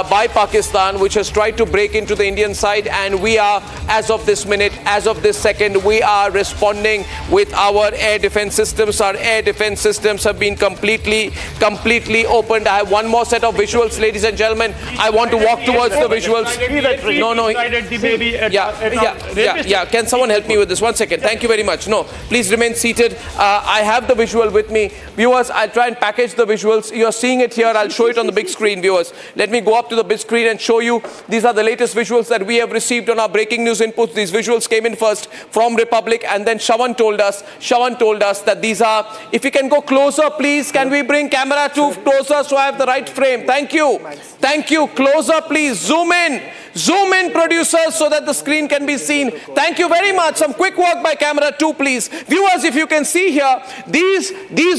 by Pakistan, which has tried to break into the Indian side, and we are, as of this minute, as of this second, we are responding with our air defense systems. Our air defense systems have been completely opened. I have one more set of visuals, ladies and gentlemen. I want to walk towards the visuals. Can someone help me with this? 1 second. Thank you very much. No, please remain seated. I have the visual with me. Viewers, I'll try and package the visuals. You're seeing it here. I'll show it on the big screen, viewers. Let me go up to the big screen and show you. These are the latest visuals that we have received on our breaking news inputs. These visuals came in first from Republic, and then Shawan told us that these are, if you can go closer, please. Can we bring camera 2 closer so I have the right frame? Thank you. Thank you. Closer, please. Zoom in. Zoom in, producers, so that the screen can be seen. Thank you very much. Some quick work by camera 2, please. Viewers, if you can see here, these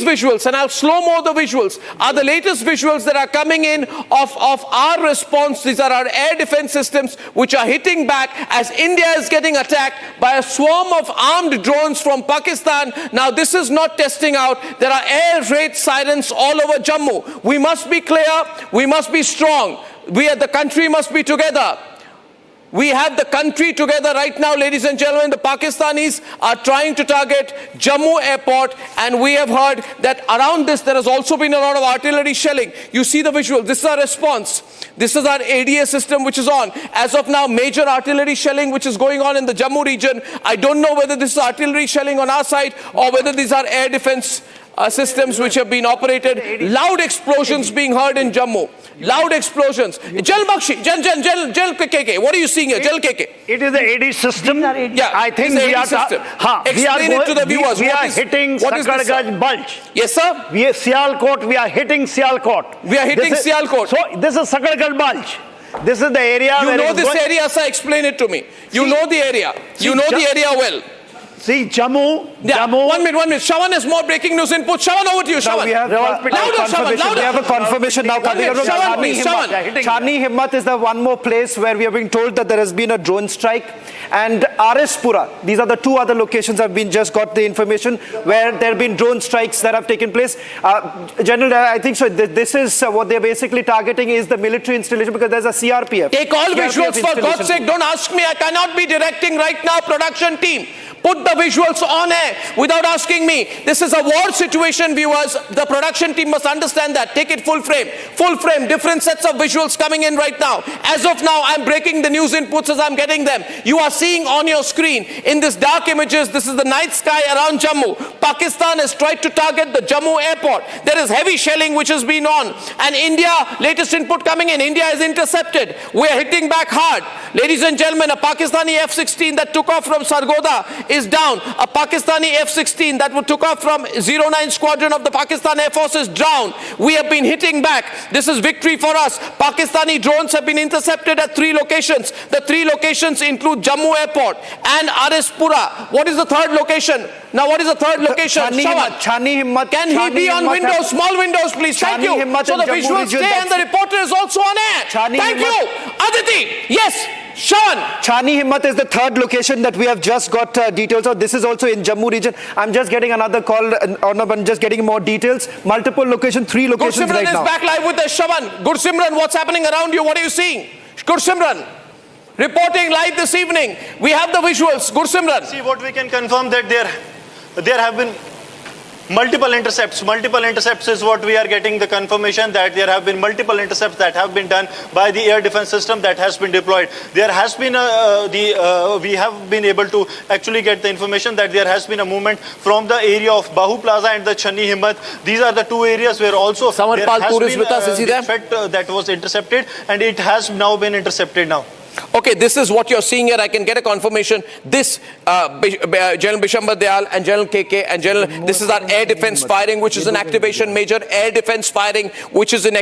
visuals, and I'll slow-mo the visuals, are the latest visuals that are coming in of our response. These are our air defense systems which are hitting back as India is getting attacked by a swarm of armed drones from Pakistan. Now, this is not testing out. There are air raid sirens all over Jammu. We must be clear. We must be strong. The country must be together. We have the country together right now, ladies and gentlemen. The Pakistanis are trying to target Jammu airport, and we have heard that around this there has also been a lot of artillery shelling. You see the visual. This is our response. This is our ADA system which is on. As of now, major artillery shelling which is going on in the Jammu region. I don't know whether this is artillery shelling on our side or whether these are air defense systems which have been operated. Loud explosions being heard in Jammu. Loud explosions. Jal Bakshi, Jal KK. What are you seeing here? Jal KK. It is the AD system. Yeah, I think we are explain it to the viewers. We are hitting Sakargaj Bulge. Yes, sir. Sialkot. We are hitting Sialkot. We are hitting Sialkot. So this is Sakargaj Bulge. This is the area. You know this area, sir. Explain it to me. You know the area. You know the area well. See, Jammu. 1 minute. Shawan has more breaking news input. Shawan, over to you, Shawan. We have a confirmation now coming out from Chani Himmat is the one more place where we are being told that there has been a drone strike. And Arispura, these are the 2 other locations I've been just got the information where there have been drone strikes that have taken place. General, I think so. This is what they're basically targeting is the military installation because there's a CRPF. Take all visuals for God's sake. Don't ask me. I cannot be directing right now, production team. Put the visuals on air without asking me. This is a war situation, viewers. The production team must understand that. Take it full frame. Full frame. Different sets of visuals coming in right now. As of now, I'm breaking the news inputs as I'm getting them. You are seeing on your screen in this dark images, this is the night sky around Jammu. Pakistan has tried to target the Jammu airport. There is heavy shelling which has been on. And India, latest input coming in, India is intercepted. We are hitting back hard. Ladies and gentlemen, a Pakistani F-16 that took off from Sargodha is down. A Pakistani F-16 that took off from 09 Squadron of the Pakistan Air Force is down. We have been hitting back. This is victory for us. Pakistani drones have been intercepted at 3 locations. The 3 locations include Jammu Airport and Arispura. What is the third location? Now, what is the third location? Chani Himmat. Can he be on windows? Small windows, please. Thank you. So the visuals stay and the reporter is also on air. Thank you. Aditi. Yes. Sean. Chani Himmat is the third location that we have just got details of. This is also in Jammu region. I'm just getting another call. I'm just getting more details. Multiple locations, 3 locations right now. Gursimran is back live with us. Shawan. Gursimran, what's happening around you? What are you seeing? Gursimran. Reporting live this evening. We have the visuals. Gursimran. See what we can confirm that there have been multiple intercepts is what we are getting the confirmation that there have been multiple intercepts that have been done by the air defense system that has been deployed. There has been we have been able to actually get the information that there has been a movement from the area of Bahu Plaza and the Channi Himmat. These are the two areas where also there has been the threat that was intercepted, and it has now been intercepted now. Okay, this is what you're seeing here. I can get a confirmation. This General Bishambar Dayal and General KK and General, this is our air defense firing, which is an activation. Major air defense firing, which is in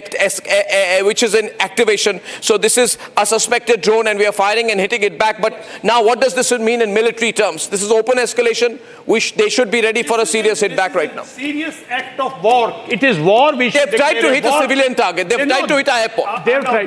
activation. So this is a suspected drone, and we are firing and hitting it back. But now, what does this mean in military terms? This is open escalation. They should be ready for a serious hit back right now. Serious act of war. It is war. They've tried to hit a civilian target. They've tried to hit an airport. They've tried.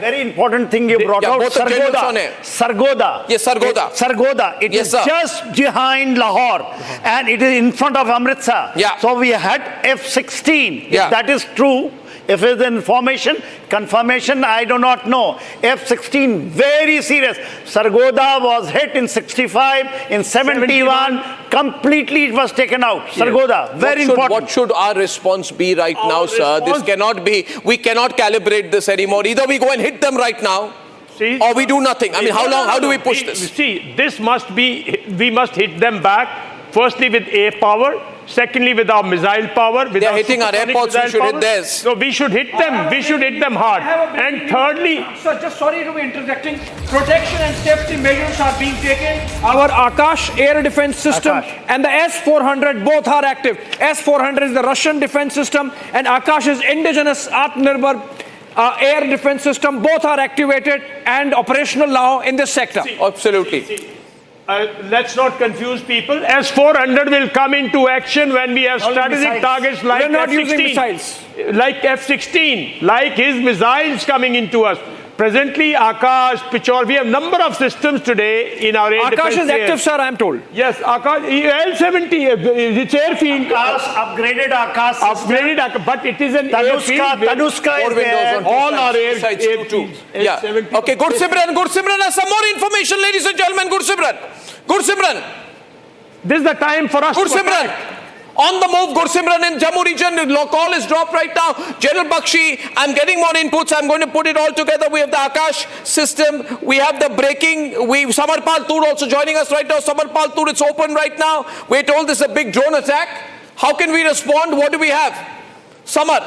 Very important thing you brought out. Sargoda. Yes, Sargoda. Sargoda. It is just behind Lahore, and it is in front of Amritsar. Yeah. So we had F-16. Yeah. If that is true, if it's information, confirmation, I do not know. F-16, very serious. Sargoda was hit in 65, in 71, completely it was taken out. Sargoda, very important. What should our response be right now, sir? This cannot be, we cannot calibrate this anymore. Either we go and hit them right now, or we do nothing. I mean, how do we push this? See, this must be, we must hit them back, firstly with air power, secondly with our missile power. They are hitting our airports, we should hit theirs. No, we should hit them, we should hit them hard. And thirdly... Sir, just sorry to be interjecting. Protection and safety measures are being taken. Our Akash air defense system and the S-400 both are active. S-400 is the Russian defense system, and Akash is indigenous Atmanirbhar air defense system. Both are activated and operational now in this sector. Absolutely. Let's not confuse people. S-400 will come into action when we have strategic targets like F-16. Like F-16, like his missiles coming into us. Presently, Akash, Pichor, we have number of systems today in our air defense. Akash is active, sir, I am told. Yes, Akash, L-70, it's airfield. Akash, upgraded Akash system. Upgraded Akash, but it is an airfield. Tanuska is there. All our airfields. Yeah. Okay, Gursimran, some more information, ladies and gentlemen. Gursimran. This is the time for us Gursimran. On the move, Gursimran in Jammu region, the call is dropped right now. General Bakshi, I'm getting more inputs. I'm going to put it all together. We have the Akash system. We have the braking. Samarpal Tur also joining us right now. Samarpal Tur, it's open right now. We're told this is a big drone attack. How can we respond? What do we have? Samar.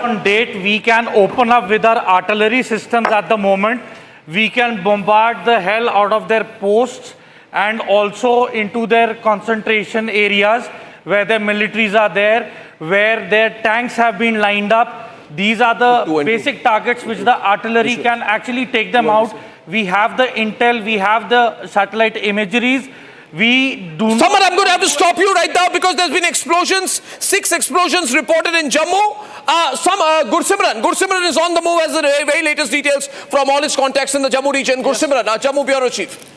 On date, we can open up with our artillery systems at the moment. We can bombard the hell out of their posts and also into their concentration areas where their militaries are there, where their tanks have been lined up. These are the basic targets which the artillery can actually take them out. We have the intel, we have the satellite imageries. Samar, I'm going to have to stop you right now because there's been explosions. 6 explosions reported in Jammu. Gursimran is on the move as the very latest details from all his contacts in the Jammu region. Gursimran, our Jammu Bureau Chief.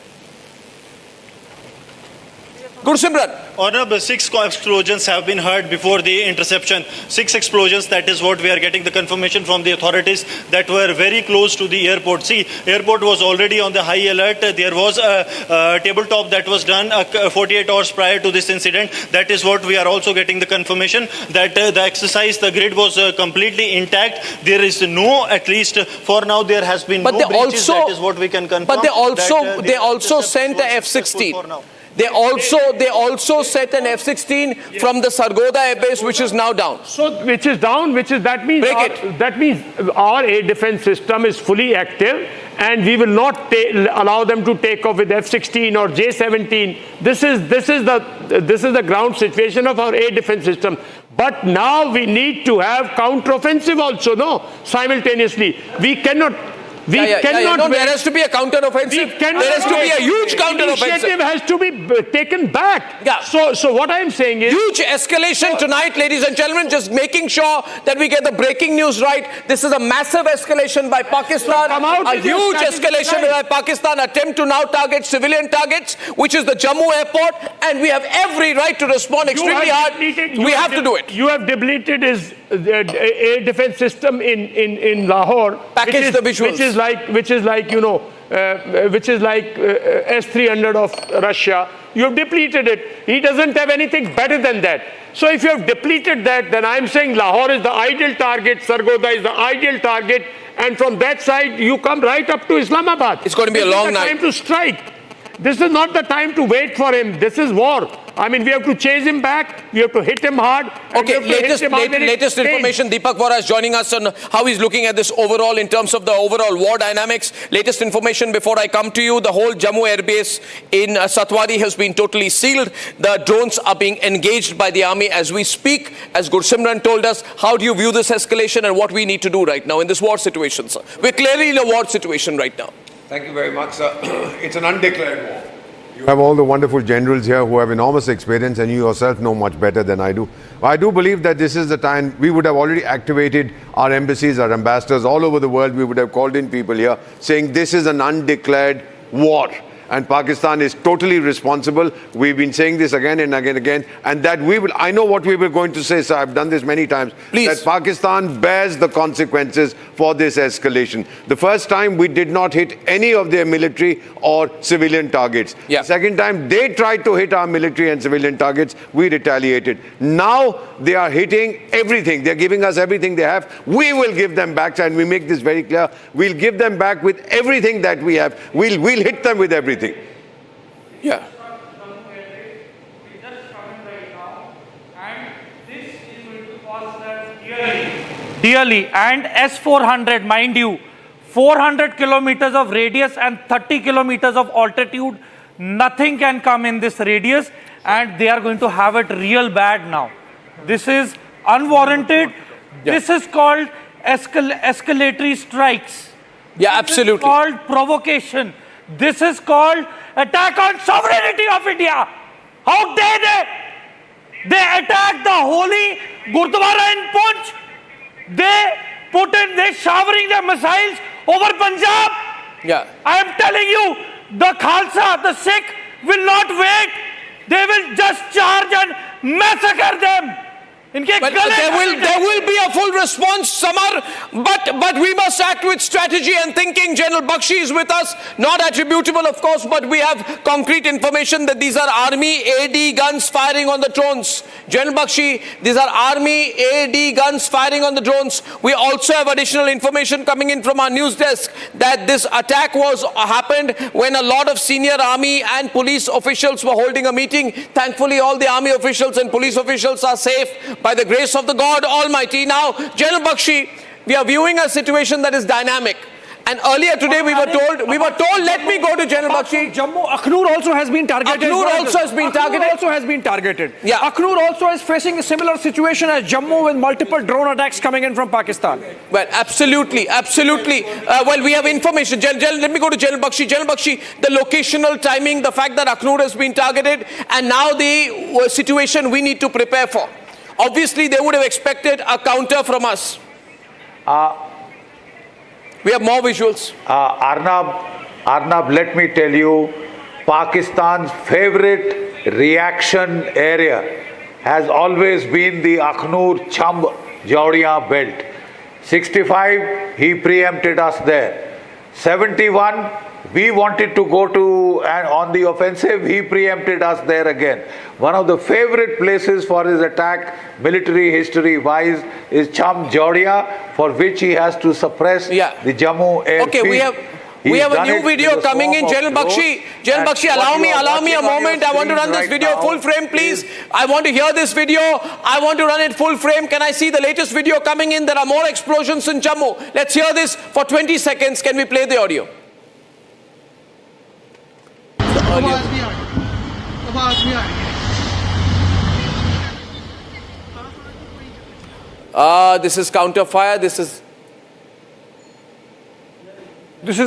Gursimran. Honorable, 6 explosions have been heard before the interception. 6 explosions, that is what we are getting the confirmation from the authorities that were very close to the airport. See, airport was already on the high alert. There was a tabletop that was done 48 hours prior to this incident. That is what we are also getting the confirmation that the exercise, the grid was completely intact. There is no, at least for now, there has been no breaches. That is what we can confirm. But they also sent a F-16. They also set an F-16 from the Sargoda air base, which is now down. So, that means our air defense system is fully active, and we will not allow them to take off with F-16 or J-17. This is the ground situation of our air defense system. But now we need to have counteroffensive also, simultaneously. We cannot. There has to be a counter-offensive. There has to be a huge counter-offensive. Initiative has to be taken back. Yeah. So what I'm saying is... Huge escalation tonight, ladies and gentlemen. Just making sure that we get the breaking news right. This is a massive escalation by Pakistan. A huge escalation by Pakistan. Attempt to now target civilian targets, which is the Jammu airport. And we have every right to respond extremely hard. We have to do it. You have depleted his air defense system in Lahore. Package the visuals. Which is S-300 of Russia. You have depleted it. He doesn't have anything better than that. So if you have depleted that, then I'm saying Lahore is the ideal target, Sargodha is the ideal target, and from that side you come right up to Islamabad. It's going to be a long night. This is the time to strike. This is not the time to wait for him. This is war. I mean, we have to chase him back. We have to hit him hard. Okay, latest information. Deepak Vora is joining us on how he's looking at this overall in terms of the overall war dynamics. Latest information before I come to you. The whole Jammu airbase in Satwari has been totally sealed. The drones are being engaged by the army as we speak. As Gursimran told us, how do you view this escalation and what we need to do right now in this war situation, sir? We're clearly in a war situation right now. Thank you very much, sir. It's an undeclared war. You have all the wonderful generals here who have enormous experience, and you yourself know much better than I do. I do believe that this is the time we would have already activated our embassies, our ambassadors all over the world. We would have called in people here saying this is an undeclared war. And Pakistan is totally responsible. We've been saying this again and again, and that we will, I know what we were going to say, sir, I've done this many times, that Pakistan bears the consequences for this escalation. The first time we did not hit any of their military or civilian targets. The second time they tried to hit our military and civilian targets, we retaliated. Now they are hitting everything. They're giving us everything they have. We will give them back, and we make this very clear. We'll give them back with everything that we have. We'll hit them with everything. Yeah. Dearly. And S-400, mind you, 400 kilometers of radius and 30 kilometers of altitude. Nothing can come in this radius, and they are going to have it real bad now. This is unwarranted. This is called escalatory strikes. Yeah, absolutely. This is called provocation. This is called attack on sovereignty of India. How dare they? They attacked the holy Gurdwara in Punch. They're showering their missiles over Punjab. Yeah. I am telling you, the Khalsa, the Sikh will not wait. They will just charge and massacre them. But there will be a full response, Samar, but we must act with strategy and thinking. General Bakshi is with us, not attributable, of course, but we have concrete information that these are army AD guns firing on the drones. General Bakshi, these are army AD guns firing on the drones. We also have additional information coming in from our news desk that this attack happened when a lot of senior army and police officials were holding a meeting. Thankfully, all the army officials and police officials are safe by the grace of the God Almighty. Now, General Bakshi, we are viewing a situation that is dynamic. And earlier today we were told, let me go to General Bakshi. Jammu, Akhnur also has been targeted. Yeah. Akhnur also is facing a similar situation as Jammu with multiple drone attacks coming in from Pakistan. Well, absolutely. Well, we have information. Let me go to General Bakshi. General Bakshi, the locational timing, the fact that Akhnur has been targeted, and now the situation we need to prepare for. Obviously, they would have expected a counter from us. We have more visuals. Arnab, let me tell you, Pakistan's favorite reaction area has always been the Akhnur Chamb Jaudiya belt. 65, he preempted us there. 71, we wanted to go on the offensive, he preempted us there again. One of the favorite places for his attack, military history-wise, is Chamb Jaudiya, for which he has to suppress the Jammu airfield. Okay, we have a new video coming in. General Bakshi, allow me a moment. I want to run this video full frame, please. I want to hear this video. I want to run it full frame. Can I see the latest video coming in? There are more explosions in Jammu. Let's hear this for 20 seconds. Can we play the audio? This is counter fire. This is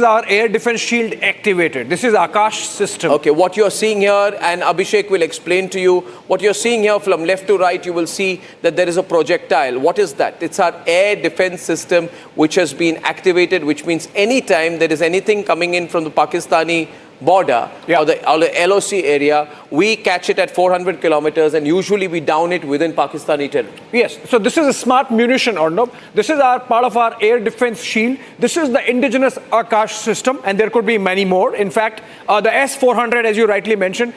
our air defense shield activated. This is Akash system. Okay, what you're seeing here, and Abhishek will explain to you, what you're seeing here from left to right, you will see that there is a projectile. What is that? It's our air defense system which has been activated, which means anytime there is anything coming in from the Pakistani border or the LOC area, we catch it at 400 kilometers and usually we down it within Pakistani territory. Yes, so this is a smart munition, Arnab. This is our part of our air defense shield. This is the indigenous Akash system, and there could be many more. In fact, the S-400, as you rightly mentioned,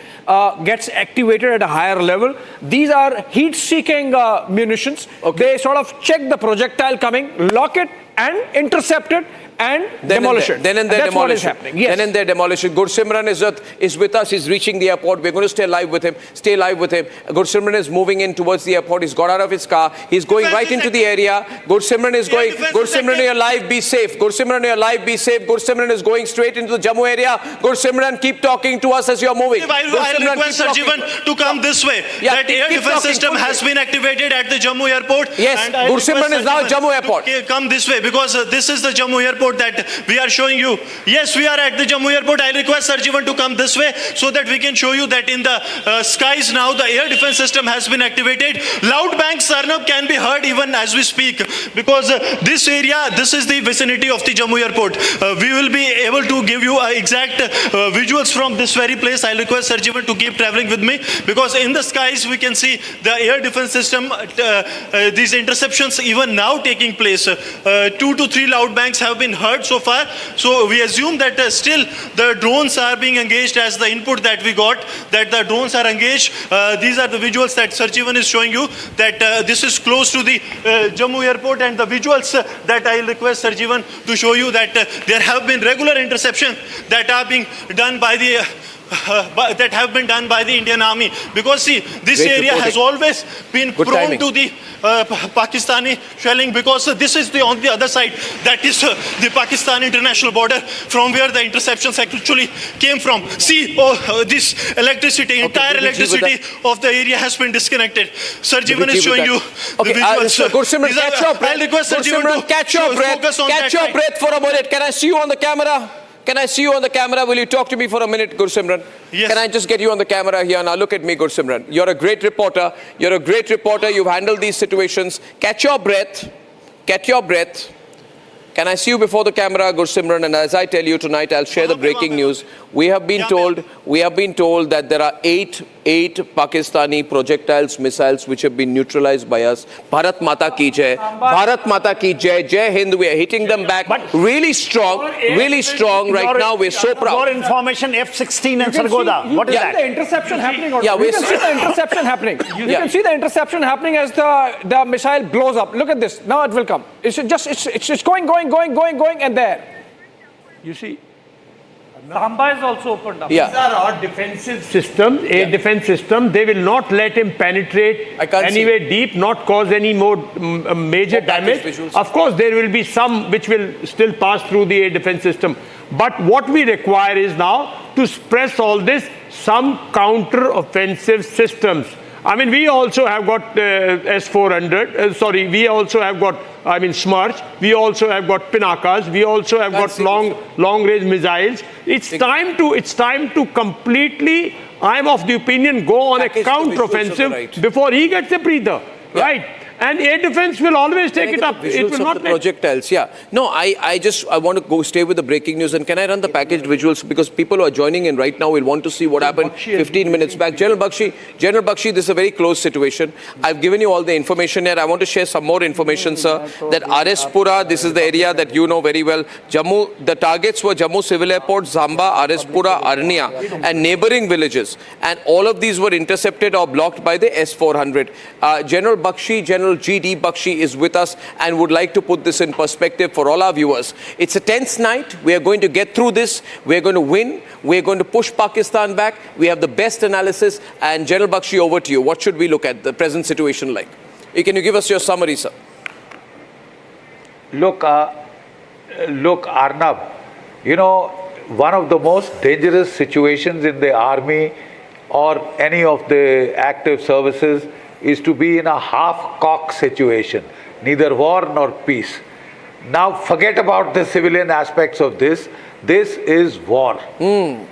gets activated at a higher level. These are heat-seeking munitions. They sort of check the projectile coming, lock it, and intercept it, and demolish it. Then and there, that's demolish what is it. happening. Yes. Then and there, demolish it. Gursimran is with us. He's reaching the airport. We're going to stay live with him. Gursimran is moving in towards the airport. He's got out of his car. He's going right into the area. Gursimran is going. Gursimran, you're alive. Be safe. Gursimran, you're alive. Be safe. Gursimran is going straight into the Jammu area. Gursimran, keep talking to us as you're moving. I request Sarjivan to come this way. That air defense system has been activated at the Jammu airport. Yes, Gursimran is now at Jammu airport. Come this way because this is the Jammu airport that we are showing you. Yes, we are at the Jammu airport. I request Sarjivan to come this way so that we can show you that in the skies now the air defense system has been activated. Loud bangs, Sarnab, can be heard even as we speak because this area, this is the vicinity of the Jammu airport. We will be able to give you exact visuals from this very place. I request Sarjivan to keep traveling with me because in the skies we can see the air defense system, these interceptions even now taking place. 2 to 3 loud bangs have been heard so far. So we assume that still the drones are being engaged as the input that we got, that the drones are engaged. These are the visuals that Sarjivan is showing you, that this is close to the Jammu airport, and the visuals that I request Sarjivan to show you that there have been regular interceptions that are being done by the that have been done by the Indian Army, because see, this area has always been prone to the Pakistani shelling, because this is on the other side, that is the Pakistan international border from where the interceptions actually came from. See, this electricity, entire electricity of the area has been disconnected. Sarjivan is showing you the visuals. Gursimran, catch your breath. I'll request Sarjivan to catch your breath. Catch your breath for a minute. Can I see you on the camera? Can I see you on the camera? Will you talk to me for a minute, Gursimran? Yes. Can I just get you on the camera here? Now look at me, Gursimran. You're a great reporter. You're a great reporter. You've handled these situations. Catch your breath. Catch your breath. Can I see you before the camera, Gursimran? And as I tell you tonight, I'll share the breaking news. We have been told that there are eight Pakistani projectiles, missiles, which have been neutralized by us. Bharat Mata ki jai. Bharat Mata ki jai. Jai Hind. We are hitting them back really strong right now. We're so proud. For information, F-16 and Sargodha. What is that? The interception happening. Yeah, you can see the interception happening. You can see the interception happening as the missile blows up. Look at this. Now it will come. It's going, and there. You see, Samba is also opened up. these are our defensive systems, air defense system. They will not let him penetrate anywhere deep, not cause any more major damage. Of course, there will be some which will still pass through the air defense system. But what we require is now to press all this, some counter-offensive systems. I mean, we also have got S-400, we also have got, Smarch, we also have got Pinakas, we also have got long-range missiles. It's time to completely, I'm of the opinion, go on a counter-offensive before he gets a breather, right? And air defense will always take it up. It will not projectiles. Yeah. No, I want to stay with the breaking news. And can I run the packaged visuals? Because people who are joining in right now will want to see what happened 15 minutes back. General Bakshi, this is a very close situation. I've given you all the information here. I want to share some more information, sir. That RS Pura, this is the area that you know very well. Jammu, the targets were Jammu Civil Airport, Zamba, RS Pura, Arnia, and neighboring villages. And all of these were intercepted or blocked by the S-400. General G.D. Bakshi is with us and would like to put this in perspective for all our viewers. It's a tense night. We are going to get through this. We're going to win. We're going to push Pakistan back. We have the best analysis. And General Bakshi, over to you. What should we look at the present situation like? Can you give us your summary, sir? Look, Arnab, one of the most dangerous situations in the army or any of the active services is to be in a half-cock situation, neither war nor peace. Now forget about the civilian aspects of this. This is war.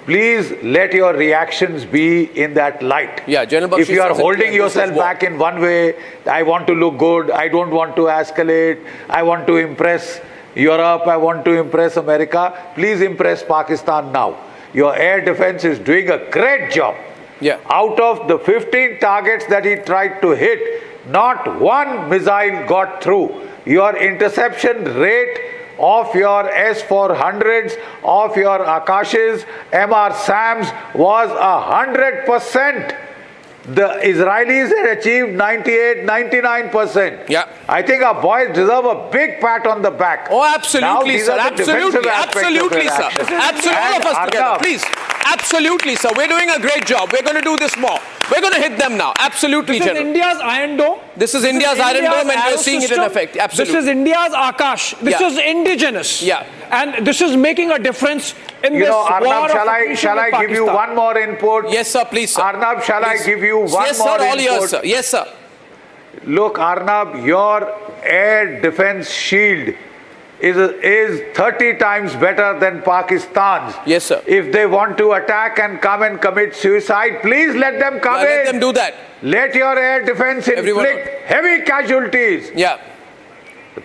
Please let your reactions be in that light. Yeah, General Bakshi, if you are holding yourself back in one way, I want to look good, I don't want to escalate, I want to impress Europe, I want to impress America, please impress Pakistan now. Your air defense is doing a great job. Yeah. Out of the 15 targets that he tried to hit, not one missile got through. Your interception rate of your S-400s, of your Akashes, MR SAMs was 100%. The Israelis had achieved 98, 99%. Yeah. I think our boys deserve a big pat on the back. Oh, absolutely, Now, sir. these are the defensive Absolutely, aspects of absolutely, their sir. action. Absolutely, all of us together, Arnab, please. Absolutely, sir. We're doing a great job. We're going to do this more. We're going to hit them now. Absolutely, This is General. India's Iron Dome. This is India's Iron Dome, and we're seeing it in system. effect. Absolutely. This is India's Akash. This Yeah. is indigenous. Yeah. And this is making a difference in You this know, war Arnab, of attrition shall I with give you Pakistan. one more input? Yes, sir, please, sir. Arnab, shall Please. I give you one yes, more sir, all input? yours, sir. Yes, sir. Look, Arnab, your air defense shield is 30 times better than Pakistan's. Yes, sir. If they want to attack and come and commit suicide, please let them come in. Let them do that. Let your air defense inflict heavy casualties. Yeah.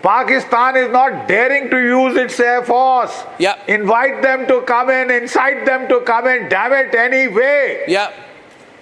Pakistan is not daring to use its air force. Yeah. Invite them to come in, incite them to come in, damn it anyway. Yeah.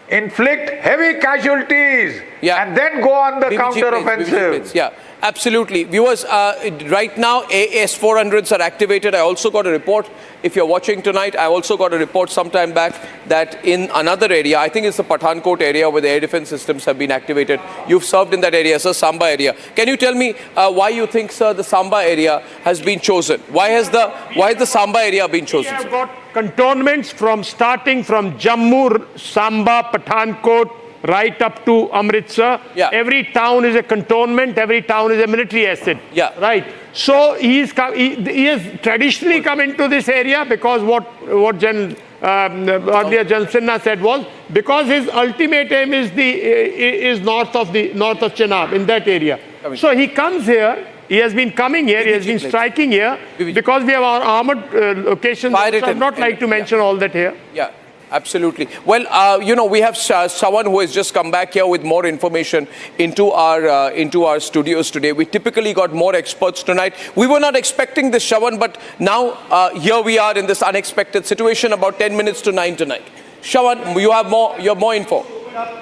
Inflict heavy casualties. Yeah. And then go on the BBG counter-offensive. planes, yeah, absolutely. Viewers, right now, AS-400s are activated. I also got a report, if you're watching tonight, I also got a report sometime back that in another area, I think it's the Pathankot area where the air defense systems have been activated. You've served in that area, sir, Samba area. Can you tell me why you think, sir, the Samba area has been chosen? Why has the Samba area been chosen? We have got cantonments starting from Jammu, Samba, Pathankot, right up to Amritsar. Yeah. Every town is a cantonment, every town is a military asset. Yeah. Right. So he has traditionally come into this area because what earlier General Sinha said was because his ultimate aim is north of Chenab, in that area. So he comes here. He has been coming here, he has been striking here because we have our armored locations. I would not like to mention all that here. Yeah. Absolutely. Well, we have someone who has just come back here with more information into our studios today. We typically got more experts tonight. We were not expecting this, Shawan, but now here we are in this unexpected situation. About 10 minutes to 9 tonight. Shawan, you have more info.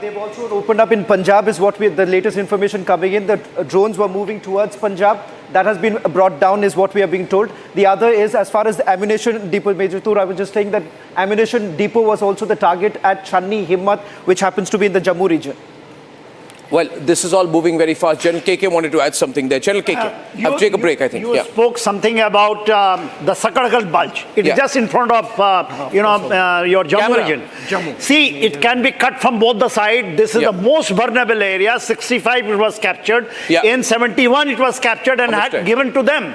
They've also opened up in Punjab is what the latest information coming in. The drones were moving towards Punjab. That has been brought down is what we are being told. The other is as far as the ammunition depot, Major Tur, I was just saying that ammunition depot was also the target at Channi, Himmat, which happens to be in the Jammu region. Well, this is all moving very fast. General KK wanted to add something there. General KK, take a break, I think. You spoke something about the Sakaragal Bulge. It's just in front of, your Jammu region. See, it can be cut from both the sides. This is the most vulnerable area. 65 it was captured. In 71 it was captured and had given to them.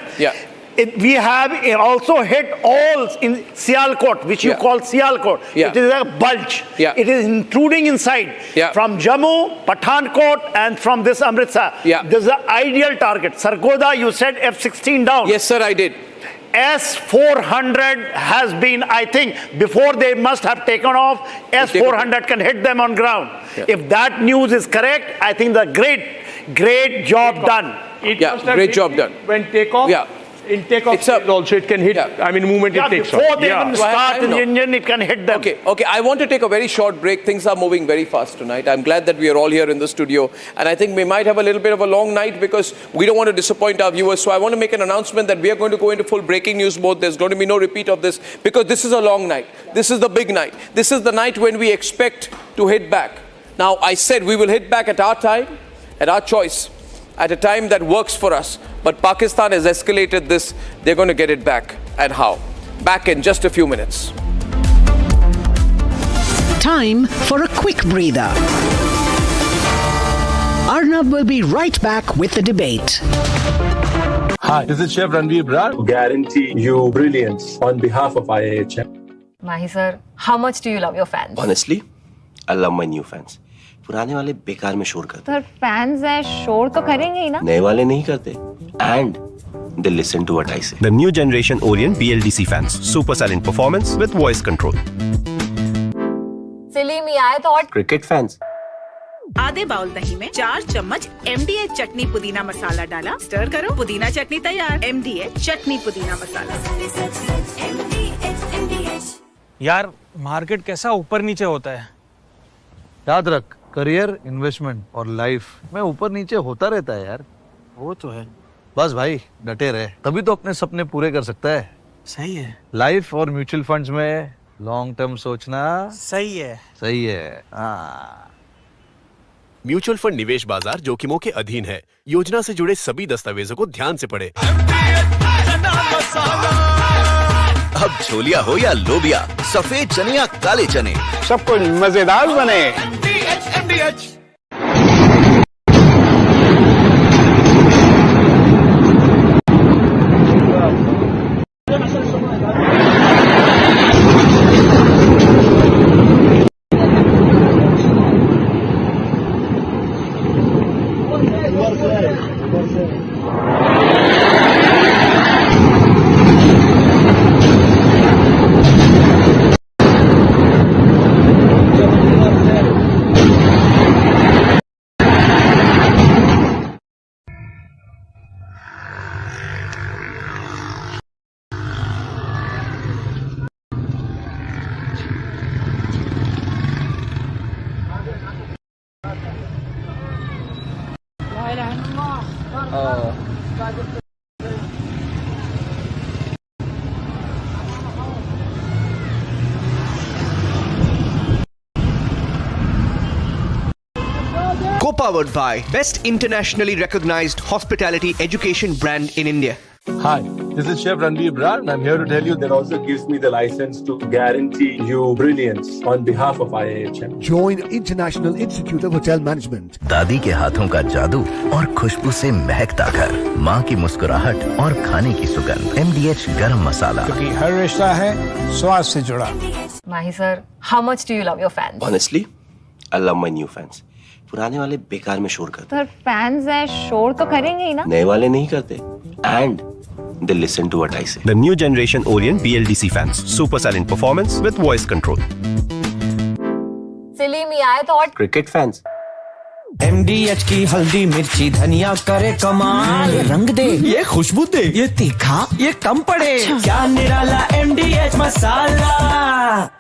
We have also hit all in Sialkot, which you call Sialkot. It is a bulge. It is intruding inside from Jammu, Pathankot, and from this Amritsar. This is the ideal target. Sargodha, you said F-16 down. Yes, sir, I did. S-400 has been, I think, before they must have taken off, S-400 can hit them on ground. If that news is correct, I think the great job done. Great job done. When takeoff. In takeoff also it can hit, movement it takes off. Before they even start in the engine, it can hit them. Okay, I want to take a very short break. Things are moving very fast tonight. I'm glad that we are all here in the studio. And I think we might have a little bit of a long night because we don't want to disappoint our viewers. So I want to make an announcement that we are going to go into full breaking news mode. There's going to be no repeat of this because this is a long night. This is the big night. This is the night when we expect to hit back. Now, I said we will hit back at our time, at our choice, at a time that works for us. But Pakistan has escalated this. They're going to get it back. And how? Back in just a few minutes. Time for a quick breather. Arnab will be right back with the debate. Hi, this is Chef Ranveer Brar. Guarantee you brilliance on behalf of IIHM. Mahi sir, how much do you love your fans? Honestly, I love my new fans. पुराने वाले बेकार में शोर करते sir fans हैं शोर तो करेंगे ही ना नए वाले नहीं करते and they listen to what I say. The new generation Orient BLDC fans, super silent performance with voice control. सिली में आए तो और Cricket fans. आधे बाउल दही में 4 चम्मच MDH चटनी पुदीना मसाला डाला, स्टर करो, पुदीना चटनी तैयार। MDH चटनी पुदीना मसाला। यार मार्केट कैसा ऊपर नीचे होता है। याद रख, करियर, इन्वेस्टमेंट और लाइफ में ऊपर नीचे होता रहता है यार। वो तो है। बस भाई डटे रहे, तभी तो अपने सपने पूरे कर सकता है। सही है। लाइफ और म्यूचुअल फंड्स में लॉन्ग टर्म सोचना सही है। सही है। हाँ। म्यूचुअल फंड निवेश बाजार जोखिमों के अधीन है। योजना से जुड़े सभी दस्तावेजों को ध्यान से पढ़ें। अब छोलिया हो या लोबिया, सफेद चने या काले चने, सब कुछ मजेदार बने। Co-powered by best internationally recognized hospitality education brand in India. Hi, this is Chef Ranveer Brar and I'm here to tell you that also gives me the license to guarantee you brilliance on behalf of IIHM. Join International Institute of Hotel Management. दादी के हाथों का जादू और खुशबू से महकता घर, माँ की मुस्कुराहट और खाने की सुगंध, MDH गरम मसाला, क्योंकि हर रिश्ता है स्वाद से जुड़ा। Mahi sir, how much do you love your fans? Honestly, I love my new fans. पुराने वाले बेकार में शोर करते। सर फैंस हैं, शोर तो करेंगे ही ना। नए वाले नहीं करते। And they listen to what I say. The new generation Orient BLDC fans. Super silent performance with voice control. Silly me, I thought. Cricket fans. MDH की हल्दी मिर्ची धनिया करे कमाल, ये रंग दे, ये खुशबू दे, ये तीखा, ये कम पड़े, क्या निराला MDH masala.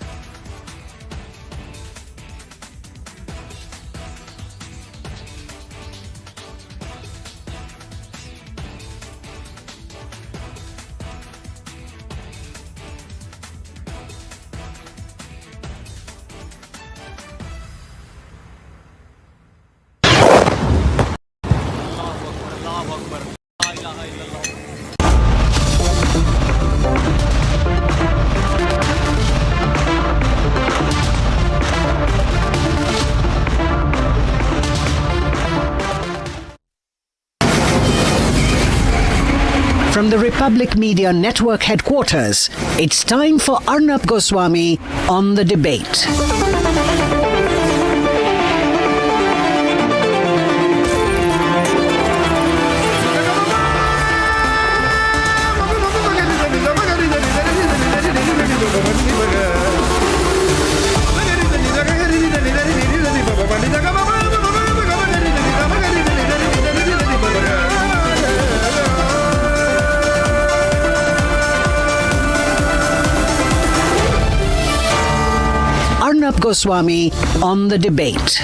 From the Republic Media Network headquarters, it's time for Arnab Goswami on the debate. Arnab Goswami on the debate.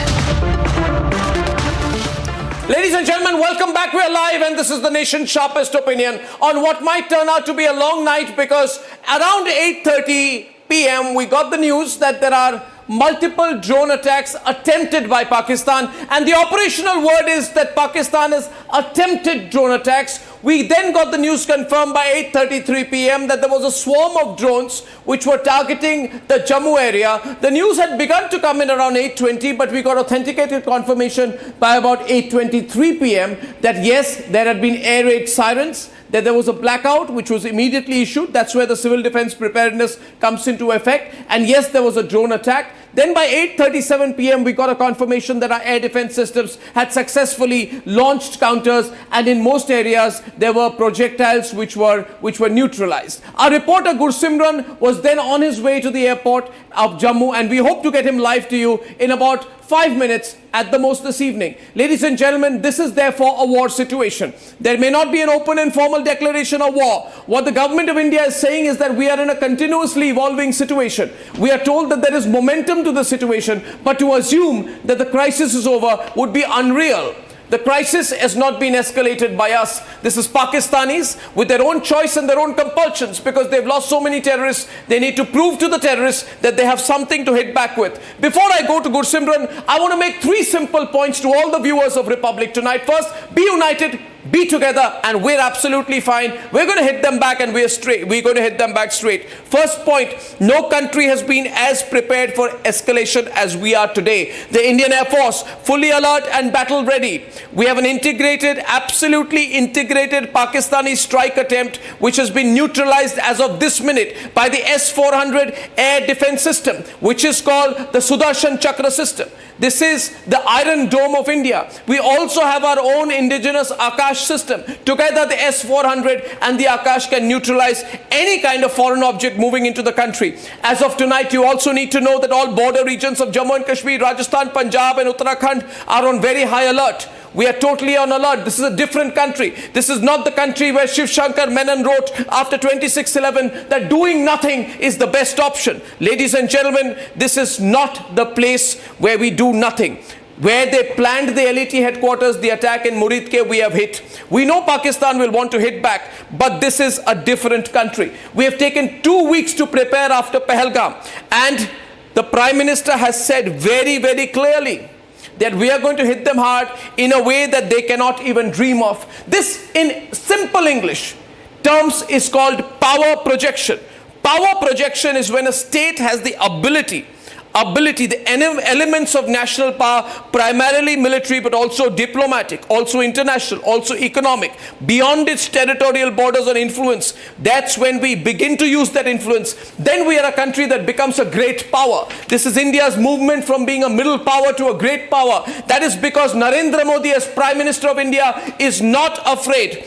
Ladies and gentlemen, welcome back. We're live and this is the nation's sharpest opinion on what might turn out to be a long night, because around 8:30 p.m. we got the news that there are multiple drone attacks attempted by Pakistan, and the operational word is that Pakistan has attempted drone attacks. We then got the news confirmed by 8:33 p.m. that there was a swarm of drones which were targeting the Jammu area. The news had begun to come in around 8:20, but we got authenticated confirmation by about 8:23 p.m. that yes, there had been air raid sirens, that there was a blackout which was immediately issued. That's where the civil defense preparedness comes into effect. And yes, there was a drone attack. Then by 8:37 p.m. we got a confirmation that our air defense systems had successfully launched counters, and in most areas there were projectiles which were neutralized. Our reporter Gursimran was then on his way to the airport of Jammu, and we hope to get him live to you in about 5 minutes at the most this evening. Ladies and gentlemen, this is therefore a war situation. There may not be an open and formal declaration of war. What the government of India is saying is that we are in a continuously evolving situation. We are told that there is momentum to the situation, but to assume that the crisis is over would be unreal. The crisis has not been escalated by us. This is Pakistanis with their own choice and their own compulsions, because they've lost so many terrorists. They need to prove to the terrorists that they have something to hit back with. Before I go to Gursimran, I want to make 3 simple points to all the viewers of Republic tonight. First, be united, be together, and we're absolutely fine. We're going to hit them back, and we're going to hit them back straight. First point, no country has been as prepared for escalation as we are today. The Indian Air Force, fully alert and battle ready. We have an integrated, absolutely integrated Pakistani strike attempt, which has been neutralized as of this minute by the S-400 air defense system, which is called the Sudarshan Chakra system. This is the Iron Dome of India. We also have our own indigenous Akash system. Together, the S-400 and the Akash can neutralize any kind of foreign object moving into the country. As of tonight, you also need to know that all border regions of Jammu and Kashmir, Rajasthan, Punjab and Uttarakhand are on very high alert. We are totally on alert. This is a different country. This is not the country where Shiv Shankar Menon wrote after 26/11 that doing nothing is the best option. Ladies and gentlemen, this is not the place where we do nothing. Where they planned the LET headquarters, the attack in Muridke, we have hit. We know Pakistan will want to hit back, but this is a different country. We have taken 2 weeks to prepare after Pahalgam, and the Prime Minister has said very, very clearly that we are going to hit them hard in a way that they cannot even dream of. This, in simple English terms, is called power projection. Power projection is when a state has the ability, the elements of national power, primarily military, but also diplomatic, also international, also economic, beyond its territorial borders or influence. That's when we begin to use that influence. Then we are a country that becomes a great power. This is India's movement from being a middle power to a great power. That is because Narendra Modi, as Prime Minister of India, is not afraid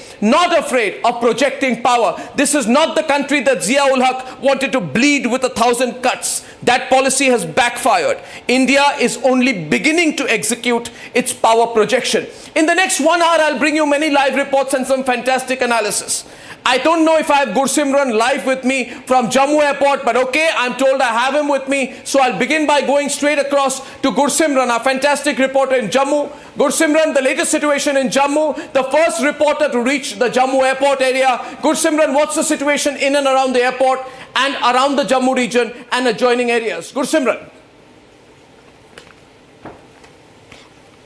of projecting power. This is not the country that Zia-ul Haq wanted to bleed with 1,000 cuts. That policy has backfired. India is only beginning to execute its power projection. In the next 1 hour, I'll bring you many live reports and some fantastic analysis. I don't know if I have Gursimran live with me from Jammu airport, but okay, I'm told I have him with me. So I'll begin by going straight across to Gursimran, our fantastic reporter in Jammu. Gursimran, the latest situation in Jammu, the first reporter to reach the Jammu airport area. Gursimran, what's the situation in and around the airport and around the Jammu region and adjoining areas? Gursimran.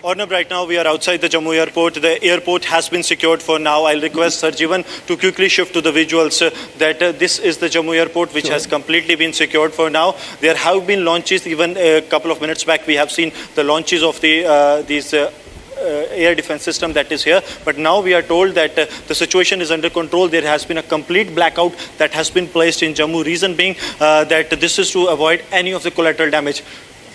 Arnab, right now we are outside the Jammu airport. The airport has been secured for now. I'll request Sarjivan to quickly shift to the visuals that this is the Jammu airport, which has completely been secured for now. There have been launches even a couple of minutes back. We have seen the launches of these air defense system that is here, but now we are told that the situation is under control. There has been a complete blackout that has been placed in Jammu, reason being that this is to avoid any of the collateral damage.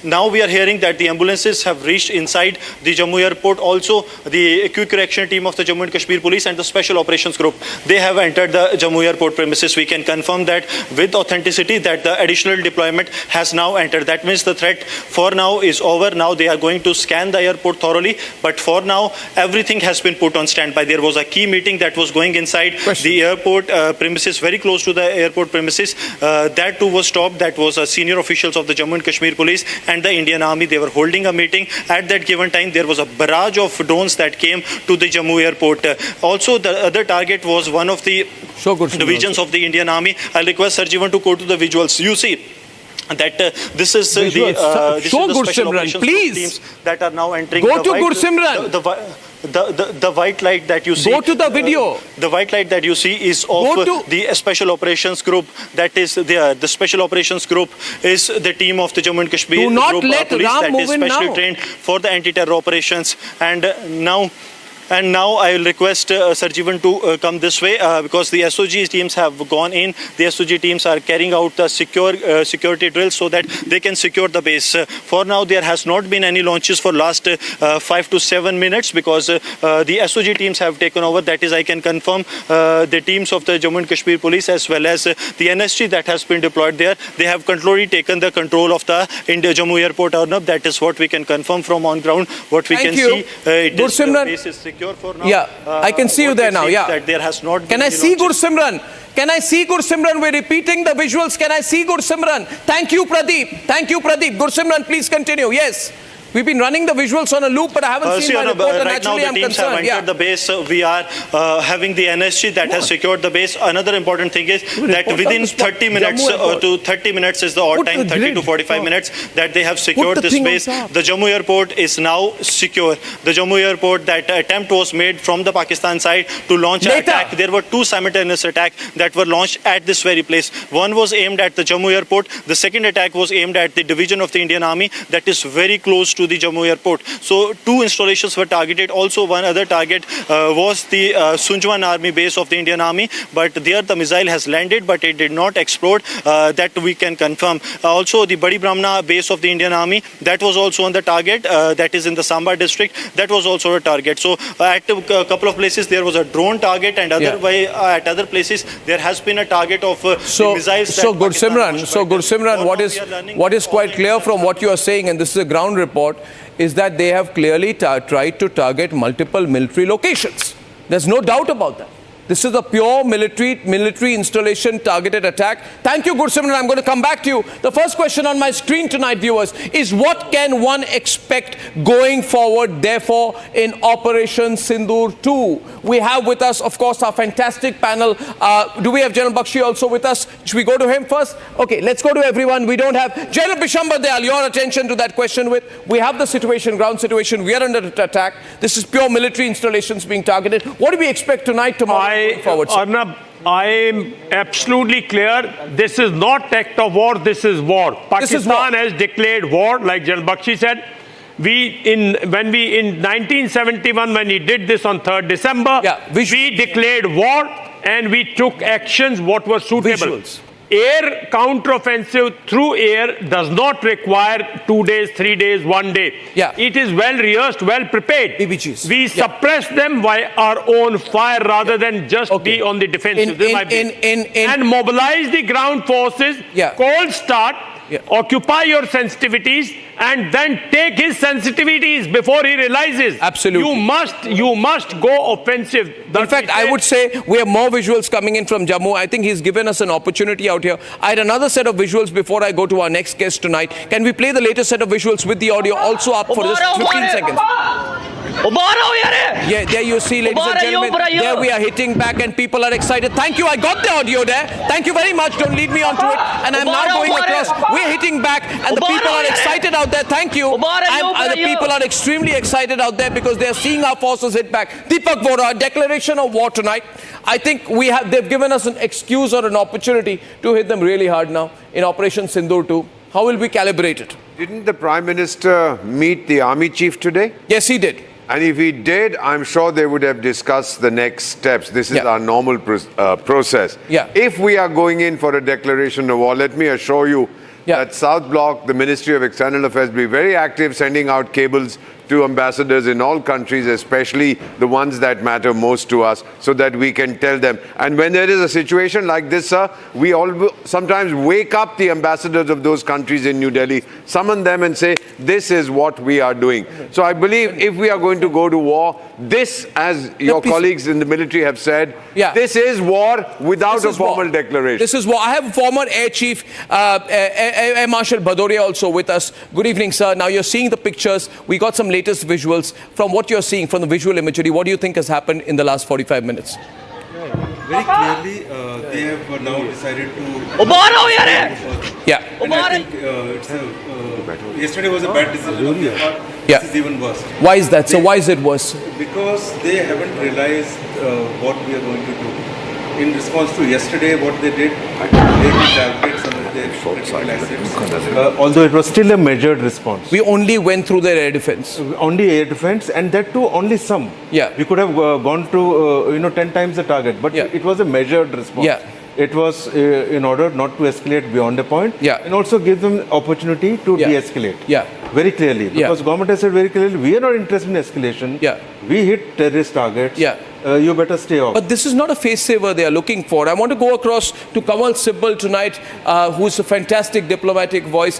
Now we are hearing that the ambulances have reached inside the Jammu airport. Also, the quick reaction team of the Jammu and Kashmir police and the special operations group, they have entered the Jammu airport premises. We can confirm that with authenticity that the additional deployment has now entered. That means the threat for now is over. Now they are going to scan the airport thoroughly, but for now everything has been put on standby. There was a key meeting that was going inside the airport premises, very close to the airport premises. That too was stopped. That was senior officials of the Jammu and Kashmir police and the Indian Army. They were holding a meeting. At that given time, there was a barrage of drones that came to the Jammu airport. Also, the other target was one of the divisions of the Indian Army. I'll request Sarjivan to go to the visuals. You see that this is the special operations teams that are now entering. Go to Gursimran. The white light that you see. Go to the video. The white light that you see is of the special operations group. That is the special operations group is the team of the Jammu and Kashmir Do not group let police Ram that move is in specially now. trained for the anti-terror operations. And now And now I will request Sarjeevan to come this way because the SOG teams have gone in. The SOG teams are carrying out the security drills so that they can secure the base. For now, there has not been any launches for last 5 to 7 minutes because the SOG teams have taken over. That is, I can confirm the teams of the Jammu and Kashmir police as well as the NSG that has been deployed there. They have completely taken the control of the Jammu airport, Arnab. That is what we can confirm from on ground. What we can see, the base is secure for now. Yeah, I can see you there now. Yeah. That there has not been Can I see Gursimran? Can I see Gursimran? We're repeating the visuals. Can I see Gursimran? Thank you, Pradeep. Thank you, Pradeep. Gursimran, please continue. Yes. We've been running the visuals on a loop, but I haven't seen my report, and right now the teams have entered the base. We are having the NSG that has secured the base. Another important thing is that within 30 minutes to 30 minutes is the odd time, 30 to 45 minutes that they have secured this base. The Jammu airport is now secure. The Jammu airport, that attempt was made from the Pakistan side to launch an attack. There were 2 simultaneous attacks that were launched at this very place. One was aimed at the Jammu airport. The second attack was aimed at the division of the Indian Army that is very close to the Jammu airport. So 2 installations were targeted. Also one other target was the Sunjwan army base of the Indian Army, but there the missile has landed but it did not explode. That we can confirm. Also the Badi Brahmana base of the Indian Army, that was also on the target. That is in the Samba district. That was also a target. So at a couple of places there was a drone target, and at other places there has been a target of missiles. So Gursimran, what is quite clear from what you are saying, and this is a ground report, is that they have clearly tried to target multiple military locations. There's no doubt about that. This is a pure military installation targeted attack. Thank you, Gursimran. I'm going to come back to you. The first question on my screen tonight, viewers, is what can one expect going forward, therefore, in Operation Sindoor 2? We have with us, of course, our fantastic panel. Do we have General Bakshi also with us? Should we go to him first? Okay, let's go to everyone. We don't have General Bishambar Dayal. Your attention to that question we have the situation, ground situation. We are under attack. This is pure military installations being targeted. What do we expect tonight, tomorrow? Arnab, I am absolutely clear. This is not act of war. This is war. Pakistan has declared war, like General Bakshi said. In 1971, when he did this on 3rd December, we declared war and we took actions what was suitable. Air counteroffensive through air does not require 2 days, 3 days, 1 day. It is well rehearsed, well prepared. We suppress them by our own fire rather than just be on the defensive. And mobilize the ground forces, cold start, occupy your sensitivities, and then take his sensitivities before he realizes. Absolutely. You must go offensive. In fact, I would say we have more visuals coming in from Jammu. I think he's given us an opportunity out here. I had another set of visuals before I go to our next guest tonight. Can we play the latest set of visuals with the audio also up for just 15 seconds? Yeah, there you see, ladies and gentlemen, there we are hitting back and people are excited. Thank you, I got the audio there. Thank you very much, don't lead me onto it. And I'm now going across. We're hitting back and the people are excited out there. Thank you. And the people are extremely excited out there because they're seeing our forces hit back. Deepak Vora, a declaration of war tonight. I think they've given us an excuse or an opportunity to hit them really hard now in Operation Sindoor 2. How will we calibrate it? Didn't the Prime Minister meet the army chief today? Yes, he did. And if he did, I'm sure they would have discussed the next steps. This is our normal process. If we are going in for a declaration of war, let me assure you that South Block, the Ministry of External Affairs, will be very active, sending out cables to ambassadors in all countries, especially the ones that matter most to us, so that we can tell them. And when there is a situation like this, sir, we all sometimes wake up the ambassadors of those countries in New Delhi, summon them and say, this is what we are doing. So I believe if we are going to go to war, this, as your colleagues in the military have said, this is war without a formal declaration. This is war. I have former Air Chief, Air Marshal Bhadoria also with us. Good evening, sir. Now you're seeing the pictures. We got some latest visuals. From what you're seeing, from the visual imagery, what do you think has happened in the last 45 minutes? Very clearly, they have now decided to... Yeah. And I think yesterday was a bad decision on their part. This is even worse. Why is that? So why is it worse? Because they haven't realized what we are going to do. In response to yesterday, what they did, they did targets on although it was still a measured response. We only went through their air defense. Only air defense, and that too only some. Yeah. We could have gone to 10 times the target, but it was a measured response. Yeah. It was in order not to escalate beyond a point, and also give them opportunity to de-escalate. Yeah. Very clearly, because government has said very clearly, we are not interested in escalation. Yeah. We hit terrorist targets. Yeah. You better stay off. But this is not a face saver they are looking for. I want to go across to Kamal Sibbal tonight, who's a fantastic diplomatic voice.